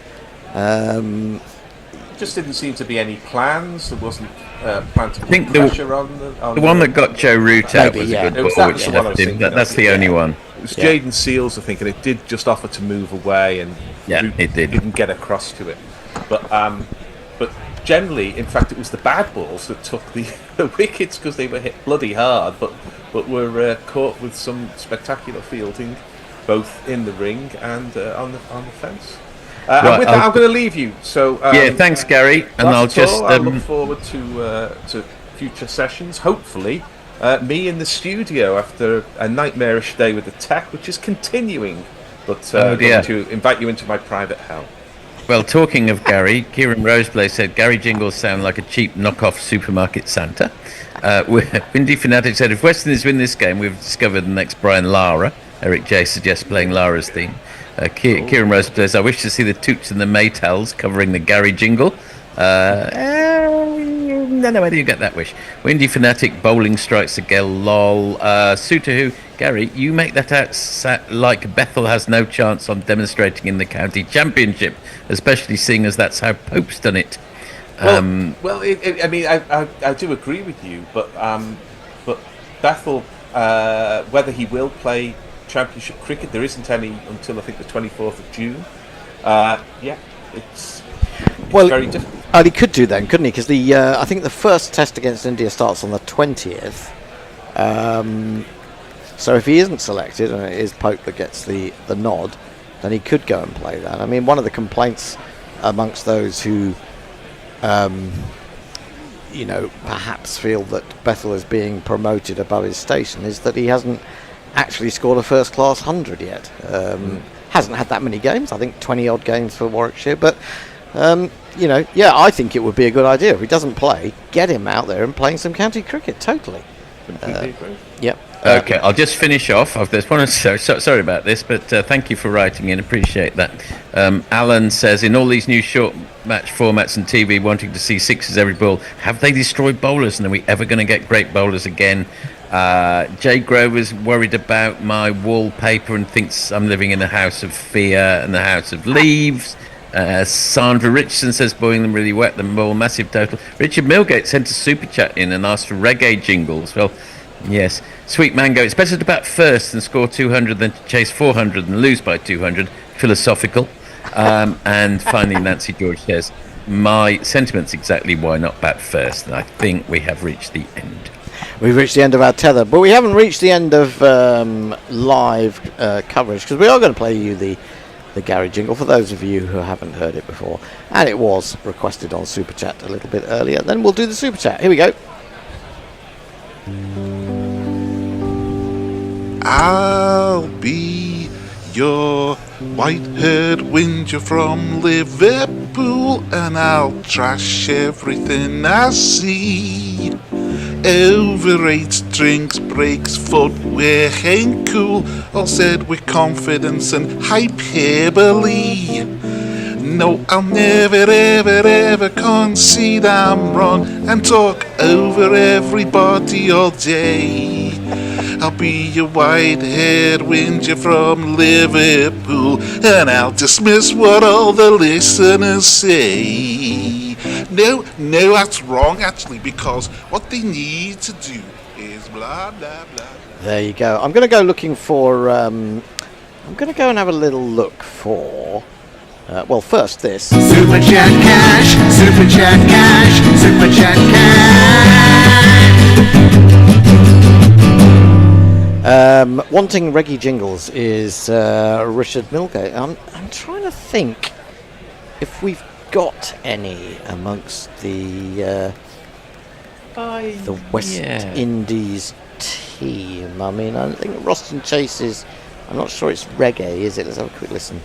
Just didn't seem to be any plans. There wasn't plan to put pressure on the one that got Joe Root out was a good ball, which left him. That's the only one. It was Jaden Seals, I think, and it did just offer to move away, and it didn't get across to it. But generally, in fact, it was the bad balls that took the wickets because they were hit bloody hard, but were caught with some spectacular fielding, both in the ring and on the fence. And with that, I'm going to leave you. So yeah, thanks, Gary. And I'll just I look forward to future sessions. Hopefully, me in the studio after a nightmarish day with the tech, which is continuing. But I'm going to invite you into my private hell. Well, talking of Gary, Kieran Roseblay said Gary jingles sound like a cheap knockoff supermarket Santa. Windy Fanatic said if Westerners win this game, we've discovered the next Brian Lara. Eric J suggests playing Lara's theme. Kieran Roseblay says I wish to see the Toots and the Maytals covering the Gary jingle. Don't know where do you get that wish. Windy Fanatic bowling strikes again. Lol. Suitahu, Gary, you make that out like Bethel has no chance on demonstrating in the county championship, especially seeing as that's how Pope's done it. I mean, I do agree with you, but Bethel, whether he will play championship cricket, there isn't any until I think the 24th of June. It's very difficult. And he could do then, couldn't he? Because I think the first test against India starts on the 20th. So if he isn't selected and it is Pope that gets the nod, then he could go and play that. I mean, one of the complaints amongst those who, perhaps feel that Bethel is being promoted above his station is that he hasn't actually scored a first-class 100 yet. Hasn't had that many games. I think 20-odd games for Warwickshire, but. I think it would be a good idea if he doesn't play, get him out there and playing some county cricket. Totally. Yep. Okay, I'll just finish off. Sorry about this, but thank you for writing in. Appreciate that. Alan says, in all these new short match formats and TV, wanting to see sixes every ball, have they destroyed bowlers? And are we ever going to get great bowlers again? Jay Grover's worried about my wallpaper and thinks I'm living in a house of fear and a house of leaves. Sandra Richardson says bowling them really wet, the ball massive total. Richard Milgate sent a super chat in and asked for reggae jingles. Well, yes. Sweet Mango, it's better to bat first and score 200 than to chase 400 and lose by 200. Philosophical. And finally, Nancy George says, my sentiments exactly why not bat first. And I think we have reached the end. We've reached the end of our tether, but we haven't reached the end of live coverage because we are going to play you the Gary jingle for those of you who haven't heard it before, and it was requested on Super Chat a little bit earlier. Then we'll do the Super Chat. Here we go. I'll be your white-haired whinger from Liverpool, and I'll trash everything I see. Overrated drinks, breaks, footwear ain't cool, all said with confidence and hyperbole. No, I'll never ever ever concede I'm wrong and talk over everybody all day. I'll be your white-haired whinger from Liverpool, and I'll dismiss what all the listeners say. No, that's wrong actually, because what they need to do is blah blah blah. There you go. I'm going to go looking for. I'm going to go and have a little look for. First this. Super Chat Cash, Super Chat Cash, Super Chat Cash. Wanting reggae jingles is Richard Milgate. I'm trying to think if we've got any amongst the West Indies team. I mean, I think Roston Chase is. I'm not sure it's reggae, is it? Let's have a quick listen.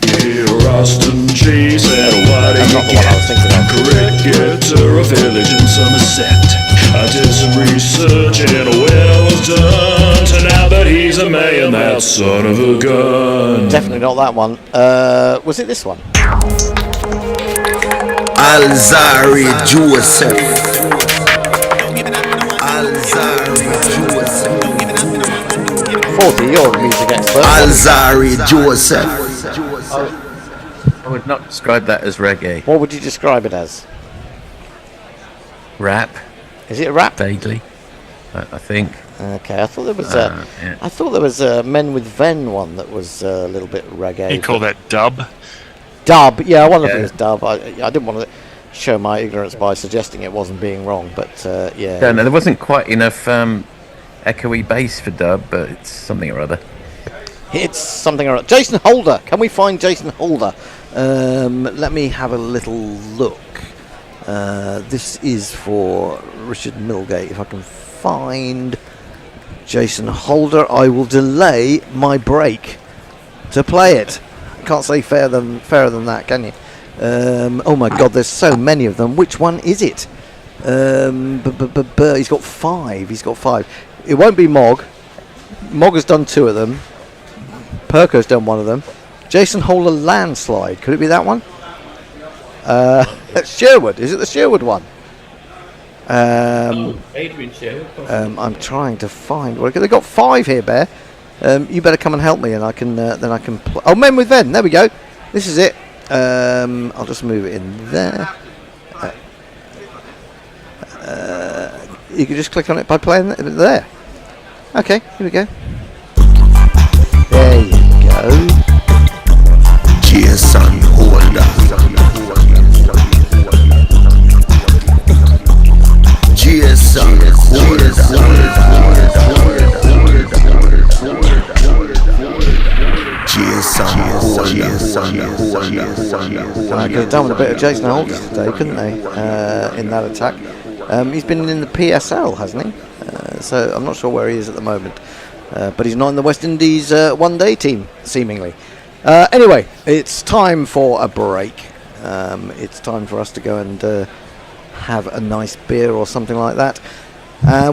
Here, Roston Chase and what do you get? Cricketer, a village in Somerset. I did some research and when I was done, turned out that he's a man, that son of a gun. Definitely not that one. Was it this one? Alzari Joseph. Alzari Joseph. 40, you're a music expert. Alzari Joseph. I would not describe that as reggae. What would you describe it as? Rap. Is it a rap? Vaguely, I think. Okay, I thought there was I thought there was a Men with Ven one that was a little bit reggae. You call that dub? Dub, yeah. I wonder if it was dub. I didn't want to show my ignorance by suggesting it wasn't being wrong, but yeah. No, there wasn't quite enough echoey bass for dub, but it's something or other. It's something or other. Jason Holder. Can we find Jason Holder? Let me have a little look. This is for Richard Milgate. If I can find Jason Holder, I will delay my break to play it. Can't say fairer than that, can you? Oh my God, there's so many of them. Which one is it? He's got 5. He's got 5. It won't be Mog. Mog has done 2 of them. Perko's done 1 of them. Jason Holder Landslide. Could it be that one? Sherwood. Is it the Sherwood one? Adrian Sherwood. I'm trying to find. Well, they've got 5 here, Bear. You better come and help me, and I can. Then I can. Oh, Men with Men. There we go. This is it. I'll just move it in there. You can just click on it by playing it there. Okay, here we go. There you go. Jason Holder. Jason Holder. I could have done with a bit of Jason Holder today, couldn't they? In that attack. He's been in the PSL, hasn't he? So I'm not sure where he is at the moment. But he's not in the West Indies one-day team, seemingly. Anyway, it's time for a break. It's time for us to go and have a nice beer or something like that.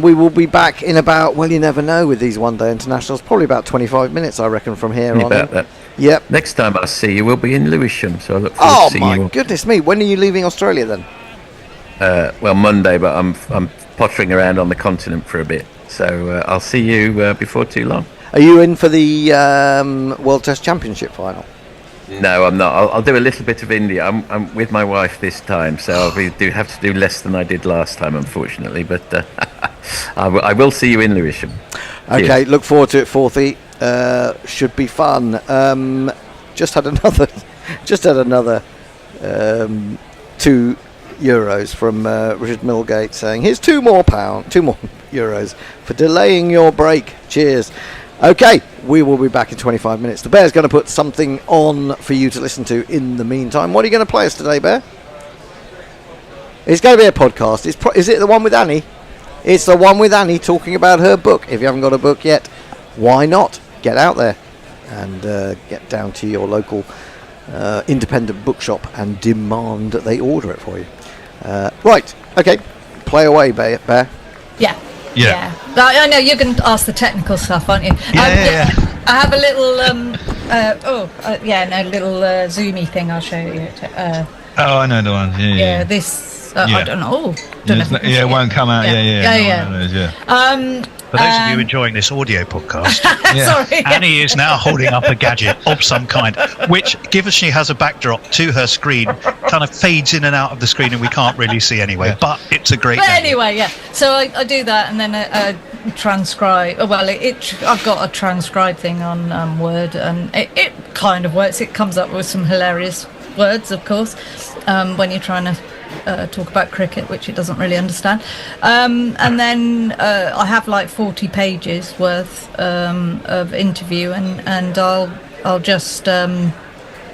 We will be back in about, well, you never know with these one-day internationals, probably about 25 minutes, I reckon, from here on. About that. Yep. Next time I see you, we'll be in Lewisham, so I look forward to seeing you. Oh, my goodness me. When are you leaving Australia, then? Well, Monday, but I'm pottering around on the continent for a bit, so I'll see you before too long. Are you in for the World Test Championship final? No, I'm not. I'll do a little bit of India. I'm with my wife this time, so I'll have to do less than I did last time, unfortunately. But I will see you in Lewisham. Okay, Cheers. look forward to it, Forthy. Should be fun. Just had another €2 from Richard Milgate saying, "Here's £2 more euros for delaying your break. Cheers." Okay, we will be back in 25 minutes. The Bear's going to put something on for you to listen to in the meantime. What are you going to play us today, Bear? It's going to be a podcast. Is it the one with Annie? It's the one with Annie talking about her book. If you haven't got a book yet, why not? Get out there and get down to your local independent bookshop and demand that they order it for you. Right, okay, play away, Bear. Yeah. I know you're going to ask the technical stuff, aren't you? Yeah. I have a little, little zoomy thing I'll show you. Oh, I know the one. Yeah. This, I don't know. It won't come out. For those of you enjoying this audio podcast, Sorry. Annie is now holding up a gadget of some kind, which, given she has a backdrop to her screen, kind of fades in and out of the screen and we can't really see anyway, but it's a great Anyway, so I do that and then I transcribe. I've got a transcribe thing on Word, and it kind of works. It comes up with some hilarious words, of course, when you're trying to talk about cricket, which it doesn't really understand, and then I have like 40 pages worth of interview, and I'll just go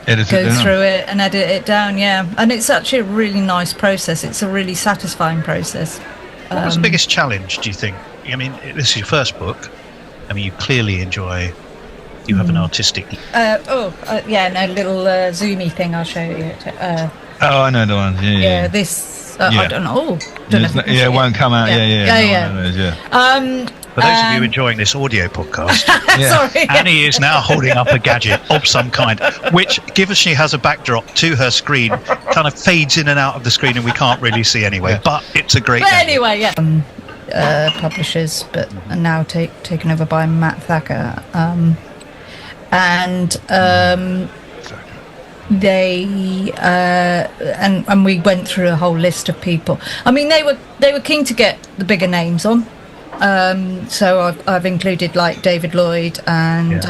through it and edit it down, and it's actually a really nice process. It's a really satisfying process. What was the biggest challenge, do you think? I mean, this is your first book. I mean, you clearly enjoy. You have an artistic. Little zoomy thing I'll show you. Oh, I know the one. This. I don't know. It won't come out. For those of you enjoying this audio podcast, Sorry. Annie is now holding up a gadget of some kind, which, given she has a backdrop to her screen, kind of fades in and out of the screen and we can't really see anyway. But it's a great. Publishers, but are now taken over by Matt Thacker, they and we went through a whole list of people. I mean, they were keen to get the bigger names on, so I've included like David Lloyd and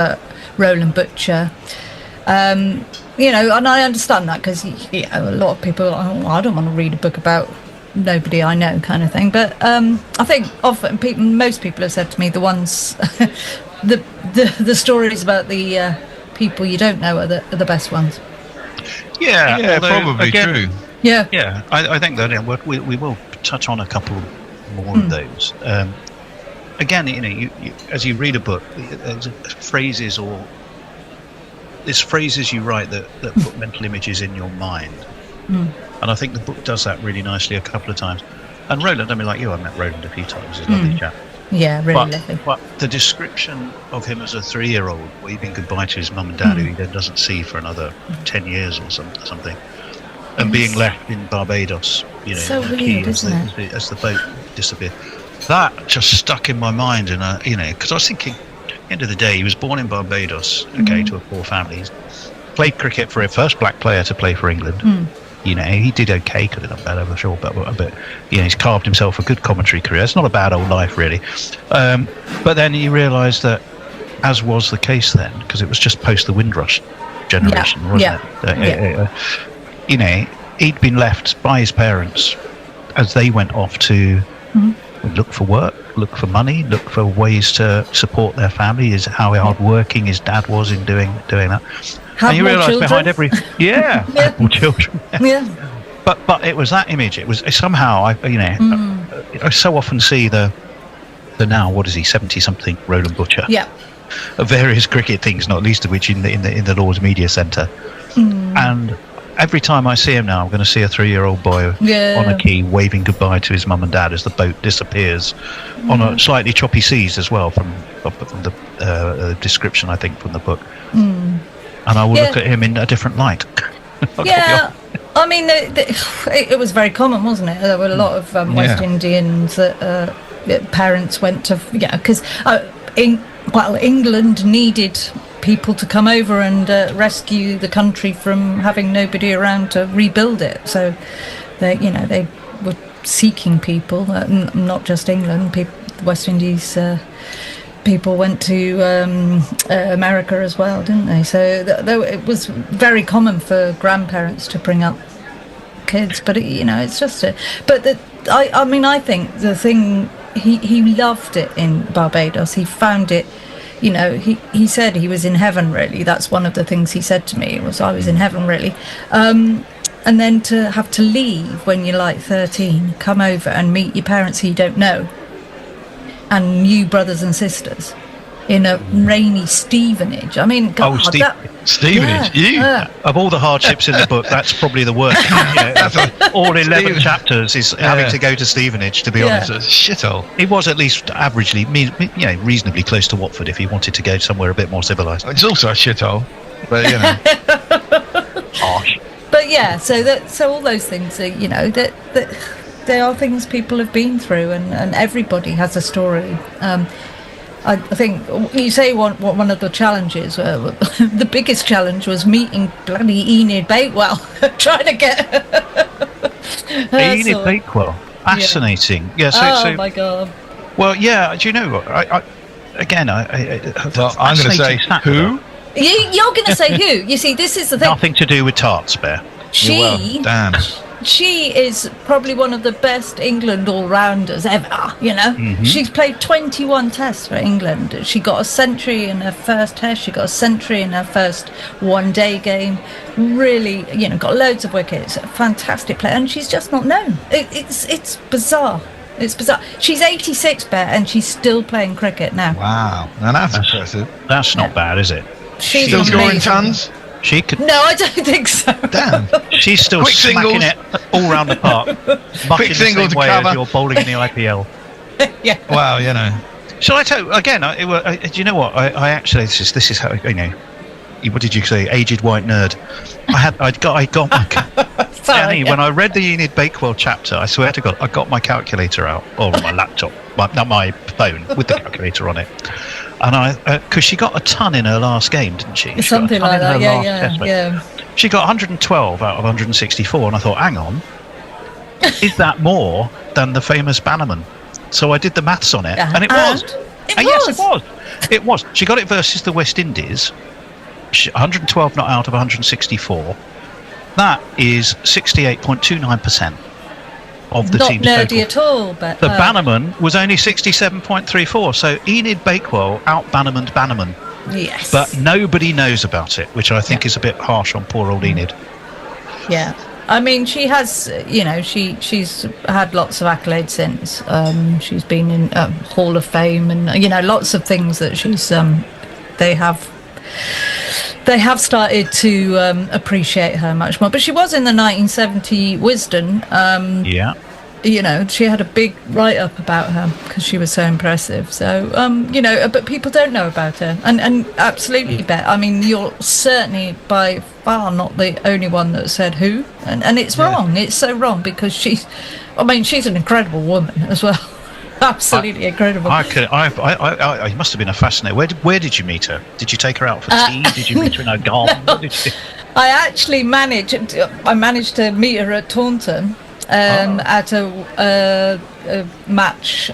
Roland Butcher, and I understand that because a lot of people, I don't want to read a book about nobody I know kind of thing, but I think often most people have said to me the ones the stories about the people you don't know are the best ones. Yeah, probably true. Yeah, yeah. I think that we will touch on a couple more of those. Again, you as you read a book, there's phrases you write that put mental images in your mind, and I think the book does that really nicely a couple of times. And Roland, I mean, like you, I met Roland a few times. He's a lovely chap. Yeah, really lovely. But the description of him as a 3-year-old waving goodbye to his mum and dad, who he then doesn't see for another 10 years or something, and being left in Barbados, so weird, isn't it? As the boat disappeared. That just stuck in my mind, and because I was thinking, at the end of the day, he was born in Barbados, to a poor family. He's played cricket for a first black player to play for England. He did okay, could have done better, I'm sure, but he's carved himself a good commentary career. It's not a bad old life, really. But then he realised that, as was the case then, because it was just post the Windrush generation, wasn't it? He'd been left by his parents as they went off to look for work, look for money, look for ways to support their family. Is how hard working his dad was in doing that. And you realise behind every have more children. But it was that image. It was somehow I so often see the now, what is he, 70-something Roland Butcher? Yeah. Of various cricket things, not least of which in the Lord's Media Centre. And every time I see him now, I'm going to see a 3-year-old boy on a quay waving goodbye to his mum and dad as the boat disappears on a slightly choppy seas as well, from the description, I think, from the book. And I will look at him in a different light. I mean, it was very common, wasn't it? There were a lot of West Indians that parents went to, because England needed people to come over and rescue the country from having nobody around to rebuild it. So they were seeking people, not just England. West Indies people went to America as well, didn't they? So it was very common for grandparents to bring up kids, but it's just I think the thing, he loved it in Barbados. He found it, he said he was in heaven, really. That's one of the things he said to me, was I was in heaven, really. And then to have to leave when you're like 13, come over and meet your parents who you don't know, and new brothers and sisters in a rainy Stevenage. I mean, God, Stevenage. Of all the hardships in the book, that's probably the worst. All 11 chapters is having to go to Stevenage, to be honest. It's a shithole. He was at least averagely, reasonably close to Watford if he wanted to go somewhere a bit more civilised. It's also a shithole, but harsh. But so all those things are, that they are things people have been through, and everybody has a story. I think you say one of the challenges, the biggest challenge was meeting bloody Enid Bakewell, trying to get Enid Bakewell, fascinating. Oh my God. Well, do you know what? I'm going to say who. You're going to say who? You see, this is the thing. Nothing to do with tarts, Bear. Damn. She is probably one of the best England all-rounders ever, She's played 21 tests for England. She got a century in her first test. She got a century in her first one-day game. Really, got loads of wickets. Fantastic player. And she's just not known. It's bizarre. It's bizarre. She's 86, Bear, and she's still playing cricket now. Wow. Now that's impressive. That's not bad, is it? She's still scoring tons? She could. No, I don't think so. Damn. She's still smacking it all round the park. Much in the same way as you're bowling in the IPL. Wow, Shall I tell you, again, do you know what? I actually, this is how, what did you say? Aged white nerd. I got my... Danny, when I read the Enid Bakewell chapter, I swear to God, I got my calculator out, or my laptop, not my phone, with the calculator on it. And because she got a ton in her last game, didn't she? Something like that, yeah. She got 112 out of 164, and I thought, hang on, is that more than the famous Bannerman? So I did the maths on it, and it was. Yes, it was. It was. She got it versus the West Indies. 112 not out of 164. That is 68.29%. of the Not team's nerdy total. at all, but The Bannerman was only 67.34, so Enid Bakewell out-Bannermaned Bannerman. Yes. But nobody knows about it, which I think is a bit harsh on poor old Enid. Yeah. I mean, she has, she's had lots of accolades since. She's been in Hall of Fame and, lots of things that she's, they have started to appreciate her much more. But she was in the 1970 Wisden. Yeah. She had a big write-up about her because she was so impressive. So, but people don't know about her. And absolutely, Bet. I mean, you're certainly by far not the only one that said who. And it's wrong. It's so wrong because she's an incredible woman as well. Absolutely incredible. I must have been a fascinator. Where did you meet her? Did you take her out for tea? Did you meet her in a garden? No. I actually managed to meet her at Taunton. At a match,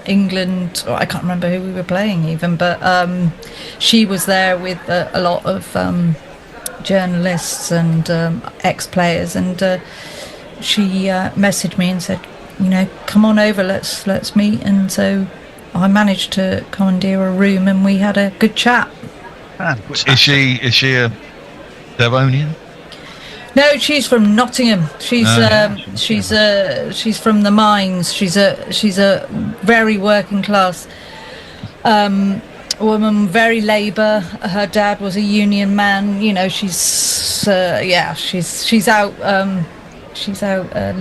England, I can't remember who we were playing even, but she was there with a lot of journalists and ex-players, and she messaged me and said, come on over, let's meet. And so I managed to commandeer a room and we had a good chat. Is she a Devonian? No, she's from Nottingham. She's from the mines. She's a very working class woman, very Labour. Her dad was a union man. She's out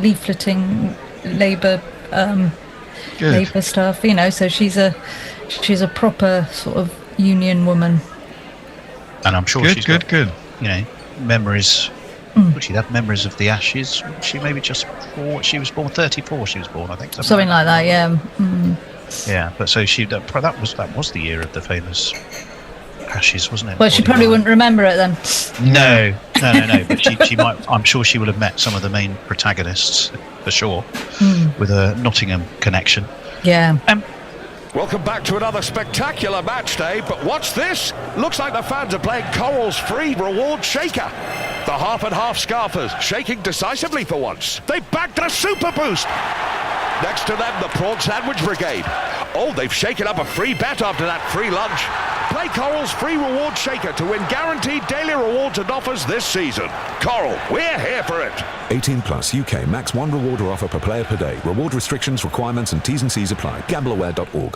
leafleting Labour Labour stuff. So she's a proper sort of union woman. And I'm sure she's got memories. Would she have memories of the Ashes? She maybe just before she was born, 34. She was born, I think. Something like that, yeah. Yeah, but so that was the year of the famous Ashes, wasn't it? Well, she probably wouldn't remember it then. No. But she might. I'm sure she would have met some of the main protagonists for sure, with a Nottingham connection. Yeah. Welcome back to another spectacular match day, but what's this? Looks like the fans are playing Coral's free reward shaker. The half and half scarfers shaking decisively for once. They backed a super boost. Next to them, the Prawn Sandwich Brigade. Oh, they've shaken up a free bet after that free lunch. Play Coral's free reward shaker to win guaranteed daily rewards and offers this season. Coral, we're here for it. 18 plus UK max one reward or offer per player per day. Reward restrictions, requirements and T's and C's apply. Gambleaware.org.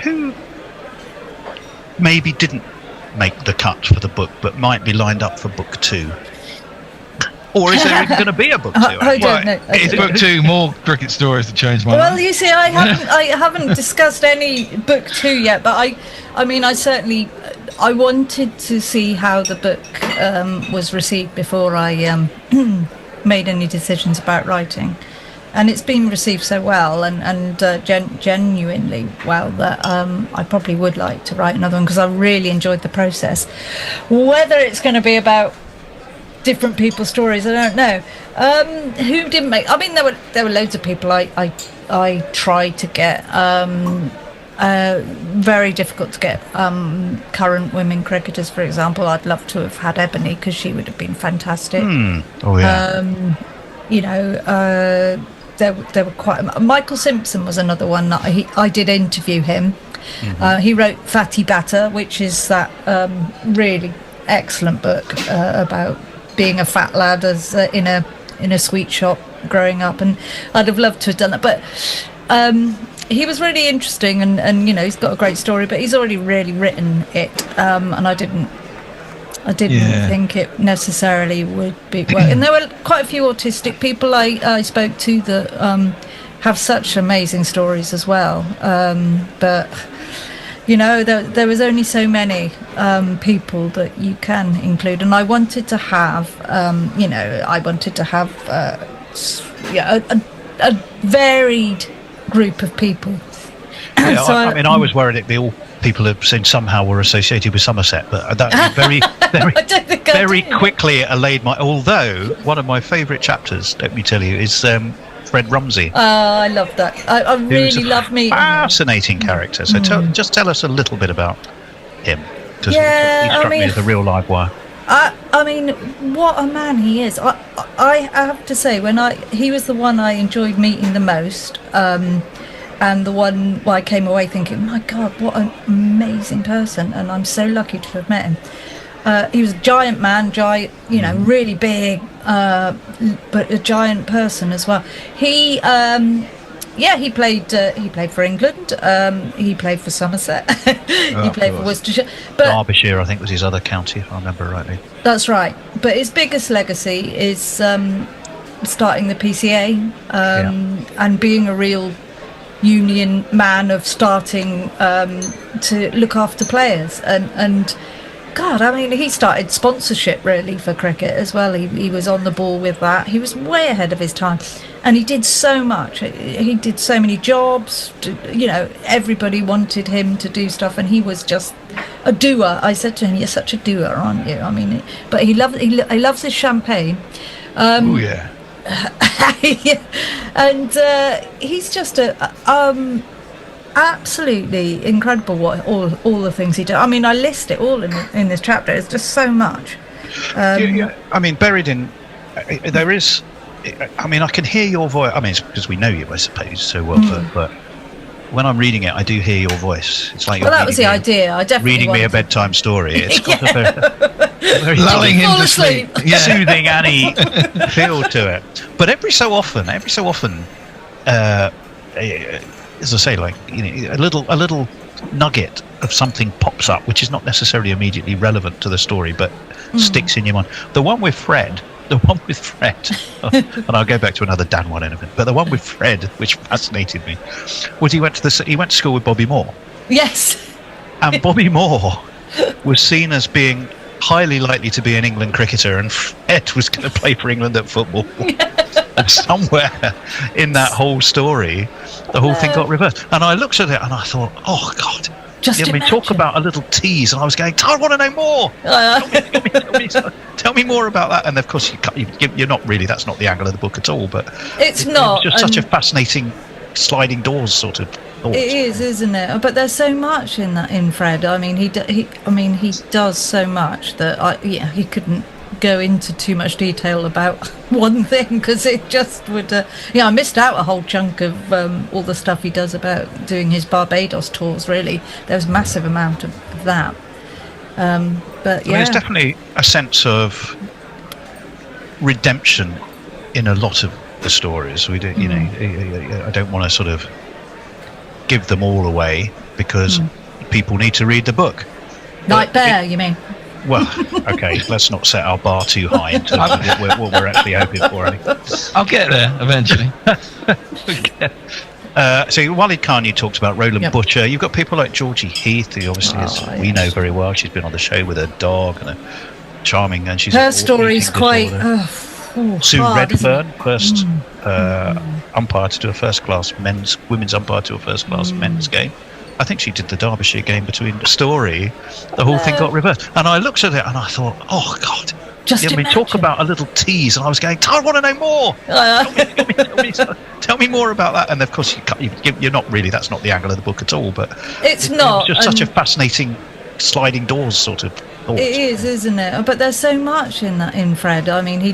Who maybe didn't make the cut for the book but might be lined up for book 2? Or is there even going to be a book 2? I don't know. Is book 2 more cricket stories that change my life? Well, you see, I haven't discussed any book 2 yet, but I certainly wanted to see how the book was received before I made any decisions about writing, and it's been received so well and genuinely well that I probably would like to write another one because I really enjoyed the process. Whether it's going to be about different people's stories, I don't know. Who didn't make? I mean, there were loads of people I tried to get. Very difficult to get current women cricketers, for example. I'd love to have had Ebony because she would have been fantastic. Oh yeah. There were quite. Michael Simpson was another one that I did interview him. He wrote Fatty Batter, which is that really excellent book about being a fat lad as in a sweet shop growing up, and I'd have loved to have done that, but he was really interesting, and he's got a great story, but he's already really written it, and I didn't think it necessarily would be well. And there were quite a few autistic people I spoke to that have such amazing stories as well, but there was only so many people that you can include, and I wanted to have a varied group of people. Yeah, so I was worried it'd be all people who somehow were associated with Somerset, but that very quickly allayed my. Although one of my favourite chapters, let me tell you, is Fred Rumsey. I love that. I really love meeting him. Fascinating character. So just tell us a little bit about him, because he struck me as a real live wire. I mean, what a man he is. I have to say, he was the one I enjoyed meeting the most, and the one I came away thinking, my God, what an amazing person, and I'm so lucky to have met him. He was a giant man, really big, but a giant person as well. He played for England. He played for Somerset. He played for Worcestershire. But Derbyshire, I think, was his other county, if I remember rightly. that's right. But his biggest legacy is starting the PCA and being a real union man of starting to look after players and God, I mean, he started sponsorship really for cricket as well. He was on the ball with that. He was way ahead of his time, and he did so much. He did so many jobs. Everybody wanted him to do stuff, and he was just a doer. I said to him, "You're such a doer, aren't you?" I mean, but he loves his champagne. Oh yeah. And he's just absolutely incredible what all the things he did. I mean, I list it all in this chapter. It's just so much. I mean, buried in there is. I mean, I can hear your voice. I mean, it's because we know you, I suppose, so well. But when I'm reading it, I do hear your voice. It's like that was the idea. I definitely reading me a bedtime story. It's got a very lulling him to sleep, soothing Annie feel to it. But every so often. As I say, like a little nugget of something pops up, which is not necessarily immediately relevant to the story, but sticks in your mind. The one with Fred, and I'll go back to another Dan one in a minute. But the one with Fred, which fascinated me, was he went to school with Bobby Moore. Yes. And Bobby Moore was seen as being highly likely to be an England cricketer, and Fred was going to play for England at football. And somewhere in that whole story, the whole thing got reversed. And I looked at it and I thought, oh God. Talk about a little tease, and I was going, I want to know more. Tell me more about that. And of course, you're not really. That's not the angle of the book at all. But it's not. It was just such a fascinating sliding doors sort of thought. It is, isn't it? But there's so much in Fred. I mean, he does so much that he couldn't go into too much detail about one thing because it just would I missed out a whole chunk of all the stuff he does about doing his Barbados tours. Really, there's a massive amount of that, but yeah, there's definitely a sense of redemption in a lot of the stories. We do, I don't want to sort of give them all away because people need to read the book. Like Bear, you mean? Well, okay, let's not set our bar too high in terms of what we're actually hoping for. I'll get there eventually. So Walid Khan, you talked about Roland Butcher. You've got people like Georgie Heath, who obviously we know very well. She's been on the show with her dog and a charming, and she's her story's quite. Sue Redfern, first umpire to do a first-class women's umpire to a first-class men's game. I think she did the Derbyshire game between the story. The whole thing got reversed. And I looked at it and I thought, oh, God. Talk about a little tease. And I was going, I want to know more. Tell me more about that. And of course, you're not really, that's not the angle of the book at all. But it's not. It was just such a fascinating sliding doors sort of thought. It is, isn't it? But there's so much in Fred. I mean, he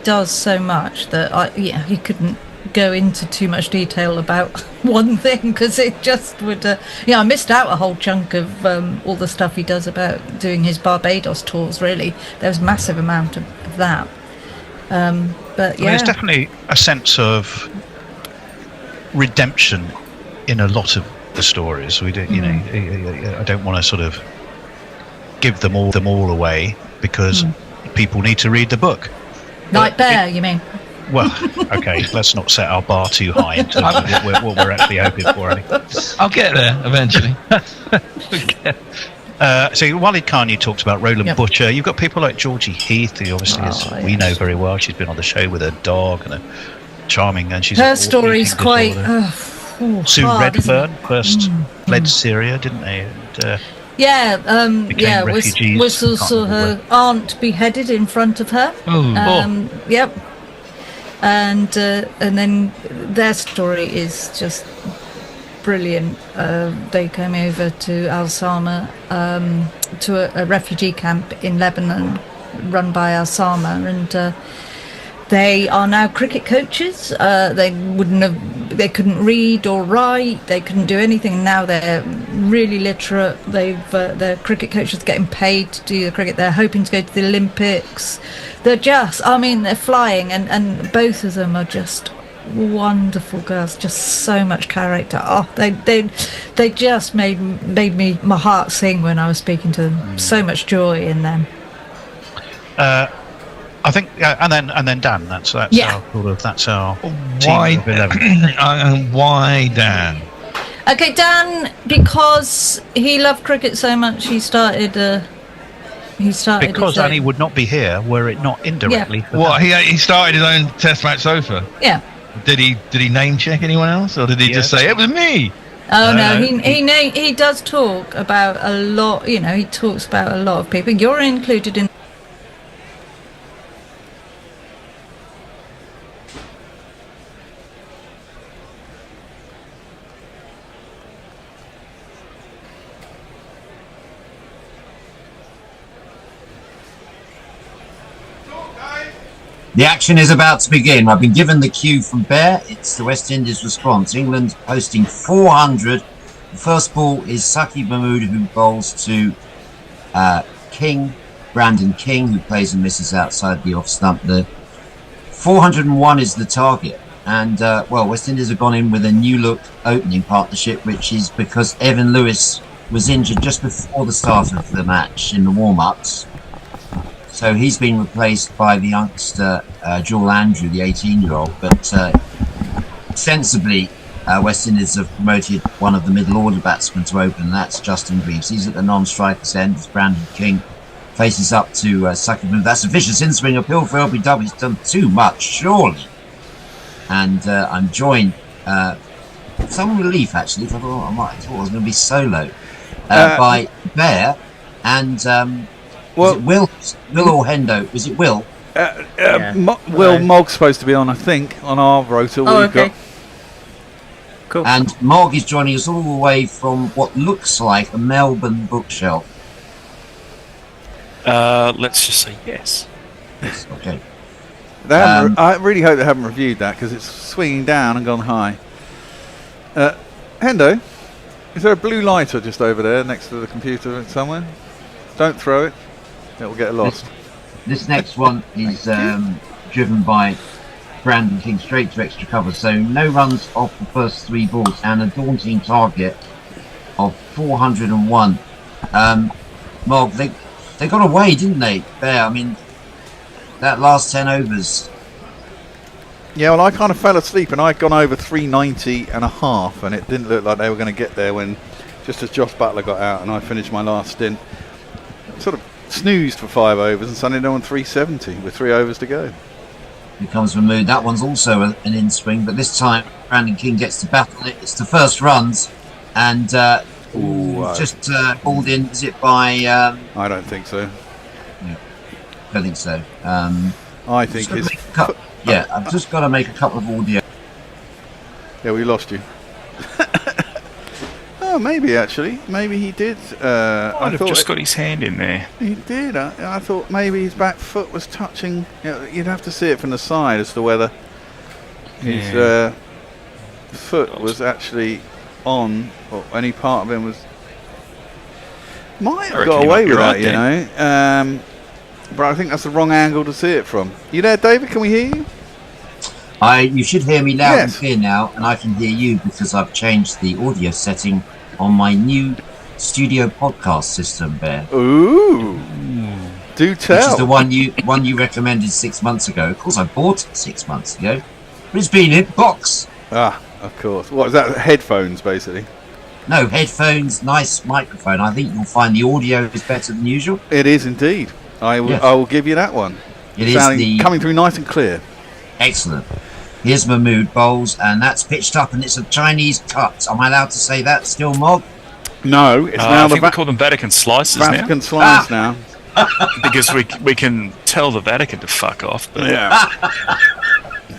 does so much that he couldn't go into too much detail about one thing because it just would I missed out a whole chunk of all the stuff he does about doing his Barbados tours. Really, there's a massive amount of that, but there's definitely a sense of redemption in a lot of the stories. We do, I don't want to sort of give them all away because people need to read the book. Like Bear, you mean? Well, okay, let's not set our bar too high in terms of what we're actually hoping for. I'll get there eventually. So Walid Khan, you talked about Roland Butcher. You've got people like Georgie Heath, who obviously we know very well. She's been on the show with her dog and a charming, and she's her story's quite. Sue Redfern first fled Syria, didn't they? And, was also her aunt beheaded in front of her. Yep. And then their story is just brilliant. They came over to Al Sama, to a refugee camp in Lebanon run by Al Sama, and They are now cricket coaches. They couldn't read or write. They couldn't do anything. Now they're really literate. They're cricket coaches getting paid to do the cricket. They're hoping to go to the Olympics. They're flying, and both of them are just wonderful girls. Just so much character. Oh, they just made my heart sing when I was speaking to them. So much joy in them. I think, and then Dan. That's our Why? team of 11. Why Dan? Okay, Dan, because he loved cricket so much, he started. Because his own- Annie would not be here were it not indirectly. for What? that. He started his own Test match sofa. Yeah. Did he name check anyone else, or did he just say it was me? Oh no, he does talk about a lot. He talks about a lot of people. You're included in. The action is about to begin. I've been given the cue from Bear. It's the West Indies response. England posting 400. The first ball is Saqib Mahmood, who bowls to Brandon King, who plays and misses outside the off stump. The 401 is the target. And, West Indies have gone in with a new look opening partnership, which is because Evan Lewis was injured just before the start of the match in the warm-ups. So he's been replaced by the youngster, Joel Andrew, the 18-year-old. But sensibly, West Indies have promoted one of the middle-order batsmen to open, and that's Justin Greaves. He's at the non-striker's end. As Brandon King faces up to Saqib. That's a vicious in-swing appeal for LBW. He's done too much, surely. And I'm joined, some relief, actually. I thought I was going to be solo, by Bear and... Is it Will or Hendo? Is it Will? Will Mogg's supposed to be on, I think, on our rotor. We've got. Cool. And Mogg is joining us all the way from what looks like a Melbourne bookshelf. Let's just say yes. Yes, okay. I really hope they haven't reviewed that because it's swinging down and gone high. Hendo, is there a blue lighter just over there next to the computer somewhere? Don't throw it. It will get lost. This next one is driven by Brandon King straight to extra cover. So no runs off the first three balls and a daunting target of 401. Mark, they got away, didn't they? There, I mean, that last 10 overs. Yeah, well, I kind of fell asleep and I'd gone over 390 and a half, and it didn't look like they were going to get there when, just as Josh Butler got out and I finished my last stint, sort of snoozed for 5 overs and suddenly they're on 370 with 3 overs to go. Here comes Mahmood. That one's also an in-swing, but this time Brandon King gets to battle it. It's the first runs, and just called in. Is it by? I don't think so. Yeah, I don't think so. I think it's. I've just got to make a couple of audio. Yeah, we lost you. Oh, maybe actually. Maybe he did. Might have just got his hand in there. He did. I thought maybe his back foot was touching. You'd have to see it from the side as to whether his foot was actually on, or any part of him was. Might have got away with that, you know. But I think that's the wrong angle to see it from. You there, David? Can we hear you? You should hear me loud and clear now, and I can hear you because I've changed the audio setting on my new studio podcast system, Bear. Ooh. Do tell. Which is the one you recommended 6 months ago. Of course, I bought it 6 months ago, but it's been in box. Ah, of course. What is that? Headphones, basically. No, headphones, nice microphone. I think you'll find the audio is better than usual. It is indeed. I will give you that one. It is coming through nice and clear. Excellent. Here's Mahmood bowls, and that's pitched up, and it's a Chinese cut. Am I allowed to say that still, Mog? No, it's now I think we call them Vatican slices now. Vatican slice now. Because we can tell the Vatican to fuck off. But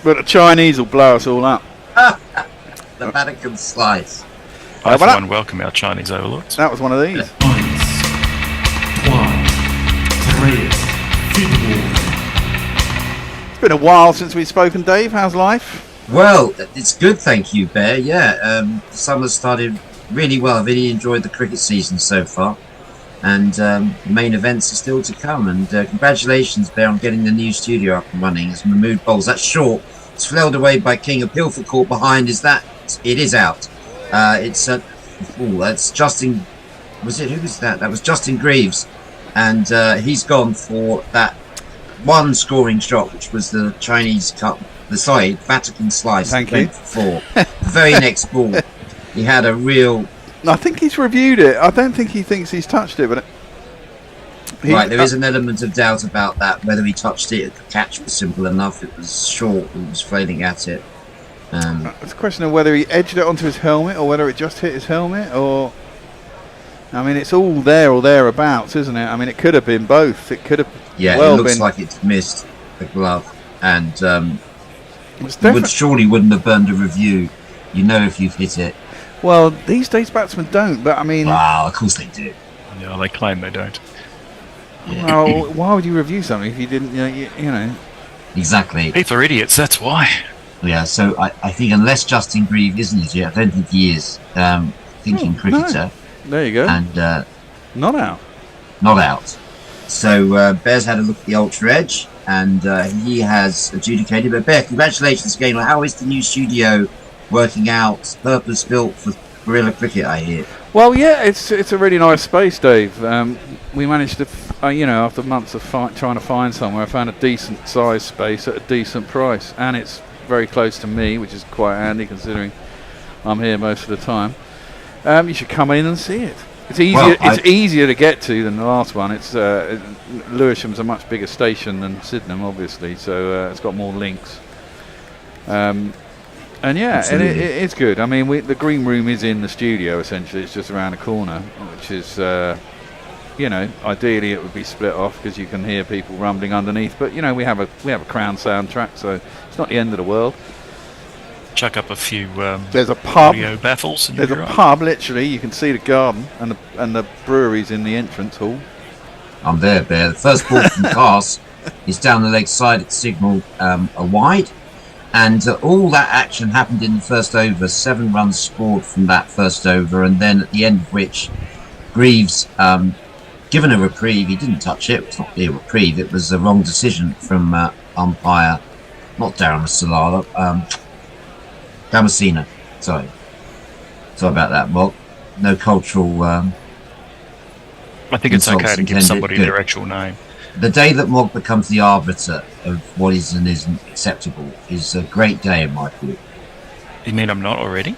But the Chinese will blow us all up. The Vatican slice. I for one welcome our Chinese overlords. That was one of these. 1, 2, 3, 4. It's been a while since we've spoken, Dave. How's life? Well, it's good, thank you, Bear. Yeah, the summer started really well. I've really enjoyed the cricket season so far, and the main events are still to come. And congratulations, Bear, on getting the new studio up and running. As Mahmood bowls that short, it's flailed away by King. A Pilfer caught behind. Is that? It is out. That's Justin. Was it? Who was that? That was Justin Greaves, and he's gone for that one scoring shot, which was the Chinese Cup, Vatican slice. Thank you. For the very next ball, he had a real. I think he's reviewed it. I don't think he thinks he's touched it, but Right, there is an element of doubt about that. Whether he touched it, the catch was simple enough. It was short. He was flailing at it. It's a question of whether he edged it onto his helmet or whether it just hit his helmet, or. I mean, it's all there or thereabouts, isn't it? I mean, it could have been both. It could have. Yeah, well it looks been. like it's missed the glove, and surely wouldn't have burned a review. You know if you've hit it. Well, these days batsmen don't, but I mean. Wow, of course they do. Yeah, they claim they don't. Well, why would you review something if you didn't? You know. Exactly. People are idiots. That's why. Yeah, so I think unless Justin Greaves isn't it yet, I don't think he is. Thinking cricketer. No. There you go. And not out. Not out. So Bear's had a look at the Ultra Edge, and he has adjudicated. But Bear, congratulations again. How is the new studio working out? Purpose built for guerrilla cricket, I hear. Well, yeah, it's a really nice space, Dave. We managed to, after months of trying to find somewhere, I found a decent size space at a decent price, and it's very close to me, which is quite handy considering I'm here most of the time. You should come in and see it. It's easier. It's easier to get to than the last one. It's Lewisham's a much bigger station than Sydenham, obviously, so it's got more links. And yeah, and it's good. I mean, the green room is in the studio essentially. It's just around the corner, which is, ideally it would be split off because you can hear people rumbling underneath. But we have a Crown soundtrack, so it's not the end of the world. Chuck up a few. There's a pub. Audio baffles. There's a pub. Literally, you can see the garden and the brewery's in the entrance hall. I'm there, Bear. The first ball from Cars is down the leg side at signal a wide, and all that action happened in the first over. 7 runs scored from that first over, and then at the end of which Greaves, given a reprieve, he didn't touch it. It's not a reprieve. It was a wrong decision from umpire, not Darren Salala. Damascena, sorry about that. Well, no cultural. I think it's okay to give somebody Good. their actual name. The day that Mog becomes the arbiter of what is and isn't acceptable is a great day in my view. You mean I'm not already?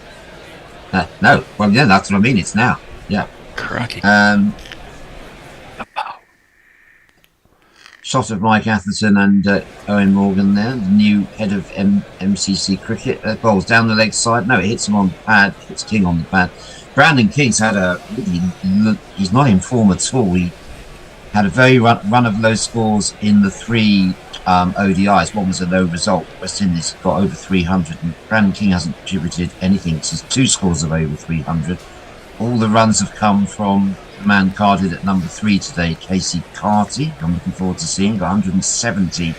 No, well, yeah, that's what I mean. It's now. Yeah. Crikey. Shot of Mike Atherton and Owen Morgan there, the new head of MCC cricket. Bowls down the leg side. No, it hits him on the pad. Hits King on the pad. Brandon King's had he's not in form at all. He had a very run of low scores in the 3 ODIs. One was a low result. West Indies got over 300, and Brandon King hasn't contributed anything since 2 scores of over 300. All the runs have come from the man carded at number 3 today, Casey Carty. I'm looking forward to seeing. Got 170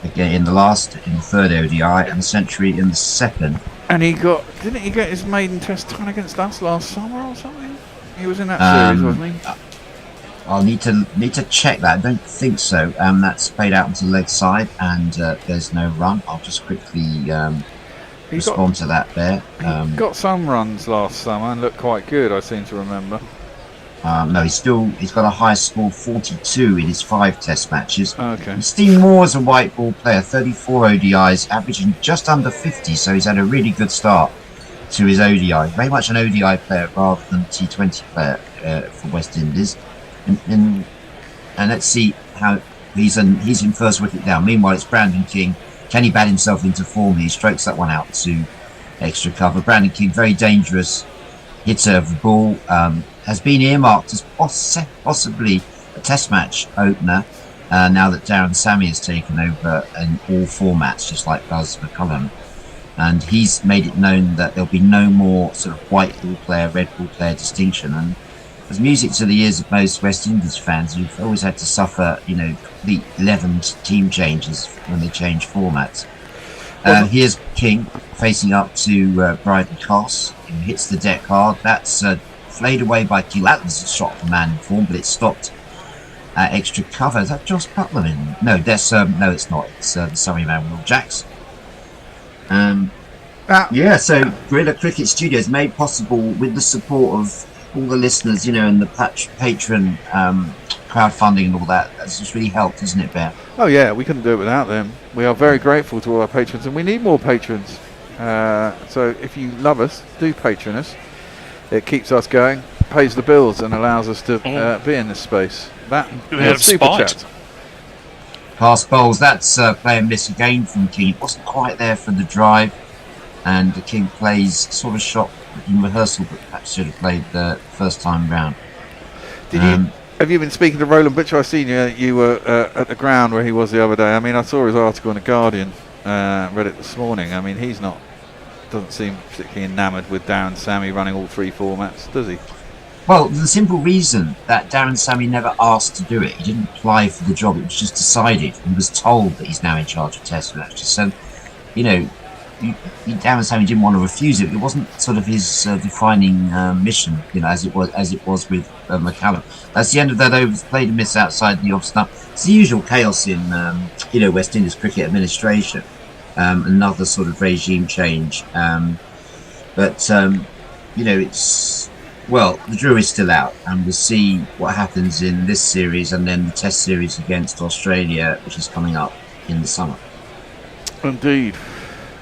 again in the 3rd ODI, and a century in the 2nd. And didn't he get his maiden test time against us last summer or something? He was in that series, wasn't he? I'll need to check that. I don't think so. That's played out into leg side, and there's no run. I'll just quickly respond to that there. He got some runs last summer and looked quite good, I seem to remember. No, he's got a high score, 42 in his 5 test matches. Okay. Steve Moore is a white ball player, 34 ODIs, averaging just under 50, so he's had a really good start to his ODI. Very much an ODI player rather than a T20 player for West Indies. And let's see how he's in first wicket down. Meanwhile, it's Brandon King. Can he bat himself into form? He strokes that one out to extra cover. Brandon King, very dangerous hitter of the ball. Has been earmarked as possibly a test match opener now that Darren Sammy has taken over in all formats, just like Buzz McCullum. And he's made it known that there'll be no more sort of white ball player, red ball player distinction. And was music to the ears of most West Indies fans who've always had to suffer, the 11 team changes when they change formats. Here's King facing up to Bryden Coss, who hits the deck hard. That's flayed away by King. That was a shot from man in form, but it stopped extra cover. Is that Josh Butler in? No, that's no, it's not. It's the Surrey man, Will Jacks. So Guerrilla Cricket Studios made possible with the support of all the listeners, and the patron crowdfunding and all that. That's just really helped, isn't it, Ben? Oh yeah, we couldn't do it without them. We are very grateful to all our patrons, and we need more patrons. So if you love us, do patron us. It keeps us going, pays the bills, and allows us to be in this space. That super chat. Pass bowls. That's play and miss again from King. It wasn't quite there for the drive, and the King plays sort of shot in rehearsal, but perhaps should have played the first time round. Have you been speaking to Roland Butcher? I've seen you were at the ground where he was the other day. I mean, I saw his article in The Guardian, read it this morning. I mean, doesn't seem particularly enamoured with Darren Sammy running all three formats, does he? Well, the simple reason that Darren Sammy never asked to do it, he didn't apply for the job, it was just decided. He was told that he's now in charge of Test matches. So, Darren Sammy didn't want to refuse it. It wasn't sort of his defining mission, as it was with McCallum. That's the end of that over. Played a miss outside the off stump. It's the usual chaos in West Indies cricket administration. Another sort of regime change, it's the jury's still out, and we'll see what happens in this series and then the Test series against Australia, which is coming up in the summer. Indeed.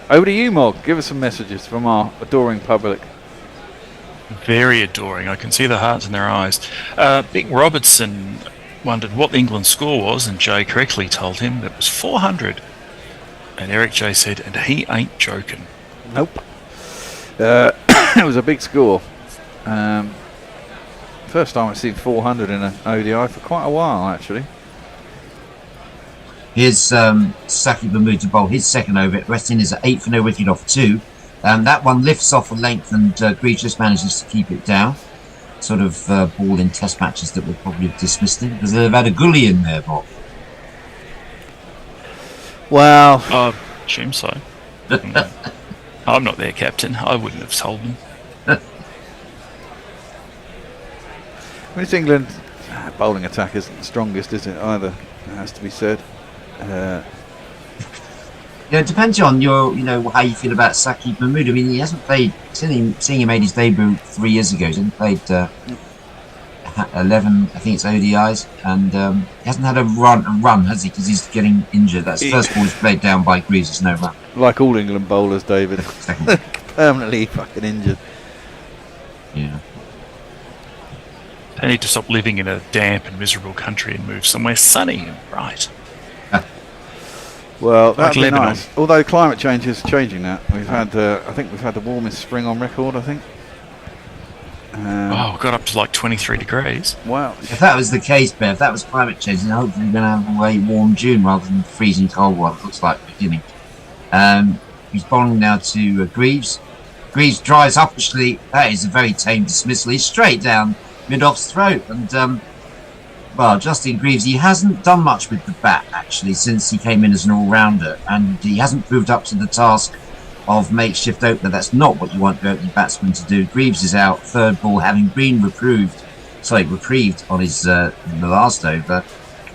Over to you, Mog. Give us some messages from our adoring public. Very adoring. I can see the hearts in their eyes. Big Robertson wondered what the England score was, and Jay correctly told him it was 400. And Eric J said, and he ain't joking. Nope. It was a big score. First time I've seen 400 in an ODI for quite a while, actually. Here's Saki Bermuda bowl, his second over. West Indies at 8 for no wicket off 2. That one lifts off a length, and Greaves just manages to keep it down. Sort of ball in Test matches that would probably have dismissed him, because they've had a gully in there, Bob. Well, I assume so. I'm not their captain. I wouldn't have told them. It's England. Bowling attack isn't the strongest, is it, either? It has to be said. It depends on your, how you feel about Saki Bermuda. I mean, he hasn't played, seeing he made his debut 3 years ago, he hasn't played 11, I think it's ODIs, and he hasn't had a run, has he? Because he's getting injured. That's the first ball he's played down by Greaves, there's no run. Like all England bowlers, David. Permanently fucking injured. Yeah. They need to stop living in a damp and miserable country and move somewhere sunny and bright. Well, that'd Like be Lebanon. nice. Although climate change is changing that. I think we've had the warmest spring on record, I think. Got up to like 23 degrees. Wow. If that was the case, Ben, if that was climate change, then hopefully we're going to have a very warm June rather than freezing cold one. It looks like the beginning. He's bowling now to Greaves. Greaves drives uppishly. That is a very tame dismissal. He's straight down mid-off's throat. And, Justin Greaves, he hasn't done much with the bat, actually, since he came in as an all-rounder. And he hasn't proved up to the task of makeshift opener. That's not what you want your opening batsman to do. Greaves is out, third ball, having been reprieved on his the last over.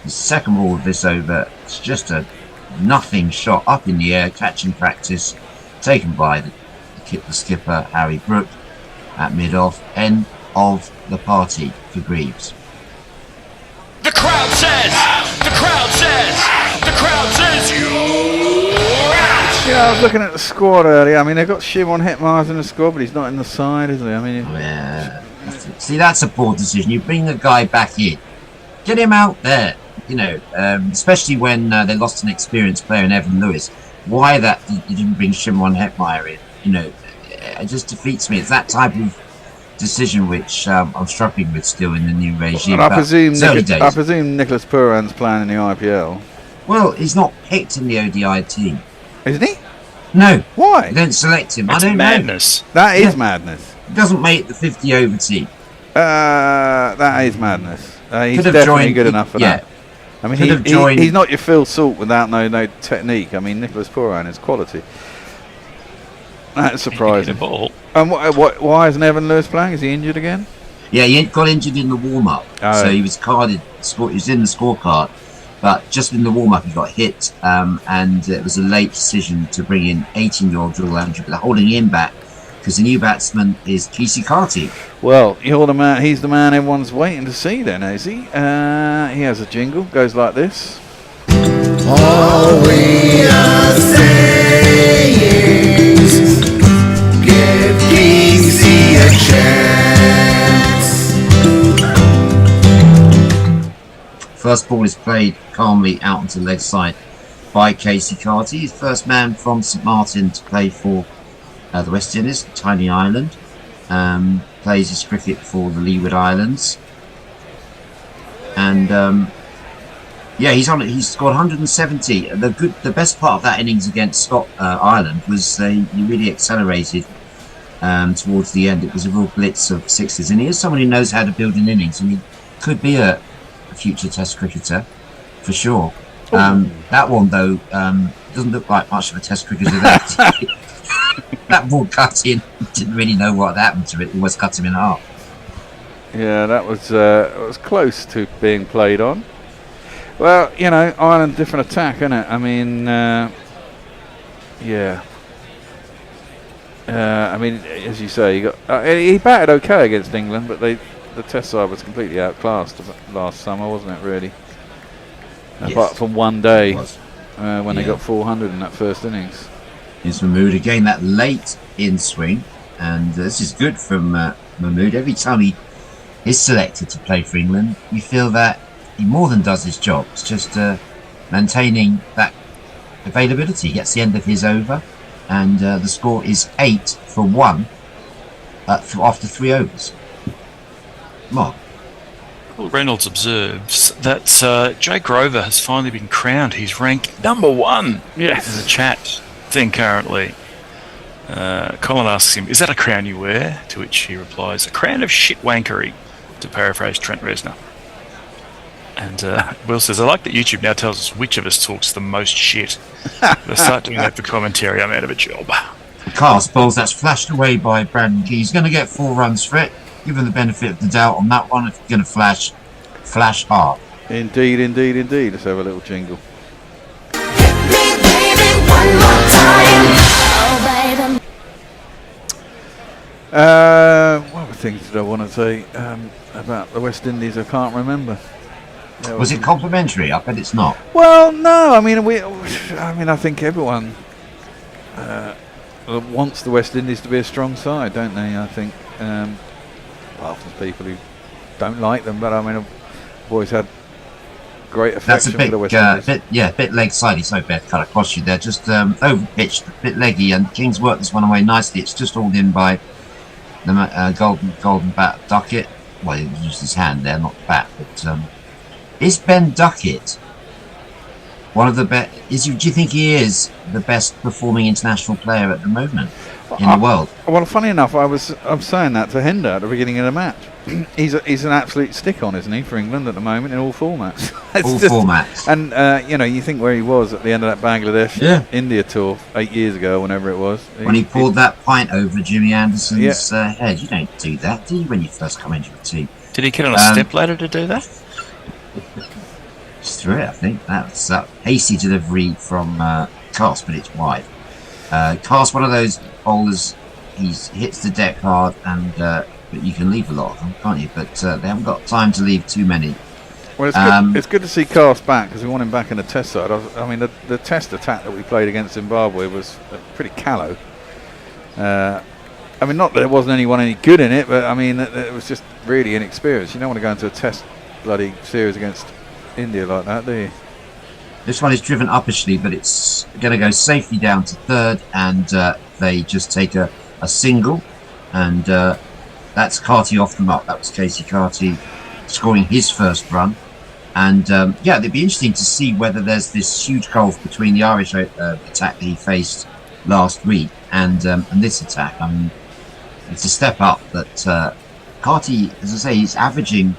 The second ball of this over, it's just a nothing shot up in the air, catching practice, taken by the skipper, Harry Brook, at mid-off. End of the party for Greaves. The crowd says, you're out! Yeah, I was looking at the squad earlier. I mean, they've got Shimon Hetmars in the squad, but he's not in the side, is he? I mean, yeah. See, that's a poor decision. You bring the guy back in, get him out there. Especially when they lost an experienced player in Evan Lewis. Why that you didn't bring Shimon Hetmyer in? It just defeats me. It's that type of decision which I'm struggling with still in the new regime. I presume Nicholas Pooran's playing in the IPL. Well, he's not picked in the ODI team. Isn't he? No. Why? They don't select him. That's I don't madness. know. That is madness. He doesn't make the 50 over team. That is madness. He's Could have definitely joined- good enough for yeah. that. I mean, Could have joined- he's not your Phil Salt without no technique. I mean, Nicholas Pooran is quality. That's surprising. Ball. And why isn't Evan Lewis playing? Is he injured again? Yeah, he got injured in the warm-up, Oh. so he was carded. He was in the scorecard, but just in the warm-up he got hit, and it was a late decision to bring in 18-year-old Joel Andrew, but they're holding him back because the new batsman is Casey Carty. Well, you're the man. He's the man everyone's waiting to see. Then, is he? He has a jingle. Goes like this. All we are saying is give Casey a chance. First ball is played calmly out onto the leg side by Casey Carty. He's first man from St Martin to play for the West Indies, tiny island. Plays his cricket for the Leeward Islands, and he's scored 170. The best part of that innings against Ireland was he really accelerated towards the end. It was a real blitz of sixes, and he is someone who knows how to build an innings, and he could be a future Test cricketer for sure. That one though doesn't look like much of a Test cricketer. That ball cut in. Didn't really know what happened to it. Almost cut him in half. Yeah, that was close to being played on. Well, Ireland different attack, isn't it? I mean, yeah. I mean, as you say, he batted okay against England, but the Test side was completely outclassed last summer, wasn't it? Really, Yes. apart from one day when they got 400 in that first innings. Here's Mahmood again, that late in swing, and this is good from Mahmood. Every time he is selected to play for England, you feel that he more than does his job. It's just maintaining that availability. He gets the end of his over, and the score is 8 for 1 after 3 overs. Mark. Paul Reynolds observes that Jay Grover has finally been crowned. He's ranked number 1 in the chat thing currently. Colin asks him, "Is that a crown you wear?" To which he replies, "A crown of shit wankery," to paraphrase Trent Reznor. And Will says, "I like that YouTube now tells us which of us talks the most shit. If I start doing that for commentary, I'm out of a job." Cast balls, that's flashed away by Brandon Key. He's going to get 4 runs for it. Give him the benefit of the doubt on that one. If you're going to flash hard. Indeed, indeed, indeed. Let's have a little jingle. What other things did I want to say about the West Indies? I can't remember. Was it complimentary? I bet it's not. Well, no. I mean, I think everyone wants the West Indies to be a strong side, don't they? I think, apart from people who don't like them, but I mean, I've always had great affection for the West Indies. Bit leg sidey, so bad cut across you there. Just over pitched, a bit leggy, and King's worked this one away nicely. It's just hauled in by the golden bat Duckett. Well, he used his hand there, not the bat. But is Ben Duckett one of the best? Do you think he is the best performing international player at the moment in the world? Well, funny enough, I'm saying that to Hender at the beginning of the match. He's an absolute stick-on, isn't he, for England at the moment in all formats? Formats. And you think where he was at the end of that Bangladesh India tour 8 years ago, whenever it was. When he poured that pint over Jimmy Anderson's head. You don't do that, do you, when you first come into a team? Did he get on a step ladder to do that? Just threw it, I think. That's hasty delivery from Cast, but it's wide. Cast, one of those bowlers, he hits the deck hard, and but you can leave a lot of them, can't you? But they haven't got time to leave too many. Well, it's good to see Cast back, because we want him back in the Test side. I mean, the Test attack that we played against Zimbabwe was pretty callow. I mean, not that there wasn't anyone any good in it, but I mean, it was just really inexperienced. You don't want to go into a Test bloody series against India like that, do you? This one is driven uppishly, but it's going to go safely down to third, and they just take a single, and that's Carty off the mark. That was Casey Carty scoring his first run, and it'd be interesting to see whether there's this huge gulf between the Irish attack that he faced last week and this attack. I mean, it's a step up that Carty, as I say, he's averaging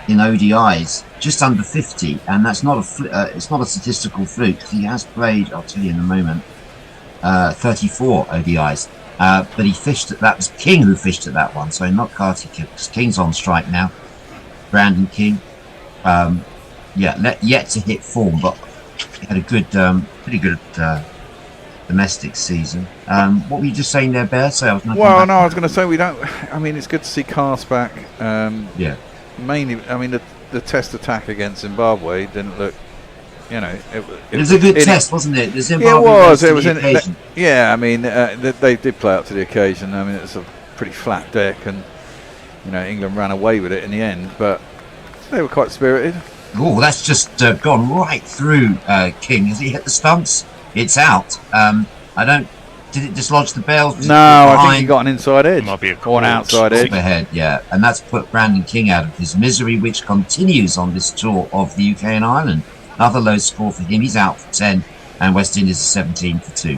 in ODIs just under 50, and that's not it's not a statistical fluke. He has played, I'll tell you in a moment, 34 ODIs. But he fished that was King who fished at that one, so not Carty, because King's on strike now. Brandon King, yet to hit form, but he had a good, pretty good domestic season. What were you just saying there, Bear? So I was going to say we don't. I mean, it's good to see Cast back. Mainly, I mean, the test attack against Zimbabwe didn't look. It was a good test, wasn't it? The Zimbabwe it was. I mean, they did play up to the occasion. I mean, it's a pretty flat deck, and England ran away with it in the end. But they were quite spirited. Oh, that's just gone right through King. Has he hit the stumps? It's out. Did it dislodge the bails? No, I think he got an inside edge. Might be or an outside edge. Overhead, yeah. And that's put Brandon King out of his misery, which continues on this tour of the UK and Ireland. Another low score for him. He's out for 10, and West Indies is 17 for 2.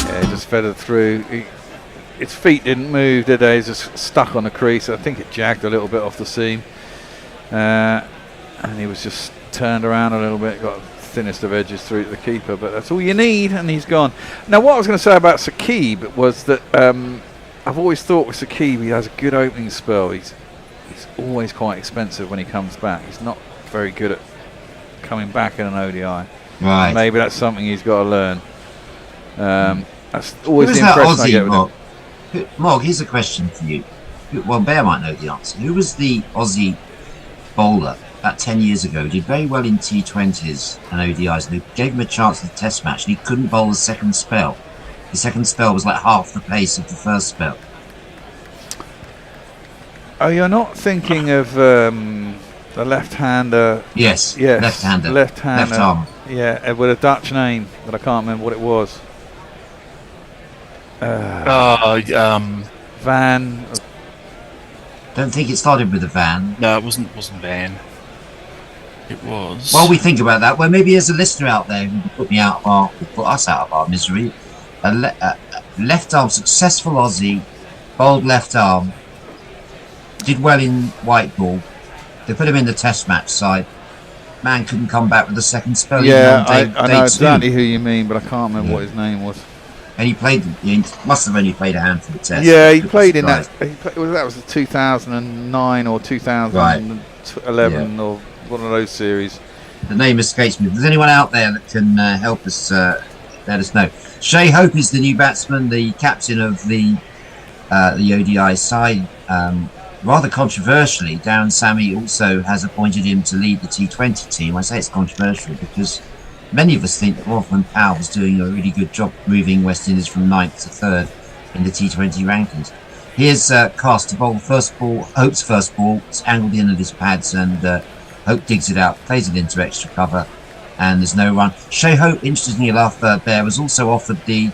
Yeah, just feathered through. Its feet didn't move, did they? It's just stuck on the crease. I think it jagged a little bit off the seam. And he was just turned around a little bit, got thinnest of edges through to the keeper, but that's all you need, and he's gone. Now, what I was going to say about Saqib was that I've always thought with Saqib he has a good opening spell. He's always quite expensive when he comes back. He's not very good at coming back in an ODI. Right. Maybe that's something he's got to learn. That's always the impression I get with him. Mog, here's a question for you. Well, Bear might know the answer. Who was the Aussie bowler about 10 years ago? He did very well in T20s and ODIs, and they gave him a chance at the test match, and he couldn't bowl the second spell. The second spell was like half the pace of the first spell. Oh, you're not thinking of the left-hander? Yes, left-hander. Left arm. Yeah, with a Dutch name, but I can't remember what it was. Van. Don't think it started with a Van. No, it wasn't Van. It was. While we think about that, well, maybe there's a listener out there who can put us out of our misery. Left arm, successful Aussie, bowled left arm, did well in white ball. They put him in the test match side. Man couldn't come back with the second spell. Yeah, I know exactly who you mean, but I can't remember what his name was. And he must have only played a handful of tests. Yeah, he played in that. That was the 2009 or 2011 or one of those series. The name escapes me. If there's anyone out there that can help us, let us know. Shea Hope is the new batsman, the captain of the ODI side. Rather controversially, Darren Sammy also has appointed him to lead the T20 team. I say it's controversial because many of us think that Rothman Powell was doing a really good job moving West Indies from 9th to 3rd in the T20 rankings. Here's Cast to bowl first ball, Hope's first ball. It's angled in at his pads, and Hope digs it out, plays it into extra cover, and there's no run. Shea Hope, interestingly enough, Bear was also offered the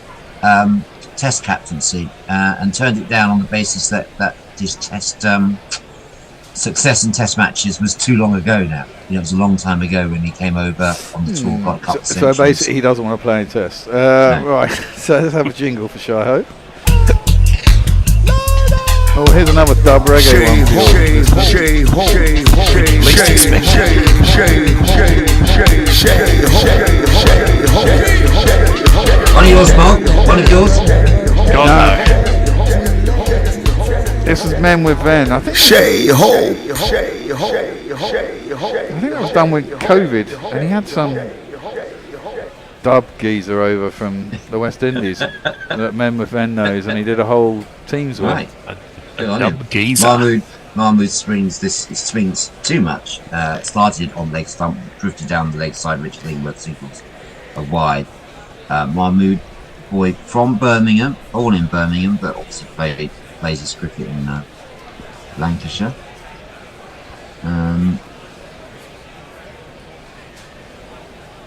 Test captaincy and turned it down on the basis that his Test success in Test matches was too long ago now. It was a long time ago when he came over on the tour, got a couple of centuries. So basically he doesn't want to play in Tests. No. Right, so let's have a jingle for Shea Hope. Oh, here's another dub reggae one. One of yours, Mark? One of yours? No. This is Men with Ven. I think I think that was done with COVID, and he had some dub geezer over from the West Indies that Men with Ven knows, and he did a whole teams with. Right. Dub geezer. Mahmood swings too much. It started on leg stump, drifted down the leg side, which Lingworth signals a wide. Mahmood, boy from Birmingham, born in Birmingham, but obviously plays his cricket in Lancashire.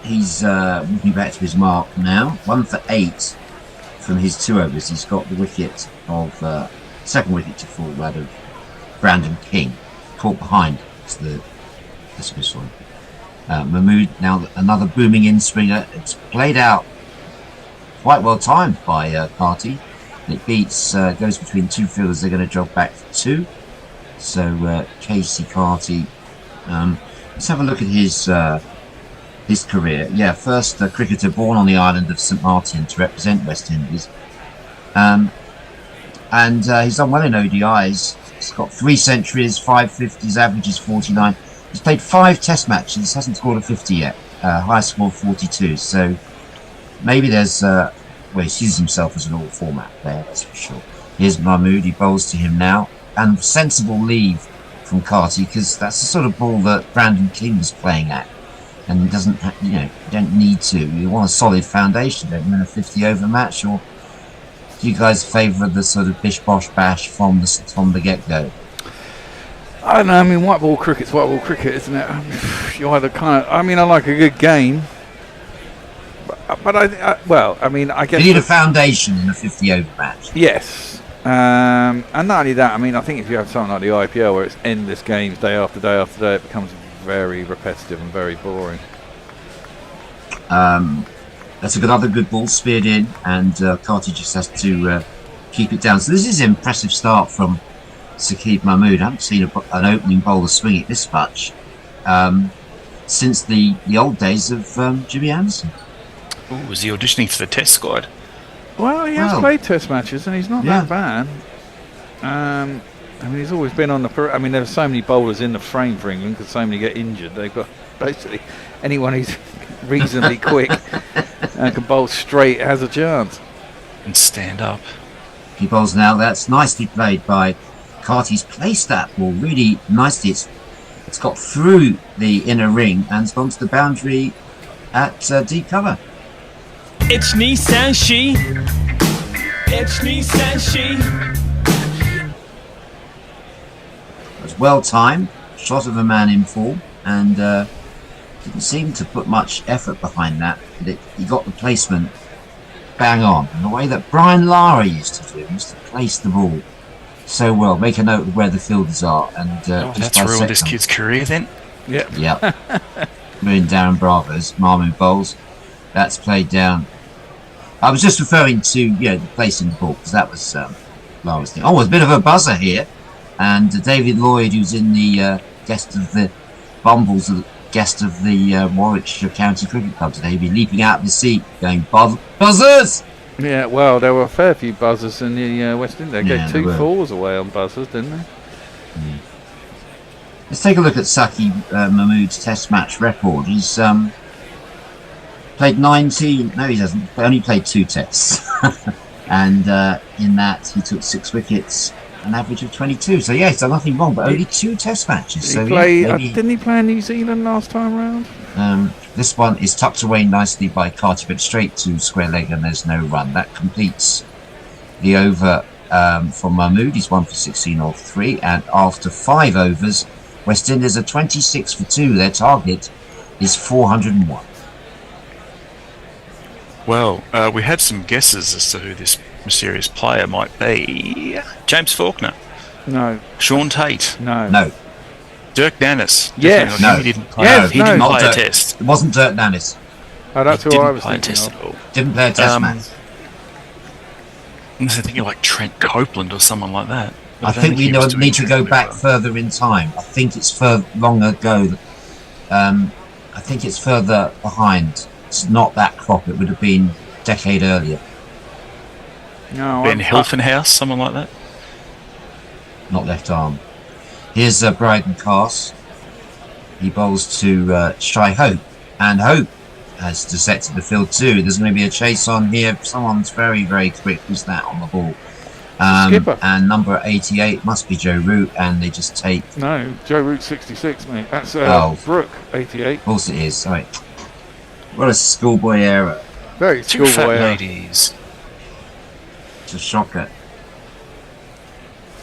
He's moving back to his mark now. 1 for 8 from his 2 overs. He's got the wicket of second wicket to fall, that of Brandon King, caught behind the dismissal. Mahmood now another booming in swinger. It's played out quite well timed by Carty. It beats goes between two fielders. They're going to jog back for two. So Casey Carty. Let's have a look at his career. Yeah, first cricketer born on the island of St Martin to represent West Indies. And he's done well in ODIs. He's got 3 centuries, 550s, average is 49. He's played 5 test matches, hasn't scored a 50 yet. Highest score 42. So maybe there's well, he sees himself as an all-format player, that's for sure. Here's Mahmood, he bowls to him now. And sensible leave from Carty, because that's the sort of ball that Brandon King was playing at. And he doesn't, you don't need to. You want a solid foundation, don't you, in a 50-over match? Or do you guys favour the sort of bish bosh bash from the get-go? I don't know. I mean, white ball cricket's white ball cricket, isn't it? You either kind of. I mean, I like a good game, but I guess you need a foundation in a 50-over match. Yes, and not only that. I mean, I think if you have something like the IPL where it's endless games day after day after day, it becomes very repetitive and very boring. That's another good ball speared in, and Carty just has to keep it down. So this is an impressive start from Saqib Mahmood. I haven't seen an opening bowler swing it this much since the old days of Jimmy Anderson. Ooh, was he auditioning for the Test squad? Well, he has played Test matches, and he's not that bad. I mean, he's always been on the. I mean, there are so many bowlers in the frame for England because so many get injured. They've got basically anyone who's reasonably quick and can bowl straight has a chance. And stand up. He bowls now. That's nicely played by Carty's placed that ball really nicely. It's got through the inner ring and it's gone to the boundary at deep cover. It's Nissan She. It's Nissan She. It was well timed, shot of a man in form, and didn't seem to put much effort behind that. But he got the placement bang on, in the way that Brian Lara used to do. He used to place the ball so well, make a note of where the fielders are, and that's ruined this kid's career then. Yep. Ruined Darren Bravo's Mahmood bowls. That's played down. I was just referring to the placing the ball because that was Lara's thing. Oh, a bit of a buzzer here, and David Lloyd, who's in the guest of the Bumbles, guest of the Warwickshire County Cricket Club today, he'll be leaping out of his seat, going buzzers. Yeah, well, there were a fair few buzzers in the West Indies. They gave 2 4s away on buzzers, didn't they? Let's take a look at Saqib Mahmood's Test match record. He's played 19. No, he hasn't. He only played 2 tests, and in that he took 6 wickets, an average of 22. So yeah, he's done nothing wrong, but only 2 Test matches. Didn't he play in New Zealand last time round? This one is tucked away nicely by Carty, but straight to square leg, and there's no run. That completes the over from Mahmood. He's 1 for 16 off 3, and after 5 overs, West Indies are 26 for 2. Their target is 401. Well, we had some guesses as to who this mysterious player might be. James Faulkner. No. Sean Tate. No. Dirk Nannis. Yes. No. He didn't play, he didn't play a test. It wasn't Dirk Nannis. Oh, that's who I was thinking of. Didn't play a test match. I was thinking like Trent Copeland or someone like that. I think we need to go back further in time. I think it's long ago. I think it's further behind. It's not that crop. It would have been a decade earlier. No, Ben Hilfenhaus, someone like that. Not left arm. Here's Bryden Cass. He bowls to Shy Hope, and Hope has dissected the field too. There's going to be a chase on here. Someone's very, very quick. Who's that on the ball? Skipper. And number 88 must be Joe Root, and they just take. No, Joe Root 66, mate. That's Brooke 88. Of course it is. Sorry. What a schoolboy error. Very schoolboy error. Ladies. It's a shocker.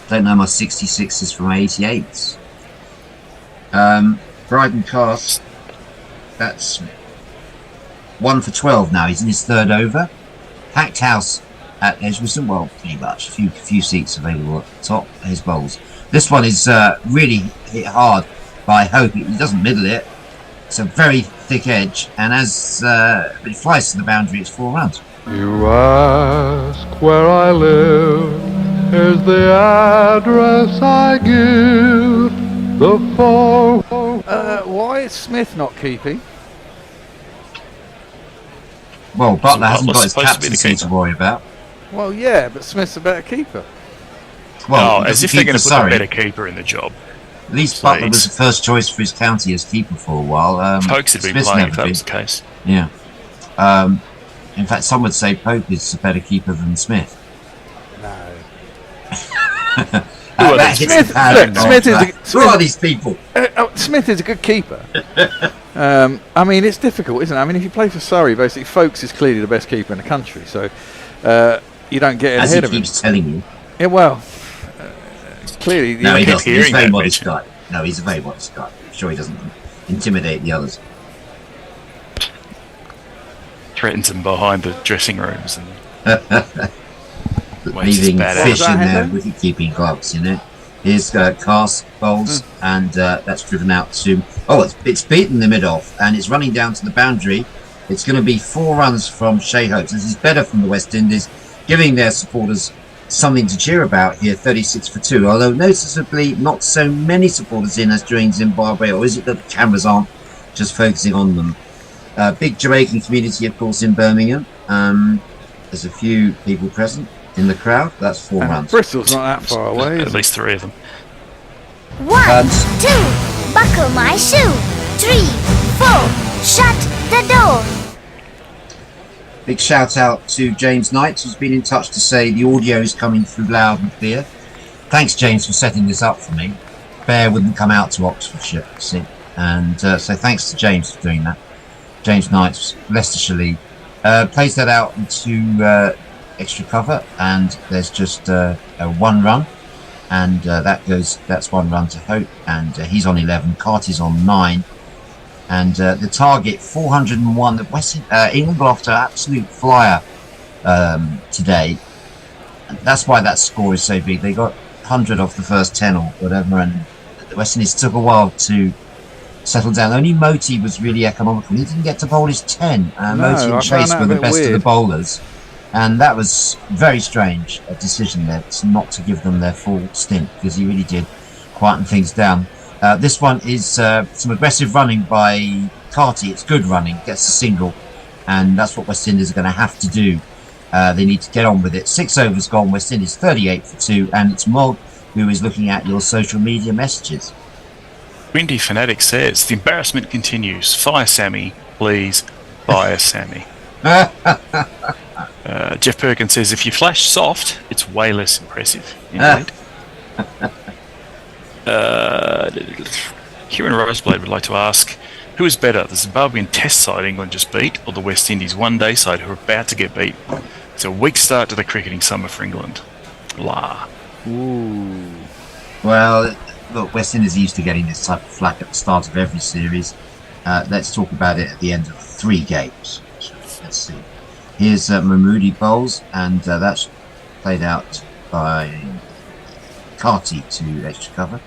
Don't know my 66s from 88s. Bryden Cass, that's 1 for 12 now. He's in his 3rd over. Packed house at Edgbaston. Well, pretty much. A few seats available at the top. His bowls. This one is really hit hard by Hope. He doesn't middle it. it's a very thick edge, and as it flies to the boundary, it's 4 runs. You ask where I live, is the address I give. The 4. Why is Smith not keeping? Well, Butler hasn't got his supposed to be the captaincy to worry about. Well, yeah, but Smith's a better keeper. Well, as if they're going to put a better keeper in the job. At least Butler was the first choice for his county as keeper for a while. Pokes had been Smith's playing never if that been. was the case. Yeah. In fact, some would say Pope is a better keeper than Smith. No. Who are these people? Smith is a good keeper. I mean, it's difficult, isn't it? I mean, if you play for Surrey, basically, Folkes is clearly the best keeper in the country, so you don't get ahead of him. As he keeps telling you. Yeah, well, clearly... No, he doesn't. He's a very modest guy. No, he's a very modest guy. I'm sure he doesn't intimidate the others. Threatens them behind the dressing rooms and leaving fish in their wicket-keeping gloves, you know. Here's cast bowls, and that's driven out to... Oh, it's beaten the mid-off, and it's running down to the boundary. It's going to be 4 runs from Shea Hopes. This is better from the West Indies, giving their supporters something to cheer about here, 36 for 2. Although noticeably not so many supporters in as during Zimbabwe, or is it that the cameras aren't just focusing on them? Big Jamaican community, of course, in Birmingham. There's a few people present in the crowd. That's 4 runs. Bristol's not that far away. At least 3 of them. 1, 2, buckle my shoe. 3, 4, shut the door. Big shout out to James Knight, who's been in touch to say the audio is coming through loud and clear. Thanks, James, for setting this up for me. Bear wouldn't come out to Oxfordshire, see, and so thanks to James for doing that. James Knight, Leicestershire League, plays that out into extra cover, and there's just a 1 run, and that's 1 run to Hope, and he's on 11. Carty's on 9. And the target, 401. The England got off to an absolute flyer today. And that's why that score is so big. They got 100 off the first 10 or whatever, and the West Indies took a while to settle down. Only Moti was really economical. He didn't get to bowl his 10. Moti and Chase were the best of the bowlers. And that was very strange, a decision there, not to give them their full stint, because he really did quieten things down. This one is some aggressive running by Carty. It's good running, gets a single, and that's what West Indies are going to have to do. They need to get on with it. 6 overs gone, West Indies 38 for 2, and it's Mog who is looking at your social media messages. Windy Fanatic says, the embarrassment continues. Fire Sammy, please. Fire Sammy. Jeff Perkins says, if you flash soft, it's way less impressive. Indeed. Kieran Roseblade would like to ask, who is better, the Zimbabwean Test side England just beat, or the West Indies one-day side who are about to get beat? It's a weak start to the cricketing summer for England. La. Ooh. Well, look, West Indies are used to getting this type of flack at the start of every series. Let's talk about it at the end of 3 games. So, let's see. Here's Mahmoodi bowls, and that's played out by Carty to extra cover.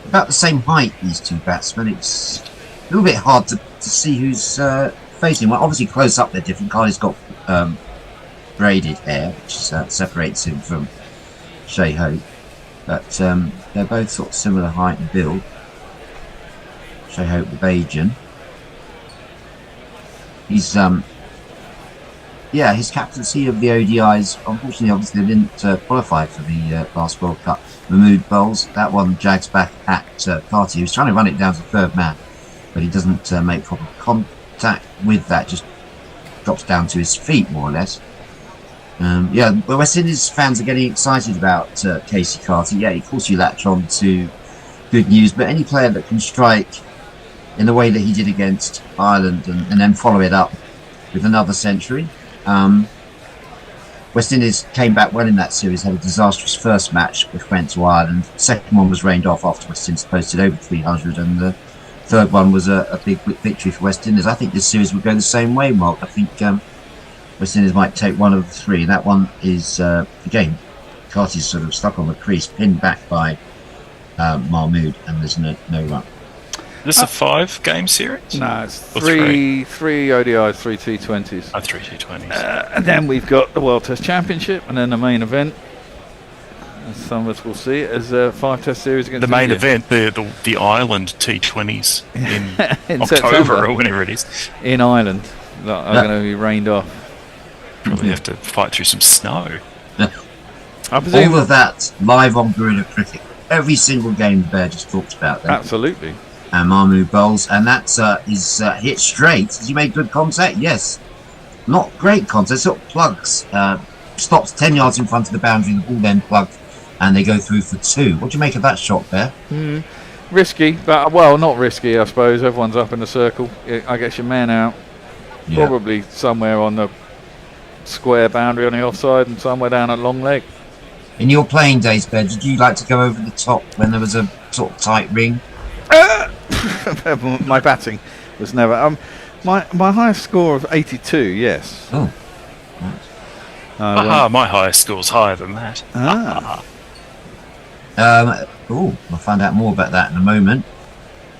About the same height, these 2 batsmen. It's a little bit hard to see who's facing. Well, obviously close up they're different. Carty's got braided hair, which separates him from Shea Hope. But they're both sort of similar height and build. Shea Hope the Bajan. He's his captaincy of the ODIs, unfortunately, obviously they didn't qualify for the last World Cup. Mahmood bowls. That one jags back at Carty. He was trying to run it down to 3rd man, but he doesn't make proper contact with that, just drops down to his feet, more or less. The West Indies fans are getting excited about Casey Carty. Yeah, of course you latch on to good news, but any player that can strike in the way that he did against Ireland and then follow it up with another century. West Indies came back well in that series, had a disastrous first match which went to Ireland. The second one was rained off after West Indies posted over 300, and the third one was a big victory for West Indies. I think this series will go the same way, Mark. I think West Indies might take one of the 3. That one is, again, Carty's sort of stuck on the crease, pinned back by Mahmood, and there's no run. This a 5-game series? No, it's Or three ODIs, 3 T20s. Oh, 3 T20s. And then we've got the World Test Championship, and then the main event. As some of us will see it as a 5-test series against The main India. event, the Ireland T20s in, In October September. or whenever it is. In Ireland, that are going to be rained off. Probably have to fight through some snow. I presume All of that live on Guerrilla Cricket. Every single game the Bear just talked about there. Absolutely. And Mahmood bowls, and that is hit straight. Has he made good contact? Yes. Not great contact, sort of plugs. Stops 10 yards in front of the boundary, the ball then plugged, and they go through for 2. What do you make of that shot, Bear? Risky, but well, not risky, I suppose. Everyone's up in the circle. I guess your man out. Yeah. Probably somewhere on the square boundary on the offside and somewhere down at long leg. In your playing days, Bear, did you like to go over the top when there was a sort of tight ring? My batting was never. My highest score of 82, yes. Oh. My highest score's higher than that. We'll find out more about that in a moment.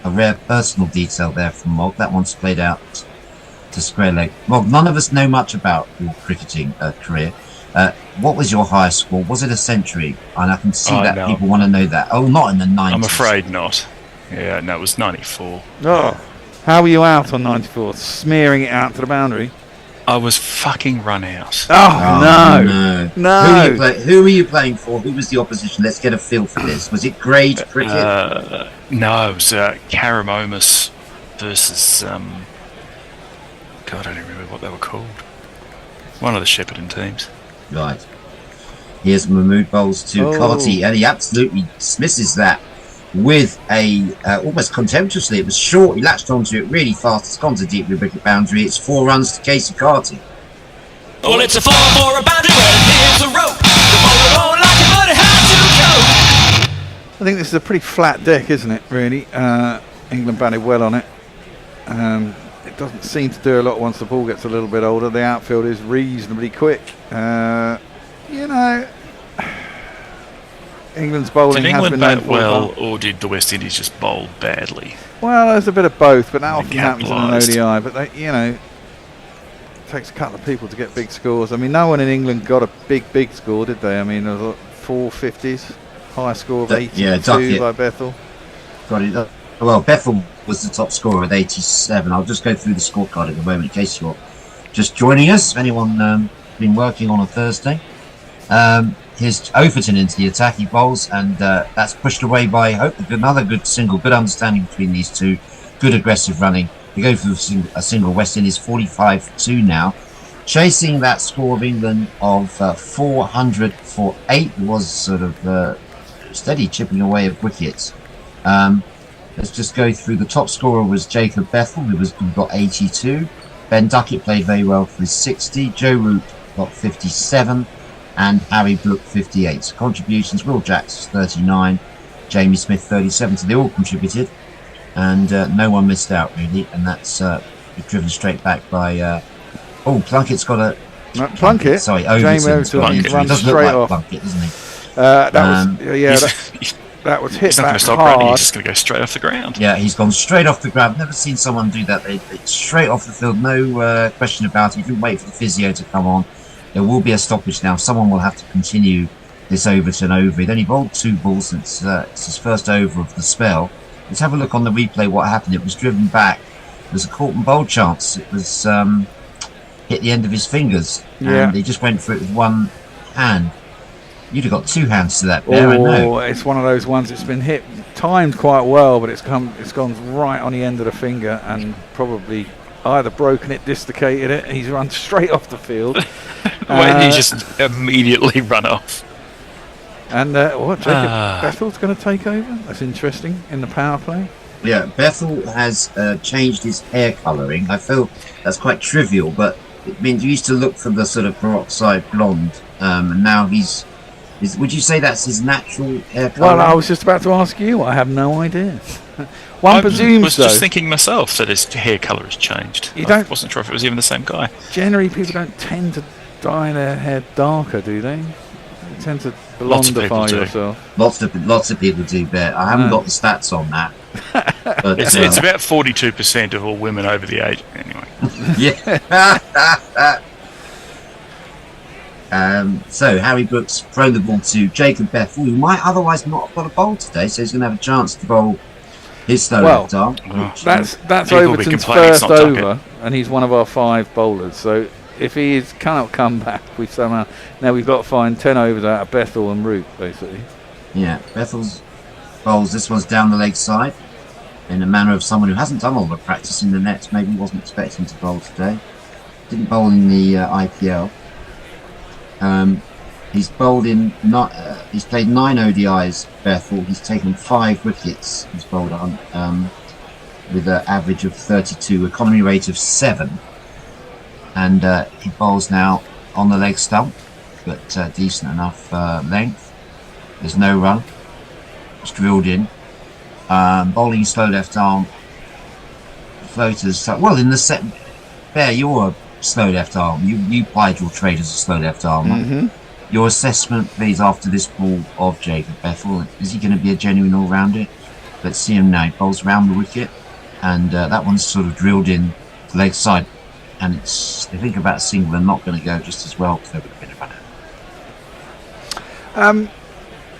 A rare personal detail there from Mog. That one's played out to square leg. Mog, none of us know much about your cricketing career. What was your highest score? Was it a century? And I can see that no. people want to know that. Oh, not in the 90s. I'm afraid not. Yeah, no, it was 94. Oh, how were you out on 94? Smearing it out to the boundary? I was fucking run out. Oh, no. Who were you playing for? Who was the opposition? Let's get a feel for this. Was it grade cricket? No, it was Karamomas versus... God, I don't even remember what they were called. One of the Shepparton teams. Right. Here's Mahmood bowls to Carty, and he absolutely dismisses that with a almost contemptuously. It was short. He latched onto it really fast. It's gone to deep wicket boundary. It's 4 runs to Casey Carty. Well, it's a 4 for a boundary where there's a rope. The bowler won't like it, but it has to go. I think this is a pretty flat deck, isn't it, really? England batted well on it. It doesn't seem to do a lot once the ball gets a little bit older. The outfield is reasonably quick. England's bowling Did has England been known bat for well, or did the West Indies just bowl badly? Well, there's a bit of both, but that often happens in an capitalised. ODI. But they, it takes a couple of people to get big scores. I mean, no one in England got a big score, did they? I mean, there was 4 50s, high score of 82 by Bethel. Got it. Well, Bethel was the top scorer with 87. I'll just go through the scorecard at the moment in case you're just joining us. If anyone been working on a Thursday. Here's Overton into the attack. He bowls, and that's pushed away by Hope. Another good single, good understanding between these two. Good aggressive running. They go for a single. West Indies 45-2 now. Chasing that score of England of 400 for 8 was sort of steady chipping away of wickets. Let's just go through. The top scorer was Jacob Bethel, who got 82. Ben Duckett played very well for his 60. Joe Root got 57. And Harry Brook 58. So contributions, Will Jacks 39, Jamie Smith 37. So they all contributed, and no one missed out really. And that's driven straight back by. Plunkett's got a. Plunkett. Sorry, James Overton's got an injury. runs Doesn't straight look like off. Plunkett, doesn't he? That was hit He's not going back to stop hard. running. He's just going to go straight off the ground. Yeah, he's gone straight off the ground. Never seen someone do that. They straight off the field, no question about it. He didn't wait for the physio to come on. There will be a stoppage now. Someone will have to continue this Overton over. He'd only bowled 2 balls since it's his first over of the spell. Let's have a look on the replay what happened. It was driven back. There was a caught and bowl chance. It was hit the end of his fingers. Yeah. And he just went for it with one hand. You'd have got 2 hands to that, Bear, I know. It's one of those ones that's been hit, timed quite well, but it's gone right on the end of the finger and probably either broken it, dislocated it. He's run straight off the field. Why didn't he just immediately run off? And Jacob Bethel's going to take over? That's interesting in the power play. Yeah, Bethel has changed his hair colouring. I feel that's quite trivial, but it means you used to look for the sort of peroxide blonde, and now would you say that's his natural hair colour? Well, I was just about to ask you. I have no idea. One presumes, I was just thinking myself that his hair colour has changed. I wasn't sure if it was even the same guy. Generally, people don't tend to dye their hair darker, do they? They tend to Lots of people blondify do. yourself. Lots of people do, Bear. I haven't got the stats on that, But, It's about 42% of all women over the age. Anyway. Yeah. So Harry Brooks thrown the ball to Jacob Bethel, who might otherwise not have got a bowl today, so he's going to have a chance to bowl his slow left arm. That's Overton's first over, and he's one of our 5 bowlers. So if he cannot come back, we've got to find 10 overs out of Bethel and Root, basically. Yeah, Bethel's bowls. This one's down the leg side, in a manner of someone who hasn't done all the practice in the nets. Maybe wasn't expecting to bowl today. Didn't bowl in the IPL. He's bowled in. He's played 9 ODIs. Bethel. He's taken 5 wickets. He's bowled on with an average of 32, economy rate of 7, and he bowls now on the leg stump, but decent enough length. There's no run. It's drilled in. Bowling slow left arm. Floaters. Well, in the set, Bear, you're a slow left arm. You plied your trade as a slow left arm. Mm-hmm. Your assessment, please, after this ball of Jacob Bethel. Is he going to be a genuine all-rounder? Let's see him now. He bowls round the wicket, and that one's sort of drilled in the leg side. And they think about a single, they're not going to go just as well because they're going to win a run.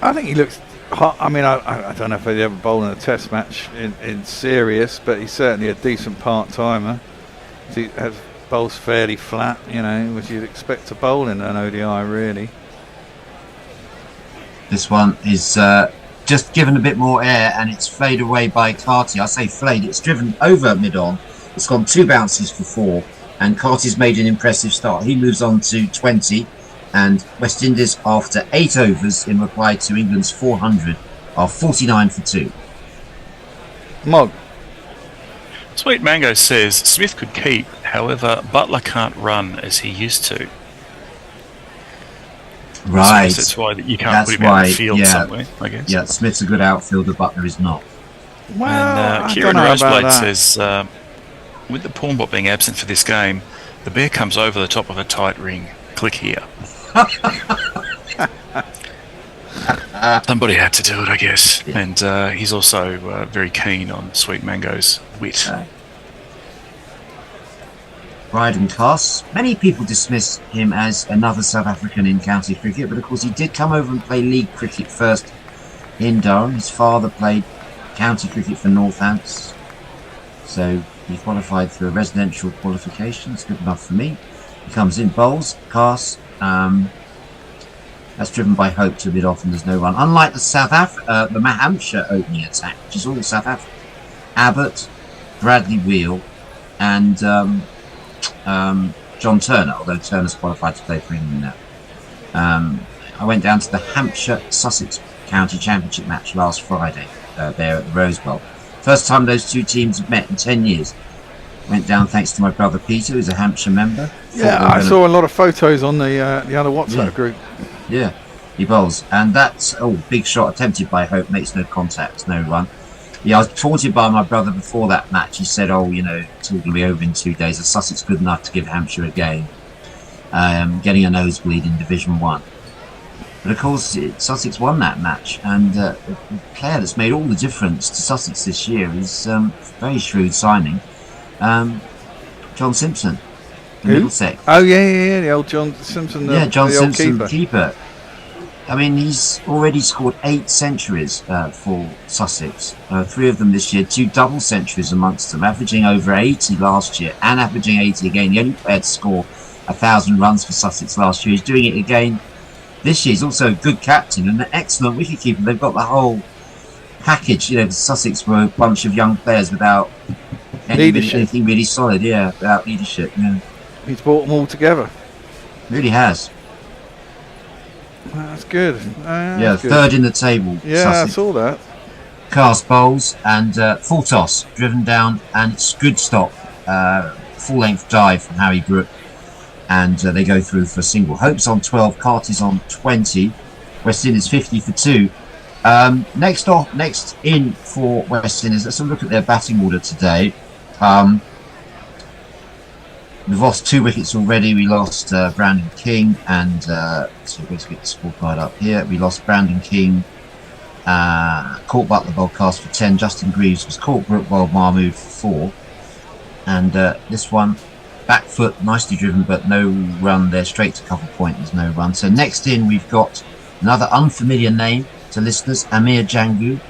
I think he looks hot. I mean, I don't know if he'd ever bowl in a test match in serious, but he's certainly a decent part-timer. He bowls fairly flat, which you'd expect to bowl in an ODI, really. This one is just given a bit more air, and it's flayed away by Carty. I say flayed, it's driven over mid-on. It's gone 2 bounces for 4, and Carty's made an impressive start. He moves on to 20, and West Indies, after 8 overs in reply to England's 400, are 49 for 2. Mog. Sweet Mango says Smith could keep, however, Butler can't run as he used to. Right. So that's why you can't put him out in the field somewhere, I guess. Yeah, Smith's a good outfielder, Butler is not. Well, and Kieran Roseblade says, with the Pawnbot being absent for this game, the bear comes over the top of a tight ring. Click here. Somebody had to do it, I guess. Yeah. And he's also very keen on Sweet Mango's wit. Bryden Cass. Many people dismiss him as another South African in county cricket, but of course he did come over and play league cricket first in Durham. His father played county cricket for Northants, so he qualified through a residential qualification. It's good enough for me. He comes in, bowls, Cass. That's driven by Hope to mid-off, and there's no run. Unlike the Hampshire opening attack, which is all South Africa. Abbott, Bradley Wheel, and John Turner, although Turner's qualified to play for England now. I went down to the Hampshire-Sussex County Championship match last Friday there at the Rose Bowl. First time those two teams have met in 10 years. Went down thanks to my brother Peter, who's a Hampshire member. Yeah, I saw a lot of photos on the other WhatsApp group. Yeah, he bowls. And that's, big shot attempted by Hope, makes no contact, no run. Yeah, I was taunted by my brother before that match. He said, it's all going to be over in 2 days. Is Sussex good enough to give Hampshire a game? Getting a nosebleed in Division 1. But of course, Sussex won that match. And the player that's made all the difference to Sussex this year is a very shrewd signing. John Simpson, Middlesex. Oh yeah, the old John Simpson. John the Simpson, old keeper. I mean, he's already scored 8 centuries for Sussex. 3 of them this year, 2 double centuries amongst them, averaging over 80 last year and averaging 80 again. The only player to score 1,000 runs for Sussex last year. He's doing it again this year. He's also a good captain and an excellent wicketkeeper. They've got the whole package. Sussex were a bunch of young players without anything really solid. Yeah, without leadership. Yeah. He's brought them all together. Really has. That's good. That's good. Third in the table. Yeah, Sussex. I saw that. Cast bowls and full toss, driven down, and it's good stop. Full length dive from Harry Brook, and they go through for a single. Hope's on 12, Carty's on 20. West Indies 50 for 2. Next in for West Indies. Let's have a look at their batting order today. We've lost 2 wickets already. We lost Brandon King and so let's get the scorecard up here. We lost Brandon King Court Butler bowled cast for 10. Justin Greaves was caught. Brooke bowled Mahmood for 4. And this one, back foot, nicely driven, but no run there. Straight to cover point, there's no run. So next in, we've got another unfamiliar name to listeners, Amir Jangu,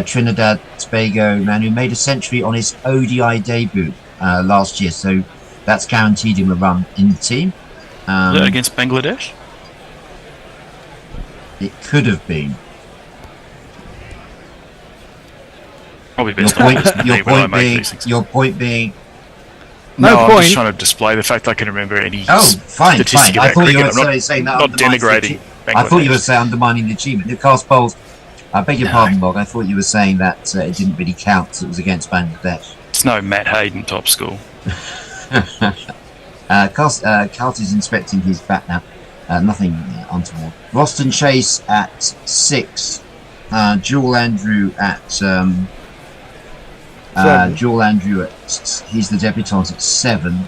Trinidad Tobago man who made a century on his ODI debut last year. So that's guaranteed him a run in the team. Was that against Bangladesh? It could have been. Probably best Your point being. I'm just trying to display the fact I can remember any fine. statistic I about thought cricket. you were I'm saying that not denigrating Bangladesh. I thought you were saying undermining the achievement. The cast bowls. I beg your pardon, Bog. I thought you were saying that it didn't really count. So it was against Bangladesh. It's no Matt Hayden top school. Carty's inspecting his bat now. Nothing untoward. Roston Chase at 6. Jewel Andrew at. Jewel Andrew he's the debutant at 7.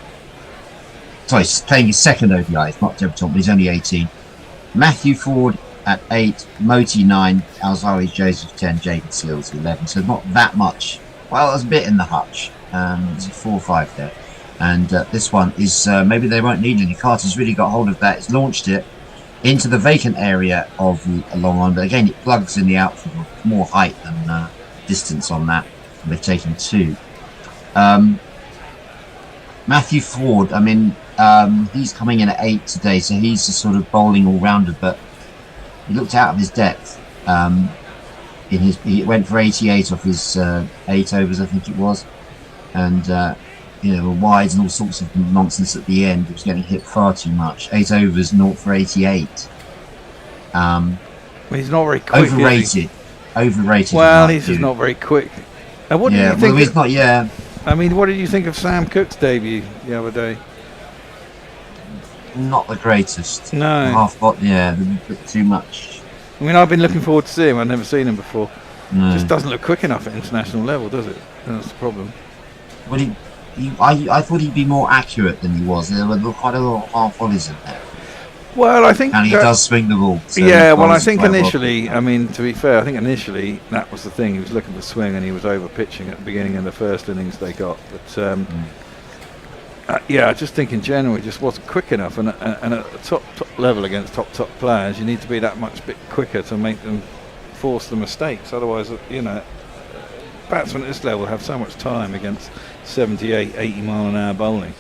Sorry, he's playing his second ODI. It's not debutant, but he's only 18. Matthew Ford at 8. Moti 9. Alzari Joseph 10. Jacob Seals 11. So not that much. Well, there's a bit in the hutch. It's a 4-5 there. And this one is maybe they won't need any. Carter's really got hold of that. He's launched it into the vacant area of the long one. But again, it plugs in the outfield. More height than distance on that. And they've taken 2. Matthew Ford, I mean, he's coming in at 8 today. So he's a sort of bowling all-rounder. But he looked out of his depth. He went for 88 off his 8 overs, I think it was. And... wides and all sorts of nonsense at the end. It was getting hit far too much. 8 overs, 0 for 88. He's not very quick. Overrated. Well, he's just not very quick. And what do you think? He's not. Yeah. I mean, what did you think of Sam Cook's debut the other day? Not the greatest. No. A bit too much. I mean, I've been looking forward to seeing him. I've never seen him before. No. Just doesn't look quick enough at international level, does it? That's the problem. Well, I thought he'd be more accurate than he was. There were quite a lot of half volleys in there. Well, I think... And he does swing the ball. So I think initially, I mean, to be fair, I think initially that was the thing. He was looking for swing and he was over-pitching at the beginning of the first innings they got. But, I just think in general he just wasn't quick enough. And at the top level against top players, you need to be that much bit quicker to make them force the mistakes. Otherwise, batsmen at this level have so much time against 78, 80 mile an hour bowling.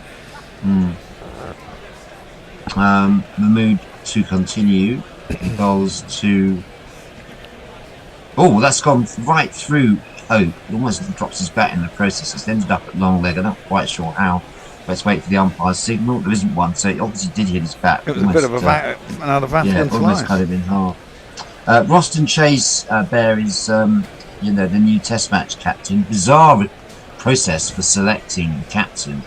Mahmood to continue. Bowls to... Oh, that's gone right through Hope. He almost drops his bat in the process. It's ended up at long leg. I'm not quite sure how. Let's wait for the umpire's signal. There isn't one, so it obviously did hit his bat. It was a bit of another Vatican slice. Almost cut him in half. Roston Chase Bear is the new Test match captain. Bizarre process for selecting the captain.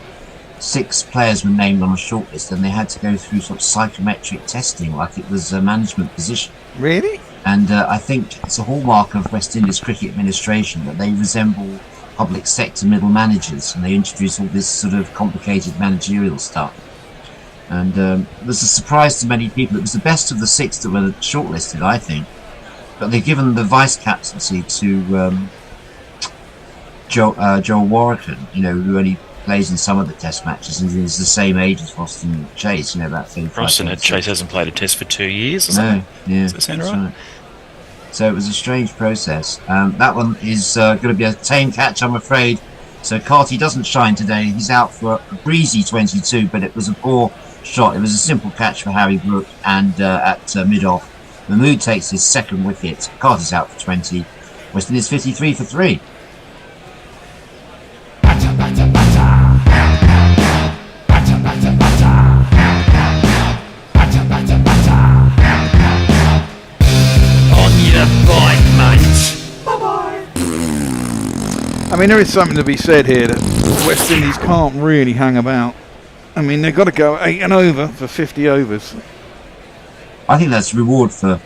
6 players were named on a shortlist and they had to go through sort of psychometric testing like it was a management position. Really? And I think it's a hallmark of West Indies cricket administration that they resemble public sector middle managers and they introduce all this sort of complicated managerial stuff. And it was a surprise to many people. It was the best of the 6 that were shortlisted, I think. But they've given the vice captaincy to Joel Warrican, who only plays in some of the test matches and is the same age as Roston Chase, about 35. Roston Chase hasn't played a test for 2 years or something? No, yeah. Does that sound right? So it was a strange process. That one is going to be a tame catch, I'm afraid. So Carty doesn't shine today. He's out for a breezy 22, but it was a poor shot. It was a simple catch for Harry Brook and at mid-off. Mahmood takes his second wicket. Carty's out for 20. West Indies 53 for 3. I mean, there is something to be said here that West Indies can't really hang about. I mean, they've got to go 8 and over for 50 overs. I think that's reward for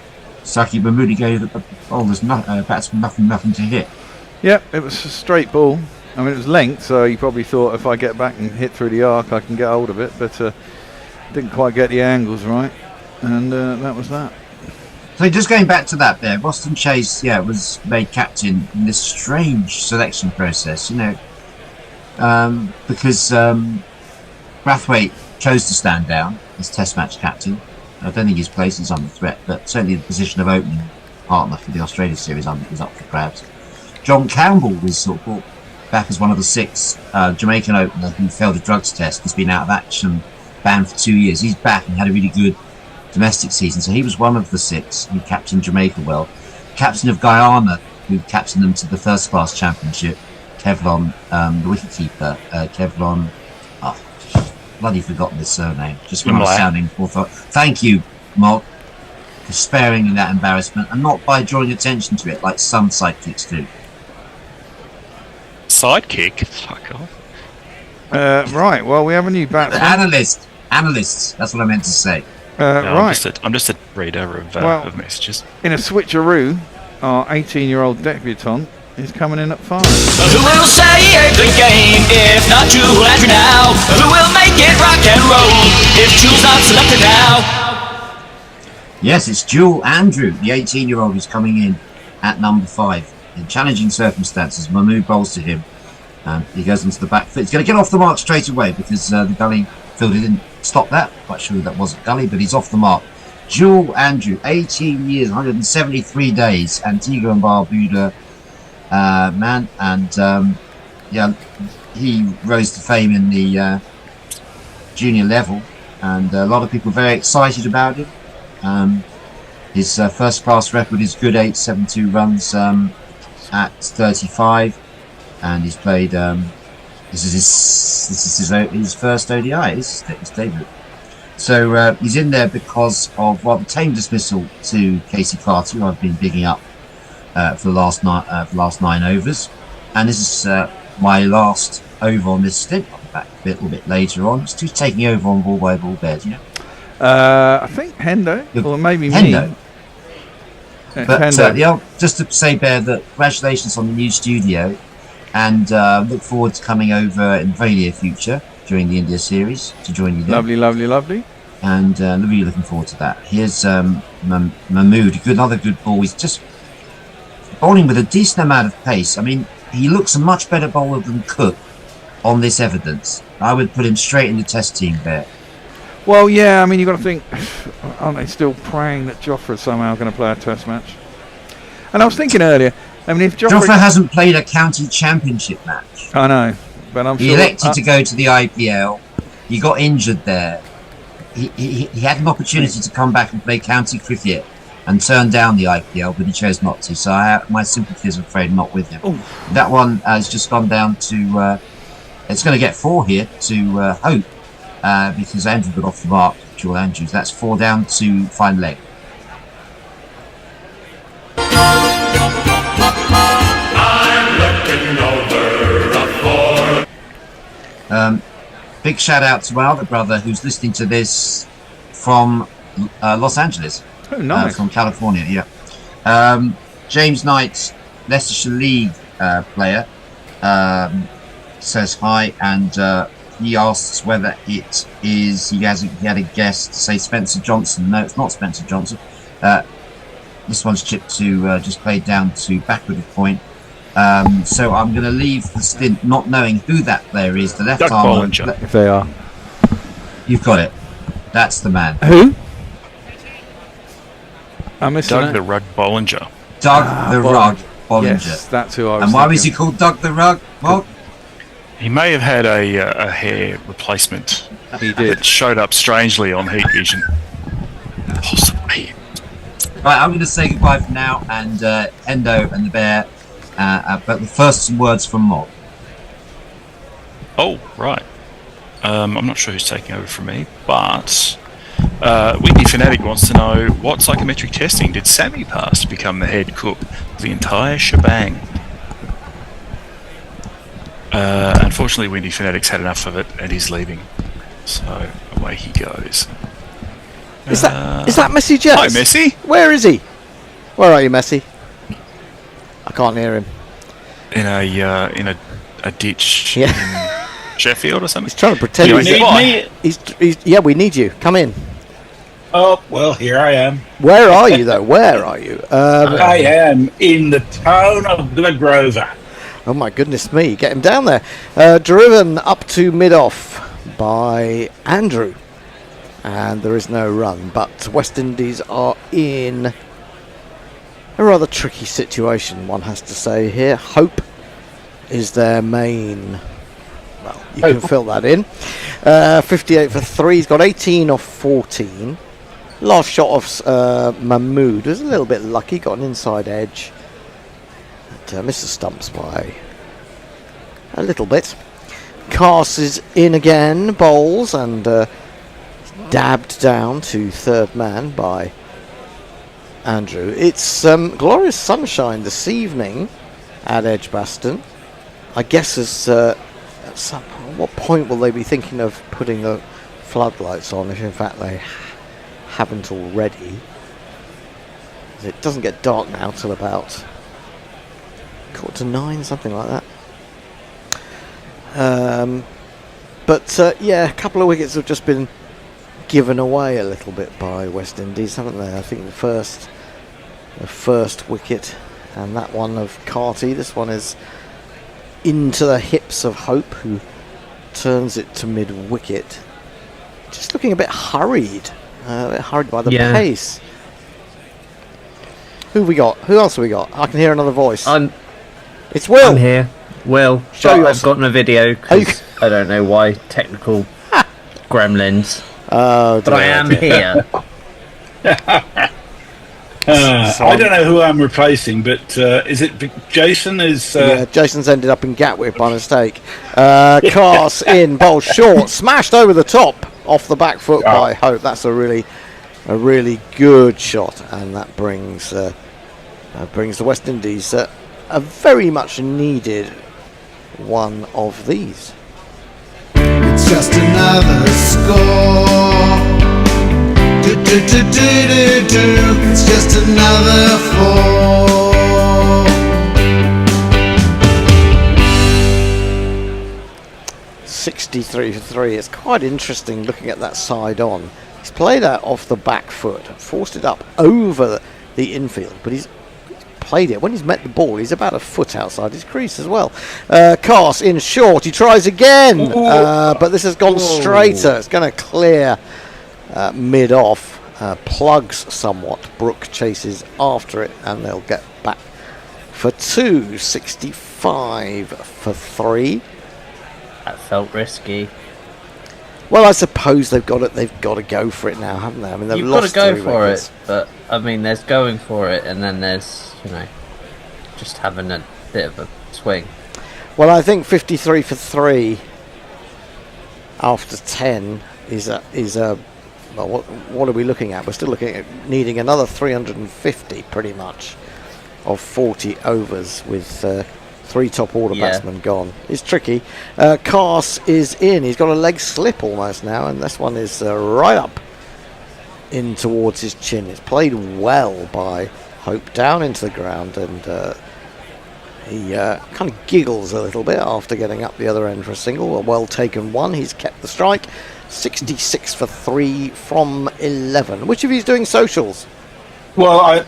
Saki Mahmood. He gave the bowlers batsmen nothing to hit. Yep, it was a straight ball. I mean, it was length, so he probably thought if I get back and hit through the arc, I can get hold of it. But didn't quite get the angles right, and that was that. So just going back to that there, Boston Chase, was made captain in this strange selection process, because Brathwaite chose to stand down as Test match captain. I don't think his place is under threat, but certainly the position of opening partner for the Australia series is up for grabs. John Campbell was sort of brought back as one of the 6 Jamaican opener who failed a drugs test. He's been out of action, banned for 2 years. He's back and had a really good domestic season, so he was one of the 6 who captained Jamaica well. Captain of Guyana, who captained them to the first class championship, Kevlon, the wicketkeeper, Kevlon. Bloody forgotten his surname. Just when I was sounding awful. Thank you, Mark, for sparing me that embarrassment, and not by drawing attention to it like some sidekicks do. Sidekick? Fuck off. Right, well, we have a new batsman. Analysts, that's what I meant to say. Right. I'm just a reader of messages. In a switcheroo, our 18-year-old debutant is coming in at 5. Who will say a good game if not Jewel Andrew now? Who will make it rock and roll if Jewel's not selected now? Yes, it's Jewel Andrew, the 18-year-old who's coming in at number 5. In challenging circumstances, Mahmood bowls to him. He goes into the back foot. He's going to get off the mark straight away because the gully fielder didn't stop that. Quite sure that wasn't gully, but he's off the mark. Jewel Andrew, 18 years, 173 days, Antigua and Barbuda man, and he rose to fame in the junior level, and a lot of people very excited about him. His first class record is good, 872 runs at 35, and he's played. This is his first ODI. His debut. So he's in there because of rather tame dismissal to Casey Carter, who I've been bigging up for the last 9 overs, and this is my last over on this stint. I'll be back a little bit later on. Who's taking over on ball by ball bed? I think Hendo, or maybe Hendo. me. But just to say, Bear, that congratulations on the new studio, and look forward to coming over in the very near future during the India series to join you there. Lovely. And really looking forward to that. Here's Mahmood, another good ball. He's just bowling with a decent amount of pace. I mean, he looks a much better bowler than Cook on this evidence. I would put him straight in the Test team there. Well, yeah, I mean, you've got to think, aren't they still praying that Jofra's somehow going to play a Test match? And I was thinking earlier, I mean, if Jofra hasn't played a county championship match. I know, but I'm he sure... He elected to go to the IPL. He got injured there. He had an opportunity to come back and play county cricket and turn down the IPL, but he chose not to. So my sympathies, I'm afraid, not with him. Ooh. That one has just gone down to... it's going to get 4 here to Hope, because Andrew got off the mark, Jewel Andrews. That's 4 down to fine leg. Big shout out to my other brother who's listening to this from Los Angeles. Oh, nice. From California, yeah. James Knight, Leicestershire League player, says hi, and he asks whether it is, he had a guess to say Spencer Johnson. No, it's not Spencer Johnson. This one's chipped to, just played down to backward of point. So I'm going to leave the stint not knowing who that player is. The left arm. If they are. You've got it. That's the man. Who? I missed Doug the Rug Bollinger. Doug the Rug Bollinger. Yes, that's who I was And why thinking. was he called Doug the Rug? Well, He may have had a hair replacement. He did. Uh, That showed up strangely on Heat Vision. Possibly. right, I'm going to say goodbye for now, and Endo and the Bear. But first, some words from Mob. Oh, right. I'm not sure who's taking over from me, but Whitney Fanatic wants to know, what psychometric testing did Sammy pass to become the head cook of the entire shebang? Unfortunately, Windy Fanatic's had enough of it and he's leaving. So away he goes. Is that Messi Jets? Hi, Messi. Where is he? Where are you, Messi? I can't hear him. In a ditch Yeah. in Sheffield or something. He's trying to pretend You need me? yeah, we need you. Come in. Oh, well, here I am. Where are you, though? Where are you? I am in the town of Glengrover. Oh, my goodness me. Get him down there. Driven up to mid-off by Andrew. And there is no run. But West Indies are in a rather tricky situation, one has to say here. Hope is their main... Well, you can fill that in. 58 for 3. He's got 18 off 14. Last shot of Mahmood was a little bit lucky. Got an inside edge. But, missed the stumps by a little bit. Cars is in again. Bowls and dabbed down to third man by Andrew. It's glorious sunshine this evening at Edgbaston. I guess at what point will they be thinking of putting the floodlights on, if in fact they haven't already? It doesn't get dark now till about 9:15, something like that. But yeah, a couple of wickets have just been given away a little bit by West Indies, haven't they? I think the first wicket, and that one of Carty. This one is into the hips of Hope, who turns it to mid-wicket. Just looking a bit hurried by the pace. Who have we got? Who else have we got? I can hear another voice. It's Will. I'm here. Will. I've gotten a video because I don't know why. Technical gremlins. But I am here. I don't know who I'm replacing, but is it Jason? Jason's ended up in Gatwick by mistake. Cars in, bowl short, smashed over the top, off the back foot by Hope. That's a really good shot, and that brings the West Indies a very much needed one of these. It's just another score. It's just another 63 for 3. It's quite interesting looking at that side on. He's played that off the back foot, forced it up over the infield, but he's played it. When he's met the ball, he's about a foot outside his crease as well. Cars in short. He tries again, but this has gone straighter. It's going to clear mid-off. Plugs somewhat. Brook chases after it, and they'll get back for 2. 65 for 3. That felt risky. Well, I suppose they've got to go for it now, haven't they? I mean, they've lost 3 wickets. You've got to go for it, but I mean, there's going for it, and then there's just having a bit of a swing. Well, I think 53 for 3 after 10 is a. Well, what are we looking at? We're still looking at needing another 350, pretty much, of 40 overs with 3 top order batsmen gone. It's tricky. Cars is in. He's got a leg slip almost now, and this one is right up in towards his chin. It's played well by Hope down into the ground, and he kind of giggles a little bit after getting up the other end for a single. A well taken one. He's kept the strike. 66 for 3 from 11. Which of you is doing socials? Well,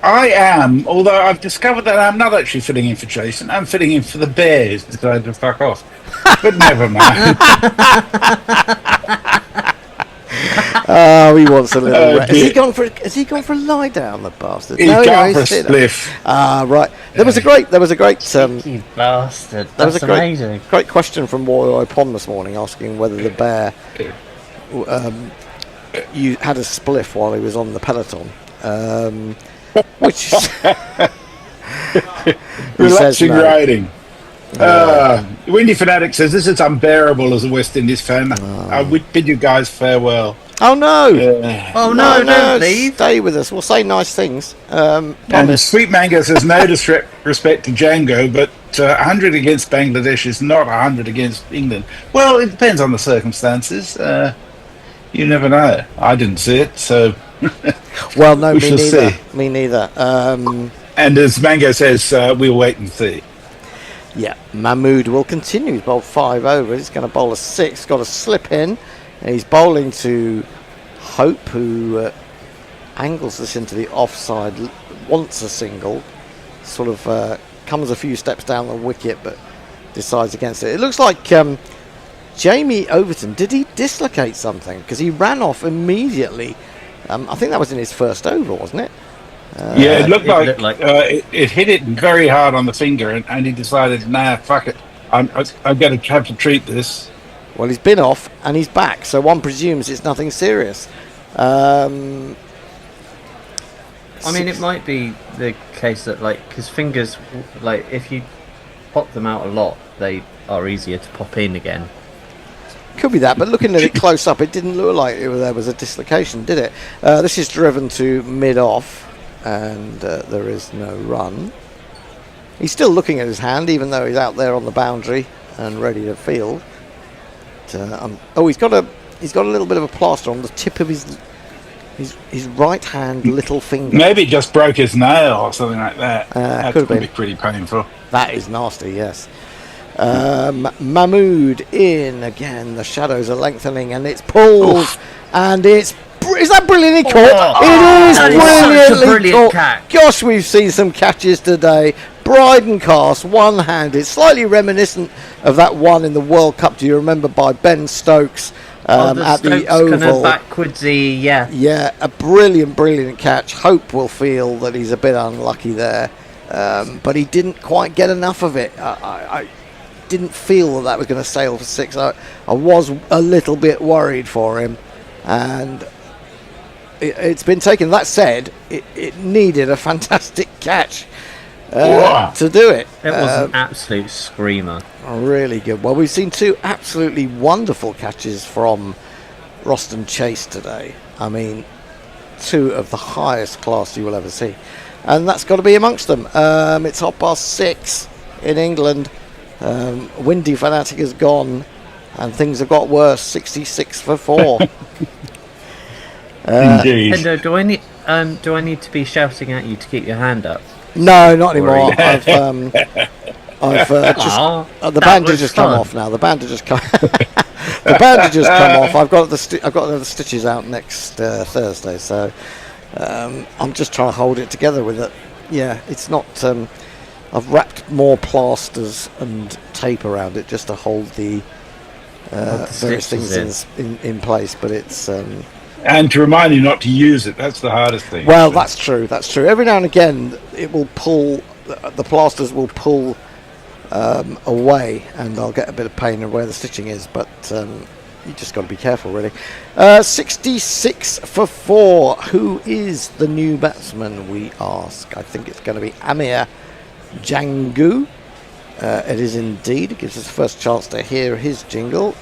I am, although I've discovered that I'm not actually filling in for Jason. I'm filling in for the Bears. Decided to fuck off. But never mind. He wants a little rest. Has he gone for a lie down, the bastard? He's gone for a spliff. Right. There was a great Cheeky bastard. That's amazing. Great question from Roy Pond this morning, asking whether the bear you had a spliff while he was on the peloton, which is relaxing riding. Windy Fanatic says this is unbearable as a West Indies fan. I would bid you guys farewell. Oh no! Oh no! Don't leave. Stay with us. We'll say nice things. And Sweet Mango says no disrespect to Django, but 100 against Bangladesh is not 100 against England. Well, it depends on the circumstances. You never know. I didn't see it, so. Well, no, we me shall neither. see. Me neither. And as Mango says, we'll wait and see. Yeah, Mahmood will continue. He's bowled 5 overs. He's going to bowl a 6. Got a slip in. And he's bowling to Hope, who angles this into the offside, wants a single, sort of comes a few steps down the wicket, but decides against it. It looks like Jamie Overton, did he dislocate something? Because he ran off immediately. I think that was in his first over, wasn't it? Yeah, it looked like it hit it very hard on the finger, and he decided, nah, fuck it, I'm going to have to treat this. Well, he's been off and he's back, so one presumes it's nothing serious. I mean, it might be the case that, like, because fingers, like, if you pop them out a lot, they are easier to pop in again. Could be that, but looking at it close up, it didn't look like there was a dislocation, did it? This is driven to mid-off, and there is no run. He's still looking at his hand, even though he's out there on the boundary and ready to field. He's got a little bit of a plaster on the tip of his right hand little finger. Maybe it just broke his nail or something like that. That could be pretty painful. That is nasty, yes. Mahmood in again. The shadows are lengthening, and it's pulled, and is that brilliantly caught? It is brilliantly caught. Gosh, we've seen some catches today. Bryden cast, one-handed, slightly reminiscent of that one in the World Cup. Do you remember, by Ben Stokes at the Oval? Kind of backwardsy, yeah. Yeah, a brilliant catch. Hope will feel that he's a bit unlucky there, but he didn't quite get enough of it. I didn't feel that was going to sail for six. I was a little bit worried for him, and it's been taken. That said, it needed a fantastic catch to do it. It was an absolute screamer. Really good. Well, we've seen two absolutely wonderful catches from Roston Chase today. I mean, two of the highest class you will ever see, and that's got to be amongst them. It's 6:30 in England. Windy Fanatic has gone, and things have got worse. 66 for 4. Indeed. Hendo, do I need to be shouting at you to keep your hand up? No, not anymore. I've just the bandage has come off now. The bandage has come. The bandage has come off. I've got the stitches out next Thursday, so I'm just trying to hold it together with it. Yeah, it's not. I've wrapped more plasters and tape around it just to hold the various things in place, but it's. And to remind you not to use it, that's the hardest thing. Well, that's true. Every now and again, it will pull. The plasters will pull away, and I'll get a bit of pain in where the stitching is. But you just got to be careful, really. 66 for 4. Who is the new batsman? We ask. I think it's going to be Amir Jangu. It is indeed. It gives us the first chance to hear his jingle.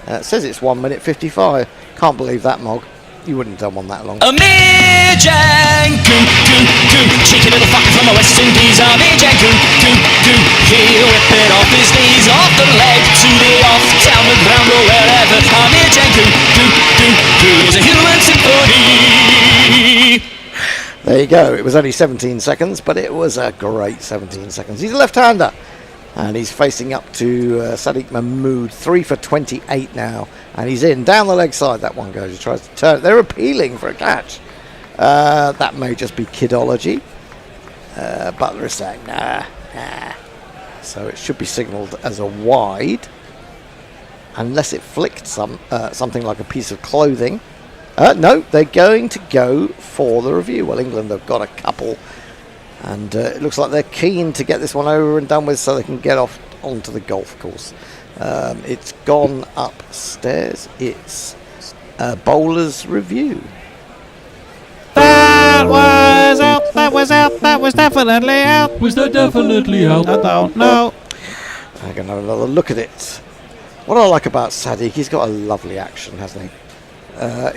It says it's 1 minute 55. Can't believe that, Mog. You wouldn't have done one that long. Amir Jangu, cheeky little fucker from the West Indies. Amir Jangu, he'll rip it off his knees, off the leg, to the off, down the ground or wherever. Amir Jangu, is a human symphony. There you go. It was only 17 seconds, but it was a great 17 seconds. He's a left-hander, and he's facing up to Sadiq Mahmood. 3 for 28 now, and he's in. Down the leg side, that one goes. He tries to turn it. They're appealing for a catch. That may just be kidology. Butler is saying, nah. So it should be signalled as a wide, unless it flicked something like a piece of clothing. No, they're going to go for the review. Well, England have got a couple, and it looks like they're keen to get this one over and done with so they can get off onto the golf course. It's gone upstairs. It's a bowler's review. That was out, that was definitely out. Was that definitely out? I don't know. I'm going to have another look at it. What I like about Sadiq, he's got a lovely action, hasn't he?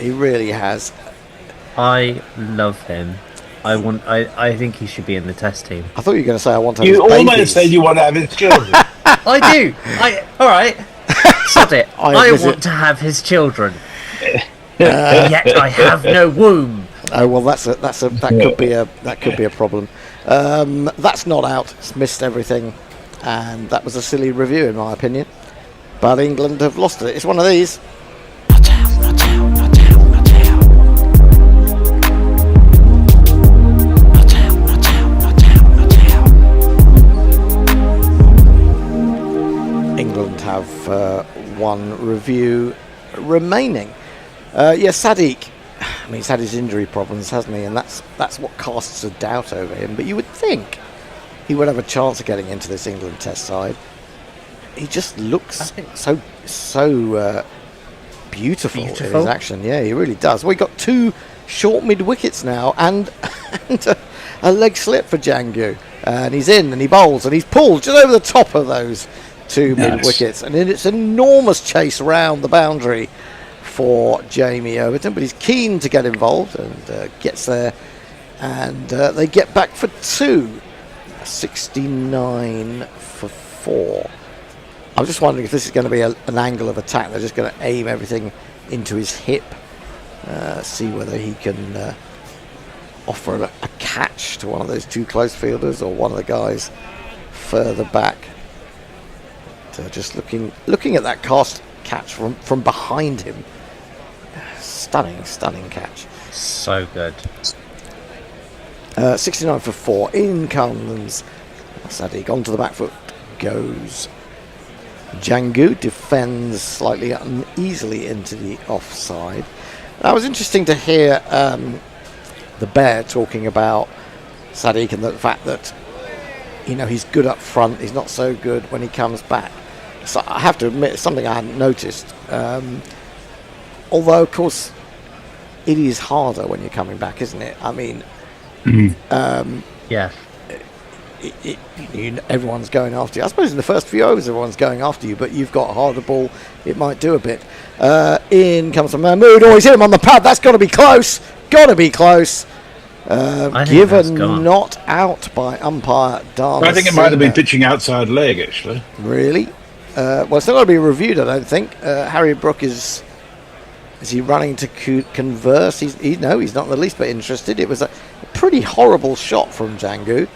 He really has. I love him. I think he should be in the test team. I thought you were going to say I want to have his babies. You almost said you want to have his children. I do. All right. Sod it. I want to have his children. Yet I have no womb. Oh well, that could be a problem. That's not out. It's missed everything, and that was a silly review in my opinion. But England have lost it. It's one of these. have one review remaining. Sadiq. I mean, he's had his injury problems, hasn't he? And that's what casts a doubt over him. But you would think he would have a chance of getting into this England Test side. He just looks so beautiful in his action. Yeah, he really does. Well, he got 2 short mid wickets now, and a leg slip for Django. And he's in, and he bowls, and he's pulled just over the top of those 2 mid wickets. And then it's an enormous chase round the boundary for Jamie Overton, but he's keen to get involved and gets there, and they get back for 2. 69 for 4. I'm just wondering if this is going to be an angle of attack. They're just going to aim everything into his hip, see whether he can offer a catch to one of those 2 close fielders or one of the guys further back. So just looking at that catch from behind him. Stunning catch. So good. 69 for 4. In comes Sadiq. Onto the back foot goes Django. Defends slightly uneasily into the offside. Now, it was interesting to hear the Bear talking about Sadiq and the fact that, you know, he's good up front. He's not so good when he comes back. So I have to admit, it's something I hadn't noticed. Although, of course, it is harder when you're coming back, isn't it? I mean, yeah. Everyone's going after you. I suppose in the first few overs, everyone's going after you, but you've got a harder ball. It might do a bit. In comes Mahmood. Oh, he's hit him on the pad. That's got to be close. Got to be close. Given not out by umpire Dharma. I think it might have been pitching outside leg, actually. Really? Well, it's not going to be reviewed, I don't think. Harry Brook is he running to converse? He's not the least bit interested. It was a pretty horrible shot from Django.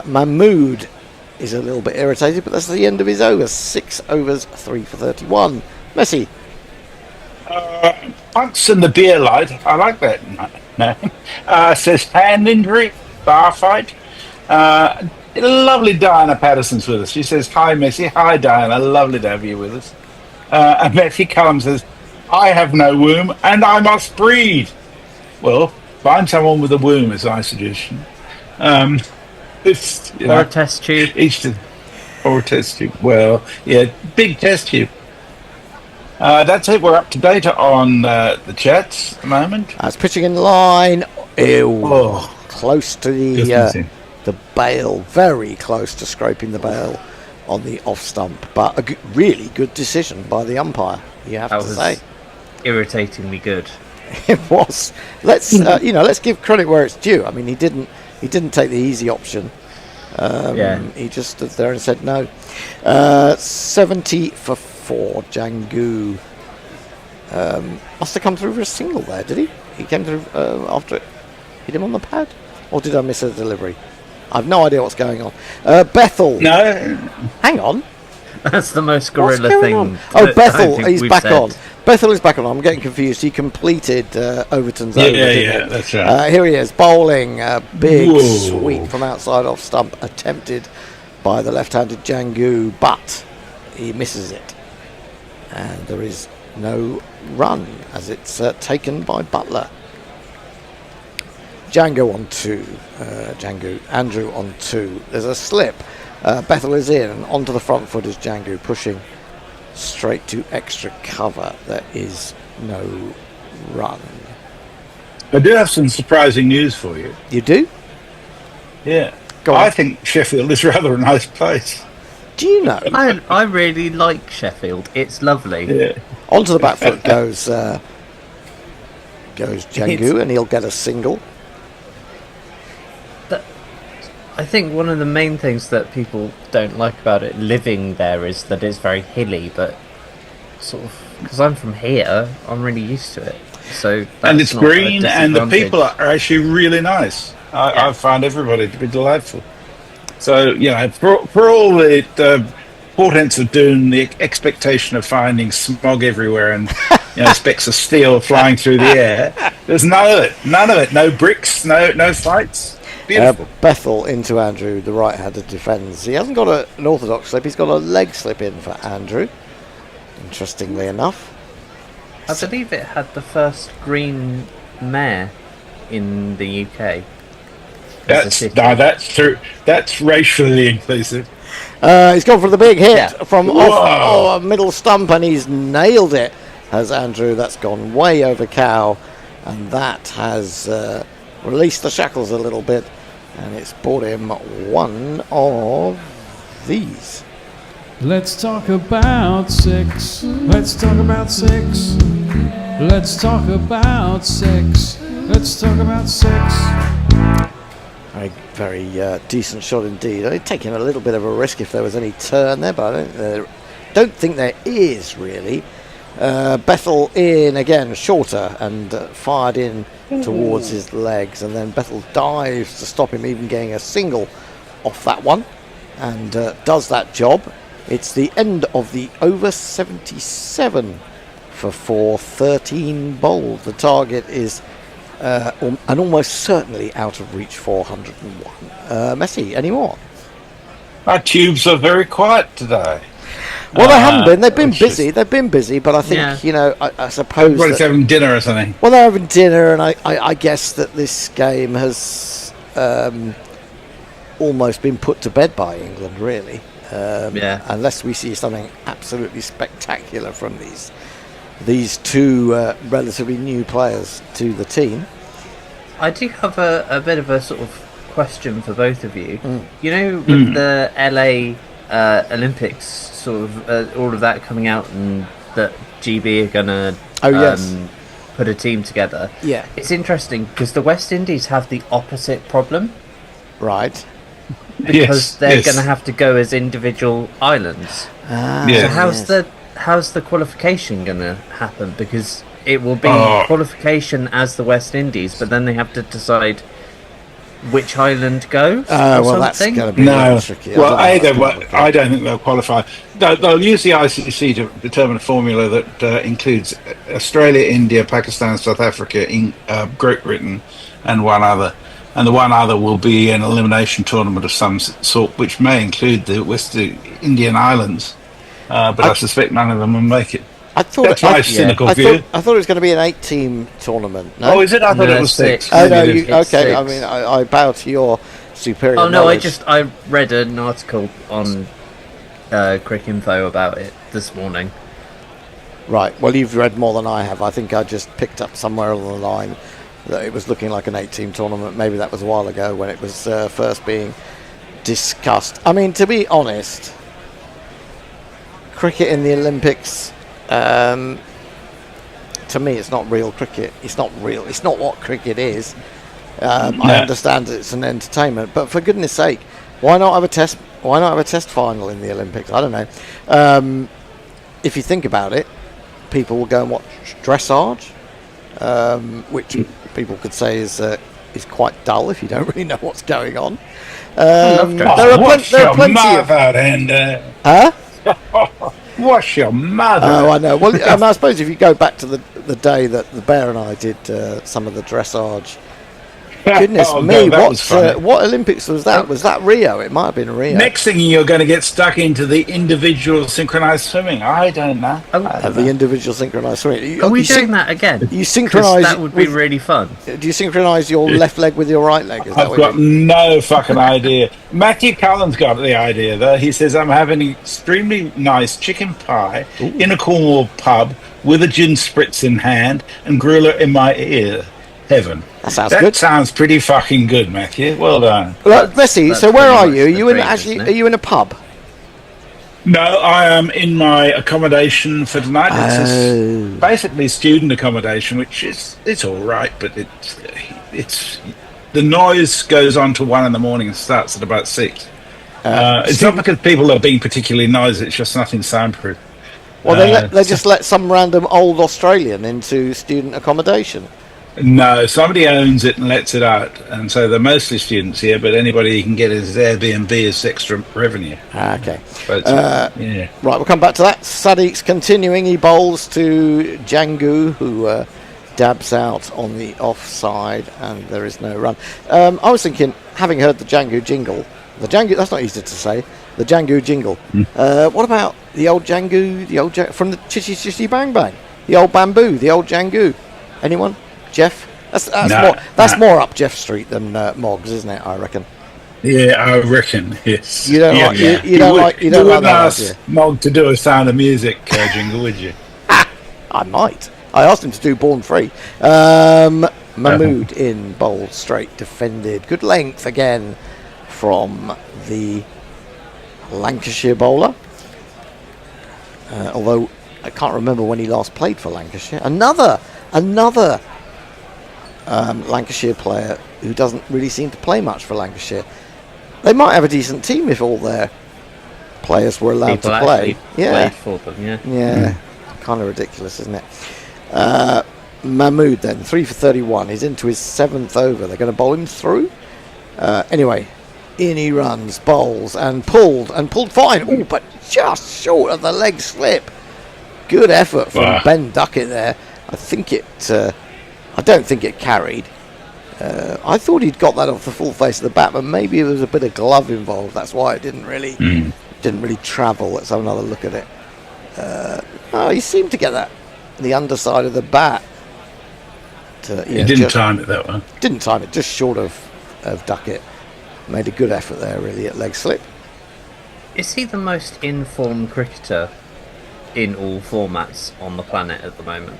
Mahmood is a little bit irritated, but that's the end of his over. 6 overs, 3 for 31. Messi. Punks in the beer light. I like that name. Says hand injury, bar fight. Lovely Diana Patterson's with us. She says, hi Messi, hi Diana, lovely to have you with us. And Messi Cullum says, I have no womb and I must breed. Well, find someone with a womb is my suggestion. Or a test tube. Or a test tube. Well, yeah, big test tube. That's it. We're up to date on the chats at the moment. That's pitching in line. Close to the bail. Very close to scraping the bail on the off stump. But a really good decision by the umpire, you have to say. Irritatingly good. It was. Let's give credit where it's due. I mean, he didn't take the easy option. He just stood there and said no. 70 for 4. Django must have come through for a single there, did he? He came through after it hit him on the pad, or did I miss a delivery? I've no idea what's going on. Bethel. No. Hang on. That's the most gorilla thing. Oh, Bethel, he's back on. Bethel is back on. I'm getting confused. He completed Overton's over. Yeah, that's right. Here he is, bowling a big sweep from outside off stump, attempted by the left-handed Django, but he misses it. And there is no run as it's taken by Butler. Django on 2. Andrew on 2. There's a slip. Bethel is in, and onto the front foot is Django, pushing straight to extra cover. There is no run. I do have some surprising news for you. You do? Yeah. I think Sheffield is rather a nice place. Do you know? I really like Sheffield. It's lovely. Yeah. Onto the back foot goes Django, and he'll get a single. I think one of the main things that people don't like about it living there is that it's very hilly, but sort of because I'm from here, I'm really used to it. So and it's green, and the people are actually really nice. I find everybody to be delightful. So for all the portents of doom, the expectation of finding smog everywhere and specks of steel flying through the air, there's none of it. No bricks, no fights. Beautiful. Bethel into Andrew, the right-handed defends. He hasn't got an orthodox slip, he's got a leg slip in for Andrew, interestingly enough. I believe it had the first green mare in the UK. That's true. That's racially inclusive. He's gone for the big hit from Whoa. off middle stump, and he's nailed it. Has Andrew? That's gone way over cow, and that has released the shackles a little bit, and it's bought him one of these. Let's talk about sex. Let's talk about sex. Let's talk about sex. Let's talk about sex. Very decent shot indeed. I'd take him a little bit of a risk if there was any turn there, but I don't think there is really. Bethel in again, shorter, and fired in towards his legs, and then Bethel dives to stop him even getting a single off that one, and does that job. It's the end of the over 77 for 413 bowled. The target is and almost certainly out of reach 401. Messi, any more? Our tubes are very quiet today. Well, they haven't been. They've been busy. They've been busy, but I think, I suppose everybody's having dinner or something. Well, they're having dinner, and I guess that this game has almost been put to bed by England, really. Unless we see something absolutely spectacular from these two relatively new players to the team. I do have a bit of a sort of question for both of you. You know, with the LA Olympics, sort of all of that coming out, and that GB are going to put a team together. Yeah. It's interesting because the West Indies have the opposite problem. Right. Because they're going to have to go as individual islands. So how's the qualification going to happen? Because it will be qualification as the West Indies, but then they have to decide which island goes. Well, that's going to be tricky. Well, I don't think they'll qualify. They'll use the ICC to determine a formula that includes Australia, India, Pakistan, South Africa, Great Britain, and one other. And the one other will be an elimination tournament of some sort, which may include the West Indian Islands. But I suspect none of them will make it. That's my cynical view. I thought it was going to be an 8-team tournament. No? Oh, is it? I thought it was 6. Oh, no, okay. 6. I mean, I bow to your superior knowledge. I read an article on Cricinfo about it this morning. Right. Well, you've read more than I have. I think I just picked up somewhere along the line that it was looking like an 8-team tournament. Maybe that was a while ago when it was first being discussed. I mean, to be honest, cricket in the Olympics, to me, it's not real cricket. It's not real. It's not what cricket is. I understand it's an entertainment, but for goodness sake, why not have a test? Why not have a test final in the Olympics? I don't know. If you think about it, people will go and watch dressage, which people could say is quite dull if you don't really know what's going on. There are plenty of. Huh? What's your mother? Oh, I know. Well, I suppose if you go back to the day that the Bear and I did some of the dressage. Goodness me, what Olympics was that? Was that Rio? It might have been Rio. Next thing you're going to get stuck into the individual synchronized swimming. I don't know. The individual synchronized swimming. Are we doing that again? You synchronise. That would be really fun. Do you synchronise your left leg with your right leg? I've got no fucking idea. Matthew Cullen's got the idea, though. He says, I'm having an extremely nice chicken pie in a Cornwall pub with a gin spritz in hand and griller in my ear. Heaven. That sounds good. That sounds pretty fucking good, Matthew. Well done. Well, Messi, so where are you? Are you in a pub? No, I am in my accommodation for tonight. It's basically student accommodation, which it's all right, but it's the noise goes on to 1 a.m. and starts at about 6. It's not because people are being particularly noisy; it's just nothing soundproof. Well, they just let some random old Australian into student accommodation. No, somebody owns it and lets it out, and so they're mostly students here, but anybody you can get as Airbnb is extra revenue. Okay. But, Right, we'll come back to that. Sadiq's continuing. He bowls to Jangu, who dabs out on the offside, and there is no run. I was thinking, having heard the Django jingle, that's not easy to say, the Django jingle. What about the old Django, from the Chitty Chitty Bang Bang, the old bamboo, the old Django? Anyone? Jeff? That's more up Jeff Street than Moggs, isn't it? I reckon. Yeah, I reckon. Yes. You don't like wouldn't that ask idea. Mog to do a Sound of Music jingle, would you? I might. I asked him to do Born Free. Mahmood in bold, straight, defended. Good length again from the Lancashire bowler. Although I can't remember when he last played for Lancashire. Another Lancashire player who doesn't really seem to play much for Lancashire. They might have a decent team if all their players were allowed to play. Played for them, yeah. Kind of ridiculous, isn't it? Mahmood then, 3 for 31. He's into his 7th over. They're going to bowl him through. Anyway, in he runs, bowls, and pulled fine. Oh, but just short of the leg slip. Good effort from Ben Duckett there. I don't think it carried. I thought he'd got that off the full face of the bat, but maybe there was a bit of glove involved. That's why it didn't really travel. Let's have another look at it. He seemed to get the underside of the bat. He didn't time it that one. Didn't time it, just short of Duckett. Made a good effort there, really, at leg slip. Is he the most informed cricketer in all formats on the planet at the moment?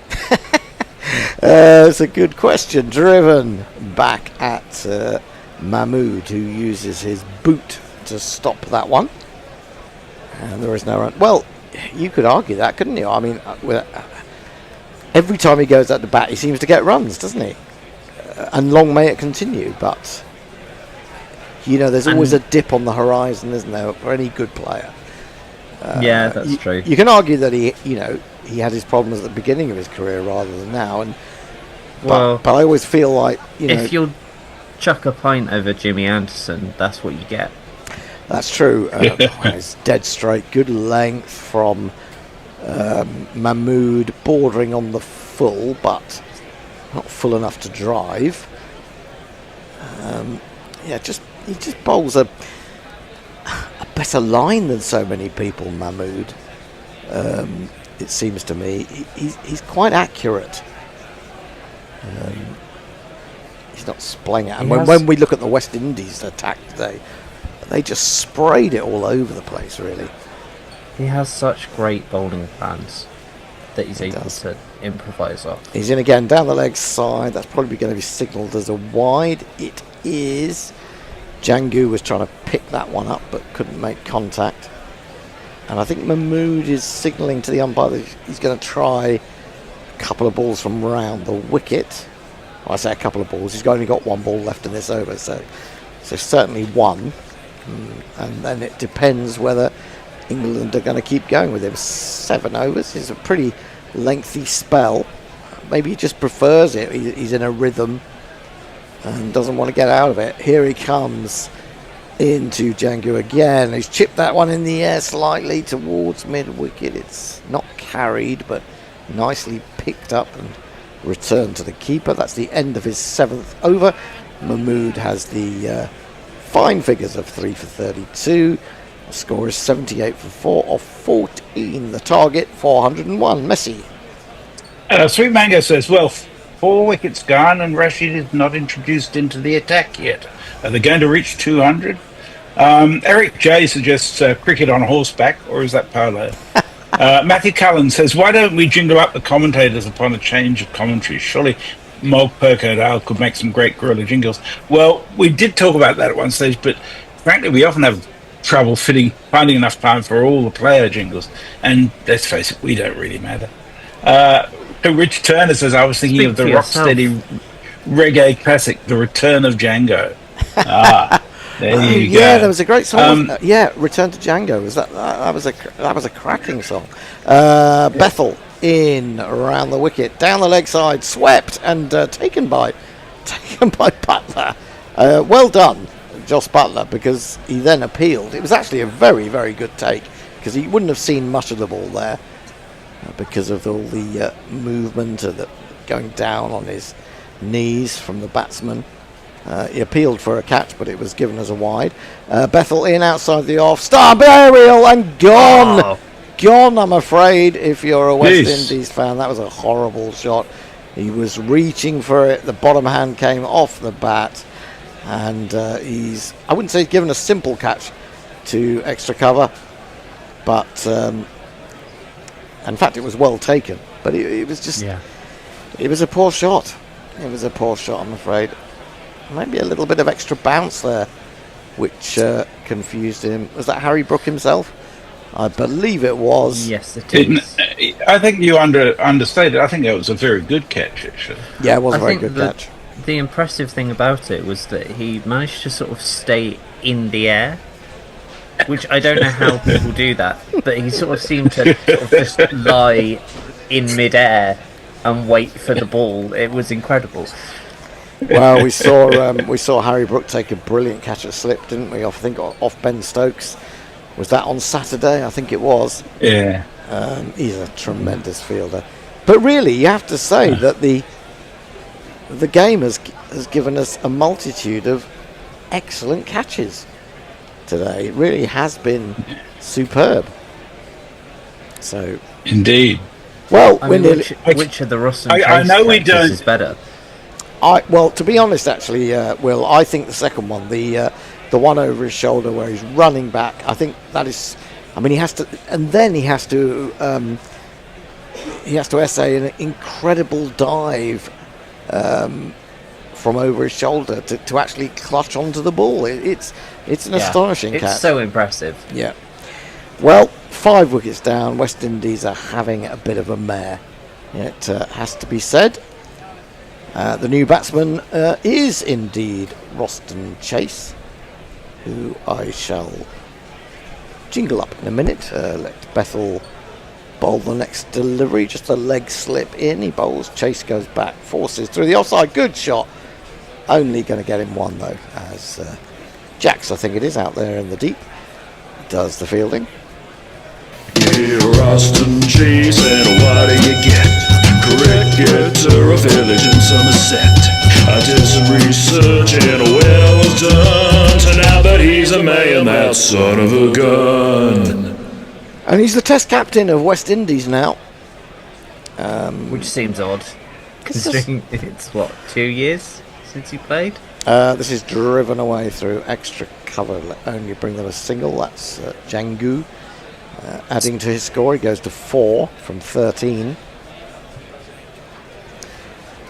It's a good question. Driven back at Mahmood, who uses his boot to stop that one. And there is no run. Well, you could argue that, couldn't you? I mean, every time he goes at the bat, he seems to get runs, doesn't he? And long may it continue, but there's always a dip on the horizon, isn't there, for any good player? Yeah, that's true. You can argue that he had his problems at the beginning of his career rather than now, but I always feel like if you'll chuck a pint over Jimmy Anderson, that's what you get. That's true. It's dead straight, good length from Mahmood, bordering on the full, but not full enough to drive. He just bowls a better line than so many people, Mahmood. It seems to me he's quite accurate. He's not splaying it. And when we look at the West Indies attack today, they just sprayed it all over the place, really. He has such great bowling plans that he's able to improvise off. He's in again, down the leg side. That's probably going to be signalled as a wide. It is. Django was trying to pick that one up, but couldn't make contact. And I think Mahmood is signalling to the umpire that he's going to try a couple of balls from round the wicket. I say a couple of balls. He's only got one ball left in this over, so certainly one. And then it depends whether England are going to keep going with him. 7 overs is a pretty lengthy spell. Maybe he just prefers it. He's in a rhythm and doesn't want to get out of it. Here he comes into Django again. He's chipped that one in the air slightly towards mid-wicket. It's not carried, but nicely picked up and returned to the keeper. That's the end of his 7th over. Mahmood has the fine figures of 3 for 32. The score is 78 for 4 off 14. The target, 401. Messi. Sweet Mango says, well, 4 wickets gone and Rashid is not introduced into the attack yet. Are they going to reach 200? Eric J suggests cricket on horseback, or is that polo? Matthew Cullen says, why don't we jingle up the commentators upon a change of commentary? Surely Mog Perko could make some great guerrilla jingles. Well, we did talk about that at one stage, but frankly, we often have trouble finding enough time for all the player jingles. And let's face it, we don't really matter. Rich Turner says, I was thinking of the rocksteady reggae classic, The Return of Django. There you go. Yeah, there was a great song. Return to Django. That was a cracking song. Bethel in around the wicket, down the leg side, swept and taken by Butler. Well done, Joss Butler, because he then appealed. It was actually a very, very good take, because he wouldn't have seen much of the ball there because of all the movement of the going down on his knees from the batsman. He appealed for a catch, but it was given as a wide. Bethel in outside the off. Star aerial and gone. Oh. Gone, I'm afraid, if you're a West Indies fan. That was a horrible shot. He was reaching for it. The bottom hand came off the bat. And I wouldn't say he's given a simple catch to extra cover. But, in fact, it was well taken. But it was just... Yeah. It was a poor shot. It was a poor shot, I'm afraid. Maybe a little bit of extra bounce there, which confused him. Was that Harry Brook himself? I believe it was. Yes, it is. I think you understated. I think it was a very good catch, actually. Yeah, it was a very good catch. The impressive thing about it was that he managed to sort of stay in the air, which I don't know how people do that, but he sort of seemed to sort of just lie in midair and wait for the ball. It was incredible. Well, we saw Harry Brook take a brilliant catch at slip, didn't we? I think off Ben Stokes. Was that on Saturday? I think it was. Yeah. He's a tremendous fielder. But really, you have to say that the game has given us a multitude of excellent catches today. It really has been superb. So. Indeed. Well, which of the Ross and Chase I know we catches don't. is better? Well, to be honest, actually, Will, I think the second one, the one over his shoulder where he's running back, I think that is. I mean, he has to, and then he has to essay an incredible dive from over his shoulder to actually clutch onto the ball. It's an astonishing catch. It's so impressive. Yeah. Well, 5 wickets down. West Indies are having a bit of a mare. It has to be said. The new batsman is indeed Roston Chase, who I shall jingle up in a minute. Let Bethel bowl the next delivery. Just a leg slip in. He bowls. Chase goes back. Forces through the offside. Good shot. Only going to get him one, though, as Jax, I think it is, out there in the deep, does the fielding. Yeah, Roston Chase, and what do you get? Cricketer, a village in Somerset. I did some research and when I was done, turned out that he's a man, that son of a gun. And he's the Test captain of West Indies now. Which seems odd, considering it's, 2 years since he played? This is driven away through extra cover. Only bring them a single. That's Jangu. Adding to his score, he goes to 4 from 13.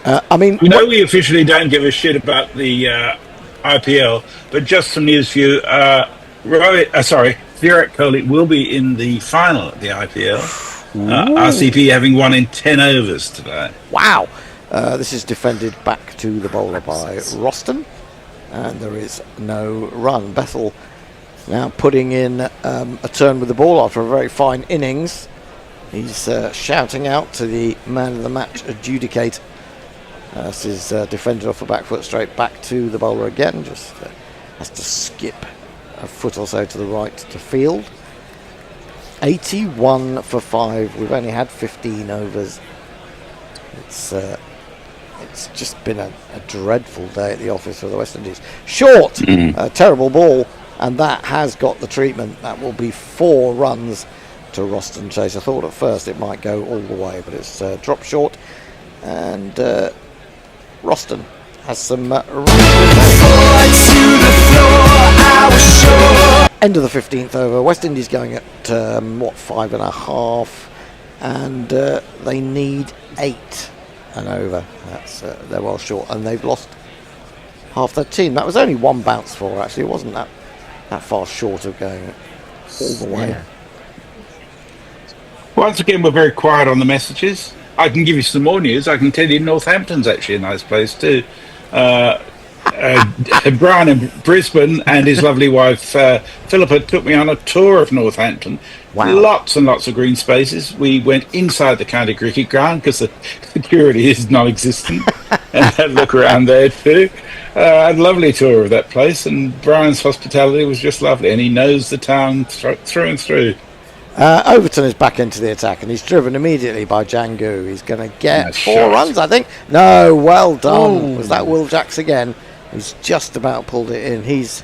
I mean, we officially don't give a shit about the IPL, but just for news for you, Virat Kohli will be in the final at the IPL. RCP having won in 10 overs today. Wow! This is defended back to the bowler by Roston, and there is no run. Bethel now putting in a turn with the ball after a very fine innings. He's shouting out to the man of the match adjudicator. This is defended off a back foot straight back to the bowler again. Just has to skip a foot or so to the right to field. 81 for 5. We've only had 15 overs. It's just been a dreadful day at the office for the West Indies. Short, a terrible ball, and that has got the treatment. That will be 4 runs to Roston Chase. I thought at first it might go all the way, but it's dropped short, and Roston has some end of the 15th over. West Indies going at 5.5, and they need 8 and over. That's they're well short, and they've lost half their team. That was only 1 bounce for, actually. It wasn't that far short of going all the way. Yeah. Once again, we're very quiet on the messages. I can give you some more news. I can tell you Northampton's actually a nice place too. Brian in Brisbane and his lovely wife Philippa took me on a tour of Northampton. Wow. Lots and lots of green spaces. We went inside the county cricket ground because the security is non-existent, and had a look around there too. Had a lovely tour of that place, and Brian's hospitality was just lovely, and he knows the town through and through. Overton is back into the attack, and he's driven immediately by Jangu. He's going to get 4 runs, I think. No, well done. Was that Will Jacks again? who's just about pulled it in. He's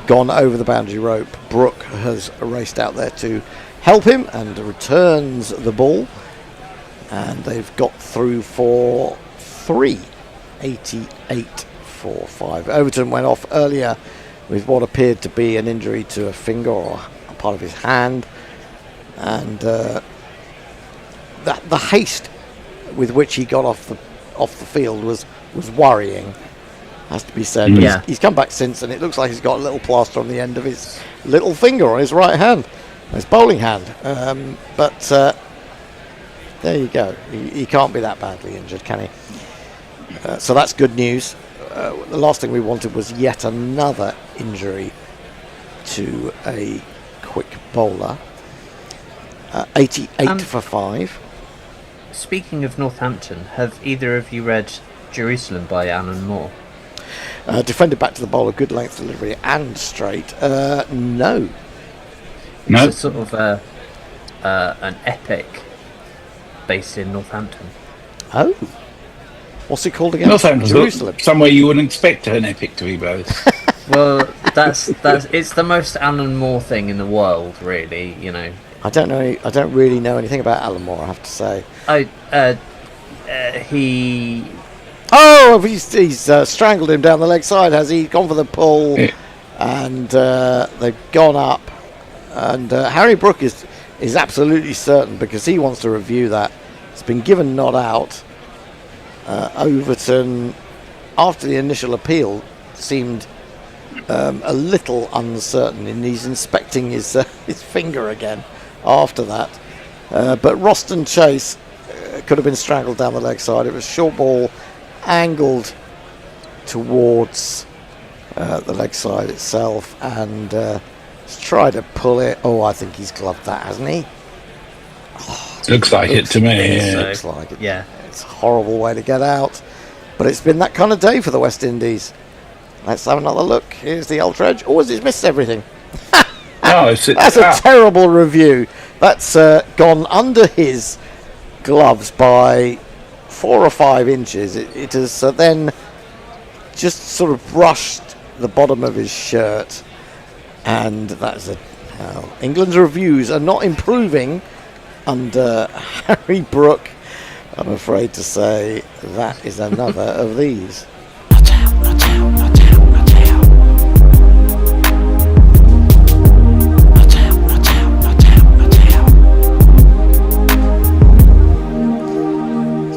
gone over the boundary rope. Brooke has raced out there to help him and returns the ball. And they've got through for 3. 88-45. Overton went off earlier with what appeared to be an injury to a finger or a part of his hand. And the haste with which he got off the field was worrying, has to be said. But he's come back since, and it looks like he's got a little plaster on the end of his little finger on his right hand, his bowling hand. But there you go. He can't be that badly injured, can he? So that's good news. The last thing we wanted was yet another injury to a quick bowler. 88 for 5. Speaking of Northampton, have either of you read Jerusalem by Alan Moore? Defended back to the bowler, good length delivery and straight. No. It's a sort of an epic based in Northampton. Oh. What's it called again? Northampton's Jerusalem. Somewhere you wouldn't expect an epic to be based. Well, that's it's the most Alan Moore thing in the world, really. You know. I don't really know anything about Alan Moore, I have to say. He. Oh, he's strangled him down the leg side, has he? Gone for the pull, and they've gone up. And Harry Brooke is absolutely certain because he wants to review that. It's been given not out. Overton, after the initial appeal, seemed a little uncertain, and he's inspecting his finger again after that. But Roston Chase could have been strangled down the leg side. It was short ball angled towards the leg side itself, and he's tried to pull it. Oh, I think he's gloved that, hasn't he? Looks like it to me. Looks like it. Yeah. It's a horrible way to get out, but it's been that kind of day for the West Indies. Let's have another look. Here's the ultra edge. Oh, he's missed everything. That's a terrible review. That's gone under his gloves by 4 or 5 inches. It has then just sort of brushed the bottom of his shirt, and that's England's reviews are not improving under Harry Brooke. I'm afraid to say that is another of these.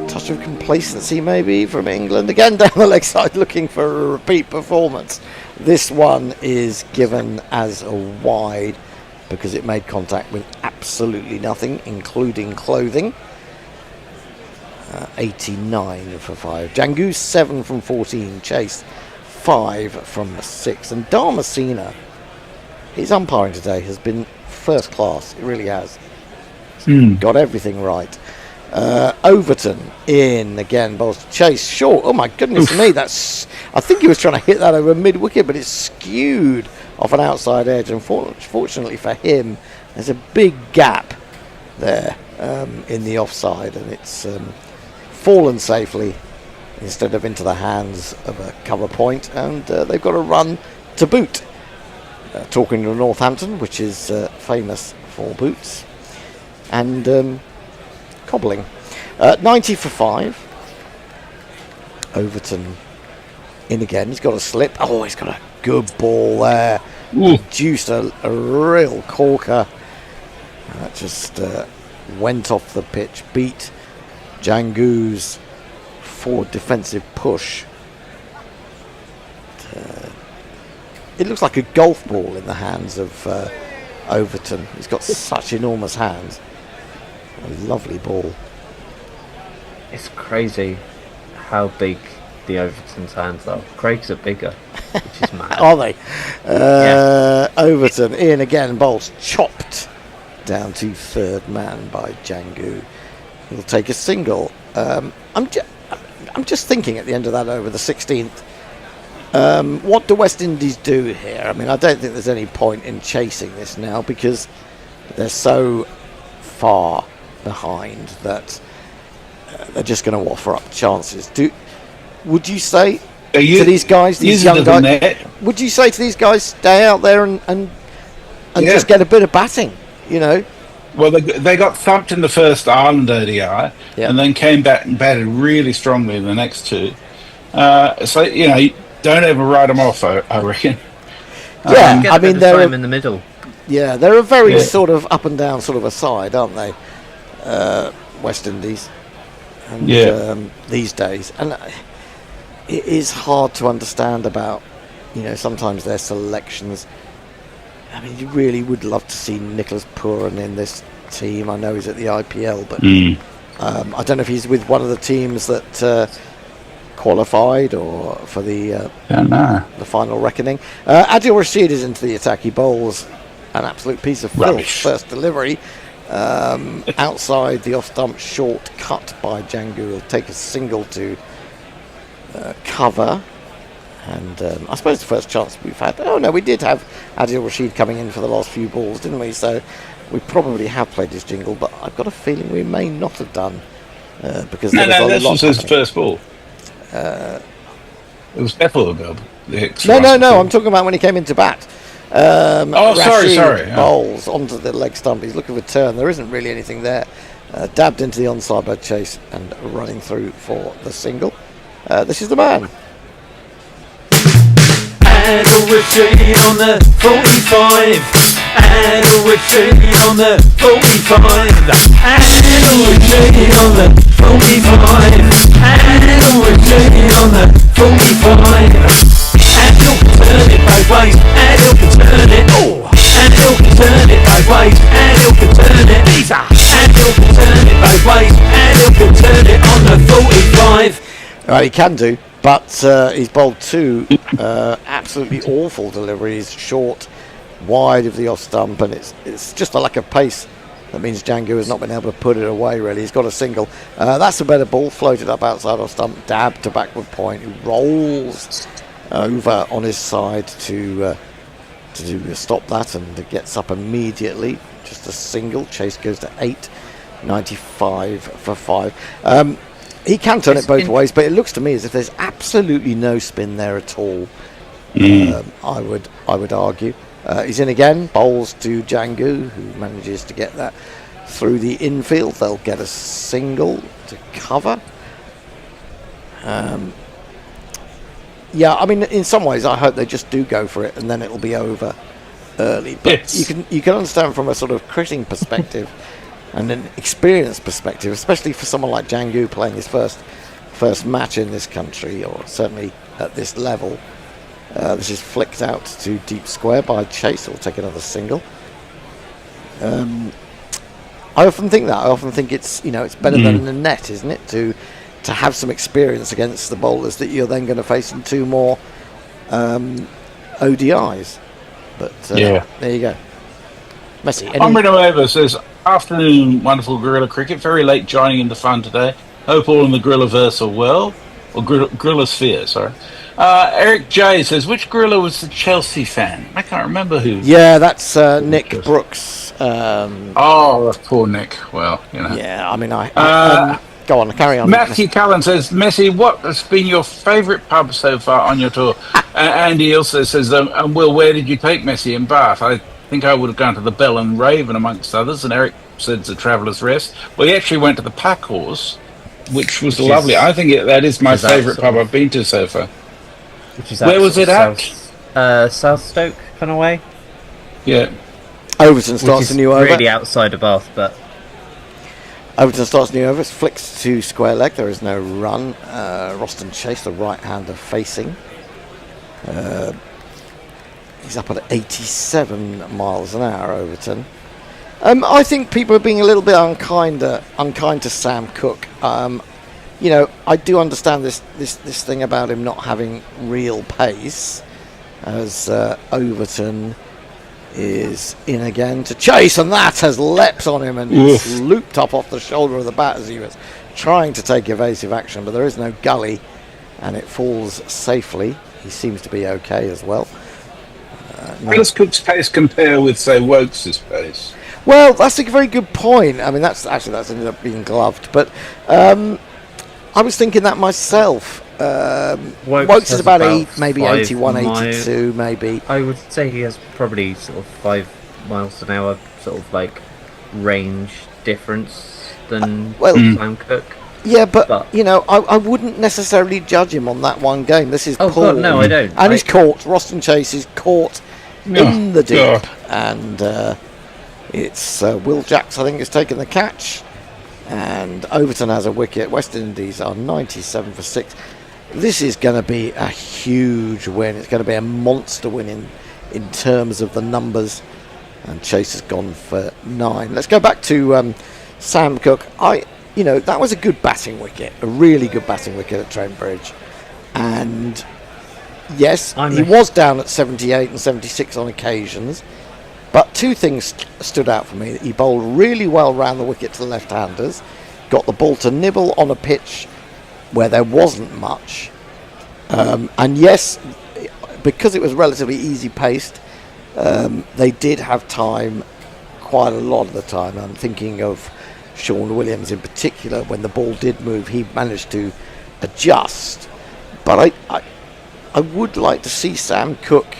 Touch of complacency maybe from England. Again down the leg side looking for a repeat performance. This one is given as a wide because it made contact with absolutely nothing, including clothing. 89 for 5. Jangu 7 from 14. Chase 5 from 6. And Dharmasena, his umpiring today has been first class. It really has. Got everything right. Overton in again. Bowls to Chase short. Oh my goodness me! I think he was trying to hit that over mid wicket, but it's skewed off an outside edge. And fortunately for him, there's a big gap there in the offside, and it's fallen safely instead of into the hands of a cover point, and they've got a run to boot. Talking to Northampton, which is famous for boots and cobbling. 90 for 5. Overton in again. He's got a slip. Oh, he's got a good ball there. Juiced a real corker. That just went off the pitch. Beat Jangu's forward defensive push. It looks like a golf ball in the hands of Overton. He's got such enormous hands. A lovely ball. It's crazy how big the Overton's hands are. Craig's are bigger, which is mad. Are they? Overton in again. Bowls chopped down to third man by Jangu. He'll take a single. I'm just thinking at the end of that over the 16th. What do West Indies do here? I mean, I don't think there's any point in chasing this now because they're so far behind that they're just going to offer up chances. Would you say to these guys, these young guys? Net. Would you say to these guys, stay out there and just get a bit of batting? You know. Well, they got thumped in the first Ireland ODI, and then came back and batted really strongly in the next two. So don't ever write them off. I reckon. Yeah, I mean they're in the middle. Yeah, they're a very sort of up and down sort of a side, aren't they? West Indies, and these days, and it is hard to understand about, sometimes their selections. I mean, you really would love to see Nicholas Pooran in this team. I know he's at the IPL, but I don't know if he's with one of the teams that qualified or for the final reckoning. Adil Rashid is into the attack. He bowls an absolute piece of filth. First delivery outside the off stump, short cut by Jangu. He'll take a single to cover. And I suppose the first chance we've had... Oh, no, we did have Adil Rashid coming in for the last few balls, didn't we? So we probably have played his jingle, but I've got a feeling we may not have done because there was a this lot was his happening. first ball. It was Bethel ago. No, I'm talking about when he came into bat. Rashid sorry. Bowls onto the leg stump. He's looking for a turn. There isn't really anything there. Dabbed into the onside by Chase and running through for the single. This is the man. Adil Rashid on the 45. Adil Rashid on the 45. Adil Rashid on the 45. Adil Rashid on the 45. Adil can turn it both ways. Adil can turn it. Adil can turn it both ways. Adil can turn it. Adil can turn it both ways. Adil can turn it on the 45. Right, he can do. But he's bowled two absolutely awful deliveries, short, wide of the off stump, and it's just a lack of pace. That means Jangu has not been able to put it away, really. He's got a single. That's a better ball, floated up outside off stump, dab to backward point, who rolls over on his side to stop that, and gets up immediately. Just a single. Chase goes to 8, 95 for 5. He can turn it both ways, but it looks to me as if there's absolutely no spin there at all. I would argue. He's in again, bowls to Jangu, who manages to get that through the infield. They'll get a single to cover. Yeah, I mean, in some ways, I hope they just do go for it, and then it'll be over early. But you can understand from a sort of cricketing perspective. And an experience perspective, especially for someone like Jangu playing his first match in this country, or certainly at this level. This is flicked out to deep square by Chase. Will take another single. I often think that. I often think it's better than a net, isn't it, to have some experience against the bowlers that you're then going to face in two more ODIs. But there you go. Messi. Omrino Over says, afternoon, wonderful Gorilla Cricket. Very late joining in the fun today. Hope all in the Gorillaverse are well. Or Gorilla Sphere, sorry. Eric J says, which Gorilla was the Chelsea fan? I can't remember who. Yeah, that's Nick Brooks. Poor Nick. Well, Yeah, I mean, go on, carry on. Matthew Cullen says, Messi, what has been your favourite pub so far on your tour? Andy also says, and Will, where did you take Messi in Bath? I think I would have gone to the Bell and Raven amongst others, and Eric said the Traveller's Rest. Well, he actually went to the Pack Horse, which was lovely. I think that is my favourite pub I've been to so far. Where was it at? South Stoke kind of way. Yeah. Overton starts a new over. Really outside of Bath, but Overton starts a new over. It's flicks to square leg. There is no run. Roston Chase, the right-hander, facing. He's up at 87 miles an hour, Overton. I think people are being a little bit unkind to Sam Cooke. I do understand this thing about him not having real pace, as Overton is in again to Chase, and that has leapt on him and it's looped up off the shoulder of the bat as he was trying to take evasive action, but there is no gully and it falls safely. He seems to be okay as well. How does Cook's pace compare with, say, Wokes' pace? Well, that's a very good point. I mean, that's ended up being gloved, but I was thinking that myself. Wokes is about 81, 82, maybe. I would say he has probably sort of 5 miles an hour sort of like range difference than Sam Cook. Yeah, but you know, I wouldn't necessarily judge him on that one game. This is Paul. God, no, I don't. And he's caught. Roston Chase is caught in the deep, and it's Will Jacks, I think, has taken the catch, and Overton has a wicket. West Indies are 97 for 6. This is going to be a huge win. It's going to be a monster win in terms of the numbers, and Chase has gone for 9. Let's go back to Sam Cook. You know, that was a good batting wicket, a really good batting wicket at Trent Bridge. And yes, he was down at 78 and 76 on occasions, but 2 things stood out for me. He bowled really well round the wicket to the left-handers, got the ball to nibble on a pitch where there wasn't much. And yes, because it was relatively easy paced, they did have time quite a lot of the time. I'm thinking of Sean Williams in particular. When the ball did move, he managed to adjust. But I would like to see Sam Cook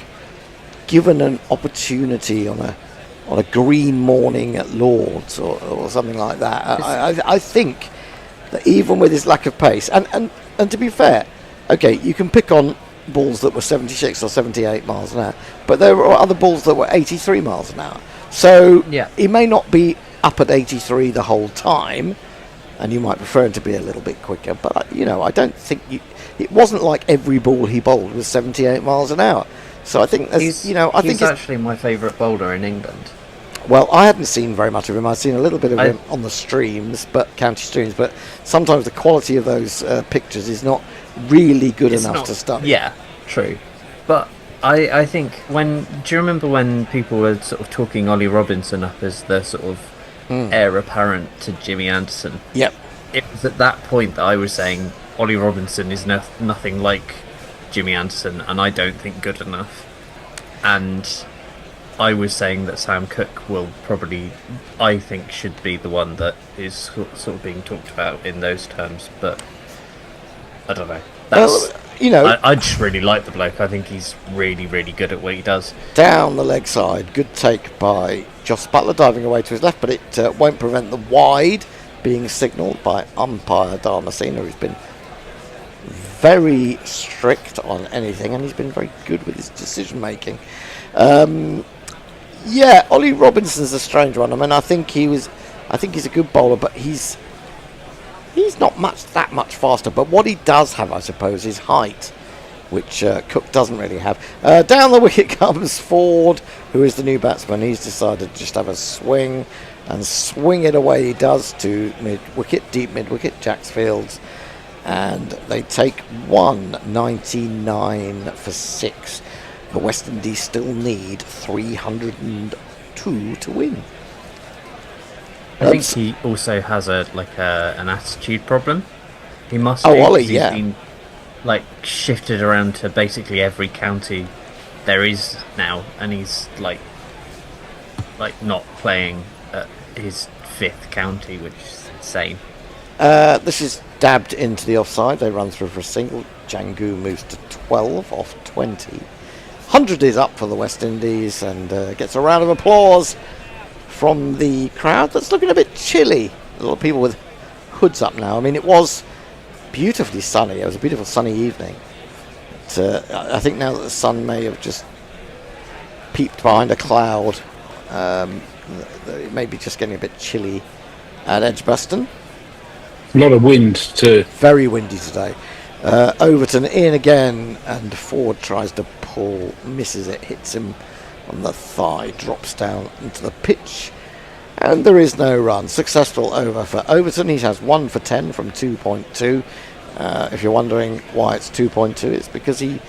given an opportunity on a green morning at Lord's or something like that. I think that even with his lack of pace, and to be fair, okay, you can pick on balls that were 76 or 78 miles an hour, but there were other balls that were 83 miles an hour. So he may not be up at 83 the whole time, and you might prefer him to be a little bit quicker, but you know, I don't think it wasn't like every ball he bowled was 78 miles an hour. So I think he's actually my favourite bowler in England. Well, I hadn't seen very much of him. I've seen a little bit of him on the streams, county streams, but sometimes the quality of those pictures is not really good enough to study. Yeah, true. But I think do you remember when people were sort of talking Ollie Robinson up as the sort of heir apparent to Jimmy Anderson? Yep. It was at that point that I was saying Ollie Robinson is nothing like Jimmy Anderson, and I don't think good enough. And I was saying that Sam Cook will probably, I think, should be the one that is sort of being talked about in those terms, but I don't know. I just really like the bloke. I think he's really, really good at what he does. Down the leg side, good take by Joss Butler, diving away to his left, but it won't prevent the wide being signalled by umpire Damasceno, who's been very strict on anything, and he's been very good with his decision making. Yeah, Ollie Robinson's a strange one. I mean, I think he's a good bowler, but he's not that much faster. But what he does have, I suppose, is height, which Cook doesn't really have. Down the wicket comes Ford, who is the new batsman. He's decided to just have a swing, and swing it away he does to mid-wicket, deep mid-wicket, Jacks Fields. And they take 199 for 6. The West Indies still need 302 to win. I think he also has an attitude problem. He must. Ollie, he's been shifted around to basically every county there is now, and he's like not playing at his 5th county, which is insane. This is dabbed into the offside. They run through for a single. Jangu moves to 12 off 20. 100 is up for the West Indies, and gets a round of applause from the crowd that's looking a bit chilly. A lot of people with hoods up now. I mean, it was beautifully sunny. It was a beautiful sunny evening. But, I think now that the sun may have just peeped behind a cloud, it may be just getting a bit chilly at Edgbaston. A lot of wind too. Very windy today. Overton in again, and Ford tries to pull, misses it, hits him on the thigh, drops down into the pitch, and there is no run. Successful over for Overton. He has 1 for 10 from 2.2. If you're wondering why it's 2.2, it's because he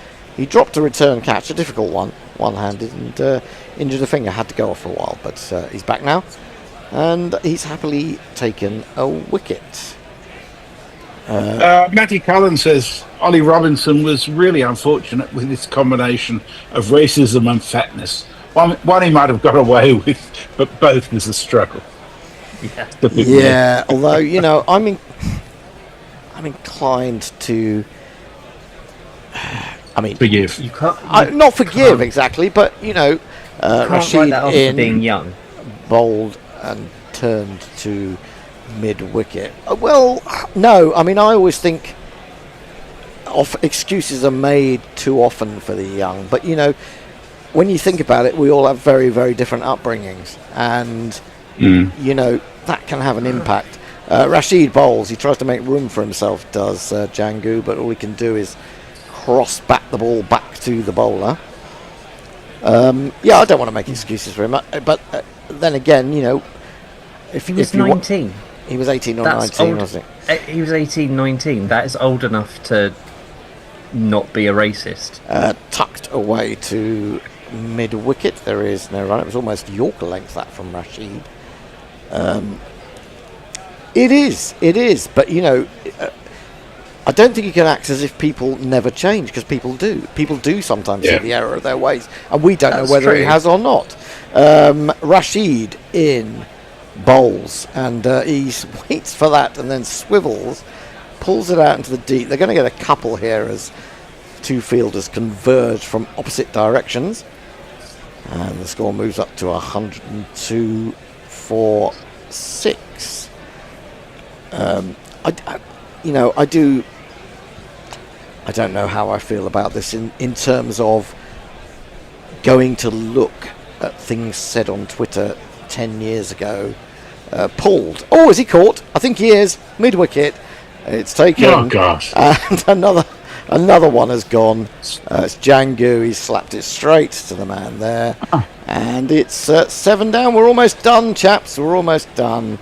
dropped a return catch, a difficult one, one-handed, and injured a finger, had to go off for a while, but he's back now, and he's happily taken a wicket. Matty Cullen says Ollie Robinson was really unfortunate with his combination of racism and fatness. One he might have got away with, but both was a struggle. Yeah, although, you know, I'm inclined to I mean, forgive. You can't. Not forgive exactly, but Rashid that off in for being young. bowled and turned to mid-wicket. Well, no. I mean, I always think excuses are made too often for the young, but when you think about it, we all have very, very different upbringings, and that can have an impact. Rashid bowls. He tries to make room for himself, does Jangu, but all he can do is cross back the ball back to the bowler. I don't want to make excuses for him, but then again, if he was 19, he was 18 or 19, wasn't he? He was 18, 19. That is old enough to not be a racist. Tucked away to mid-wicket. There is no run. It was almost Yorker length that from Rashid. It is. But I don't think you can act as if people never change, because people do. People do sometimes see the error of their ways, and we don't know whether he has or not. Rashid in bowls, and he waits for that and then swivels, pulls it out into the deep. They're going to get a couple here as two fielders converge from opposite directions, and the score moves up to 102 for 6. I don't know how I feel about this in terms of going to look at things said on Twitter 10 years ago. Pulled. Oh, is he caught? I think he is. Mid-wicket. It's taken. Oh, gosh. And another one has gone. It's Jangu. He's slapped it straight to the man there. And it's 7 down. We're almost done, chaps. We're almost done.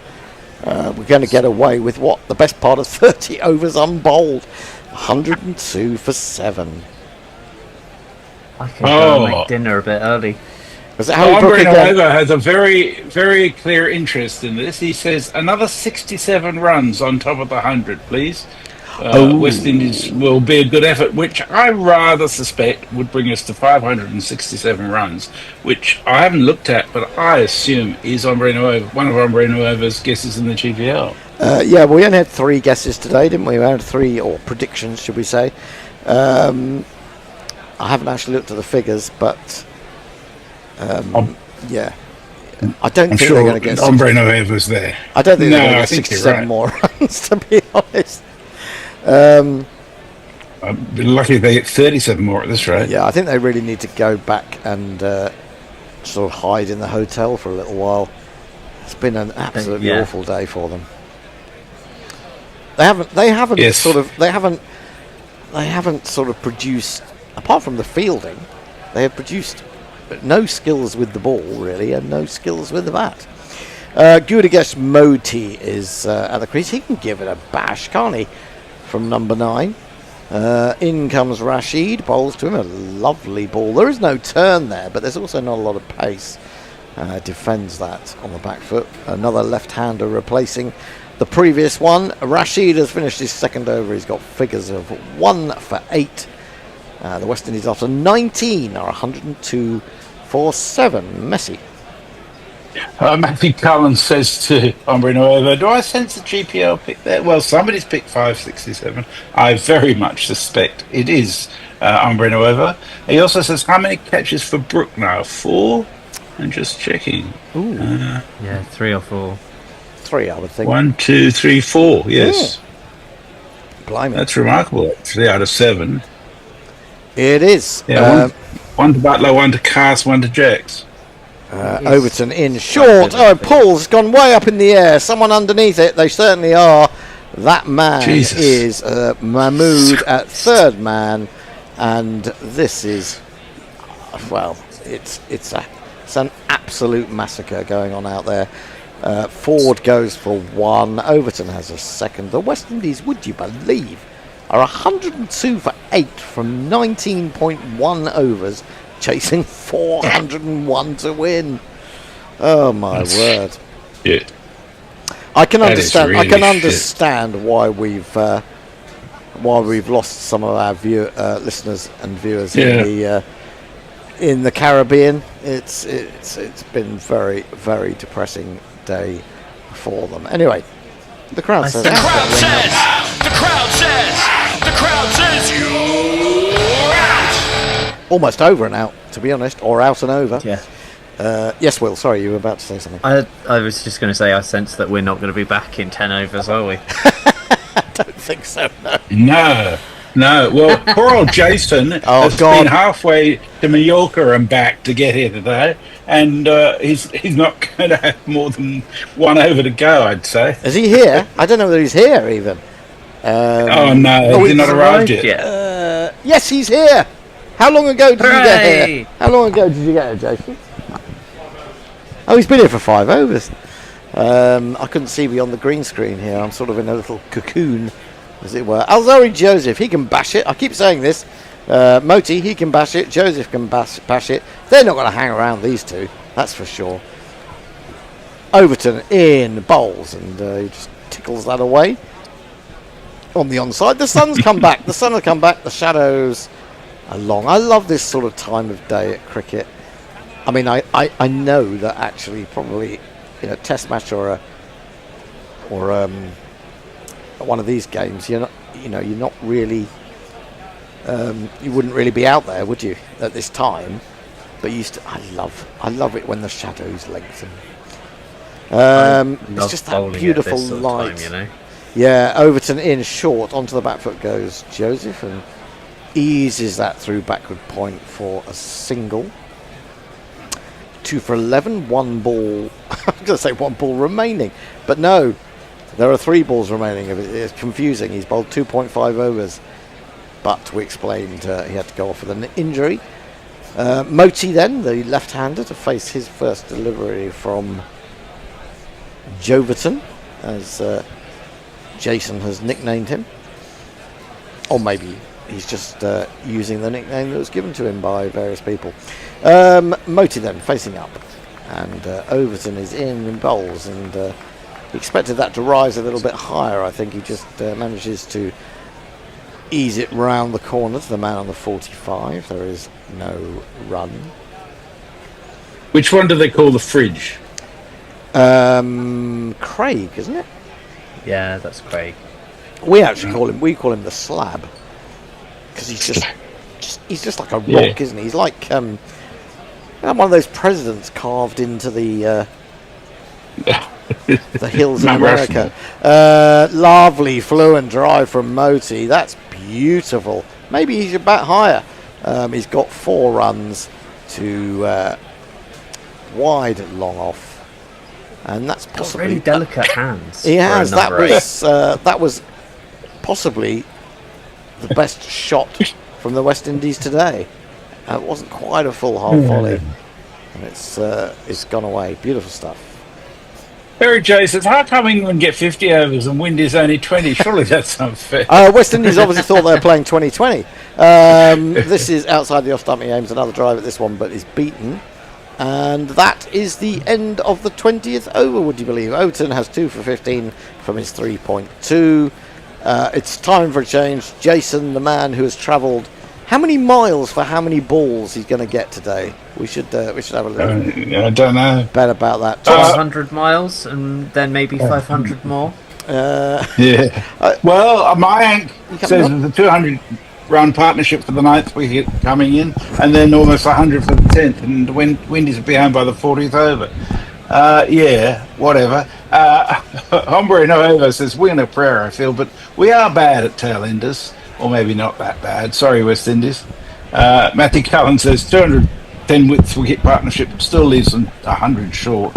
We're going to get away with the best part of 30 overs unbowled. 102 for 7. I can go and make dinner a bit early. Andre Novo has a very, very clear interest in this. He says another 67 runs on top of the 100, please. West Indies will be a good effort, which I rather suspect would bring us to 567 runs, which I haven't looked at, but I assume is one of Andre Novo's guesses in the GPL. We only had 3 guesses today, didn't we? We had 3, or predictions, should we say. I haven't actually looked at the figures, but I don't think they're going to get Andre Novo's there. I don't think they're going to get 67 more runs, to be honest. I'd be lucky if they get 37 more at this rate. Yeah, I think they really need to go back and sort of hide in the hotel for a little while. It's been an absolutely awful day for them. They haven't sort of produced, apart from the fielding, they have produced no skills with the ball really, and no skills with the bat. Gudagesh Moti is at the crease. He can give it a bash, can't he? From number 9. In comes Rashid, bowls to him, a lovely ball. There is no turn there, but there's also not a lot of pace. Defends that on the back foot. Another left-hander replacing the previous one. Rashid has finished his second over. He's got figures of 1 for 8. The West Indies after 19 are 102 for 7. Messi. Matthew Cullen says to Andre Novo, do I sense a GPL pick there? Well, somebody's picked 567. I very much suspect it is Andre Novo. He also says, how many catches for Brook now? 4? I'm just checking. 3 or 4. 3, I would think. 1, 2, 3, 4. Yes. Blimey. That's remarkable. 3 out of 7. It is. Yeah, one to Butler, 1 to Cass, 1 to Jax. Overton in short. Paul's gone way up in the air. Someone underneath it. They certainly are. That man is Mahmood at third man, and this is it's an absolute massacre going on out there. Ford goes for 1. Overton has a second. The West Indies, would you believe, are 102 for 8 from 19.1 overs, chasing 401 to win. Oh my word! Yeah, I can understand. Really I can understand why we've lost some of our listeners and viewers in the Caribbean. It's been very, very depressing day for them. Anyway, the crowd says. The crowd says. The crowd says. The crowd says. You. almost over and out, to be honest, or out and over. Yeah. Yes, Will, sorry, you were about to say something. I was just going to say, I sense that we're not going to be back in 10 overs, are we? I don't think so, No. Well, poor old Jason has been halfway to Mallorca and back to get here today, and he's not going to have more than one over to go, I'd say. Is he here? I don't know whether he's here, even. Oh, no, he's not arrived yet. Yes, he's here. How long ago did you get here? How long ago did you get here, Jason? Oh, he's been here for 5 overs. I couldn't see beyond the green screen here. I'm sort of in a little cocoon, as it were. Alzari Joseph, he can bash it. I keep saying this. Moti, he can bash it. Joseph can bash it. They're not going to hang around, these two. That's for sure. Overton in bowls, and he just tickles that away. On the onside. The sun's come back. The sun has come back. The shadows are long. I love this sort of time of day at cricket. I mean, I know that actually probably in a test match or one of these games, you're not really you wouldn't really be out there, would you, at this time? But I love it when the shadows lengthen. It's just that beautiful light. Time, Yeah, Overton in short, onto the back foot goes Joseph and eases that through backward point for a single. 2 for 11, 1 ball. I was going to say 1 ball remaining, but no, there are 3 balls remaining. It's confusing. He's bowled 2.5 overs, but we explained he had to go off with an injury. Moti then, the left-hander, to face his first delivery from Joverton, as Jason has nicknamed him, or maybe he's just using the nickname that was given to him by various people. Moti then facing up, and Overton is in bowls, and he expected that to rise a little bit higher. I think he just manages to ease it round the corner to the man on the 45. There is no run. Which one do they call the fridge? Craig, isn't it? Yeah, that's Craig. We actually call him the slab, because he's just like a rock, isn't he? He's like one of those presidents carved into the hills of America. Lovely fluent drive from Moti. That's beautiful. Maybe he should bat higher. He's got 4 runs to wide long off. And that's possibly really delicate hands. He has. That was possibly the best shot from the West Indies today. It wasn't quite a full half volley, and it's gone away. Beautiful stuff. Barry J says, how come England get 50 overs and Windies only 20? Surely that's unfair. West Indies obviously thought they were playing 20-20. This is outside the off-stump. He aims another drive at this one, but is beaten. And that is the end of the 20th over, would you believe? Overton has 2 for 15 from his 3.2. It's time for a change. Jason, the man who has travelled how many miles for how many balls he's going to get today? We should have a little I don't know. bet about that. 100 miles and then maybe 500 more. Well, Mayank says there's a 200-run partnership for the 9th wicket coming in, and then almost 100 for the 10th, and the Windies will be home by the 40th over. Whatever. Hombre Nuevo says, win a prayer, I feel, but we are bad at tail enders, or maybe not that bad. Sorry, West Indies. Matthew Cullen says 210 wicket partnership still leaves them 100 short.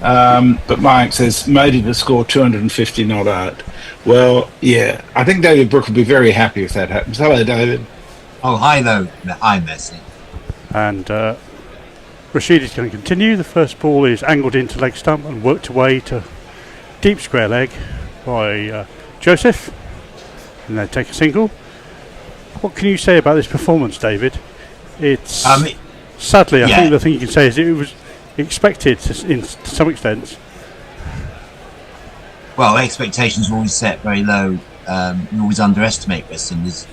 But Mike says Modi to score 250 not out. Well, yeah, I think David Brooke will be very happy if that happens. Hello, David. Oh, hi, though. Hi, Messi. And Rashid is going to continue. The first ball is angled into leg stump and worked away to deep square leg by Joseph. And they take a single. What can you say about this performance, David? It's sadly, I think the thing you can say is it was expected to some extent. Well, expectations are always set very low. You always underestimate West Indies.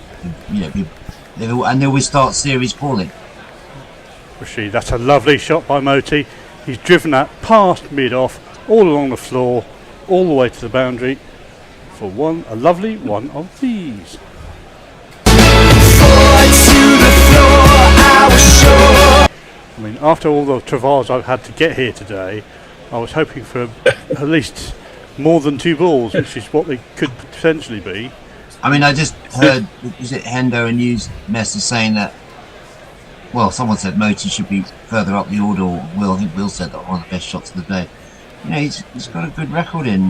They always start series poorly. Rashid, that's a lovely shot by Moti. He's driven that past mid-off, all along the floor, all the way to the boundary for a lovely one of these. Forward to the floor. I mean, after all the travails I've had to get here today, I was hoping for at least more than 2 balls, which is what they could potentially be. I mean, I just heard, was it Hendo and News message saying that, well, someone said Moti should be further up the order, or Will, I think Will said that one of the best shots of the day. You know, he's got a good record in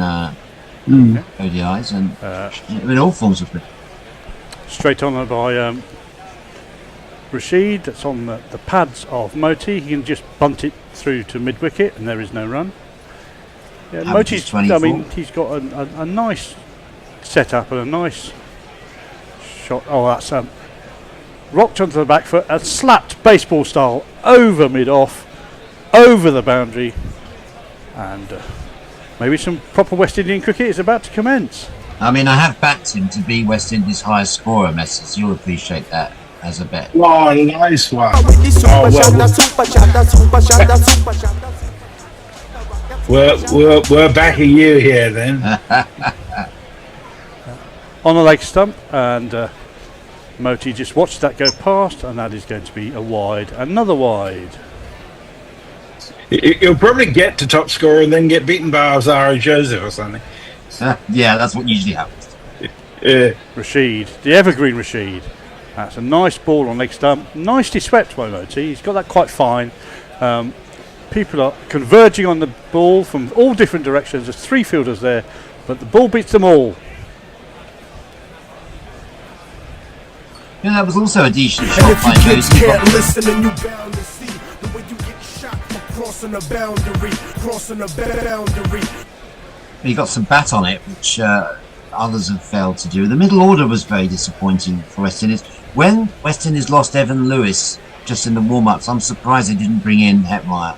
ODIs and in all forms of cricket. Straight on by Rashid, that's on the pads of Moti. He can just bunt it through to mid-wicket and there is no run. Yeah, Moti's, I mean, he's got a nice setup and a nice shot. Oh, that's rocked onto the back foot and slapped baseball style over mid-off, over the boundary, and maybe some proper West Indian cricket is about to commence. I mean, I have backed him to be West Indies' highest scorer, Messrs. You'll appreciate that as a bet. Oh, nice one. We're backing you here then. On the leg stump, and Moti just watched that go past, and that is going to be a wide, another wide. You'll probably get to top scorer and then get beaten by Alzaro Joseph or something. Yeah, that's what usually happens. Rashid, the evergreen Rashid. That's a nice ball on leg stump. Nicely swept by Moti. He's got that quite fine. People are converging on the ball from all different directions. There's 3 fielders there, but the ball beats them all. Yeah, that was also a decent shot by Josie. Can't listen and you bound to see the way you get shot for crossing the boundary, He got some bat on it, which others have failed to do. The middle order was very disappointing for West Indies. When West Indies lost Evan Lewis just in the warm-ups, I'm surprised they didn't bring in Hetmeyer.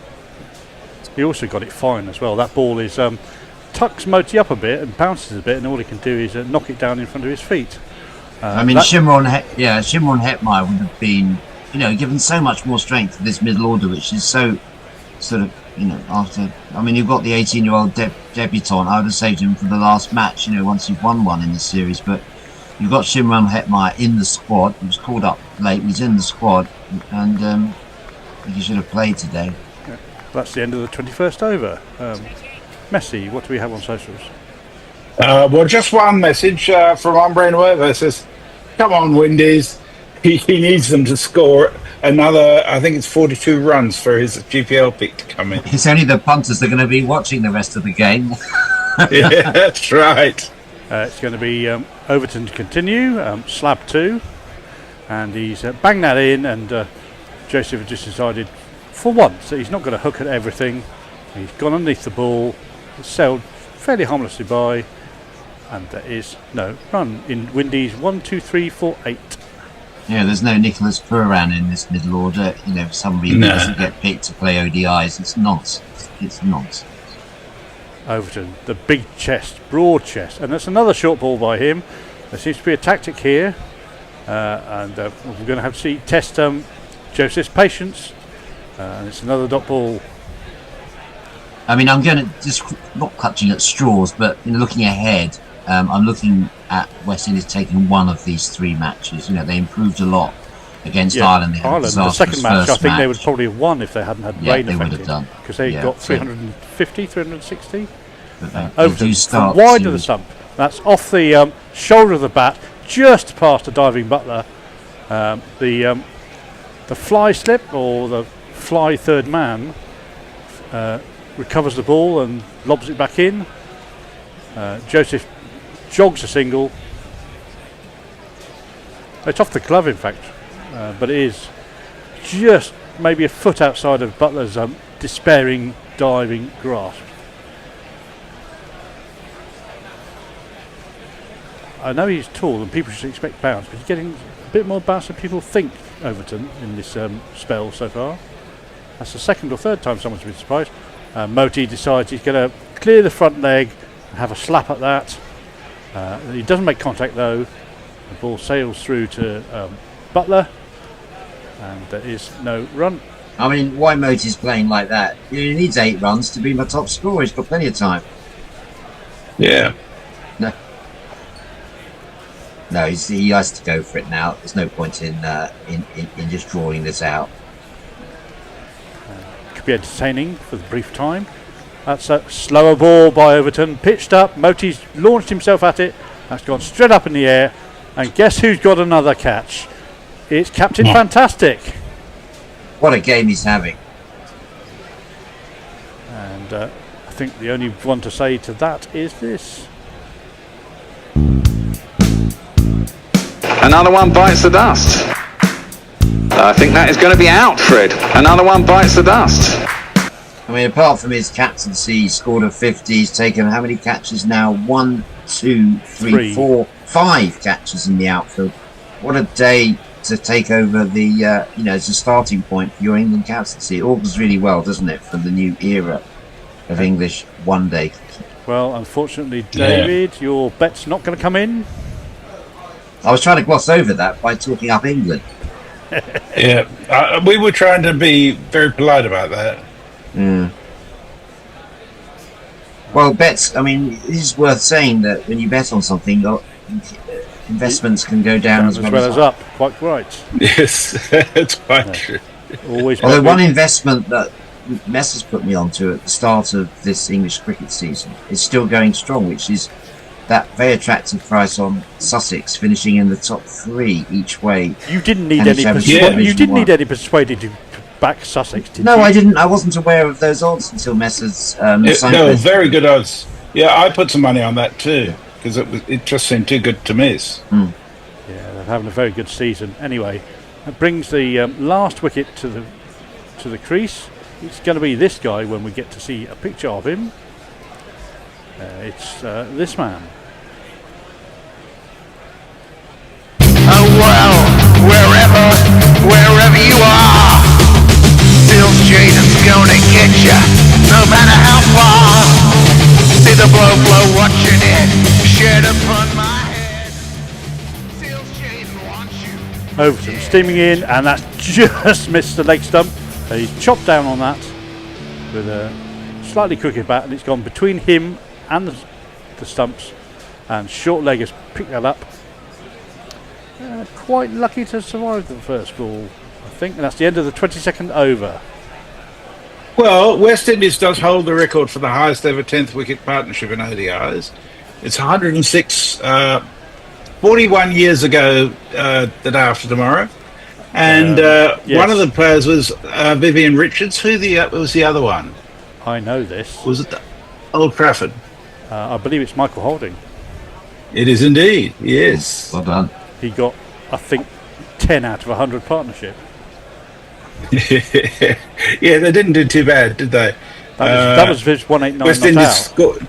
He also got it fine as well. That ball is tucks Moti up a bit and bounces a bit, and all he can do is knock it down in front of his feet. I mean, Shimron Hetmeyer would have been, you know, given so much more strength to this middle order, which is so sort of, you know, after. I mean, you've got the 18-year-old debutant. I would have saved him for the last match, you know, once you've won one in the series. But you've got Shimron Hetmeyer in the squad. He was called up late. He's in the squad, and I think he should have played today. Yeah, that's the end of the 21st over. Messi, what do we have on socials? Well, just one message from Umbre Nuevo. It says, come on, Windies. He needs them to score another, I think it's 42 runs for his GPL pick to come in. It's only the punters that are going to be watching the rest of the game. Yeah, that's right. It's going to be Overton to continue, slab 2. And he's banged that in, and Joseph has just decided for once that he's not going to hook at everything. He's gone underneath the ball, sailed fairly harmlessly by, and there is no run in Windies 1, 2, 3, 4, 8. Yeah, there's no Nicholas Puraran in this middle order. You know, for some reason he doesn't get picked to play ODIs. It's nonsense. It's nonsense. Overton, the big chest, broad chest, and that's another short ball by him. There seems to be a tactic here, and we're going to have to test Joseph's patience. And it's another dot ball. I mean, I'm going to just not clutching at straws, but looking ahead, I'm looking at West Indies taking one of these 3 matches. You know, they improved a lot against Ireland. They had the second match, I think they would probably have won if they hadn't had rain affected, because they got 350, 360. Overton from wide of the stump. That's off the shoulder of the bat, just past the diving Butler. The fly slip, or the fly third man, recovers the ball and lobs it back in. Joseph jogs a single. It's off the glove, in fact, but it is just maybe a foot outside of Butler's despairing diving grasp. I know he's tall and people should expect bounce, but he's getting a bit more bounce than people think, Overton, in this spell so far. That's the second or third time someone's been surprised. Moti decides he's going to clear the front leg and have a slap at that. He doesn't make contact though. The ball sails through to Butler, and there is no run. I mean, why Moti's playing like that? He needs 8 runs to be my top scorer. He's got plenty of time. Yeah. No, he has to go for it now. There's no point in just drawing this out. be entertaining for the brief time. That's a slower ball by Overton, pitched up. Moti's launched himself at it. That's gone straight up in the air. And guess who's got another catch? It's Captain Fantastic. What a game he's having. And I think the only one to say to that is this. Another one bites the dust. I think that is going to be out, Fred. Another one bites the dust. I mean, apart from his captaincy, he scored a 50. He's taken how many catches now? 1, 2, 3, 4, 5 catches in the outfield. What a day to take over the, as a starting point for your England captaincy. It augurs really well, doesn't it, for the new era of English one day. Well, unfortunately, David, your bet's not going to come in. I was trying to gloss over that by talking up England. We were trying to be very polite about that. Well, bets, I mean, it is worth saying that when you bet on something, investments can go down as well as up. Quite right. Yes, it's quite true. Always. Although one investment that Mess has put me onto at the start of this English cricket season is still going strong, which is that very attractive price on Sussex, finishing in the top 3 each way. You didn't need any persuading to back Sussex, did you? No, I didn't. I wasn't aware of those odds until Mess's no, very good odds. Yeah, I put some money on that too because it just seemed too good to miss. Yeah, they're having a very good season. Anyway, that brings the last wicket to the crease. It's going to be this guy when we get to see a picture of him. It's this man. Oh well, wherever you are, Phil's Jaden's gonna get ya, no matter how far. See the blow watching it, shed upon my head. Phil's Jaden wants you. Overton steaming in, and that's just missed the leg stump. He's chopped down on that with a slightly crooked bat, and it's gone between him and the stumps, and short leg has picked that up. Quite lucky to survive the first ball, I think, and that's the end of the 22nd over. Well, West Indies does hold the record for the highest ever 10th wicket partnership in ODIs. It's 106, 41 years ago the day after tomorrow. And yes. One of the players was Vivian Richards. Who was the other one? I know this. Was it Old Trafford? I believe it's Michael Holding. It is indeed, yes. Well done. He got, I think, 10 out of 100 partnership. Yeah, they didn't do too bad, did they? That was his 189 West not Indies out. scored.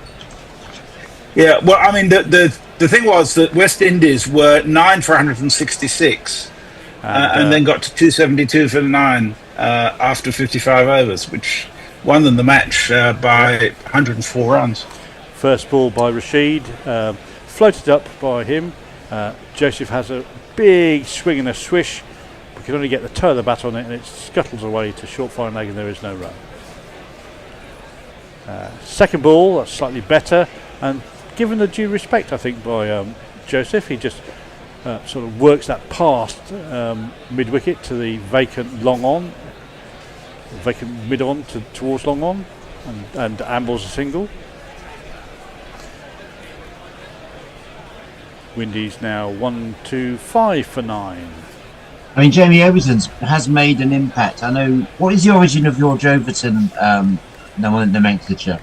Yeah, well, I mean, the thing was that West Indies were 9 for 166 and then got to 272 for 9 after 55 overs, which won them the match by 104 runs. First ball by Rashid, floated up by him. Joseph has a big swing and a swish. We can only get the toe of the bat on it, and it scuttles away to short fine leg, and there is no run. Second ball, that's slightly better, and given the due respect, I think, by Joseph, he just sort of works that past mid-wicket to the vacant long on, vacant mid-on towards long on, and ambles a single. Windies now 1, 2, 5 for 9. I mean, Jamie Overton has made an impact. I know. What is the origin of George Overton nomenclature?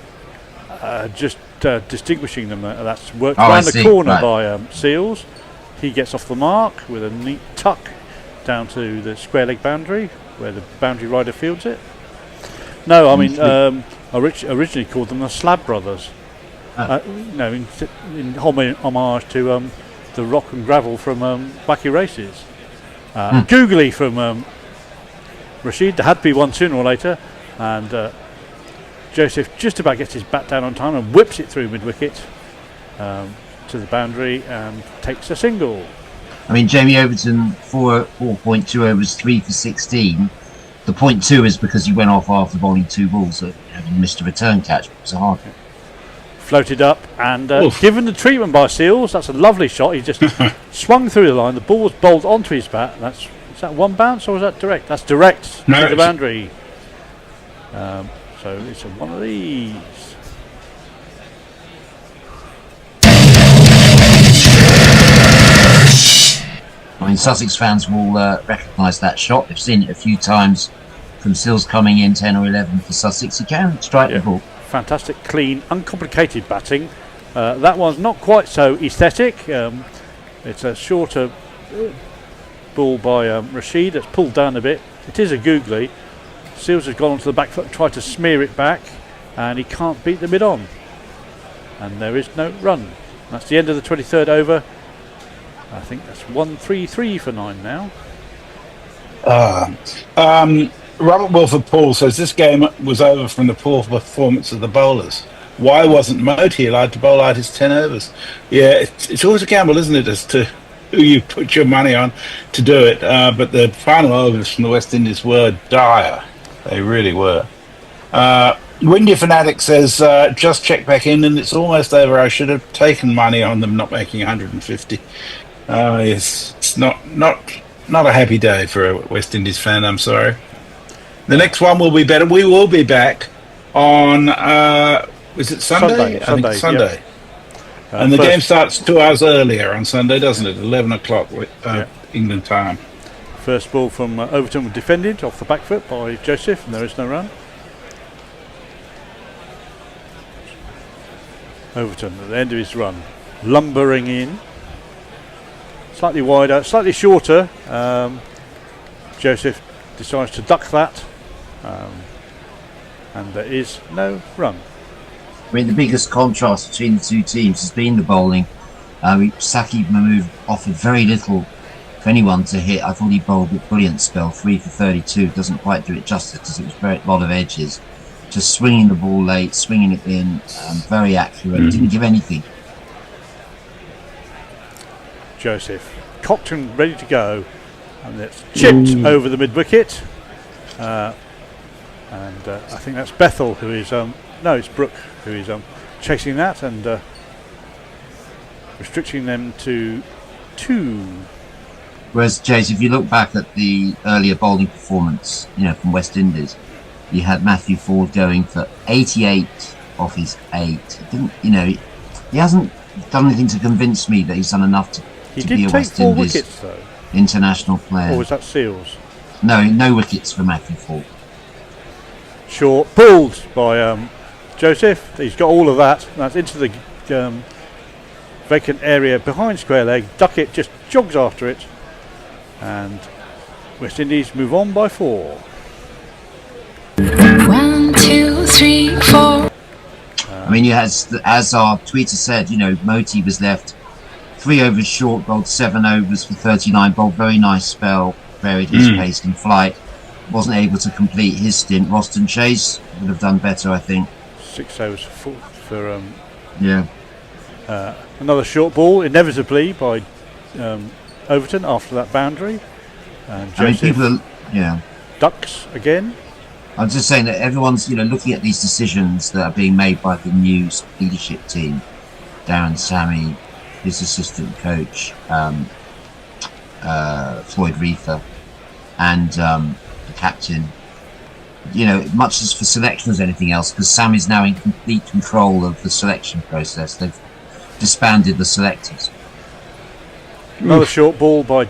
Just distinguishing them. That's worked around the corner by Seals. He gets off the mark with a neat tuck down to the square leg boundary where the boundary rider fields it. No, I mean, originally called them the Slab Brothers. In homage to the rock and gravel from Wacky Races. Googly from Rashid. There had to be one sooner or later, and Joseph just about gets his bat down on time and whips it through mid-wicket to the boundary and takes a single. I mean, Jamie Overton 4.2 overs, 3 for 16. The 0.2 is because he went off after bowling 2 balls and missed a return catch. It was a hard one. Floated up and given the treatment by Seals. That's a lovely shot. He just swung through the line. The ball was bowled onto his bat. Is that one bounce or was that direct? That's direct to the boundary. So it's one of these. I mean, Sussex fans will recognise that shot. They've seen it a few times from Sills coming in 10 or 11 for Sussex. He can strike the ball. Fantastic, clean, uncomplicated batting. That one's not quite so aesthetic. It's a shorter ball by Rashid. That's pulled down a bit. It is a googly. Sills has gone onto the back foot and tried to smear it back, and he can't beat the mid-on. And there is no run. That's the end of the 23rd over. I think that's 1-3-3 for 9 now. Robert Wilford Paul says this game was over from the poor performance of the bowlers. Why wasn't Moti allowed to bowl out his 10 overs? Yeah, it's always a gamble, isn't it, as to who you put your money on to do it. But the final overs from the West Indies were dire. They really were. Windy Fanatic says, just check back in and it's almost over. I should have taken money on them not making 150. Yes, it's not a happy day for a West Indies fan, I'm sorry. The next one will be better. We will be back on, is it Sunday? I think it's Sunday. Yeah. And the game starts 2 hours earlier on Sunday, doesn't it? 11 o'clock England time. First ball from Overton defended off the back foot by Joseph, and there is no run. Overton at the end of his run, lumbering in. Slightly wider, slightly shorter. Joseph decides to duck that, and there is no run. I mean, the biggest contrast between the two teams has been the bowling. Saqib Mahmood offered very little for anyone to hit. I thought he bowled a brilliant spell, 3 for 32. Doesn't quite do it justice because it was a lot of edges. Just swinging the ball late, swinging it in, very accurate. Didn't give anything. Joseph cocked and ready to go, and it's chipped over the mid-wicket, and I think that's Bethel who is it's Brooke who is chasing that and restricting them to 2. Whereas, Jace, if you look back at the earlier bowling performance, from West Indies, you had Matthew Ford going for 88 off his 8. He hasn't done anything to convince me that he's done enough to be a West Indies wickets, though. International player. Or was that Seals? No wickets for Matthew Ford. Short, pulled by Joseph. He's got all of that. That's into the vacant area behind square leg. Duckett just jogs after it, and West Indies move on by 4. 1, 2, 3, 4. I mean, as our tweeter said, Moti was left 3 overs short, bowled 7 overs for 39, bowled very nice spell, varied his pace and flight. Wasn't able to complete his stint. Roston Chase would have done better, I think. 6 overs for another short ball, inevitably by Overton after that boundary. And Joseph ducks again. I'm just saying that everyone's, looking at these decisions that are being made by the new leadership team. Darren Sammy, his assistant coach, Floyd Reefer, and the captain. Much as for selection as anything else, because Sam is now in complete control of the selection process. They've disbanded the selectors. Another short ball by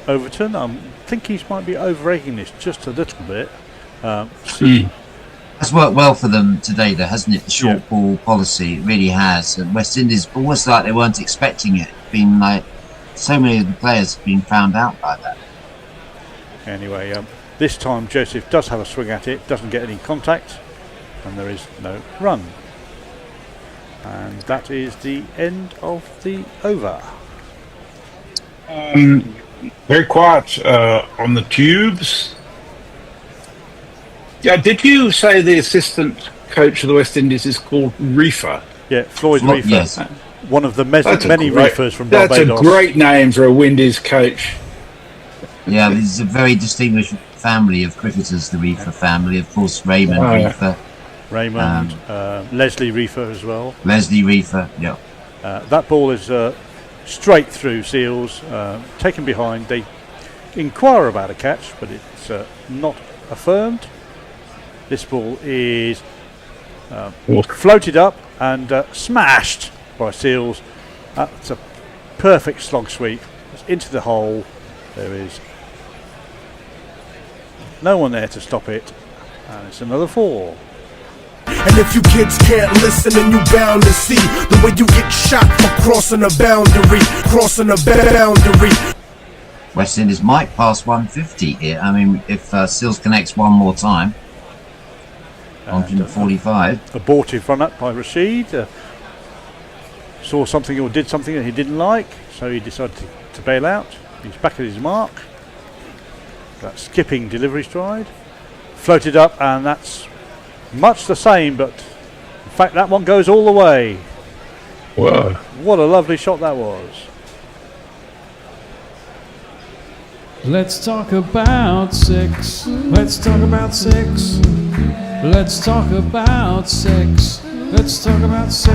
Overton. I think he might be over-egging this just a little bit. That's worked well for them today, though, hasn't it? The short ball policy, it really has. And West Indies, almost like they weren't expecting it. Been like so many of the players have been found out by that. Anyway, this time Joseph does have a swing at it, doesn't get any contact, and there is no run. And that is the end of the over. Very quiet on the tubes. Yeah, did you say the assistant coach of the West Indies is called Reefer? Yeah, Floyd Reefer. Yes. One of the many Reefers from Barbados. That's a great name for a Windies coach. Yeah, this is a very distinguished family of cricketers, the Reefer family. Of course, Raymond Reefer. Raymond, Leslie Reefer as well. Leslie Reefer, yeah. That ball is straight through Seals, taken behind. They inquire about a catch, but it's not affirmed. This ball is floated up and smashed by Seals. That's a perfect slog sweep. It's into the hole. There is no one there to stop it, and it's another 4. And if you kids can't listen, then you bound to see the way you get shot for crossing a boundary, crossing a boundary. West Indies might pass 150 here. I mean, if Seals connects one more time. 145. Abortive run up by Rashid. Saw something or did something that he didn't like, so he decided to bail out. He's back at his mark. That skipping delivery stride. Floated up, and that's much the same, but in fact that one goes all the way. Whoa. What a lovely shot that was. Let's talk about 6. Let's talk about 6. Let's talk about 6. Let's talk about 6.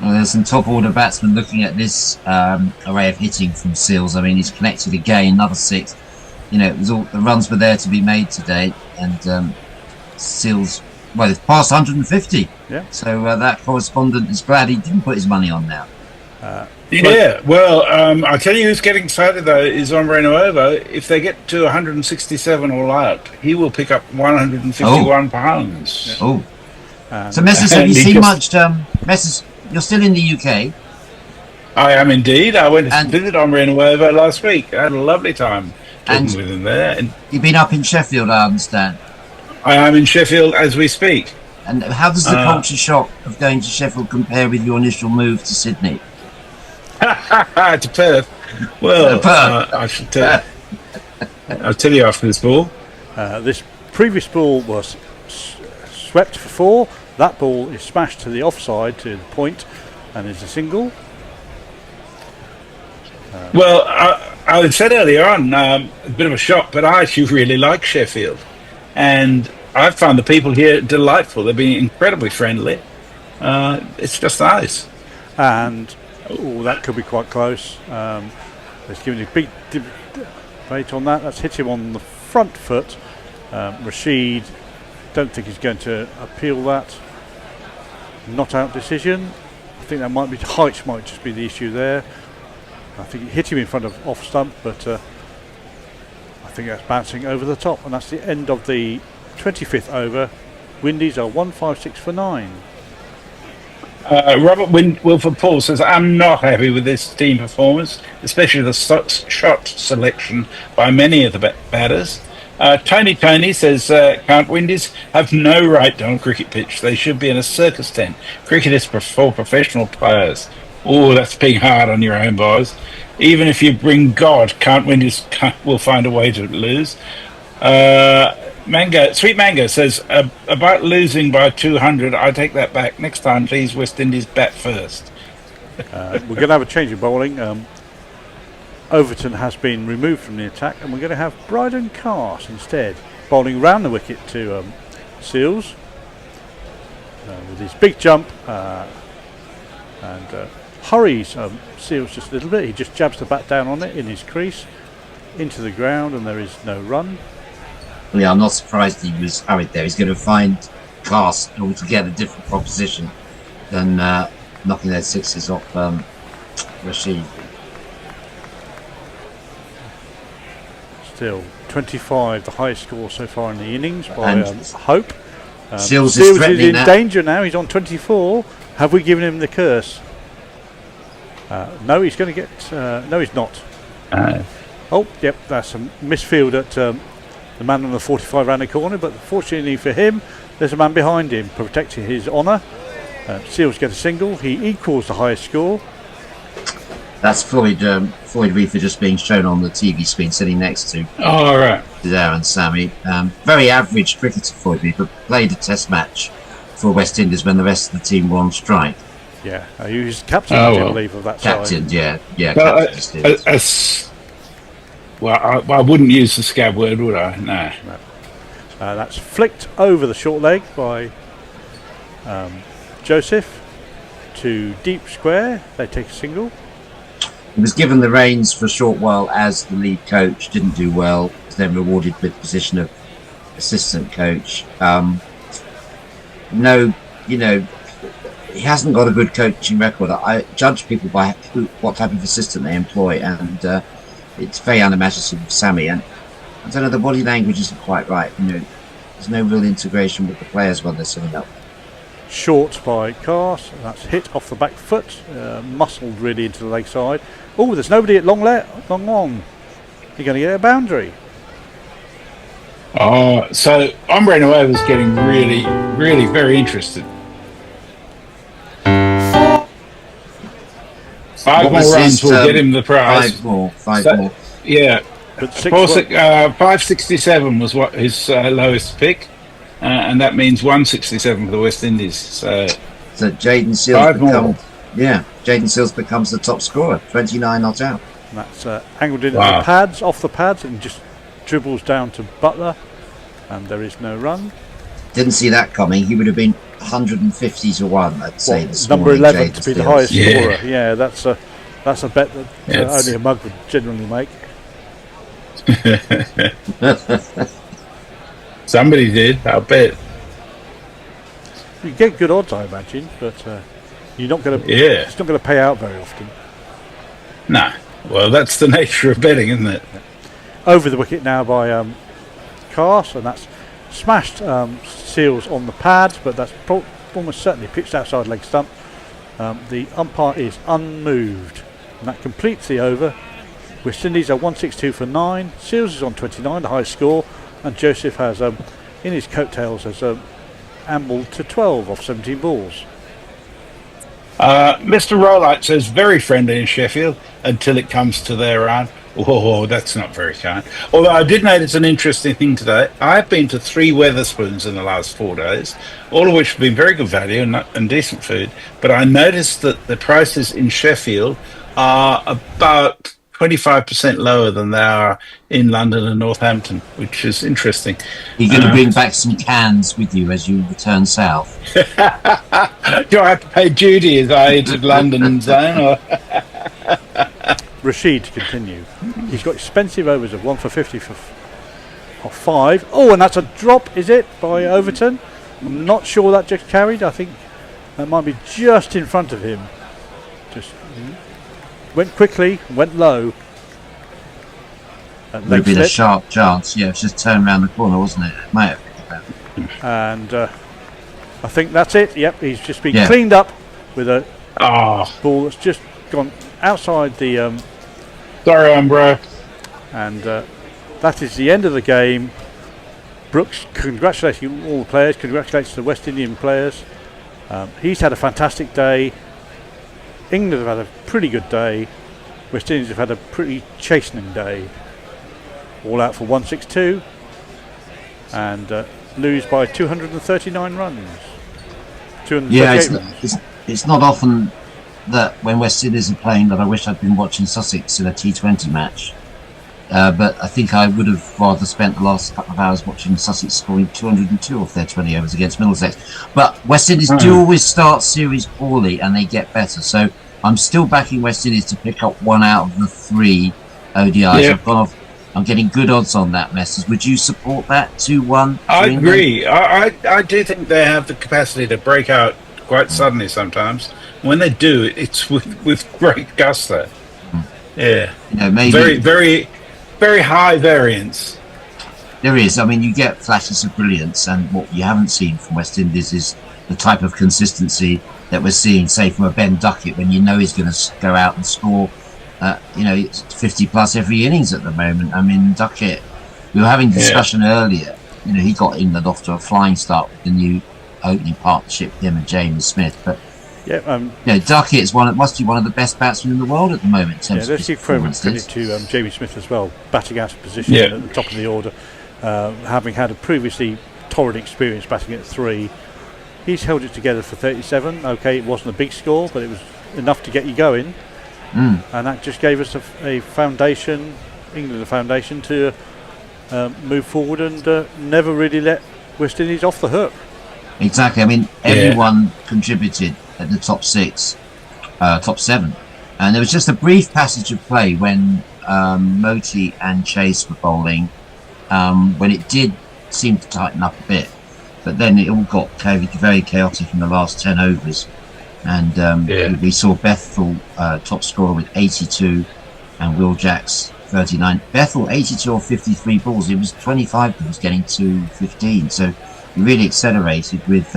Well, there's some top order batsmen looking at this array of hitting from Seals. I mean, he's connected again, another 6. You know, it was all, the runs were there to be made today, and Seals, well, it's past 150. Yeah. So that correspondent is glad he didn't put his money on now. Yeah, well, I tell you who's getting excited though is on Renuovo. If they get to 167 all out, he will pick up 151 pounds. Oh. So Messrs, have you seen much? Messrs, you're still in the UK. I am indeed. I went to visit on Renuovo last week. I had a lovely time talking with him there. And you've been up in Sheffield, I understand. I am in Sheffield as we speak. And how does the culture shock of going to Sheffield compare with your initial move to Sydney? To Perth. Well, I should tell. I'll tell you after this ball. This previous ball was swept for 4. That ball is smashed to the offside to the point, and is a single. Well, I said earlier on, a bit of a shock, but I actually really like Sheffield, and I've found the people here delightful. They've been incredibly friendly. It's just nice. And that could be quite close. Let's give him a big debate on that. That's hit him on the front foot. Rashid, don't think he's going to appeal that. Not out decision. I think that might be height, might just be the issue there. I think it hit him in front of off stump, but I think that's bouncing over the top, and that's the end of the 25th over. Windies are 156 for 9. Robert Wilford Paul says, I'm not happy with this team performance, especially the shot selection by many of the batters. Tony says, can't Windies have no right on a cricket pitch? They should be in a circus tent. Cricket is for professional players. Oh, that's being hard on your own boys. Even if you bring God, can't Windies will find a way to lose. Sweet Mango says, about losing by 200, I take that back. Next time, please, West Indies bat first. We're going to have a change of bowling. Overton has been removed from the attack, and we're going to have Bryden Cast instead, bowling round the wicket to Seals with his big jump and hurries Seals just a little bit. He just jabs the bat down on it in his crease into the ground, and there is no run. Yeah, I'm not surprised he was hurried there. He's going to find Cast an altogether different proposition than knocking those sixes off Rashid. Still 25, the highest score so far in the innings by Hope. Seals is in now. Danger now. He's on 24. Have we given him the curse? No, he's going to get. No, he's not. Oh, yep, that's a misfield at the man on the 45 round the corner. But fortunately for him, there's a man behind him protecting his honour. Seals get a single. He equals the highest score. That's Floyd Reefer just being shown on the TV screen, sitting next to Aaron Sammy. Very average cricketer, Floyd Reefer. Played a test match for West Indies when the rest of the team were on strike. Yeah, he was captain, I believe, of that captain, side. Yeah. I wouldn't use the scab word, would I? No. That's flicked over the short leg by Joseph to deep square. They take a single. He was given the reins for a short while as the lead coach, didn't do well, was then rewarded with the position of assistant coach. No, you know, he hasn't got a good coaching record. I judge people by what type of assistant they employ, and it's very unimaginative of Sammy. And I don't know, the body language isn't quite right. You know, there's no real integration with the players when they're setting up. Short by Cars, that's hit off the back foot, muscled really into the leg side. Oh, there's nobody at long. You're going to get a boundary. So Ombre Noir was getting really, really very interested. 5 more runs will get him the prize. Five more. Yeah. But 567 was what his lowest pick, and that means 167 for the West Indies. So Jaden Seals Jaden Seals becomes the top scorer, 29 not out. And that's angled in at the pads, off the pads, and just dribbles down to Butler, and there is no run. Didn't see that coming. He would have been 150 to 1, I'd say. This number morning, 11 to be the highest scorer. Yeah, that's a bet that only a mug would generally make. Somebody did, I'll bet. You get good odds, I imagine, but you're not going to. Yeah, it's not going to pay out very often. No. Well, that's the nature of betting, isn't it? Yeah. Over the wicket now by Cars, and that's smashed Seals on the pads, but that's almost certainly pitched outside leg stump. The umpire is unmoved, and that completes the over. West Indies are 162 for 9. Seals is on 29, the highest score, and Joseph has, in his coattails, has ambled to 12 off 17 balls. Mr. Rolite says very friendly in Sheffield until it comes to their run. Oh, that's not very kind. Although I did notice an interesting thing today. I've been to 3 Wetherspoons in the last 4 days, all of which have been very good value and decent food. But I noticed that the prices in Sheffield are about 25% lower than they are in London and Northampton, which is interesting. You're going to bring back some cans with you as you return south. Do I have to pay duty as I entered London and zone? Or Rashid to continue. He's got expensive overs of 1 for 50 for 5. Oh, and that's a drop, is it, by Overton? I'm not sure that just carried. I think that might be just in front of him. Just went quickly, went low. Would have been a sharp chance. Yeah, it was just turned around the corner, wasn't it? It might have been. And I think that's it. Yep, he's just been cleaned up with a ball that's just gone outside the. Sorry, Umbro. And that is the end of the game. Brooks, congratulating all the players. Congratulations to the West Indian players. He's had a fantastic day. England have had a pretty good day. West Indies have had a pretty chastening day. All out for 162 and lose by 239 runs. 238 runs. It's not often that when West Indies are playing that I wish I'd been watching Sussex in a T20 match. But I think I would have rather spent the last couple of hours watching Sussex scoring 202 off their 20 overs against Middlesex. But West Indies do always start series poorly and they get better. So I'm still backing West Indies to pick up 1 out of the 3 ODIs. Yep. I've gone off. I'm getting good odds on that, Messrs. Would you support that 2-1? I agree. I do think they have the capacity to break out quite suddenly sometimes. When they do, it's with great gusto. Yeah. You know, maybe very, very, very high variance. There is. I mean, you get flashes of brilliance, and what you haven't seen from West Indies is the type of consistency that we're seeing, say, from a Ben Duckett, when you know he's going to go out and score. 50 plus every innings at the moment. I mean, Duckett, we were having a discussion earlier. You know, he got England off to a flying start with the new opening partnership, him and James Smith. But Duckett must be one of the best batsmen in the world at the moment. In terms of let's give credit to Jamie Smith as well, batting out of position at the top of the order, having had a previously torrid experience batting at 3. He's held it together for 37. Okay, it wasn't a big score, but it was enough to get you going. And that just gave us a foundation, England a foundation to move forward and never really let West Indies off the hook. Exactly. I mean, everyone contributed at the top 6, top 7. And there was just a brief passage of play when Moti and Chase were bowling, when it did seemed to tighten up a bit, but then it all got very chaotic in the last 10 overs. And we saw Bethel top scorer with 82 and Will Jacks 39. Bethel 82 or 53 balls. It was 25 balls getting to 15. So he really accelerated with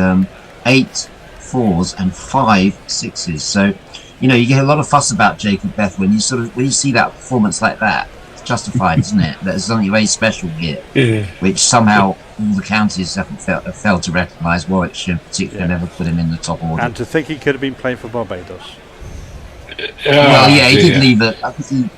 8 fours and 5 sixes. So, you get a lot of fuss about Jacob Bethel when you see that performance like that. It's justified, isn't it? There's something very special here, which somehow all the counties haven't failed to recognise. Warwickshire in particular never put him in the top order. And to think he could have been playing for Barbados. Well, he did leave it. I think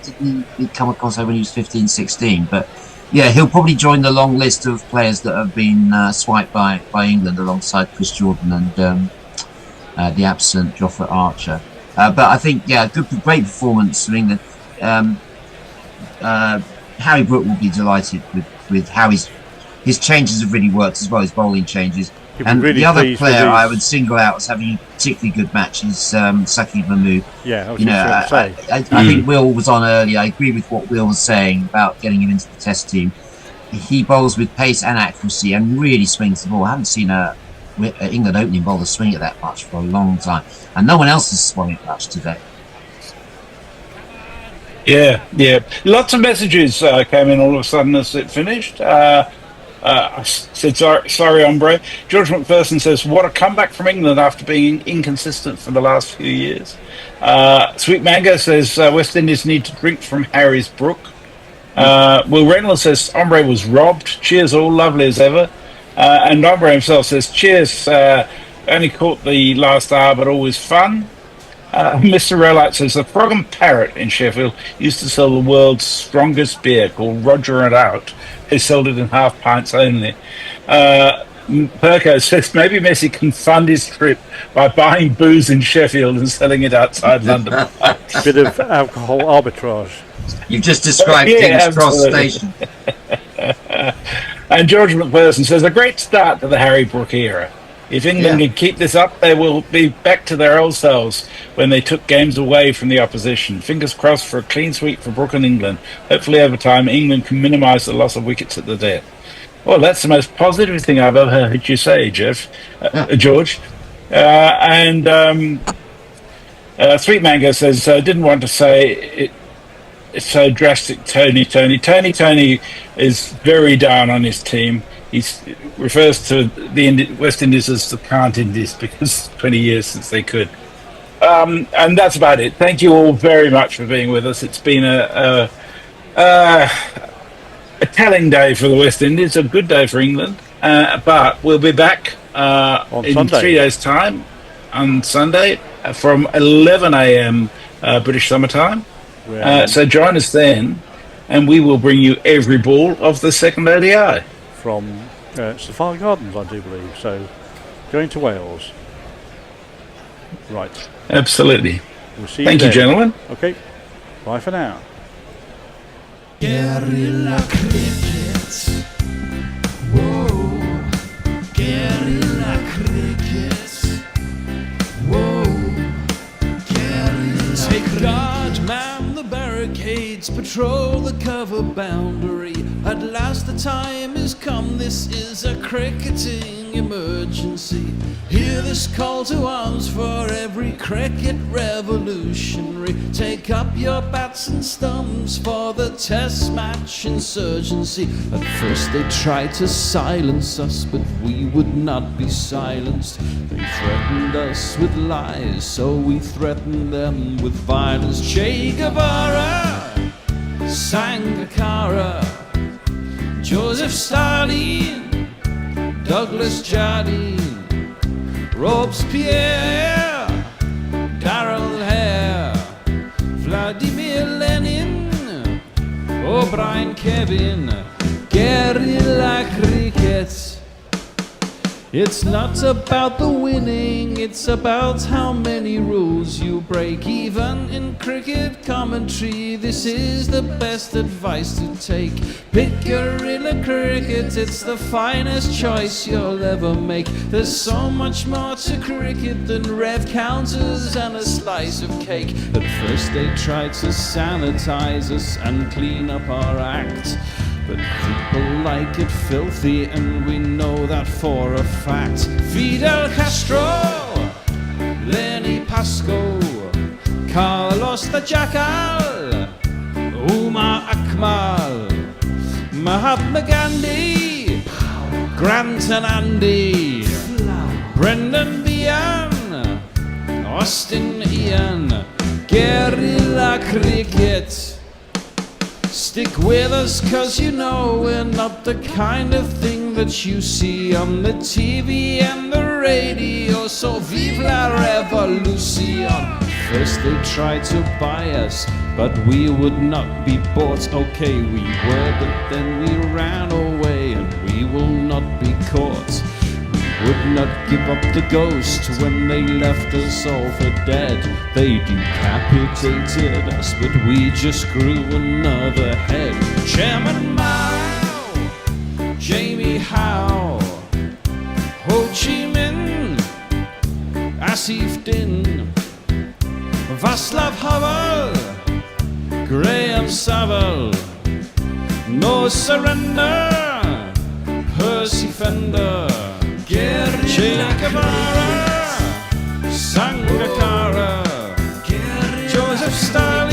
he'd come across there when he was 15, 16. But yeah, he'll probably join the long list of players that have been swiped by England alongside Chris Jordan and the absent Jofra Archer. But I think, great performance from England. Harry Brook will be delighted with how his changes have really worked as well, his bowling changes. And really the other player I would single out as having a particularly good match is Saqib Mahmood. Yeah, I think Will was on earlier. I agree with what Will was saying about getting him into the test team. He bowls with pace and accuracy and really swings the ball. I haven't seen a England opening bowler swing it that much for a long time, and no one else has swung it much today. Yeah. Lots of messages came in all of a sudden as it finished. I said, sorry, hombre. George McPherson says, what a comeback from England after being inconsistent for the last few years. Sweet Mango says, West Indies need to drink from Harry's Brook. Will Reynolds says, hombre was robbed. Cheers all, lovely as ever. And hombre himself says, cheers, only caught the last hour, but always fun. Mr. Relight says, the Frog and Parrot in Sheffield used to sell the world's strongest beer called Roger and Out, who sold it in half pints only. Perko says, maybe Messi can fund his trip by buying booze in Sheffield and selling it outside London. A bit of alcohol arbitrage. You've just described King's Cross Station. And George McPherson says, a great start to the Harry Brook era. If England can keep this up, they will be back to their old selves when they took games away from the opposition. Fingers crossed for a clean sweep for Brook and England. Hopefully over time, England can minimise the loss of wickets at the death. Well, that's the most positive thing I've ever heard you say, George. Sweet Mango says, didn't want to say it. It's so drastic, Tony. Tony is very down on his team. He refers to the West Indies as the can't Indies because 20 years since they could. And that's about it. Thank you all very much for being with us. It's been a telling day for the West Indies, a good day for England. But we'll be back in Sunday. 3 days' time on Sunday from 11 a.m. British Summer Time. So join us then, and we will bring you every ball of the second ODI. From Safari Gardens, I do believe. So, going to Wales. Right. Absolutely. We'll see Thank you, then. gentlemen. Okay. Bye for now. Guerrilla cricket. Whoa. Guerrilla cricket. Whoa. Guerrilla Take guard, man the barricades, patrol the cover boundary. At last the time has come, this is a cricketing emergency. Hear this call to arms for every cricket revolutionary. Take up your bats and stumps for the test match insurgency. At first they tried to silence us, but we would not be silenced. They threatened us with lies, so we threatened them with violence. Che Guevara, Sangakkara, Joseph Stalin, Douglas Jardine, Robespierre, Darrell Hare, Vladimir Lenin, O'Brien Kevin, guerrilla cricket. It's not about the winning, it's about how many rules you break. Even in cricket commentary, this is the best advice to take. Pick guerrilla cricket, it's the finest choice you'll ever make. There's so much more to cricket than rev counters and a slice of cake. At first they tried to sanitize us and clean up our act. but people like it filthy, and we know that for a fact. Fidel Castro, Lenny Pasco, Carlos the Jackal, Umar Akmal, Mahatma Gandhi, Grant and Andy, Brendan Behan, Austin Ian, Guerrilla Cricket. Stick with us, cause you know we're not the kind of thing that you see on the TV and the radio. So vive la revolution. First they tried to buy us, but we would not be bought. Okay, we were, but then we ran away, and we will not be caught. Would not give up the ghost when they left us all for dead. They decapitated us, but we just grew another head. Chairman Mao, Jamie Howe, Ho Chi Minh, Asif Din, Václav Havel, Graham Saville, No Surrender, Percy Fender, Che Guevara, Sangakkara, Joseph Stalin.